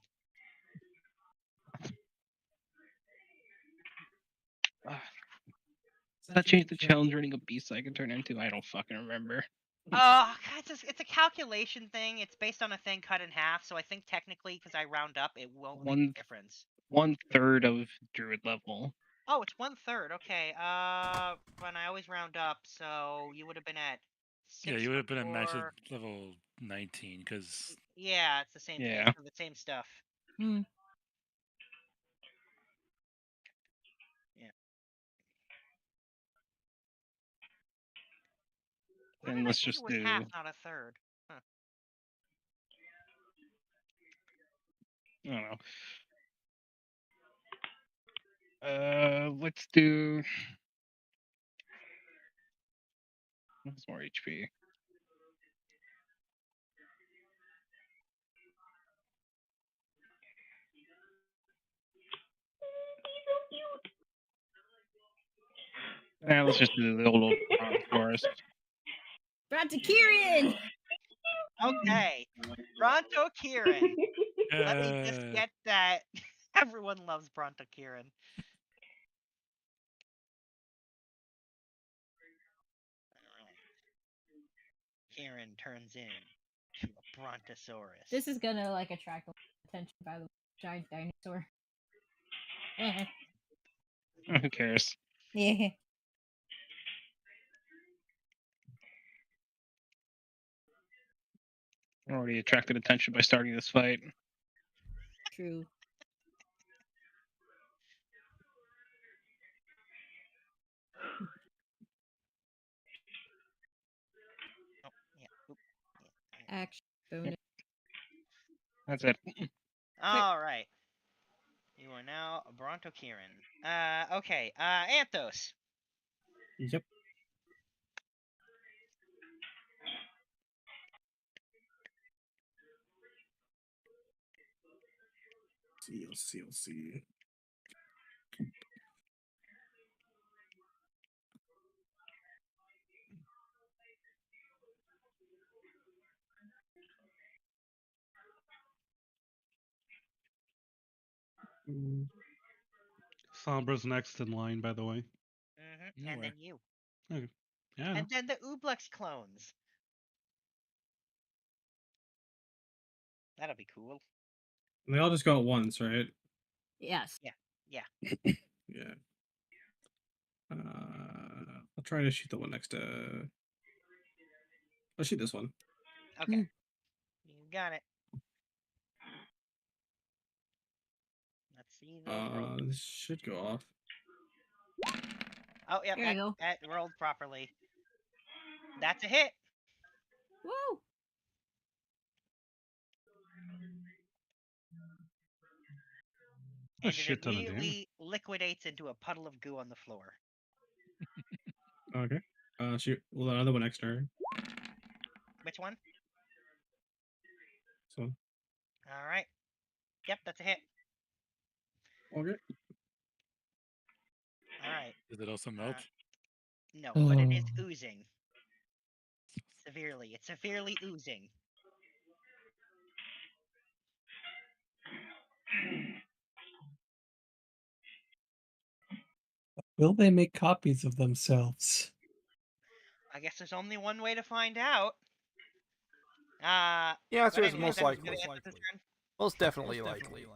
Speaker 10: Does that change the challenge running a beast I can turn into? I don't fucking remember.
Speaker 2: It's a calculation thing. It's based on a thing cut in half, so I think technically, because I round up, it won't make a difference.
Speaker 10: 1/3 of druid level.
Speaker 2: Oh, it's 1/3. Okay. When I always round up, so you would have been at 6.
Speaker 9: Yeah, you would have been at magic
Speaker 2: before.
Speaker 9: level 19 because.
Speaker 2: Yeah, it's the same
Speaker 10: Yeah.
Speaker 2: thing. For the same stuff.
Speaker 3: Mm.
Speaker 2: Yeah.
Speaker 10: And let's just
Speaker 2: It was
Speaker 10: do.
Speaker 2: half, not a third. Huh.
Speaker 10: I don't know. Let's do. What's more HP? Let's just do the old Brontosaurus.
Speaker 3: Brontosaurus!
Speaker 2: Okay, Bronto Kieran. Let me just get that. Everyone loves Bronto Kieran. Kieran turns in to a Brontosaurus.
Speaker 3: This is gonna like attract attention by the giant dinosaur.
Speaker 10: Who cares?
Speaker 3: Yeah.
Speaker 10: Already attracted attention by starting this fight.
Speaker 3: True.
Speaker 2: Oh, yeah. Oop.
Speaker 3: Action bonus.
Speaker 10: That's it.
Speaker 2: All right. You are now a Bronto Kieran. Okay. Anthos.
Speaker 5: Yep. Let's see.
Speaker 4: Sombra's next in line, by the way.
Speaker 2: Mm-hmm. And then you.
Speaker 4: Okay. Yeah.
Speaker 2: And then the Ublex clones. That'll be cool.
Speaker 5: They all just go at once, right?
Speaker 3: Yes.
Speaker 2: Yeah. Yeah.
Speaker 5: Yeah. I'll try to shoot the one next to. I'll shoot this one.
Speaker 2: Okay. You got it. Let's see those rolls.
Speaker 5: This should go off.
Speaker 2: Oh, yeah.
Speaker 3: There you go.
Speaker 2: That rolled properly. That's a hit.
Speaker 3: Woo!
Speaker 4: A shit ton of damage.
Speaker 2: Immediately liquidates into a puddle of goo on the floor.
Speaker 5: Okay. Shoot. Well, another one next turn.
Speaker 2: Which one?
Speaker 5: This one.
Speaker 2: All right. Yep, that's a hit.
Speaker 5: Okay.
Speaker 2: All right.
Speaker 9: Does it also melt?
Speaker 2: No, but it is oozing. Severely. It's severely oozing.
Speaker 6: Will they make copies of themselves?
Speaker 2: I guess there's only one way to find out.
Speaker 7: The answer is most likely.
Speaker 2: Turn.
Speaker 7: Most definitely likely.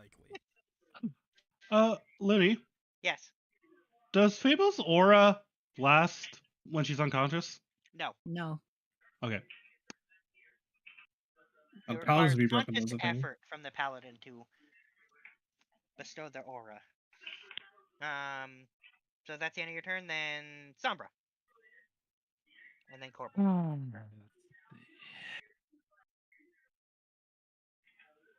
Speaker 4: Looney,
Speaker 2: Yes.
Speaker 4: does Fable's aura last when she's unconscious?
Speaker 2: No.
Speaker 3: No.
Speaker 4: Okay.
Speaker 2: It
Speaker 5: Paladins
Speaker 2: requires
Speaker 5: be broken,
Speaker 2: conscious
Speaker 5: those are thing.
Speaker 2: effort from the paladin to bestow their aura. So that's the end of your turn. Then Sombra, and then Corporal.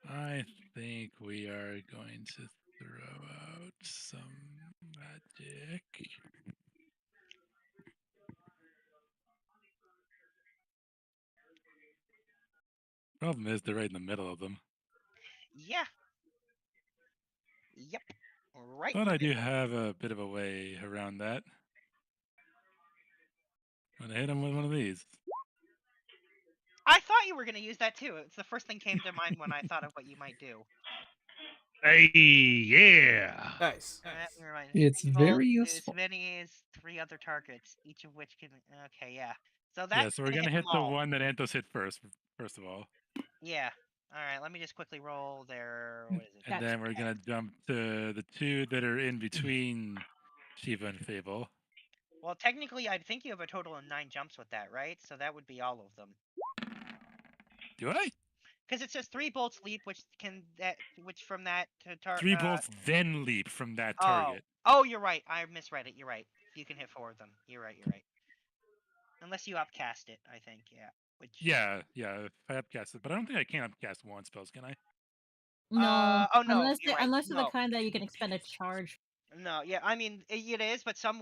Speaker 9: I think we are going to throw out some magic. Problem is, they're right in the middle of them.
Speaker 2: Yeah. Yep. Right.
Speaker 9: But I do have a bit of a way around that. I'm gonna hit him with one of these.
Speaker 2: I thought you were going to use that too. It's the first thing came to mind when I thought of what you might do.
Speaker 4: Hey, yeah.
Speaker 7: Nice.
Speaker 6: It's very useful.
Speaker 2: As many as 3 other targets, each of which can. Okay, yeah. So that's.
Speaker 9: Yeah, so we're gonna hit the one that Anthos hit first of all.
Speaker 2: Yeah. All right. Let me just quickly roll their. What is it?
Speaker 9: And then we're gonna jump to the 2 that are in between Shiva and Fable.
Speaker 2: Well, technically, I think you have a total of 9 jumps with that, right? So that would be all of them.
Speaker 9: Do I?
Speaker 2: Because it says 3 bolts leap, which from that to target.
Speaker 9: 3 bolts then leap from that target.
Speaker 2: Oh, you're right. I misread it. You're right. You can hit 4 of them. You're right. Unless you upcast it, I think. Yeah.
Speaker 9: Yeah. If I upcast it, but I don't think I can upcast 1 spells, can I?
Speaker 3: No,
Speaker 2: Oh no,
Speaker 3: unless
Speaker 2: you're
Speaker 3: they're,
Speaker 2: right.
Speaker 3: unless they're the
Speaker 2: No,
Speaker 3: kind that you can expend a charge.
Speaker 2: no, yeah. I mean, it is, but some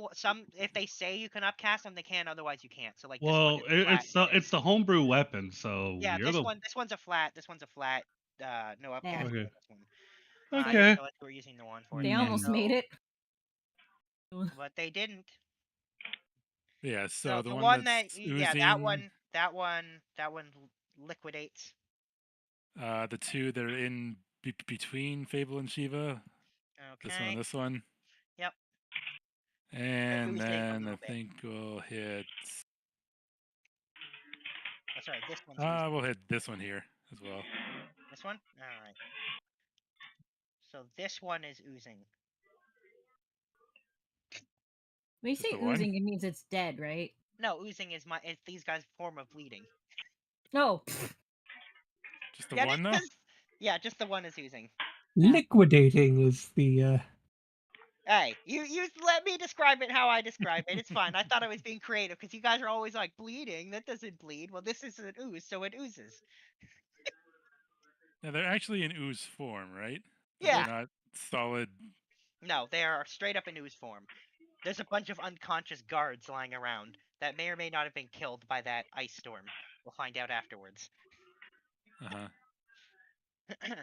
Speaker 2: if they say you can upcast them, they can. Otherwise, you can't. So like this one
Speaker 4: Well,
Speaker 2: is flat.
Speaker 4: it's the homebrew weapon, so
Speaker 2: Yeah,
Speaker 4: you're the
Speaker 2: this one's a flat. This one's a flat. No upcast.
Speaker 3: Yeah.
Speaker 4: okay.
Speaker 2: For this one. I
Speaker 4: Okay.
Speaker 2: didn't realize we were using the one for it.
Speaker 3: They
Speaker 2: Yeah,
Speaker 3: almost made
Speaker 2: so-
Speaker 3: it.
Speaker 2: but they didn't.
Speaker 9: Yeah,
Speaker 2: So
Speaker 9: so the
Speaker 2: the
Speaker 9: one
Speaker 2: one
Speaker 9: that's
Speaker 2: that yeah,
Speaker 9: oozing,
Speaker 2: that one liquidates.
Speaker 9: the two that are in between Fable and Shiva, this one
Speaker 2: Okay.
Speaker 9: and this one.
Speaker 2: Yep.
Speaker 9: And
Speaker 2: oozing a
Speaker 9: then I
Speaker 2: little bit.
Speaker 9: think we'll hit.
Speaker 2: Oh, sorry, this one's oozing.
Speaker 9: We'll hit this one here as well.
Speaker 2: This one? All right. So this one is oozing.
Speaker 3: When you
Speaker 9: Just
Speaker 3: say
Speaker 9: the one?
Speaker 3: oozing, it means it's dead, right?
Speaker 2: No, oozing is these guys' form of bleeding.
Speaker 3: No.
Speaker 9: Just the
Speaker 2: Yeah,
Speaker 9: one though?
Speaker 2: yeah, just the one is oozing.
Speaker 6: Liquidating is the
Speaker 2: Hey, you let me describe it how I describe it. It's fine. I thought I was being creative because you guys are always like bleeding. That doesn't bleed. Well, this is an ooze, so it oozes.
Speaker 9: Yeah, they're actually in ooze form, right?
Speaker 2: Yeah.
Speaker 9: They're not solid.
Speaker 2: No, they are straight up in ooze form. There's a bunch of unconscious guards lying around that may or may not have been killed by that ice storm. We'll find out afterwards.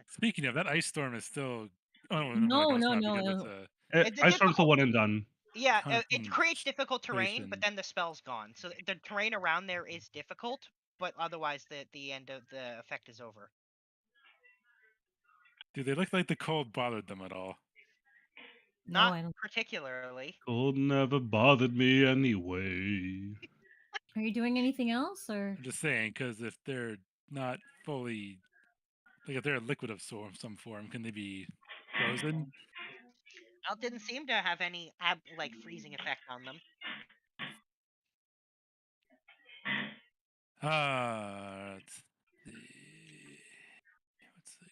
Speaker 9: Speaking of, that ice storm is still. Oh wait,
Speaker 3: No,
Speaker 9: it's
Speaker 3: no,
Speaker 9: not
Speaker 3: no,
Speaker 9: because
Speaker 3: no.
Speaker 9: it's
Speaker 4: I started the one and done.
Speaker 2: Yeah, it creates difficult terrain, but
Speaker 9: concentration.
Speaker 2: then the spell's gone. So the terrain around there is difficult, but otherwise the end of the effect is over.
Speaker 9: Do they look like the cold bothered them at all?
Speaker 3: No,
Speaker 2: Not
Speaker 3: I don't.
Speaker 2: particularly.
Speaker 4: Cold never bothered me anyway.
Speaker 3: Are you doing anything else, or?
Speaker 9: I'm just saying, because if they're not fully, like if they're a liquid of some form, can they be frozen?
Speaker 2: It didn't seem to have any like freezing effect on them.
Speaker 9: Let's see.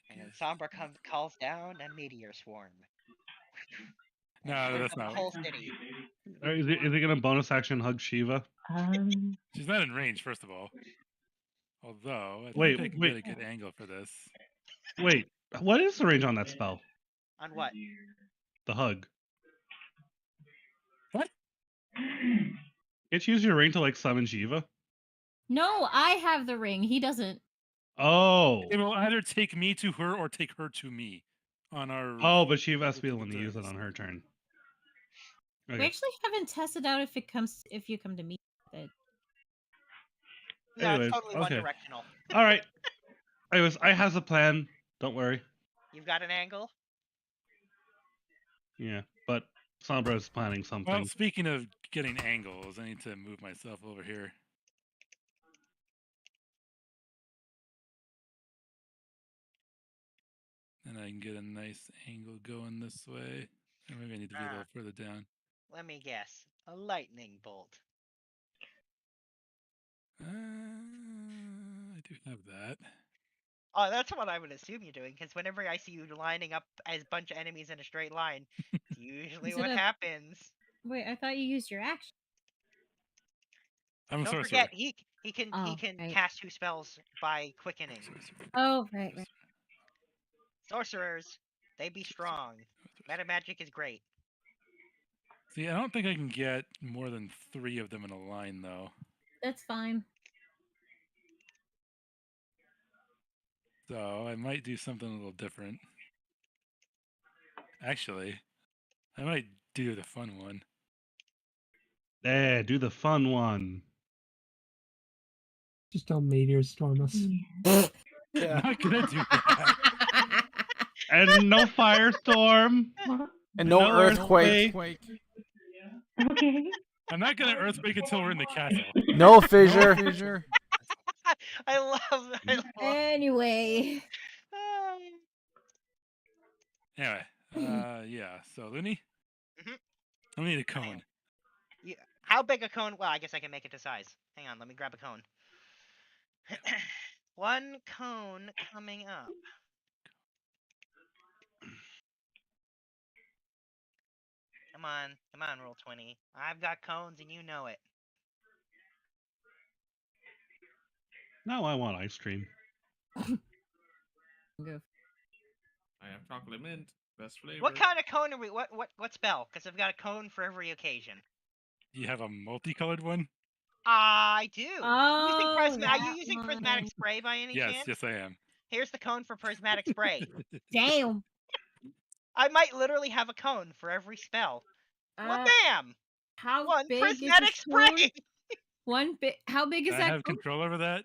Speaker 2: And then Sombra calls down a meteor swarm. And
Speaker 9: No,
Speaker 2: burns
Speaker 9: that's
Speaker 2: up
Speaker 9: not.
Speaker 2: the whole city.
Speaker 4: Is it gonna bonus action hug Shiva?
Speaker 9: She's not in range, first of all. Although I
Speaker 4: Wait,
Speaker 9: think I can
Speaker 4: wait.
Speaker 9: get a good angle for this.
Speaker 4: Wait, what is the range on that spell?
Speaker 2: On what?
Speaker 4: The hug.
Speaker 9: What?
Speaker 4: Can't you use your ring to like summon Shiva?
Speaker 3: No, I have the ring. He doesn't.
Speaker 4: Oh.
Speaker 9: It will either take me to her or take her to me on our.
Speaker 4: Oh, but Shiva has to be the one to use it on her turn.
Speaker 3: We
Speaker 4: Okay.
Speaker 3: actually haven't tested out if you come to meet with it.
Speaker 2: No,
Speaker 4: Anyways,
Speaker 2: it's totally
Speaker 4: okay.
Speaker 2: one-directional.
Speaker 4: All right. Anyways, I has a plan. Don't worry.
Speaker 2: You've got an angle?
Speaker 4: Yeah, but Sombra is planning something.
Speaker 9: Well, speaking of getting angles, I need to move myself over here. And I can get a nice angle going this way. Or maybe I need to be a little further down.
Speaker 2: Let me guess. A lightning bolt.
Speaker 9: I do have that.
Speaker 2: Oh, that's what I would assume you're doing, because whenever I see you lining up as a bunch of enemies in a straight line, it's usually
Speaker 3: Is it
Speaker 2: what
Speaker 3: a-
Speaker 2: happens.
Speaker 3: Wait, I thought you used your action.
Speaker 9: I'm a
Speaker 2: Don't
Speaker 9: sorcerer.
Speaker 2: forget, he can
Speaker 3: Oh, right.
Speaker 2: cast 2 spells by quickening.
Speaker 3: Oh, right, right.
Speaker 2: Sorcerers, they be strong. Meta magic is great.
Speaker 9: See, I don't think I can get more than 3 of them in a line, though.
Speaker 3: That's fine.
Speaker 9: So I might do something a little different. Actually, I might do the fun one.
Speaker 4: Yeah, do the fun one.
Speaker 6: just don't meteor storm us.
Speaker 9: I'm not gonna do that.
Speaker 4: And no firestorm.
Speaker 7: And no earthquake.
Speaker 14: Okay.
Speaker 9: I'm not gonna earthquake until we're in the castle.
Speaker 7: No fissure.
Speaker 2: I love that.
Speaker 3: Anyway.
Speaker 9: Anyway, yeah. So Looney,
Speaker 2: Mhm.
Speaker 9: I need a cone.
Speaker 2: Yeah. How big a cone? Well, I guess I can make it to size. Hang on, let me grab a cone. 1 cone coming up. Come on, roll 20. I've got cones and you know it.
Speaker 4: Now I want ice cream.
Speaker 3: Go.
Speaker 5: I have chocolate mint. Best flavor.
Speaker 2: What kind of cone are we? What spell? Because I've got a cone for every occasion.
Speaker 9: You have a multicolored one?
Speaker 2: I do.
Speaker 3: Oh,
Speaker 2: Are you using
Speaker 3: that
Speaker 2: prismatic
Speaker 3: one.
Speaker 2: spray by any
Speaker 9: Yes,
Speaker 2: chance?
Speaker 9: yes, I am.
Speaker 2: Here's the cone for prismatic spray.
Speaker 3: Damn.
Speaker 2: I might literally have a cone for every spell. Well, damn.
Speaker 3: How
Speaker 2: One
Speaker 3: big
Speaker 2: prismatic
Speaker 3: is the cone?
Speaker 2: spray.
Speaker 3: One bit. How big is
Speaker 9: Do I
Speaker 3: that
Speaker 9: have
Speaker 3: cone?
Speaker 9: control over that?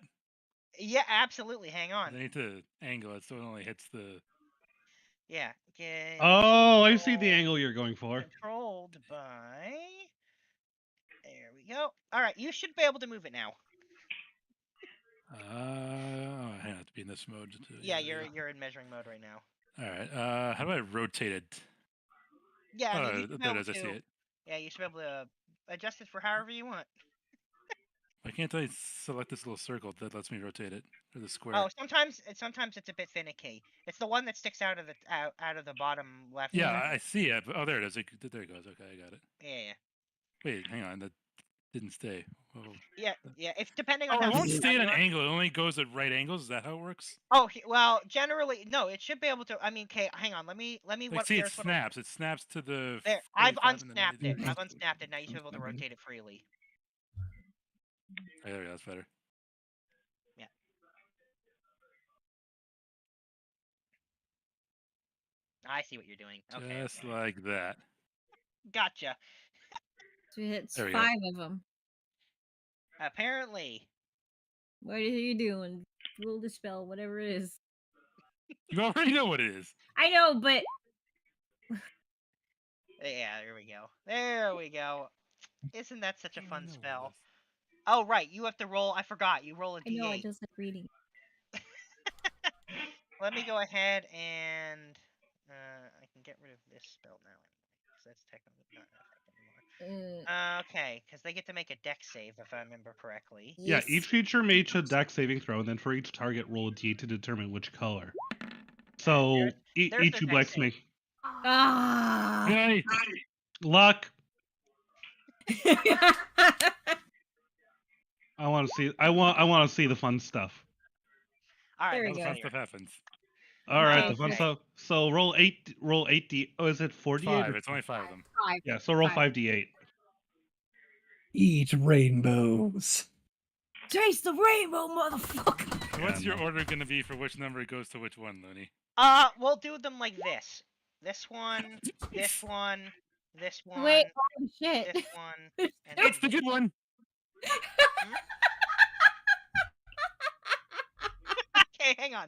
Speaker 2: Yeah, absolutely. Hang
Speaker 9: 'Cause
Speaker 2: on.
Speaker 9: I need to angle it so it only hits the.
Speaker 2: Yeah. Get
Speaker 4: Oh, I see the angle you're going for.
Speaker 2: controlled by. There we go. All right, you should be able to move it now.
Speaker 9: I have to be in this mode.
Speaker 2: Yeah, you're in measuring mode right now.
Speaker 9: All right. How do I rotate it?
Speaker 2: Yeah, I mean, you
Speaker 9: Oh,
Speaker 2: should be
Speaker 9: there it
Speaker 2: able
Speaker 9: is. I see
Speaker 2: to.
Speaker 9: it.
Speaker 2: Yeah, you should be able to adjust it for however you want.
Speaker 9: Why can't I select this little circle that lets me rotate it, or the square?
Speaker 2: Oh, sometimes it's a bit finicky. It's the one that sticks out of the out of the bottom left.
Speaker 9: Yeah, I see it. Oh, there it is. There it goes. Okay, I got it.
Speaker 2: Yeah.
Speaker 9: Wait, hang on. That didn't stay. Whoa.
Speaker 2: Yeah. If depending on
Speaker 9: Oh,
Speaker 2: how.
Speaker 9: it won't
Speaker 2: close
Speaker 9: stay at
Speaker 2: you
Speaker 9: an
Speaker 2: are-
Speaker 9: angle. It only goes at right angles. Is that how it works?
Speaker 2: Oh well, generally no. It should be able to. I mean, okay, hang on. Let me.
Speaker 9: Like, see, it snaps. It snaps to the.
Speaker 2: There, I've
Speaker 9: 45 and then
Speaker 2: unsnapped it.
Speaker 9: 90
Speaker 2: I've unsnapped it. Now you should be able to rotate it freely.
Speaker 9: Oh, there we go. That's better.
Speaker 2: Yeah. I see what you're doing. Okay.
Speaker 9: Just like that.
Speaker 2: Gotcha.
Speaker 3: So it's
Speaker 9: There we go.
Speaker 3: 5 of them.
Speaker 2: Apparently.
Speaker 3: What are you doing? Rule the spell, whatever it is.
Speaker 9: You already know what it is.
Speaker 3: I know, but
Speaker 2: Yeah, there we go. There we go. Isn't that such a fun spell? Oh right, you have to roll. I forgot. You roll a
Speaker 3: I know I
Speaker 2: d8.
Speaker 3: just like reading.
Speaker 2: Let me go ahead and I can get rid of this spell now because that's technically not in effect anymore. Okay, because they get to make a dex save if I remember correctly.
Speaker 4: Yeah, each creature makes a dex saving throw, and then for each target, roll a d8 to determine which color. So
Speaker 2: there's
Speaker 4: each
Speaker 2: their
Speaker 4: Ublex
Speaker 2: dex
Speaker 4: make.
Speaker 3: Ah.
Speaker 4: Yay! Luck. I want to see. I want to see the fun stuff.
Speaker 2: All right,
Speaker 3: There we
Speaker 9: All the
Speaker 3: go.
Speaker 9: fun stuff happens.
Speaker 4: All right, the
Speaker 2: Okay.
Speaker 4: fun stuff. So roll 8d. Oh, is it 48?
Speaker 9: 5. It's only 5 of them.
Speaker 3: 5.
Speaker 4: Yeah, so roll 5d8.
Speaker 6: Eat rainbows.
Speaker 3: Taste the rainbow, motherfucker.
Speaker 9: So what's your order going to be for which number goes to which one, Looney?
Speaker 2: We'll do them like this. This one, this one, this one.
Speaker 3: Wait, oh shit.
Speaker 2: This one. And
Speaker 9: It's the good one.
Speaker 2: Okay, hang on.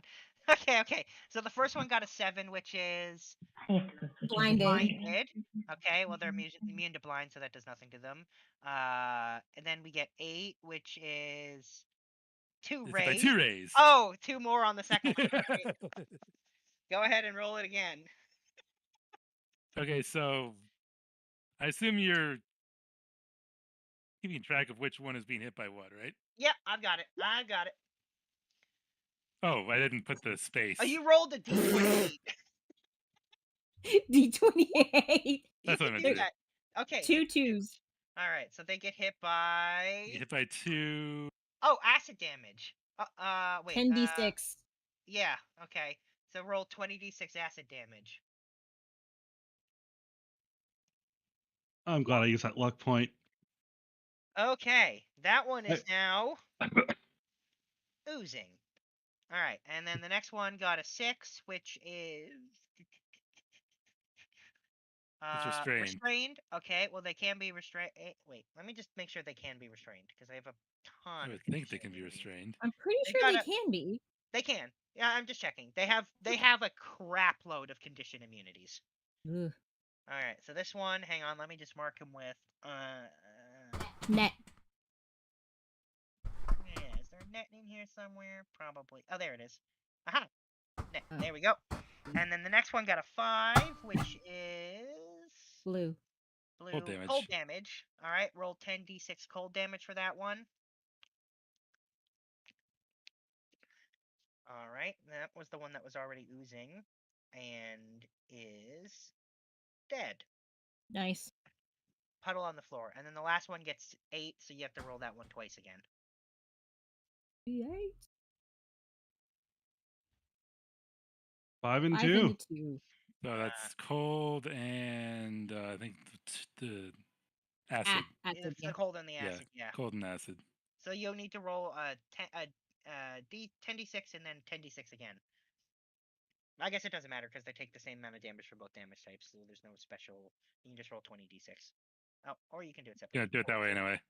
Speaker 2: Okay. So the first one got a 7, which is
Speaker 3: Blinded.
Speaker 2: Okay, well they're immune to blind, so that does nothing to them. And then we get 8, which is 2
Speaker 9: It's by
Speaker 2: rays.
Speaker 9: 2 rays.
Speaker 2: Oh, 2 more on the second one. Great. Go ahead and roll it again.
Speaker 9: Okay, so I assume you're keeping track of which one is being hit by what, right?
Speaker 2: Yep, I've got it.
Speaker 9: Oh, I didn't put the space.
Speaker 2: Oh, you rolled a d28.
Speaker 3: D28.
Speaker 9: That's what I meant
Speaker 2: do
Speaker 9: to do.
Speaker 2: that. Okay.
Speaker 3: 2 2s.
Speaker 2: All right, so they get hit by.
Speaker 9: You get hit by 2.
Speaker 2: Oh, acid damage. Wait.
Speaker 3: 10d6.
Speaker 2: Yeah. Okay. So roll 20d6 acid damage.
Speaker 4: I'm glad I used that luck point.
Speaker 2: Okay, that one is now oozing. All right, and then the next one got a 6, which is
Speaker 9: It's restrained.
Speaker 2: restrained. Okay, well they can be restrained. Wait, let me just make sure they can be restrained because I have a
Speaker 9: I
Speaker 2: ton.
Speaker 9: would think they can be restrained.
Speaker 3: I'm pretty
Speaker 2: They
Speaker 3: sure they
Speaker 2: gotta-
Speaker 3: can be.
Speaker 2: They can. Yeah, I'm just checking. They have a crap load of condition immunities.
Speaker 3: Ugh.
Speaker 2: All right, so this one, hang on, let me just mark him with
Speaker 3: Net.
Speaker 2: Yeah, is there a net in here somewhere? Probably. Oh, there it is. Aha! Net. There we go. And then the next one got a 5, which is
Speaker 3: Blue.
Speaker 2: blue.
Speaker 9: Cold damage.
Speaker 2: Damage. All right, roll 10d6 cold damage for that one. All right, that was the one that was already oozing and is dead.
Speaker 3: Nice.
Speaker 2: Puddle on the floor. And then the last one gets 8, so you have to roll that one twice again.
Speaker 3: 8.
Speaker 4: 5 and
Speaker 3: 5
Speaker 4: 2.
Speaker 3: and a 2.
Speaker 9: So that's cold and I think the acid.
Speaker 3: Acid,
Speaker 2: It's
Speaker 3: yeah.
Speaker 2: the cold and the acid, yeah.
Speaker 9: Cold and acid.
Speaker 2: So you'll need to roll a 10d6 and then 10d6 again. I guess it doesn't matter because they take the same amount of damage for both damage types, so there's no special. You can just roll 20d6. Oh, or you can do it separately.
Speaker 9: Yeah, do it that way anyway.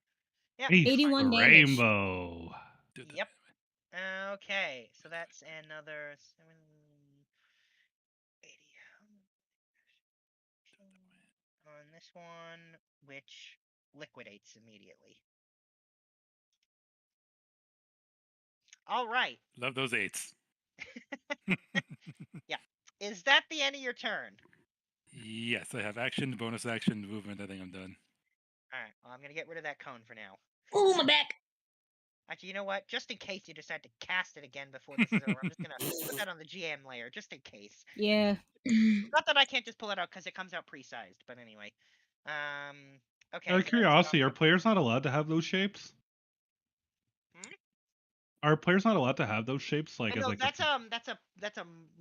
Speaker 2: Yeah,
Speaker 4: Hey,
Speaker 3: 81 damage.
Speaker 4: rainbow.
Speaker 2: Yep. Okay, so that's another 780 on this one, which liquidates immediately. All right.
Speaker 9: Love those 8s.
Speaker 2: Yeah. Is that the end of your turn?
Speaker 9: Yes, I have action, bonus action, movement. I think I'm done.
Speaker 2: All right. Well, I'm gonna get rid of that cone for now.
Speaker 12: Oh, my back.
Speaker 2: Actually, you know what? Just in case you decide to cast it again before this is over, I'm just gonna put that on the GM layer, just in case.
Speaker 3: Yeah.
Speaker 2: Not that I can't just pull it out because it comes out pre-sized, but anyway. Okay.
Speaker 4: Out of
Speaker 2: so
Speaker 4: curiosity, are players not allowed to have those shapes? Are players not allowed to have those shapes? Like, as
Speaker 2: no,
Speaker 4: like
Speaker 2: that's a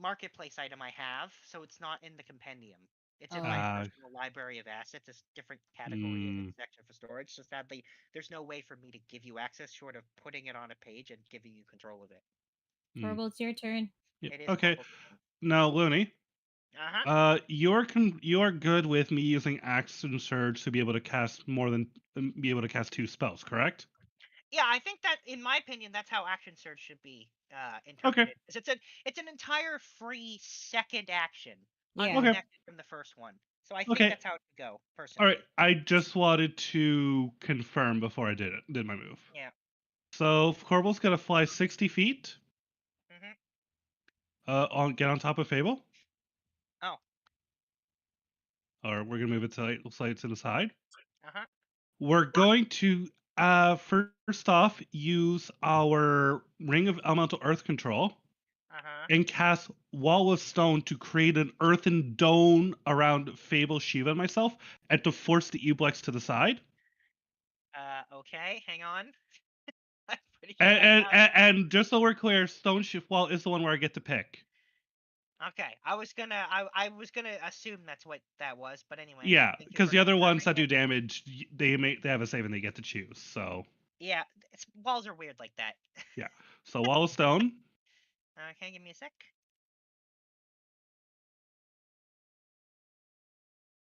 Speaker 2: marketplace item I have, so it's not in the compendium. It's in my personal library of assets. It's a different category in the section for storage. So sadly, there's no way for me to give you access short of putting it on a page and giving you control of it.
Speaker 3: Corbo, it's your turn.
Speaker 4: Yep.
Speaker 2: It is
Speaker 4: Okay.
Speaker 2: Corble's turn.
Speaker 4: Now, Looney.
Speaker 2: Uh-huh.
Speaker 4: You're good with me using Action Surge to be able to cast be able to cast 2 spells, correct?
Speaker 2: Yeah, I think that, in my opinion, that's how Action Surge should be interpreted. Okay. It's an entire free second action, unconnected from the first one. So I think that's how it should go, personally.
Speaker 4: All right. I just wanted to confirm before I did my move.
Speaker 2: Yeah.
Speaker 4: So Corbel's gonna fly 60 feet. Get on top of Fable.
Speaker 2: Oh.
Speaker 4: Or we're gonna move it slightly to the side.
Speaker 2: Uh-huh.
Speaker 4: We're going to first off use our Ring of Elemental Earth Control and cast Wall of Stone to create an earthen dome around Fable, Shiva, and myself, and to force the Ublex to the side.
Speaker 2: Okay, hang on. I'm pretty sure
Speaker 4: And just so we're clear, Stone Shift Wall is the one where I get to pick.
Speaker 2: Okay, I was gonna assume that's what that was, but anyway.
Speaker 4: Yeah, because the other ones that do damage, they have a save and they get to choose. So
Speaker 2: yeah, walls are weird like that.
Speaker 4: yeah, so Wall of Stone.
Speaker 2: Okay, give me a sec.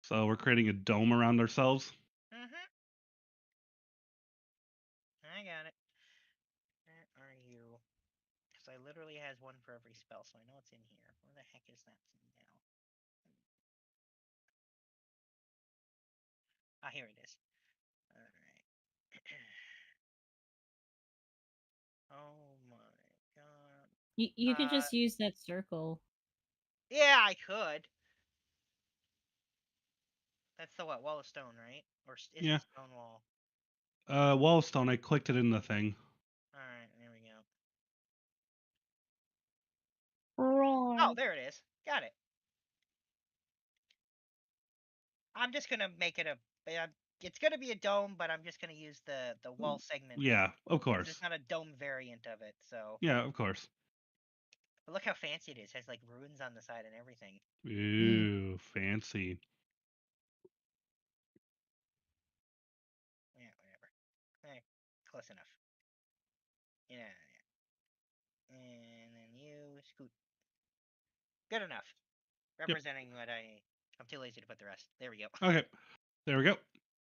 Speaker 4: So we're creating a dome around ourselves.
Speaker 2: I got it. Where are you? Because I literally has one for every spell, so I know it's in here. Where the heck is that now? Ah, here it is. Alright. Oh my god.
Speaker 3: You could just use that circle.
Speaker 2: Yeah, I could. That's the what? Wall of Stone, right? Or is it stone wall?
Speaker 4: Wall of Stone. I clicked it in the thing.
Speaker 2: Alright, there we go.
Speaker 12: Right.
Speaker 2: Oh, there it is. Got it. I'm just gonna make it it's gonna be a dome, but I'm just gonna use the wall segment.
Speaker 4: Yeah, of course.
Speaker 2: There's not a dome variant of it, so.
Speaker 4: Yeah, of course.
Speaker 2: But look how fancy it is. It has like runes on the side and everything.
Speaker 4: Ooh, fancy.
Speaker 2: Yeah, whatever. Close enough. Yeah. And then you scoot. Good enough. Representing what I'm too lazy to put the rest. There we go.
Speaker 4: Okay, there we go.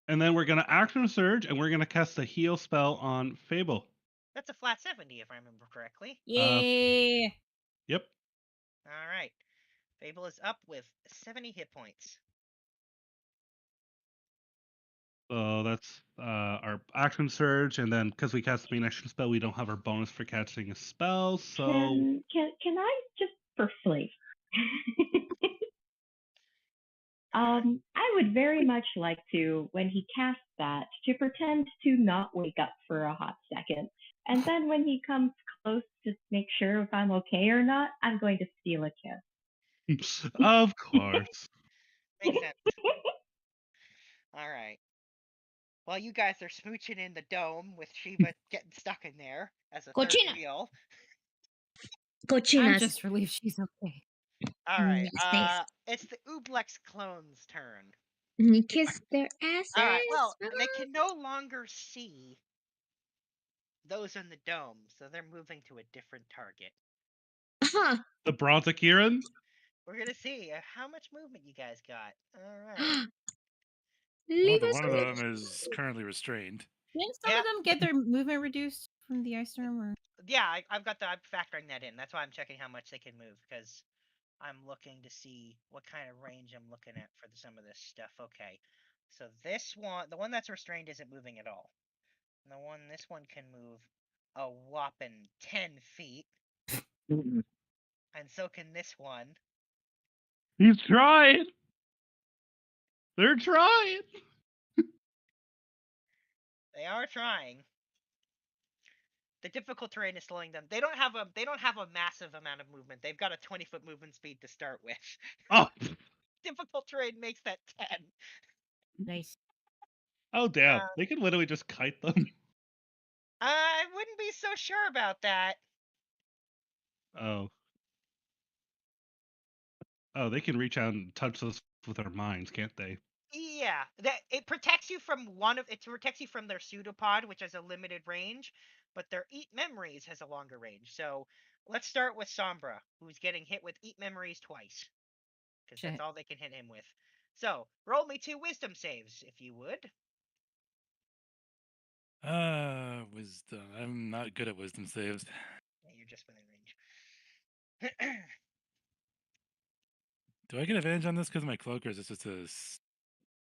Speaker 4: And then we're gonna Action Surge, and we're gonna cast a heal spell on Fable.
Speaker 2: That's a flat 70, if I remember correctly.
Speaker 3: Yeah.
Speaker 4: Yep.
Speaker 2: All right. Fable is up with 70 hit points.
Speaker 4: So that's our Action Surge, and then because we cast the main action spell, we don't have our bonus for casting a spell. So
Speaker 14: Can I just for flavor? I would very much like to, when he casts that, to pretend to not wake up for a hot second. And then when he comes close to make sure if I'm okay or not, I'm going to steal a kiss.
Speaker 4: Of course.
Speaker 2: Makes sense. All right. While you guys are smooching in the dome with Shiva getting stuck in there as a third wheel.
Speaker 12: Cochinas.
Speaker 3: I'm just relieved she's okay.
Speaker 2: All right.
Speaker 12: Yes,
Speaker 2: It's the Ublex clones' turn.
Speaker 12: kiss their asses.
Speaker 2: All right. Well, they can no longer see those in the dome, so they're moving to a different target.
Speaker 12: Huh.
Speaker 4: The Brontokiran?
Speaker 2: We're gonna see how much movement you guys got. All right.
Speaker 12: Leave
Speaker 9: Well,
Speaker 12: us
Speaker 9: one of
Speaker 12: alone.
Speaker 9: them is currently restrained.
Speaker 3: Didn't some
Speaker 2: Yep.
Speaker 3: of them get their movement reduced from the ice storm? Or
Speaker 2: Yeah, I'm factoring that in. That's why I'm checking how much they can move because I'm looking to see what kind of range I'm looking at for some of this stuff. Okay, so this one, the one that's restrained, isn't moving at all. And this one can move a whopping 10 feet, and so can this one.
Speaker 4: He's trying. They're trying.
Speaker 2: They are trying. The difficult terrain is slowing them. They don't have a massive amount of movement. They've got a 20-foot movement speed to start with.
Speaker 4: Oh,
Speaker 2: Difficult terrain makes that 10.
Speaker 3: nice.
Speaker 4: oh damn. They can literally just kite them.
Speaker 2: I wouldn't be so sure about that.
Speaker 4: Oh. Oh, they can reach out and touch us with their minds, can't they?
Speaker 2: Yeah, that it protects you from it protects you from their pseudopod, which has a limited range, but their eat memories has a longer range. So let's start with Sombra, who's getting hit with eat memories twice, because that's all they can hit him with. So roll me 2 wisdom saves, if you would.
Speaker 9: Wisdom. I'm not good at wisdom saves.
Speaker 2: Yeah, you're just within range.
Speaker 9: Do I get advantage on this because of my cloak, or is this just a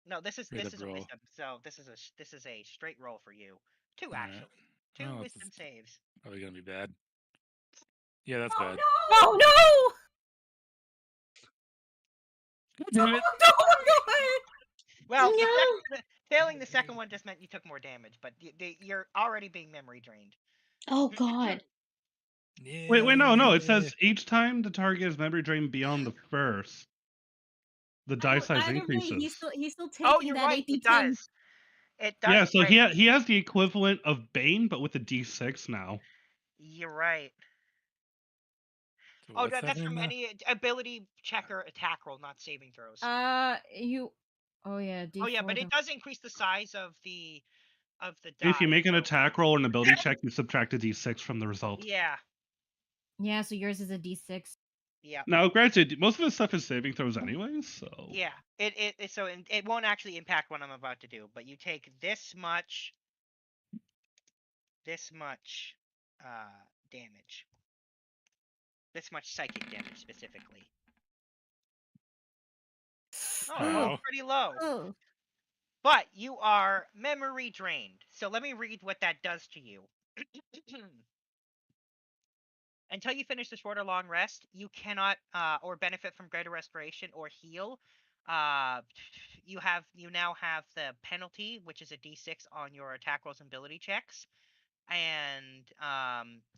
Speaker 2: No, this is
Speaker 9: straight up
Speaker 2: a
Speaker 9: roll?
Speaker 2: wisdom. So this is a straight roll for you. 2
Speaker 9: Alright.
Speaker 2: actually. 2
Speaker 9: Well,
Speaker 2: wisdom
Speaker 9: it's
Speaker 2: saves.
Speaker 9: probably gonna be bad. Yeah, that's bad.
Speaker 3: Oh no!
Speaker 9: Damn it.
Speaker 2: Well,
Speaker 12: No.
Speaker 2: failing the second one just meant you took more damage, but you're already being memory drained.
Speaker 12: Oh God.
Speaker 4: Wait, no. It says each time the target is memory drained beyond the first, the die size
Speaker 3: Either way,
Speaker 4: increases.
Speaker 3: he's still
Speaker 2: Oh,
Speaker 3: taking
Speaker 2: you're
Speaker 3: that
Speaker 2: right. It
Speaker 3: 80/10.
Speaker 2: does. It does.
Speaker 4: Yeah, so
Speaker 2: Wait,
Speaker 4: he has the equivalent of Bane, but with a D6 now.
Speaker 2: you're right.
Speaker 9: So
Speaker 2: Oh,
Speaker 9: what's
Speaker 2: that's
Speaker 9: happening
Speaker 2: from
Speaker 9: now?
Speaker 2: any ability check or attack roll, not saving throws.
Speaker 3: You. Oh yeah, D4.
Speaker 2: Oh yeah, but it does increase the size of the die.
Speaker 4: If you make an
Speaker 2: so-
Speaker 4: attack roll or an ability check, you subtract a D6 from the result.
Speaker 2: Yeah.
Speaker 3: Yeah, so yours is a D6.
Speaker 2: Yeah.
Speaker 4: Now, granted, most of this stuff is saving throws anyways, so.
Speaker 2: Yeah. It won't actually impact what I'm about to do, but you take this much damage. This much psychic damage specifically. Oh,
Speaker 9: Ow.
Speaker 2: that's pretty low.
Speaker 3: Oh.
Speaker 2: But you are memory drained. So let me read what that does to you. Until you finish the short or long rest, you cannot or benefit from greater restoration or heal. You now have the penalty, which is a D6 on your attack rolls and ability checks. And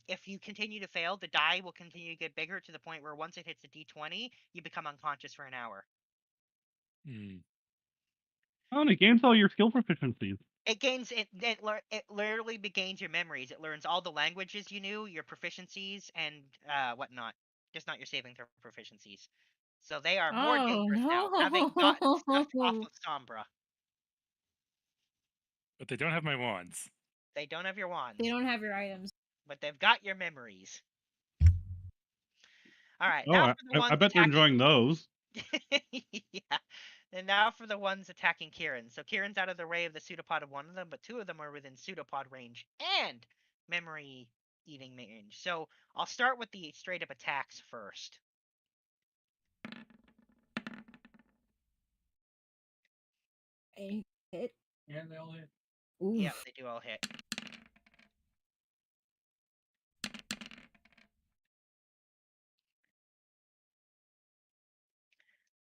Speaker 2: if you continue to fail, the die will continue to get bigger to the point where once it hits a D20, you become unconscious for an hour.
Speaker 4: Oh, and it gains all your skill proficiencies.
Speaker 2: It gains it literally gains your memories. It learns all the languages you knew, your proficiencies, and whatnot. Just not your saving throw proficiencies. So they are more dangerous now, having gotten stuff off of Sombra.
Speaker 9: But they don't have my wands.
Speaker 2: They don't have your wands.
Speaker 3: They don't have your items.
Speaker 2: But they've got your memories. All right.
Speaker 4: Oh,
Speaker 2: Now for the ones
Speaker 4: I bet they're enjoying those.
Speaker 2: yeah. And now for the ones attacking Kieran. So Kieran's out of the ray of the pseudopod of one of them, but 2 of them are within pseudopod range and memory eating range. So I'll start with the straight up attacks first.
Speaker 3: A hit.
Speaker 5: And they all hit.
Speaker 3: Oof.
Speaker 2: Yeah, they do all hit.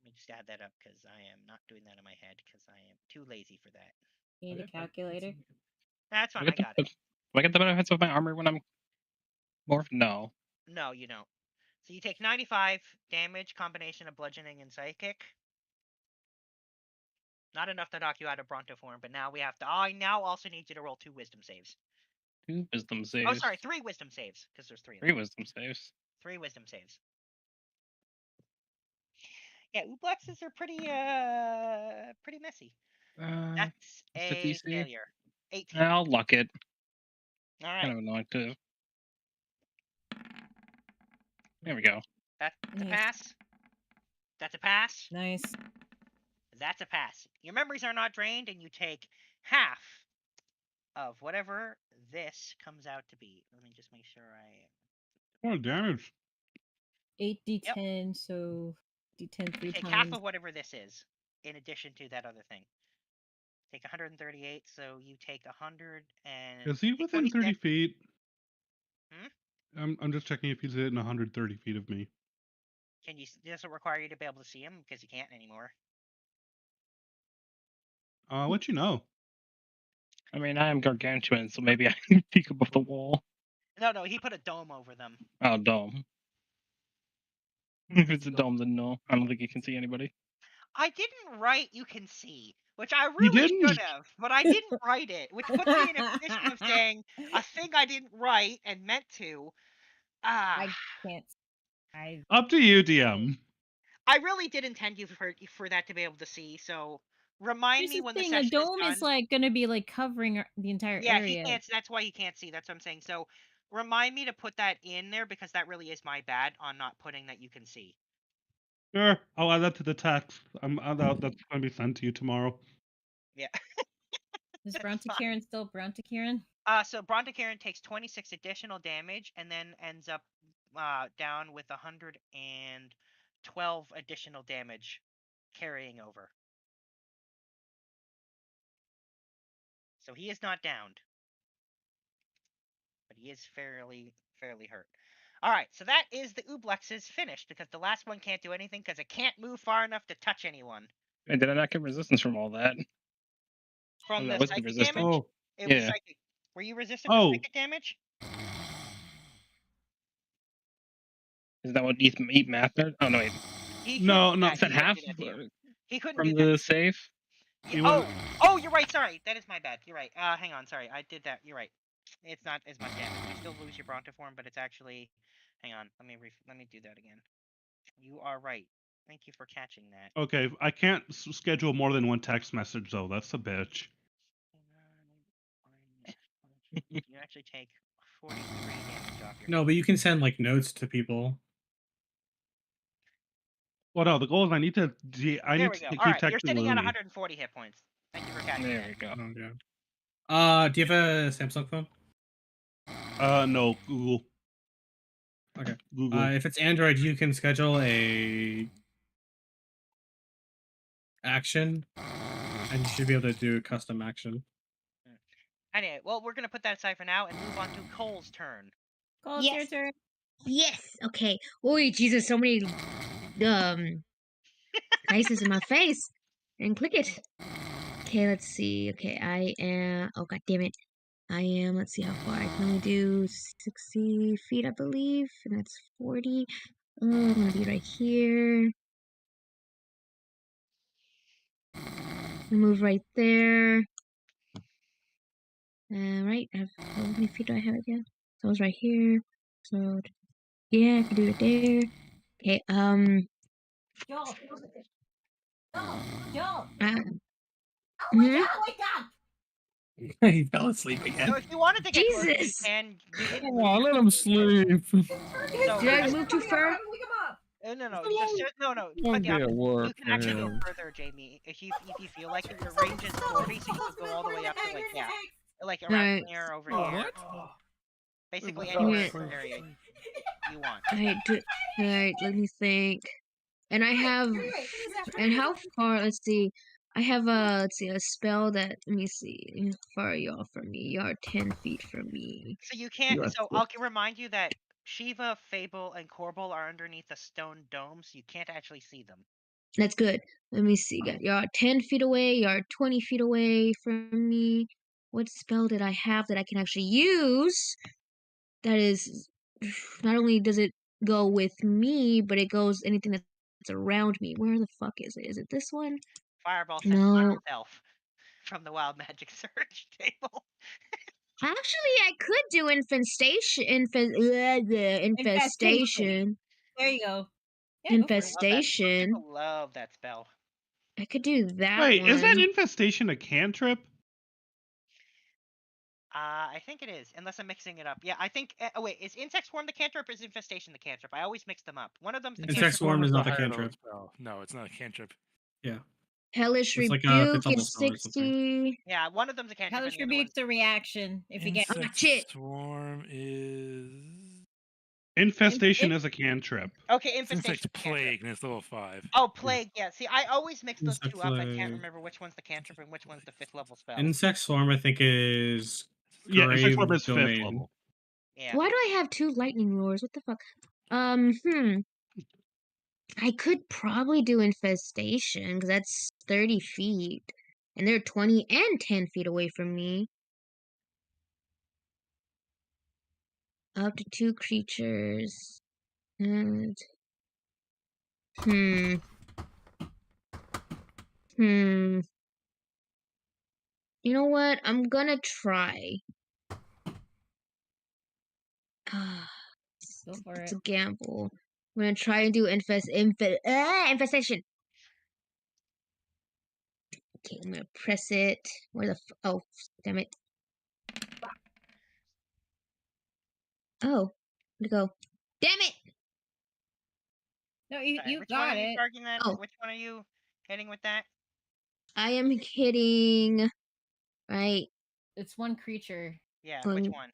Speaker 2: Let me just add that up because I am not doing that in my head because I am too lazy for that.
Speaker 3: You need a calculator?
Speaker 2: That's fine, I got it.
Speaker 10: Do I get the benefits of my armor when I'm morphed? No.
Speaker 2: No, you don't. So you take 95 damage, combination of bludgeoning and psychic. Not enough to knock you out of Bronto form, but now we have to. I now also need you to roll 2 wisdom saves.
Speaker 10: 2 wisdom saves.
Speaker 2: Oh, sorry, 3 wisdom saves because there's 3.
Speaker 10: 3 wisdom saves.
Speaker 2: 3 wisdom saves. Yeah, ooblexes are pretty messy. That's
Speaker 10: What's the
Speaker 2: a
Speaker 10: DC?
Speaker 2: failure. 18.
Speaker 10: I'll luck it.
Speaker 2: All
Speaker 10: Kind
Speaker 2: right.
Speaker 10: of annoying too. There we go.
Speaker 2: That's a
Speaker 3: Nice.
Speaker 2: pass. That's a pass.
Speaker 3: Nice.
Speaker 2: That's a pass. Your memories are not drained, and you take half of whatever this comes out to be. Let me just make sure I.
Speaker 4: Oh, damage.
Speaker 3: 8d10, so d10 3
Speaker 2: Take
Speaker 3: times.
Speaker 2: half of whatever this is, in addition to that other thing. Take 138, so you take 100 and.
Speaker 4: Is he
Speaker 2: take
Speaker 4: within 30
Speaker 2: 26.
Speaker 4: feet?
Speaker 2: Hmm?
Speaker 4: I'm just checking if he's within 130 feet of me.
Speaker 2: Can you? Does it require you to be able to see him because you can't anymore?
Speaker 4: What you know?
Speaker 10: I mean, I am gargantuan, so maybe I can peek above the wall.
Speaker 2: No, he put a dome over them.
Speaker 10: Oh, dome. If it's a dome, then no. I don't think you can see anybody.
Speaker 2: I didn't write you can see, which I
Speaker 4: You
Speaker 2: really
Speaker 4: didn't?
Speaker 2: should have, but I didn't write it, which puts me in a position of saying a thing I didn't write and meant to.
Speaker 3: I can't.
Speaker 4: Up to you, DM.
Speaker 2: I really did intend you for that to be able to see, so remind
Speaker 3: Here's
Speaker 2: me
Speaker 3: the
Speaker 2: when
Speaker 3: thing,
Speaker 2: the
Speaker 3: a
Speaker 2: session
Speaker 3: dome
Speaker 2: is
Speaker 3: is
Speaker 2: done.
Speaker 3: like gonna be like covering the entire
Speaker 2: Yeah, he
Speaker 3: area.
Speaker 2: can't. That's why he can't see. That's what I'm saying. So remind me to put that in there because that really is my bad on not putting that you can see.
Speaker 4: Sure, I'll add that to the text. That's going to be sent to you tomorrow.
Speaker 2: Yeah.
Speaker 3: Is Bronte-Kieran still Bronte-Kieran?
Speaker 2: So Bronte-Kieran takes 26 additional damage and then ends up down with 112 additional damage carrying over. So he is not downed, but he is fairly hurt. All right, so that is the Ooblexes finished because the last one can't do anything because it can't move far enough to touch anyone.
Speaker 10: And did I not get resistance from all that?
Speaker 2: From
Speaker 10: Oh,
Speaker 2: the
Speaker 10: that was
Speaker 2: psychic
Speaker 10: resistant.
Speaker 2: damage, it was
Speaker 10: Yeah.
Speaker 2: psychic. Were you resistant to psychic damage?
Speaker 10: Is that what eat math there? Oh no, wait.
Speaker 2: He
Speaker 4: No,
Speaker 2: couldn't
Speaker 4: no.
Speaker 2: do
Speaker 10: Is
Speaker 2: that.
Speaker 10: that
Speaker 2: He couldn't
Speaker 10: half
Speaker 2: do that to you. He couldn't
Speaker 10: from
Speaker 2: do that.
Speaker 10: the safe?
Speaker 2: Yeah, oh, you're right. Sorry, that is my bad. You're right. Hang on. Sorry, I did that. You're right. It's not as much damage. You still lose your Bronto form, but it's actually. Hang on. Let me do that again. You are right. Thank you for catching that.
Speaker 4: Okay, I can't schedule more than one text message though. That's a bitch.
Speaker 2: You actually take 43 damage off your.
Speaker 5: No, but you can send like notes to people.
Speaker 4: Well, no, the goal is I need to
Speaker 2: There we go.
Speaker 4: keep
Speaker 2: All right,
Speaker 4: texting
Speaker 2: you're sitting at
Speaker 4: Looney.
Speaker 2: 140 hit points. Thank you for catching
Speaker 10: There
Speaker 2: that.
Speaker 10: we go.
Speaker 5: Okay. Do you have a Samsung phone?
Speaker 4: No, Google.
Speaker 5: Okay.
Speaker 4: Google.
Speaker 5: If it's Android, you can schedule a action, and you should be able to do a custom action.
Speaker 2: Anyway, well, we're gonna put that aside for now and move on to Cole's turn.
Speaker 3: Cole, it's your turn.
Speaker 12: Yes. Okay. Oh, Jesus! So many faces in my face. And click it. Okay, let's see. Okay, I am. Oh, god damn it! I am. Let's see how far I can only do 60 feet, I believe, and that's 40. Oh, I'm gonna be right here. Move right there. Right. How many feet do I have again? So I was right here. So yeah, I can do it there. Okay.
Speaker 13: Joel. Joel.
Speaker 12: Mhm.
Speaker 13: Wake up!
Speaker 5: He fell asleep again.
Speaker 2: So if you wanted to get closer, you
Speaker 12: Jesus!
Speaker 2: can. You didn't
Speaker 5: Come
Speaker 2: move
Speaker 5: on,
Speaker 2: your
Speaker 5: let him sleep.
Speaker 2: So
Speaker 12: Did I move too far?
Speaker 2: no.
Speaker 5: Won't
Speaker 2: Quite the
Speaker 5: be a
Speaker 2: opposite.
Speaker 5: work
Speaker 2: You can
Speaker 5: for
Speaker 2: actually go
Speaker 5: him.
Speaker 2: further, Jamie, if you feel like it. Your range is 40, so you could go all the way up to like around
Speaker 12: Alright.
Speaker 2: here over
Speaker 5: Oh,
Speaker 2: here.
Speaker 5: what?
Speaker 2: Basically
Speaker 5: Oh,
Speaker 2: anywhere
Speaker 5: okay.
Speaker 2: in the area you want.
Speaker 12: Alright, let me think. And I have, and how far, let's see, I have let's see, a spell that, let me see, how far are y'all from me? Y'all are 10 feet from me.
Speaker 2: So you can't.
Speaker 12: You are
Speaker 2: So I'll remind you that Shiva, Fable, and Corbel are underneath a stone dome, so you can't actually see them.
Speaker 12: That's good. Let me see. Y'all are 10 feet away. Y'all are 20 feet away from me. What spell did I have that I can actually use? That is, not only does it go with me, but it goes anything that's around me. Where the fuck is it? Is it this one?
Speaker 2: Fireball sent
Speaker 12: No.
Speaker 2: myself from the Wild Magic Search table.
Speaker 12: Actually, I could do infestation. Infestation.
Speaker 3: There you go. Yeah, go for it.
Speaker 12: Infestation.
Speaker 2: People love that spell.
Speaker 12: I could do that
Speaker 4: Wait,
Speaker 12: one.
Speaker 4: is that infestation a cantrip?
Speaker 2: I think it is, unless I'm mixing it up. Yeah, I think. Oh wait, is insect swarm the cantrip or is infestation the cantrip? I always mix them up. One of them's the
Speaker 5: Insect
Speaker 2: cantrip.
Speaker 5: swarm is not a
Speaker 9: higher level
Speaker 5: cantrip.
Speaker 9: spell. No, it's not a cantrip.
Speaker 5: Yeah.
Speaker 12: Hellish
Speaker 5: It's like a fifth
Speaker 12: Rebuke
Speaker 5: level
Speaker 12: is
Speaker 5: spell or something.
Speaker 12: 60.
Speaker 2: Yeah, one of them's a cantrip.
Speaker 3: Hellish
Speaker 2: and the other
Speaker 3: Rebuke's a reaction if you get.
Speaker 9: Insect
Speaker 12: shit.
Speaker 9: swarm is
Speaker 4: Infestation is a cantrip.
Speaker 2: Okay,
Speaker 9: it's
Speaker 2: infestation.
Speaker 9: insect plague, and it's level 5.
Speaker 2: Oh, plague. Yeah. See, I always mix those
Speaker 5: Insect
Speaker 2: two up. I can't
Speaker 5: plague.
Speaker 2: remember which one's the cantrip and which one's the 5th level spell.
Speaker 5: Insect swarm, I think, is
Speaker 4: Yeah, insect
Speaker 5: grave
Speaker 4: swarm is 5th
Speaker 5: domain.
Speaker 4: level.
Speaker 2: Yeah.
Speaker 12: Why do I have 2 lightning roars? What the fuck? I could probably do infestation because that's 30 feet. And they're 20 and 10 feet away from me. Up to 2 creatures. And You know what? I'm gonna try.
Speaker 3: Go for
Speaker 12: It's
Speaker 3: it.
Speaker 12: a gamble. I'm gonna try and do infestation. Okay, I'm gonna press it. Where the oh, damn it. Oh, where'd it go? Damn it!
Speaker 3: No, you
Speaker 2: Which one
Speaker 3: got
Speaker 2: are you
Speaker 3: it.
Speaker 2: targeting that?
Speaker 12: Oh.
Speaker 2: Which one are you hitting with that?
Speaker 12: I am hitting right.
Speaker 3: It's one creature.
Speaker 2: Yeah, which one?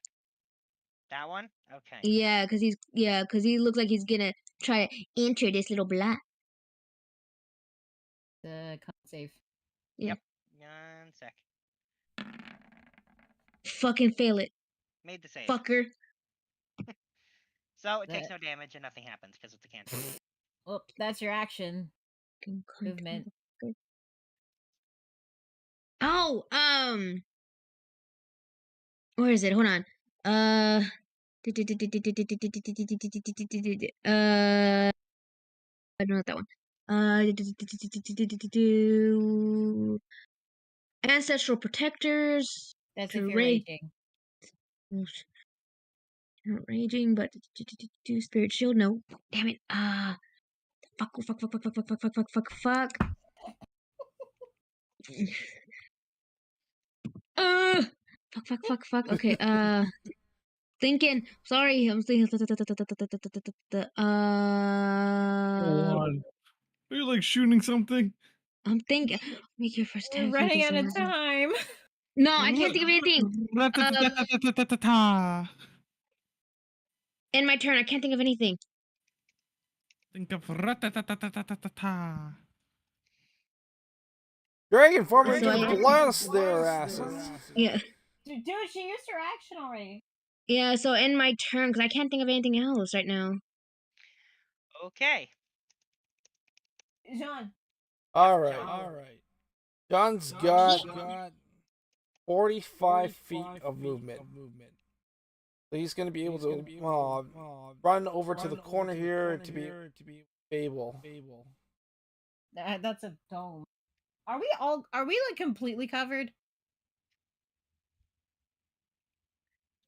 Speaker 2: That one? Okay.
Speaker 12: Yeah, cause he looks like he's gonna try to enter this little block.
Speaker 3: The con save.
Speaker 12: Yeah.
Speaker 2: Yep. 1 sec.
Speaker 12: Fucking fail it.
Speaker 2: Made the save.
Speaker 12: Fucker.
Speaker 2: So it takes no damage and nothing happens because it's a cantrip.
Speaker 3: Well, that's your action. Movement.
Speaker 12: Oh, where is it? Hold on. I don't know that one. Ancestral protectors.
Speaker 3: That's if you're raging.
Speaker 12: Not raging, but spirit shield. No, damn it. Fuck. Fuck. Okay. Thinking. Sorry, I'm thinking.
Speaker 5: Are you like shooting something?
Speaker 12: I'm thinking. Make your first
Speaker 3: We're
Speaker 12: attack.
Speaker 3: running out of time.
Speaker 12: No, I can't think of anything. In my turn, I can't think of anything.
Speaker 5: Think of
Speaker 7: Dragon Farmer
Speaker 12: So
Speaker 7: can blast their asses.
Speaker 12: Yeah.
Speaker 3: Dude, she used her action already.
Speaker 12: Yeah, so in my turn, because I can't think of anything else right now.
Speaker 2: Okay.
Speaker 3: Jean.
Speaker 7: All right. John's got 45 feet of movement. So he's going to be able to run over to the corner here to be Fable.
Speaker 3: That's a dome. Are we like completely covered?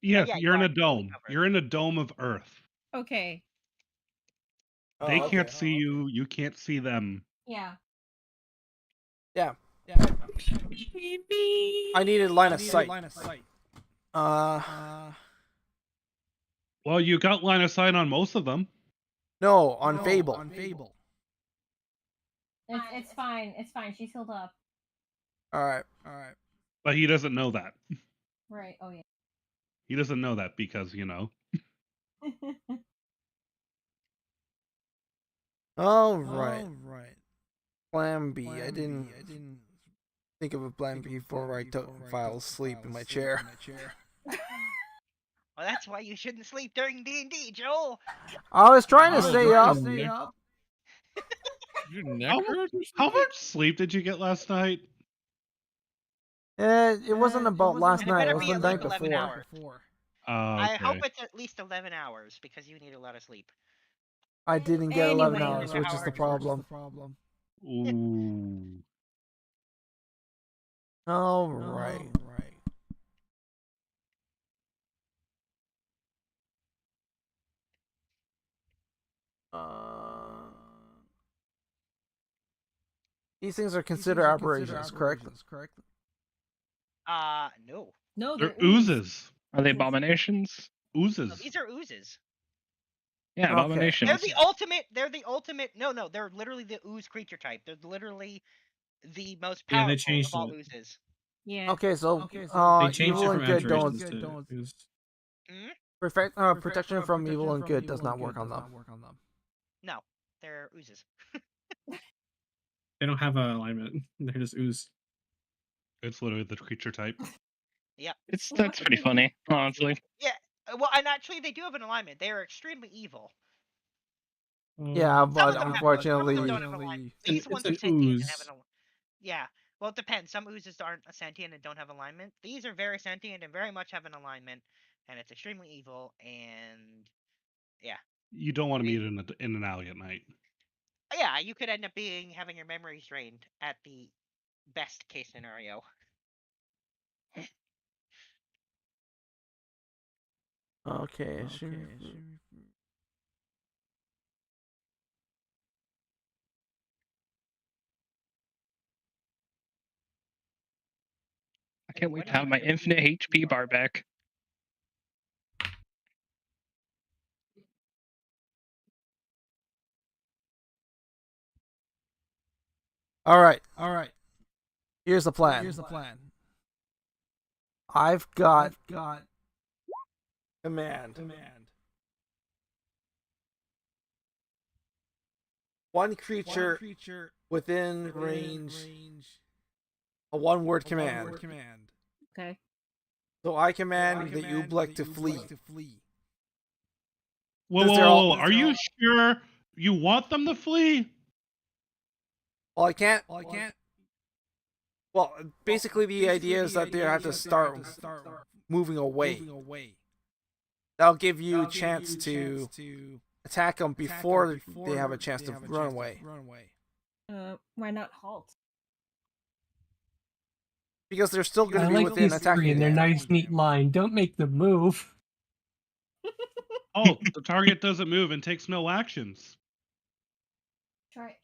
Speaker 4: Yes,
Speaker 2: Yeah,
Speaker 4: you're in
Speaker 2: you
Speaker 4: a dome. You're in a dome of Earth.
Speaker 3: Okay.
Speaker 4: They can't see you. You can't see them.
Speaker 3: Yeah.
Speaker 7: Yeah. I needed line of sight.
Speaker 4: Well, you got line of sight on most of them.
Speaker 7: No, on Fable.
Speaker 3: It's fine. It's fine. She's healed up.
Speaker 7: All right.
Speaker 4: But he doesn't know that.
Speaker 3: Right. Oh yeah.
Speaker 4: He doesn't know that because, you know.
Speaker 7: All right. Plan B. I didn't think of a plan B before I fell asleep in my chair.
Speaker 2: Well, that's why you shouldn't sleep during D&D, Joel.
Speaker 7: I was trying to stay up.
Speaker 4: How much sleep did you get last night?
Speaker 7: It wasn't about last
Speaker 2: It
Speaker 7: night. It
Speaker 2: better
Speaker 7: was
Speaker 2: be
Speaker 7: the
Speaker 2: at
Speaker 7: night
Speaker 2: least 11
Speaker 7: before.
Speaker 2: hours.
Speaker 4: Okay.
Speaker 2: I hope it's at least 11 hours because you need a lot of sleep.
Speaker 7: I didn't get 11 hours,
Speaker 2: Anyway.
Speaker 7: which is the problem.
Speaker 4: Ooh.
Speaker 7: All right. These things are considered aberrations, correct?
Speaker 2: No.
Speaker 3: No,
Speaker 4: They're oozes.
Speaker 10: Are they abominations?
Speaker 2: No,
Speaker 4: Oozes.
Speaker 2: these are oozes.
Speaker 10: Yeah,
Speaker 7: Okay.
Speaker 10: abominations.
Speaker 2: They're the ultimate. They're the ultimate. No, they're literally the ooze creature type. They're literally the most
Speaker 5: Yeah,
Speaker 2: powerful
Speaker 5: they changed
Speaker 2: of all
Speaker 5: it.
Speaker 2: oozes.
Speaker 3: Yeah.
Speaker 7: Okay, so
Speaker 5: They changed
Speaker 7: evil
Speaker 5: it
Speaker 7: and
Speaker 5: from
Speaker 7: good don't
Speaker 5: aberrations to ooze.
Speaker 7: protection from evil and good does not work on them.
Speaker 2: No, they're oozes.
Speaker 5: They don't have an alignment. They're just ooze.
Speaker 4: It's literally the creature type.
Speaker 2: Yep.
Speaker 10: That's pretty funny, honestly.
Speaker 2: Yeah. Well, and actually, they do have an alignment. They are extremely evil.
Speaker 7: Yeah,
Speaker 2: Some
Speaker 7: but
Speaker 2: of them have,
Speaker 7: unfortunately,
Speaker 2: some of them don't have an alignment. These
Speaker 5: It's
Speaker 2: ones
Speaker 5: an
Speaker 2: are sentient and
Speaker 5: ooze.
Speaker 2: have an alignment. Yeah. Well, it depends. Some oozes aren't sentient and don't have alignment. These are very sentient and very much have an alignment, and it's extremely evil. And yeah,
Speaker 4: You don't want to meet it in an alley at night.
Speaker 2: yeah, you could end up having your memories drained at the best case scenario.
Speaker 7: okay, sure.
Speaker 10: I can't wait to have my infinite HP bar back.
Speaker 7: All right. Here's the plan. I've got command. One creature within range. A one-word command.
Speaker 3: Okay.
Speaker 7: So I command the Oobleck to flee.
Speaker 4: Whoa. Are you sure you want them to flee?
Speaker 7: Well, I can't. Well, basically the idea is that they have to start moving away. That'll give you a chance to attack them before they have a chance to run away.
Speaker 3: Why not halt?
Speaker 7: Because they're still going
Speaker 6: I
Speaker 7: to be
Speaker 6: like
Speaker 7: within
Speaker 6: these
Speaker 7: attacking
Speaker 6: three and their
Speaker 7: range.
Speaker 6: nice neat line. Don't make them move.
Speaker 4: Oh, the target doesn't move and takes no actions.
Speaker 3: Try it.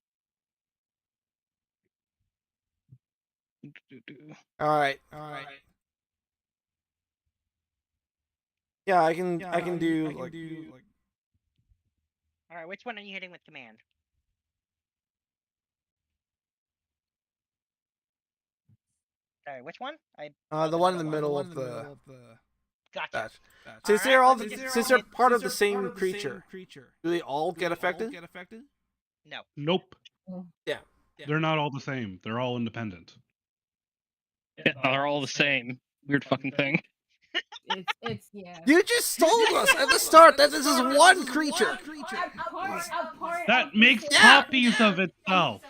Speaker 7: All right. Yeah, I can do like.
Speaker 2: All right, which one are you hitting with command? All right, which one?
Speaker 7: The one in the middle of the.
Speaker 2: Gotcha.
Speaker 7: Since they're part of the same creature, do they all get affected?
Speaker 2: No.
Speaker 4: Nope.
Speaker 7: Yeah.
Speaker 4: They're not all the same. They're all independent.
Speaker 10: Yeah, they're all the same. Weird fucking thing.
Speaker 3: It's yeah.
Speaker 7: You just told us at the start that this is one creature.
Speaker 4: That makes copies of itself.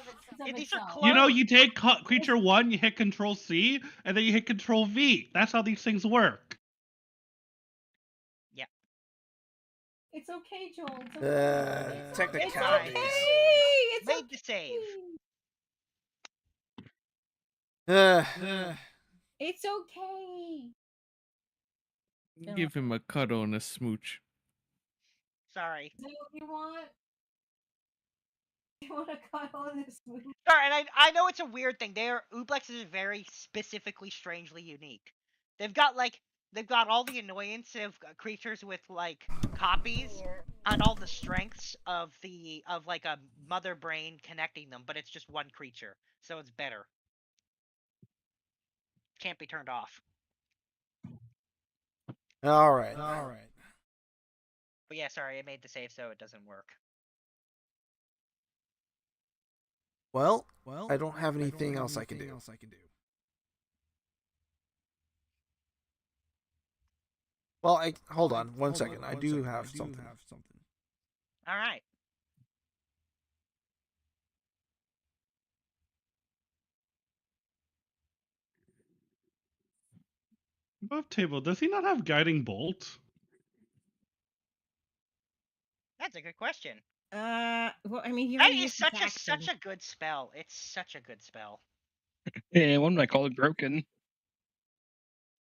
Speaker 2: Yeah, these are clones.
Speaker 4: You know, you take creature 1, you hit Control C, and then you hit Control V. That's how these things work.
Speaker 2: Yeah.
Speaker 3: It's okay, Joel. It's okay.
Speaker 7: Technicalities.
Speaker 3: It's
Speaker 2: Made the save.
Speaker 3: It's okay.
Speaker 5: Give him a cuddle and a smooch.
Speaker 2: Sorry.
Speaker 3: Is that what you want? You want to cuddle in this movie?
Speaker 2: Sorry, and I know it's a weird thing. Ooblex is very specifically strangely unique. They've got all the annoyance of creatures with like copies and all the strengths of like a mother brain connecting them, but it's just one creature, so it's better. Can't be turned off.
Speaker 7: All right.
Speaker 2: But yeah, sorry, I made the save, so it doesn't work.
Speaker 7: Well, I don't have anything else I can do. Well, hold on one second. I do have something.
Speaker 2: All right.
Speaker 4: Above table, does he not have Guiding Bolt?
Speaker 2: That's a good question.
Speaker 3: Well, I mean, he
Speaker 2: That
Speaker 3: already
Speaker 2: is such a good spell. It's such a good spell.
Speaker 10: Yeah, one might call it broken.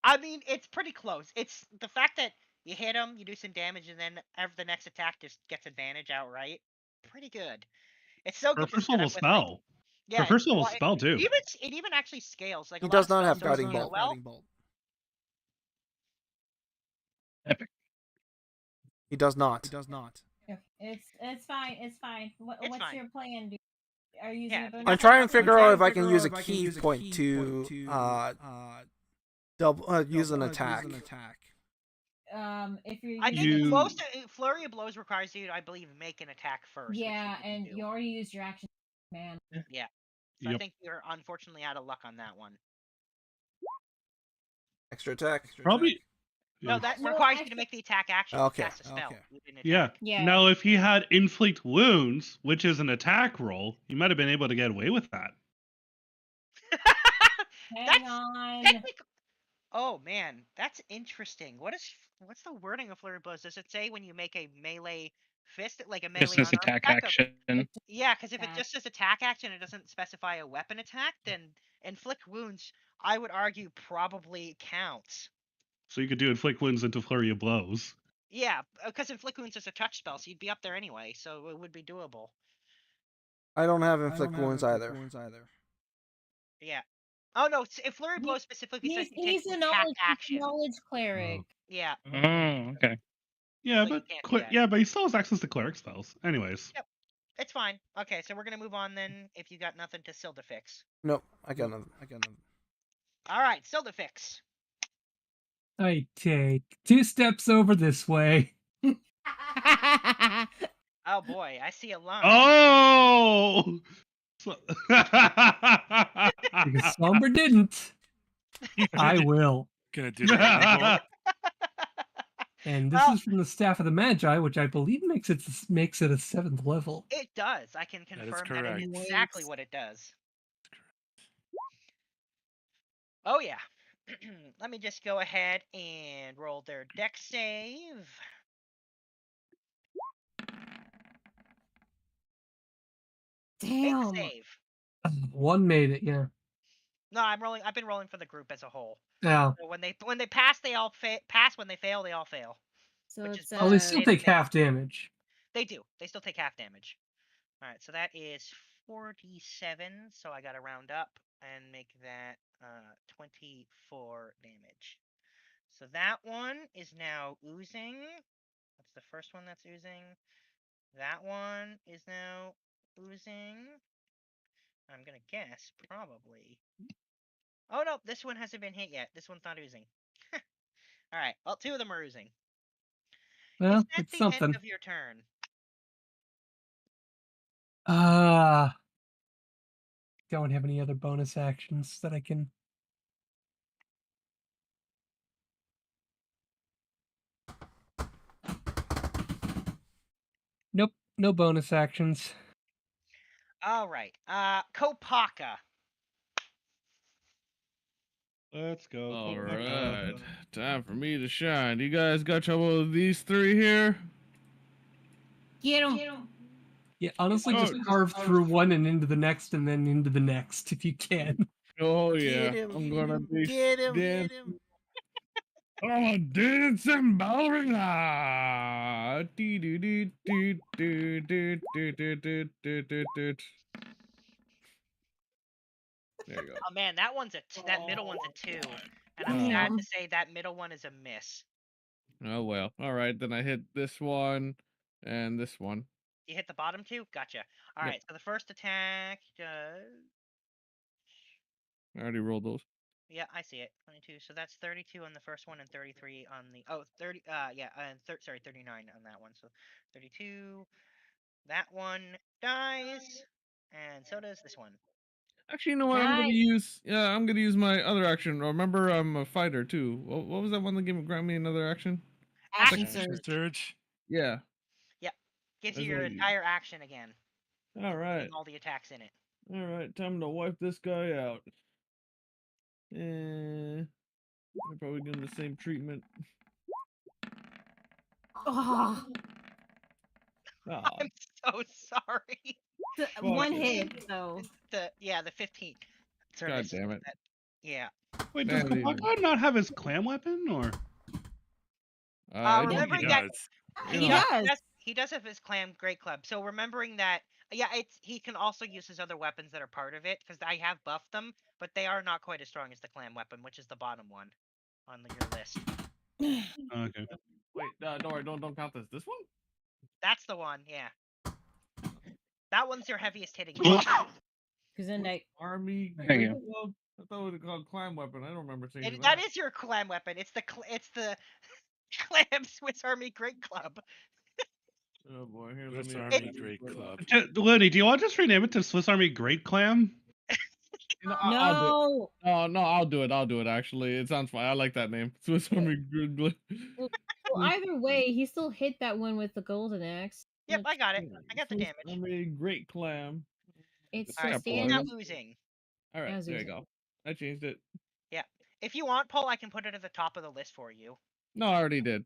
Speaker 2: I mean, it's pretty close. It's the fact that you hit him, you do some damage, and then the next attack just gets advantage outright. Pretty good. It's so good.
Speaker 4: For a first level spell.
Speaker 2: Yeah,
Speaker 4: first level
Speaker 2: well,
Speaker 4: spell too.
Speaker 2: it even actually scales. Like
Speaker 7: He
Speaker 2: a lot
Speaker 7: does
Speaker 2: of
Speaker 7: not
Speaker 2: spells
Speaker 7: have
Speaker 2: don't
Speaker 7: guiding
Speaker 2: scale
Speaker 7: bolt.
Speaker 2: well.
Speaker 10: Epic.
Speaker 7: He does not.
Speaker 3: It's fine. It's fine. What's
Speaker 2: fine.
Speaker 3: your plan, dude? Are you using a bonus?
Speaker 7: I'm trying to figure out if I can use a key point to use an attack.
Speaker 3: If you're
Speaker 2: I
Speaker 3: using
Speaker 2: think most flurry of blows requires you, I believe, make an attack first.
Speaker 3: yeah, and you already used your action, man.
Speaker 2: Yeah. So I think you're unfortunately out of luck on that one.
Speaker 7: Extra attack.
Speaker 4: Probably.
Speaker 2: No, that requires you to make the attack action.
Speaker 7: Okay.
Speaker 2: Cast a spell.
Speaker 4: Yeah. Now, if he had inflict wounds, which is an attack roll, he might have been able to get away with that.
Speaker 3: Hang on.
Speaker 2: Oh man, that's interesting. What's the wording of flurry of blows? Does it say when you make a melee fist, like a melee
Speaker 10: This is
Speaker 2: unarmed
Speaker 10: attack
Speaker 2: attack?
Speaker 10: action.
Speaker 2: Yeah, because if it just says attack action, it doesn't specify a weapon attack, then inflict wounds, I would argue, probably counts.
Speaker 4: So you could do inflict wounds into flurry of blows.
Speaker 2: Yeah, because inflict wounds is a touch spell, so you'd be up there anyway, so it would be doable.
Speaker 7: I don't have inflict wounds either.
Speaker 2: Yeah. Oh no, if flurry of blows specifically says you take an attack action.
Speaker 3: Knowledge cleric.
Speaker 2: Yeah.
Speaker 10: Oh, okay.
Speaker 4: Yeah,
Speaker 2: So
Speaker 4: but he still has access to cleric spells. Anyways.
Speaker 2: Yep. It's fine. Okay, so we're gonna move on then. If you got nothing to Sildafix.
Speaker 7: Nope, I got nothing.
Speaker 2: All right, Sildafix.
Speaker 6: I take 2 steps over this way.
Speaker 2: Oh boy, I see a line.
Speaker 4: Oh!
Speaker 6: Because Somber didn't. I will.
Speaker 9: Gonna do that.
Speaker 6: And this is from the Staff of the Magi, which I believe makes it a 7th level.
Speaker 2: It does. I can confirm that is exactly what it does. Oh yeah. Let me just go ahead and roll their dex save.
Speaker 3: Damn.
Speaker 2: Big save.
Speaker 6: 1 made it, yeah.
Speaker 2: No, I've been rolling for the group as a whole.
Speaker 6: Yeah.
Speaker 2: So when they pass, they all pass. When they fail, they all fail.
Speaker 3: So
Speaker 2: Which
Speaker 3: it's
Speaker 2: is
Speaker 6: Oh, they still take half damage.
Speaker 2: They do. They still take half damage. All right, so that is 47. So I got to round up and make that 24 damage. So that one is now oozing. That's the first one that's oozing. That one is now oozing. I'm gonna guess probably. Oh no, this one hasn't been hit yet. This one's not oozing. All right. Well, 2 of them are oozing.
Speaker 6: Well,
Speaker 2: Is that
Speaker 6: it's
Speaker 2: the
Speaker 6: something.
Speaker 2: end of your turn?
Speaker 6: Don't have any other bonus actions that I can. Nope, no bonus actions.
Speaker 2: All right. Kopaka.
Speaker 4: Let's go.
Speaker 1: All right. Time for me to shine. You guys got trouble with these 3 here?
Speaker 3: Get him.
Speaker 6: Yeah, honestly, just carve through one and into the next, and then into the next if you can.
Speaker 1: Oh yeah,
Speaker 7: Get him,
Speaker 1: I'm gonna be
Speaker 7: get him.
Speaker 1: dancing. Oh, dancing ballerina. There you go.
Speaker 2: Oh man, that middle one's a 2, and I'm sad to say that middle one is a miss.
Speaker 1: Oh well. All right, then I hit this one and this one.
Speaker 2: You hit the bottom 2? Gotcha. All right, so the first attack does.
Speaker 1: I already rolled those.
Speaker 2: Yeah, I see it. 22. So that's 32 on the first one and 33 on the 30 and 39 on that one. So 32. That one dies, and so does this one.
Speaker 1: Actually, you know what? I'm gonna use my other action. Remember, I'm a fighter too. What was that one that grant me another action?
Speaker 3: Action
Speaker 9: surge.
Speaker 1: Yeah.
Speaker 2: Yep. Gives
Speaker 1: That's
Speaker 2: you your
Speaker 1: what I use.
Speaker 2: entire action again.
Speaker 1: All right.
Speaker 2: With all the attacks in it.
Speaker 1: All right. Time to wipe this guy out. I'm probably doing the same treatment.
Speaker 3: Oh.
Speaker 2: I'm so sorry.
Speaker 3: One hit, so.
Speaker 2: The 15th.
Speaker 1: God damn it.
Speaker 2: Yeah.
Speaker 4: Wait, does Kopaka not have his clam weapon, or?
Speaker 2: Remembering that he does have his clam great club. So remembering that Yeah, he can also use his other weapons that are part of it because I have buffed them, but they are not quite as strong as the clam weapon, which is the bottom one on your list.
Speaker 4: Okay.
Speaker 1: Wait, don't worry, don't count this. This one?
Speaker 2: That's the one, yeah. That one's your heaviest hitting.
Speaker 3: Gesundheit.
Speaker 1: Army.
Speaker 10: There
Speaker 1: Great
Speaker 10: you go.
Speaker 1: Club? I thought it was called clam weapon. I don't remember saying that.
Speaker 2: That is your clam weapon. It's the clam Swiss Army Great Club.
Speaker 1: Oh boy, here's
Speaker 9: Swiss
Speaker 1: let
Speaker 9: Army Great Club.
Speaker 4: Lenny, do you want to just rename it to Swiss Army Great Clam?
Speaker 1: You know,
Speaker 3: No.
Speaker 1: Oh no, I'll do it. I'll do it. Actually, it sounds fine. I like that name. Swiss Army Great.
Speaker 3: Well, either way, he still hit that one with the golden axe.
Speaker 2: Yep, I got it. I got the
Speaker 1: Swiss
Speaker 2: damage.
Speaker 1: Army Great Clam.
Speaker 3: It's
Speaker 2: All right,
Speaker 3: just
Speaker 2: it's not oozing.
Speaker 1: All right,
Speaker 3: How's
Speaker 1: there you
Speaker 3: oozing?
Speaker 1: go. I changed it.
Speaker 2: Yeah. If you want, Paul, I can put it at the top of the list for you.
Speaker 1: No, I already did.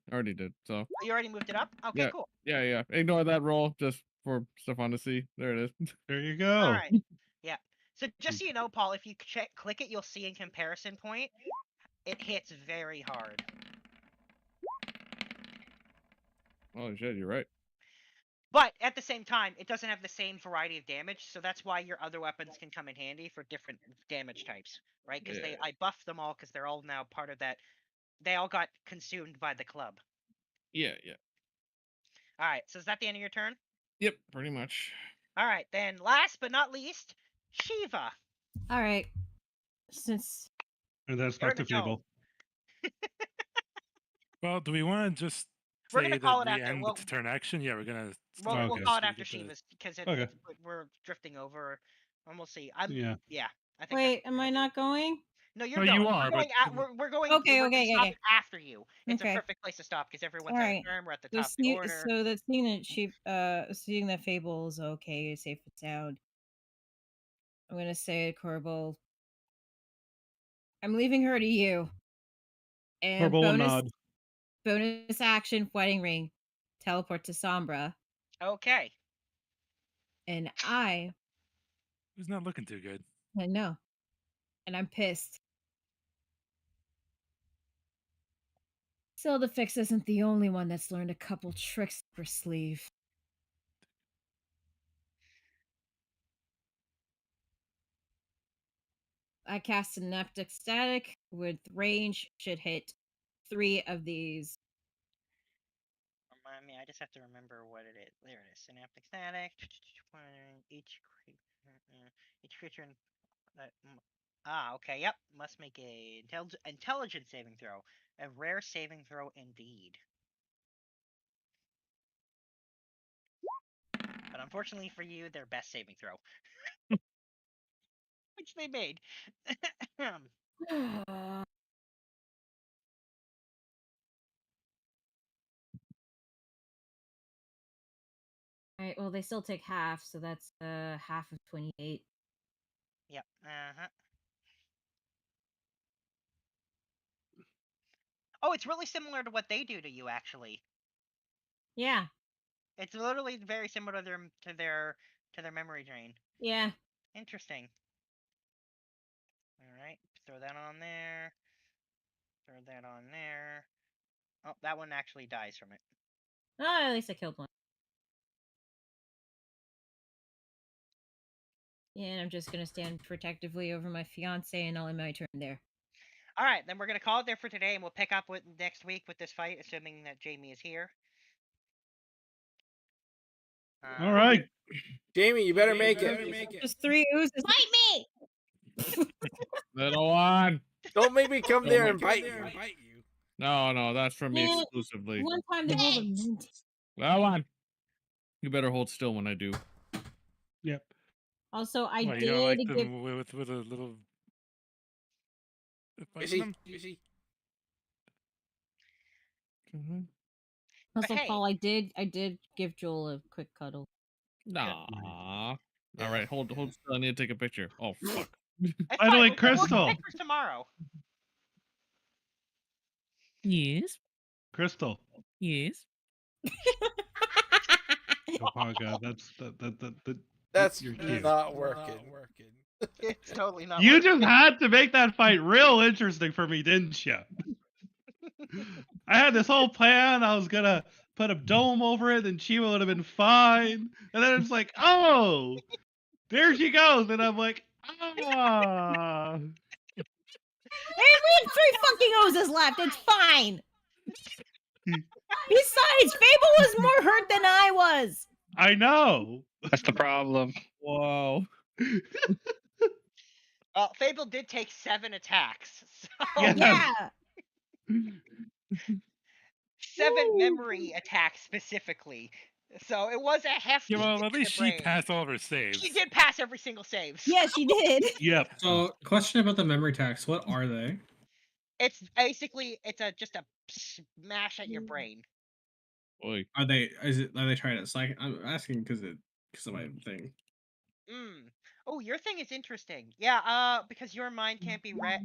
Speaker 1: So.
Speaker 2: Oh, you already moved it up? Okay,
Speaker 1: Yeah,
Speaker 2: cool.
Speaker 1: yeah. Ignore that roll just for Stefan to see. There it is.
Speaker 4: There you go.
Speaker 2: All right. Yeah. So just so you know, Paul, if you click it, you'll see in comparison point, it hits very hard.
Speaker 1: Oh shit, you're right.
Speaker 2: But at the same time, it doesn't have the same variety of damage, so that's why your other weapons can come in handy for different damage types, right? Because I buffed them all because they're all now part of that. They all got consumed by the club.
Speaker 1: Yeah.
Speaker 2: All right, so is that the end of your turn?
Speaker 1: Yep, pretty much.
Speaker 2: All right, then last but not least, Shiva.
Speaker 3: All right. Since
Speaker 4: And that's
Speaker 2: You're
Speaker 4: back to
Speaker 2: the dome.
Speaker 4: Fable.
Speaker 9: Well, do we want to just
Speaker 2: We're
Speaker 9: say
Speaker 2: gonna
Speaker 9: that
Speaker 2: call it
Speaker 9: we
Speaker 2: after.
Speaker 9: end
Speaker 2: Well,
Speaker 9: the turn action? Yeah, we're gonna.
Speaker 2: we'll
Speaker 4: Okay.
Speaker 2: call it
Speaker 9: so we
Speaker 2: after
Speaker 9: get the-
Speaker 2: Shiva's because
Speaker 4: Okay.
Speaker 2: we're drifting over, and we'll see.
Speaker 4: Yeah.
Speaker 2: Yeah. I think.
Speaker 3: wait, am I not going?
Speaker 2: No, you're
Speaker 9: No,
Speaker 2: going.
Speaker 9: you are,
Speaker 2: We're going,
Speaker 9: but-
Speaker 2: we're going.
Speaker 3: Okay,
Speaker 2: we're
Speaker 3: okay,
Speaker 2: stopping
Speaker 3: okay.
Speaker 2: after you. It's a
Speaker 3: Okay.
Speaker 2: perfect place to stop because everyone's
Speaker 3: All
Speaker 2: out
Speaker 3: right.
Speaker 2: of turn. We're at the
Speaker 3: So,
Speaker 2: top of the order.
Speaker 3: so that seeing that Fable is okay, safe and sound. I'm gonna say, Corbel, I'm leaving her to you. And
Speaker 4: Corbel will nod.
Speaker 3: bonus action, wedding ring, teleport to Sombra,
Speaker 2: Okay.
Speaker 3: and I
Speaker 9: Who's not looking too good?
Speaker 3: know, and I'm pissed. Zelda Fix isn't the only one that's learned a couple tricks up her sleeve. I cast Synaptic Static with range, should hit 3 of these.
Speaker 2: Remind me, I just have to remember what it is. There it is. Synaptic static. Each creature. Okay. Yep. Must make a intelligence saving throw. A rare saving throw indeed. But unfortunately for you, their best saving throw. Which they made.
Speaker 3: Alright, well, they still take half, so that's half of 28.
Speaker 2: Yep. Oh, it's really similar to what they do to you, actually.
Speaker 3: Yeah.
Speaker 2: It's literally very similar to their memory drain.
Speaker 3: Yeah.
Speaker 2: Interesting. All right, throw that on there. Throw that on there. Oh, that one actually dies from it.
Speaker 3: Oh, at least I killed one. Yeah, and I'm just gonna stand protectively over my fiance, and I'll end my turn there.
Speaker 2: All right, then we're gonna call it there for today, and we'll pick up with next week with this fight, assuming that Jamie is here.
Speaker 4: All right.
Speaker 7: Jamie, you better make it.
Speaker 3: Just 3 oozes.
Speaker 8: Bite me!
Speaker 1: Little one.
Speaker 7: Don't make me come there and bite you.
Speaker 1: No, that's from me
Speaker 3: Man,
Speaker 1: exclusively.
Speaker 3: One time they rolled a mint.
Speaker 1: Little one. You better hold still when I do.
Speaker 4: Yep.
Speaker 3: Also, I
Speaker 9: What,
Speaker 3: did
Speaker 9: you don't like
Speaker 3: give.
Speaker 9: them with a little. Fighting them?
Speaker 3: Also,
Speaker 2: hey.
Speaker 3: Paul, I did give Joel a quick cuddle.
Speaker 1: Nah. All right, hold still. I need to take a picture. Oh fuck.
Speaker 4: By the way, Crystal.
Speaker 2: We'll pictures tomorrow.
Speaker 6: Yes.
Speaker 4: Crystal.
Speaker 6: Yes.
Speaker 4: Oh my god,
Speaker 7: That's
Speaker 4: you're cute.
Speaker 7: not working.
Speaker 2: It's totally not.
Speaker 4: You
Speaker 2: working.
Speaker 4: just had to make that fight real interesting for me, didn't you? I had this whole plan. I was gonna put a dome over it, and Chiba would have been fine. And then it's like, oh, there she goes, and I'm like, ah.
Speaker 3: Hey, we have 3 fucking hoses left. It's fine. Besides, Fable was more hurt than I was.
Speaker 4: I know.
Speaker 10: That's the problem.
Speaker 15: Whoa.
Speaker 2: Fable did take 7 attacks. So
Speaker 4: Yes.
Speaker 3: Yeah.
Speaker 2: 7 memory attacks specifically. So it was a hefty
Speaker 9: Yeah, well,
Speaker 2: hit
Speaker 9: at
Speaker 2: to
Speaker 9: least
Speaker 2: the
Speaker 9: she
Speaker 2: brain.
Speaker 9: passed all of her saves.
Speaker 2: She did pass every single save.
Speaker 3: Yeah, she did.
Speaker 4: Yep.
Speaker 5: So, question about the memory attacks. What are they?
Speaker 2: It's basically just a smash at your brain.
Speaker 15: Boy.
Speaker 5: Are they trying to psych? I'm asking because of my thing.
Speaker 2: Oh, your thing is interesting. Yeah, because your mind can't be read.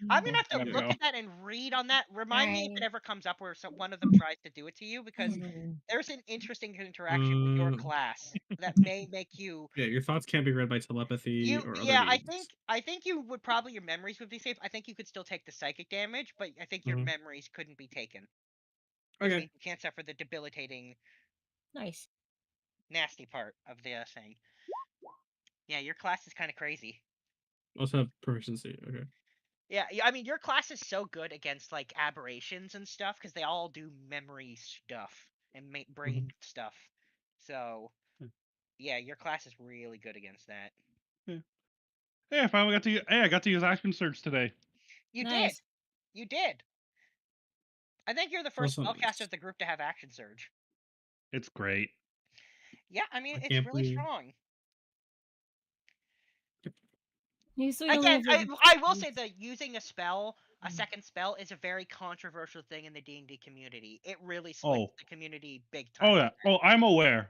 Speaker 2: I'm gonna have to
Speaker 10: Gotta
Speaker 2: look
Speaker 10: go.
Speaker 2: at that and read on that. Remind me if
Speaker 3: Right.
Speaker 2: it ever comes up where one of them tries to do it to you, because there's an interesting interaction with your class that may make you.
Speaker 5: Yeah, your thoughts can't be read by telepathy or other
Speaker 2: Yeah,
Speaker 5: means.
Speaker 2: I think you would probably your memories would be safe. I think you could still take the psychic damage, but I think your memories couldn't be taken. Which
Speaker 5: Okay.
Speaker 2: means you can't suffer the debilitating,
Speaker 3: Nice.
Speaker 2: nasty part of the thing. Yeah, your class is kind of crazy.
Speaker 5: Also have proficiency. Okay.
Speaker 2: Yeah, I mean, your class is so good against like aberrations and stuff because they all do memory stuff and brain stuff. So, yeah, your class is really good against that.
Speaker 4: Hey, I finally got to. Hey, I got to use action surge today.
Speaker 2: You
Speaker 3: Nice.
Speaker 2: did. You did. I think you're the first
Speaker 5: Also,
Speaker 2: spellcaster of the group to have action surge.
Speaker 4: It's great.
Speaker 2: Yeah, I mean,
Speaker 5: I
Speaker 2: it's
Speaker 5: can't
Speaker 2: really
Speaker 5: believe-
Speaker 2: strong.
Speaker 3: So you only
Speaker 2: Again,
Speaker 3: have
Speaker 2: I will say that using a spell, a second spell, is a very controversial thing in the D&D community. It really splits the community big time.
Speaker 4: Oh yeah. Oh, I'm aware.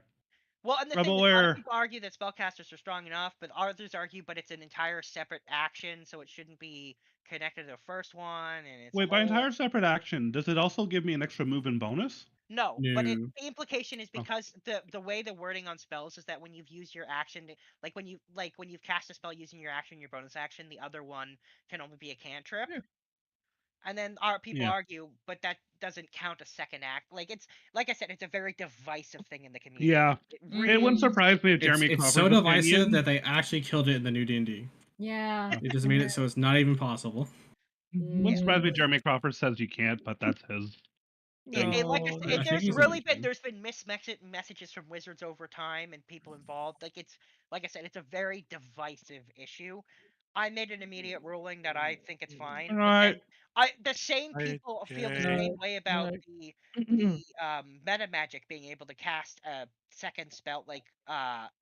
Speaker 2: Well, and the
Speaker 4: I'm
Speaker 2: thing is, a lot
Speaker 4: aware.
Speaker 2: of people argue that spellcasters are strong enough, but others argue, but it's an entire separate action, so it shouldn't be connected to the first one. And it's
Speaker 4: Wait, by entire separate action, does it also give me an extra move and bonus?
Speaker 2: No, but the implication is
Speaker 4: Oh.
Speaker 2: because the way the wording on spells is that when you've used your action, when you've cast a spell using your action, your bonus action, the other one can only be a cantrip.
Speaker 4: Yeah.
Speaker 2: And then people argue, but that doesn't count a second act. Like I said, it's a very divisive thing in the community.
Speaker 4: Yeah, it wouldn't surprise me if Jeremy
Speaker 5: It's
Speaker 4: Crawford's
Speaker 5: so divisive
Speaker 4: opinion-
Speaker 5: that they actually killed it in the new D&D.
Speaker 3: Yeah.
Speaker 5: It just made it so it's not even possible.
Speaker 4: Wouldn't surprise me if Jeremy Crawford says you can't, but that's his.
Speaker 2: Like I said,
Speaker 5: I think he's
Speaker 2: there's been mixed messages from Wizards over time and people involved. Like I said, it's a very divisive issue. I made an immediate ruling that I think it's fine. But
Speaker 4: Right.
Speaker 2: the same people feel the same way about the meta magic being able to cast a second spell,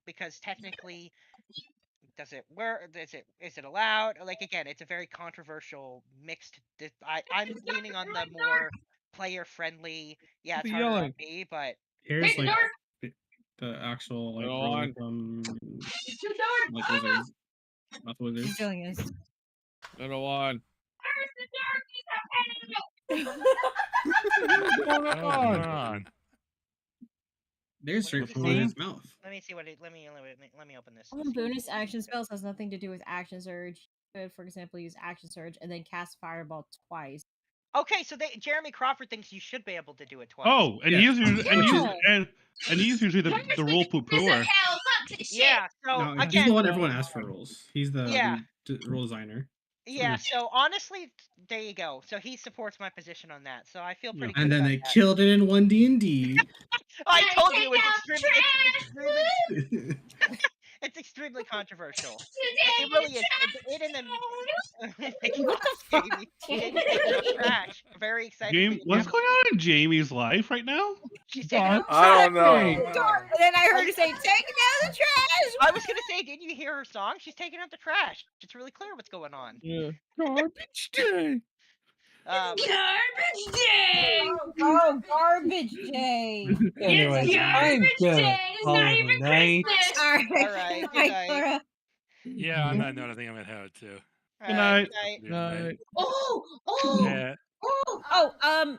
Speaker 2: because technically, is it allowed? Like again, it's a very controversial mixed. I'm leaning on the more player friendly. Yeah, it's harder on me, but
Speaker 5: Here's like the actual like ruling from like Wizards. Not the Wizards.
Speaker 3: Doing this.
Speaker 15: Go on.
Speaker 5: There's straight from his mouth.
Speaker 2: Let me see what let me open this.
Speaker 3: Bonus action spells has nothing to do with action surge. You could, for example, use action surge and then cast fireball twice.
Speaker 2: Okay, so Jeremy Crawford thinks you should be able to do it twice.
Speaker 4: Oh, and he's usually the rule poo-pooer.
Speaker 2: Yeah, so
Speaker 5: No,
Speaker 2: again,
Speaker 5: he's the one everyone asks for rules. He's the
Speaker 2: Yeah.
Speaker 5: rule designer.
Speaker 2: Yeah, so honestly, there you go. So he supports my position on that. So I feel pretty good.
Speaker 5: And then
Speaker 2: about
Speaker 5: they
Speaker 2: that.
Speaker 5: killed it in 1D&D.
Speaker 2: I told you it's extremely controversial. It really is. It and then what the fuck? Trash. Very excited.
Speaker 4: Jamie, what's going on in Jamie's life right now?
Speaker 2: She's taking out the
Speaker 7: I don't
Speaker 2: trash.
Speaker 7: know.
Speaker 3: And then I heard her say, "Take down the trash."
Speaker 2: I was gonna say, didn't you hear her song? She's taking out the trash. It's really clear what's going on.
Speaker 15: Yeah. Garbage day.
Speaker 8: Garbage day!
Speaker 3: Oh, garbage day.
Speaker 6: Anyway,
Speaker 8: It's
Speaker 6: I'm
Speaker 8: garbage
Speaker 6: gonna
Speaker 8: day. It's
Speaker 6: call
Speaker 8: not
Speaker 6: it a
Speaker 8: even
Speaker 6: night.
Speaker 8: Christmas.
Speaker 3: All right.
Speaker 2: All right. Good night.
Speaker 3: Cora.
Speaker 9: Yeah, on that note, I think I'm gonna head out too.
Speaker 2: All
Speaker 4: Good
Speaker 2: right,
Speaker 4: night.
Speaker 2: good night.
Speaker 15: Night.
Speaker 8: Oh, oh,
Speaker 9: Yeah.
Speaker 8: oh.
Speaker 3: Oh,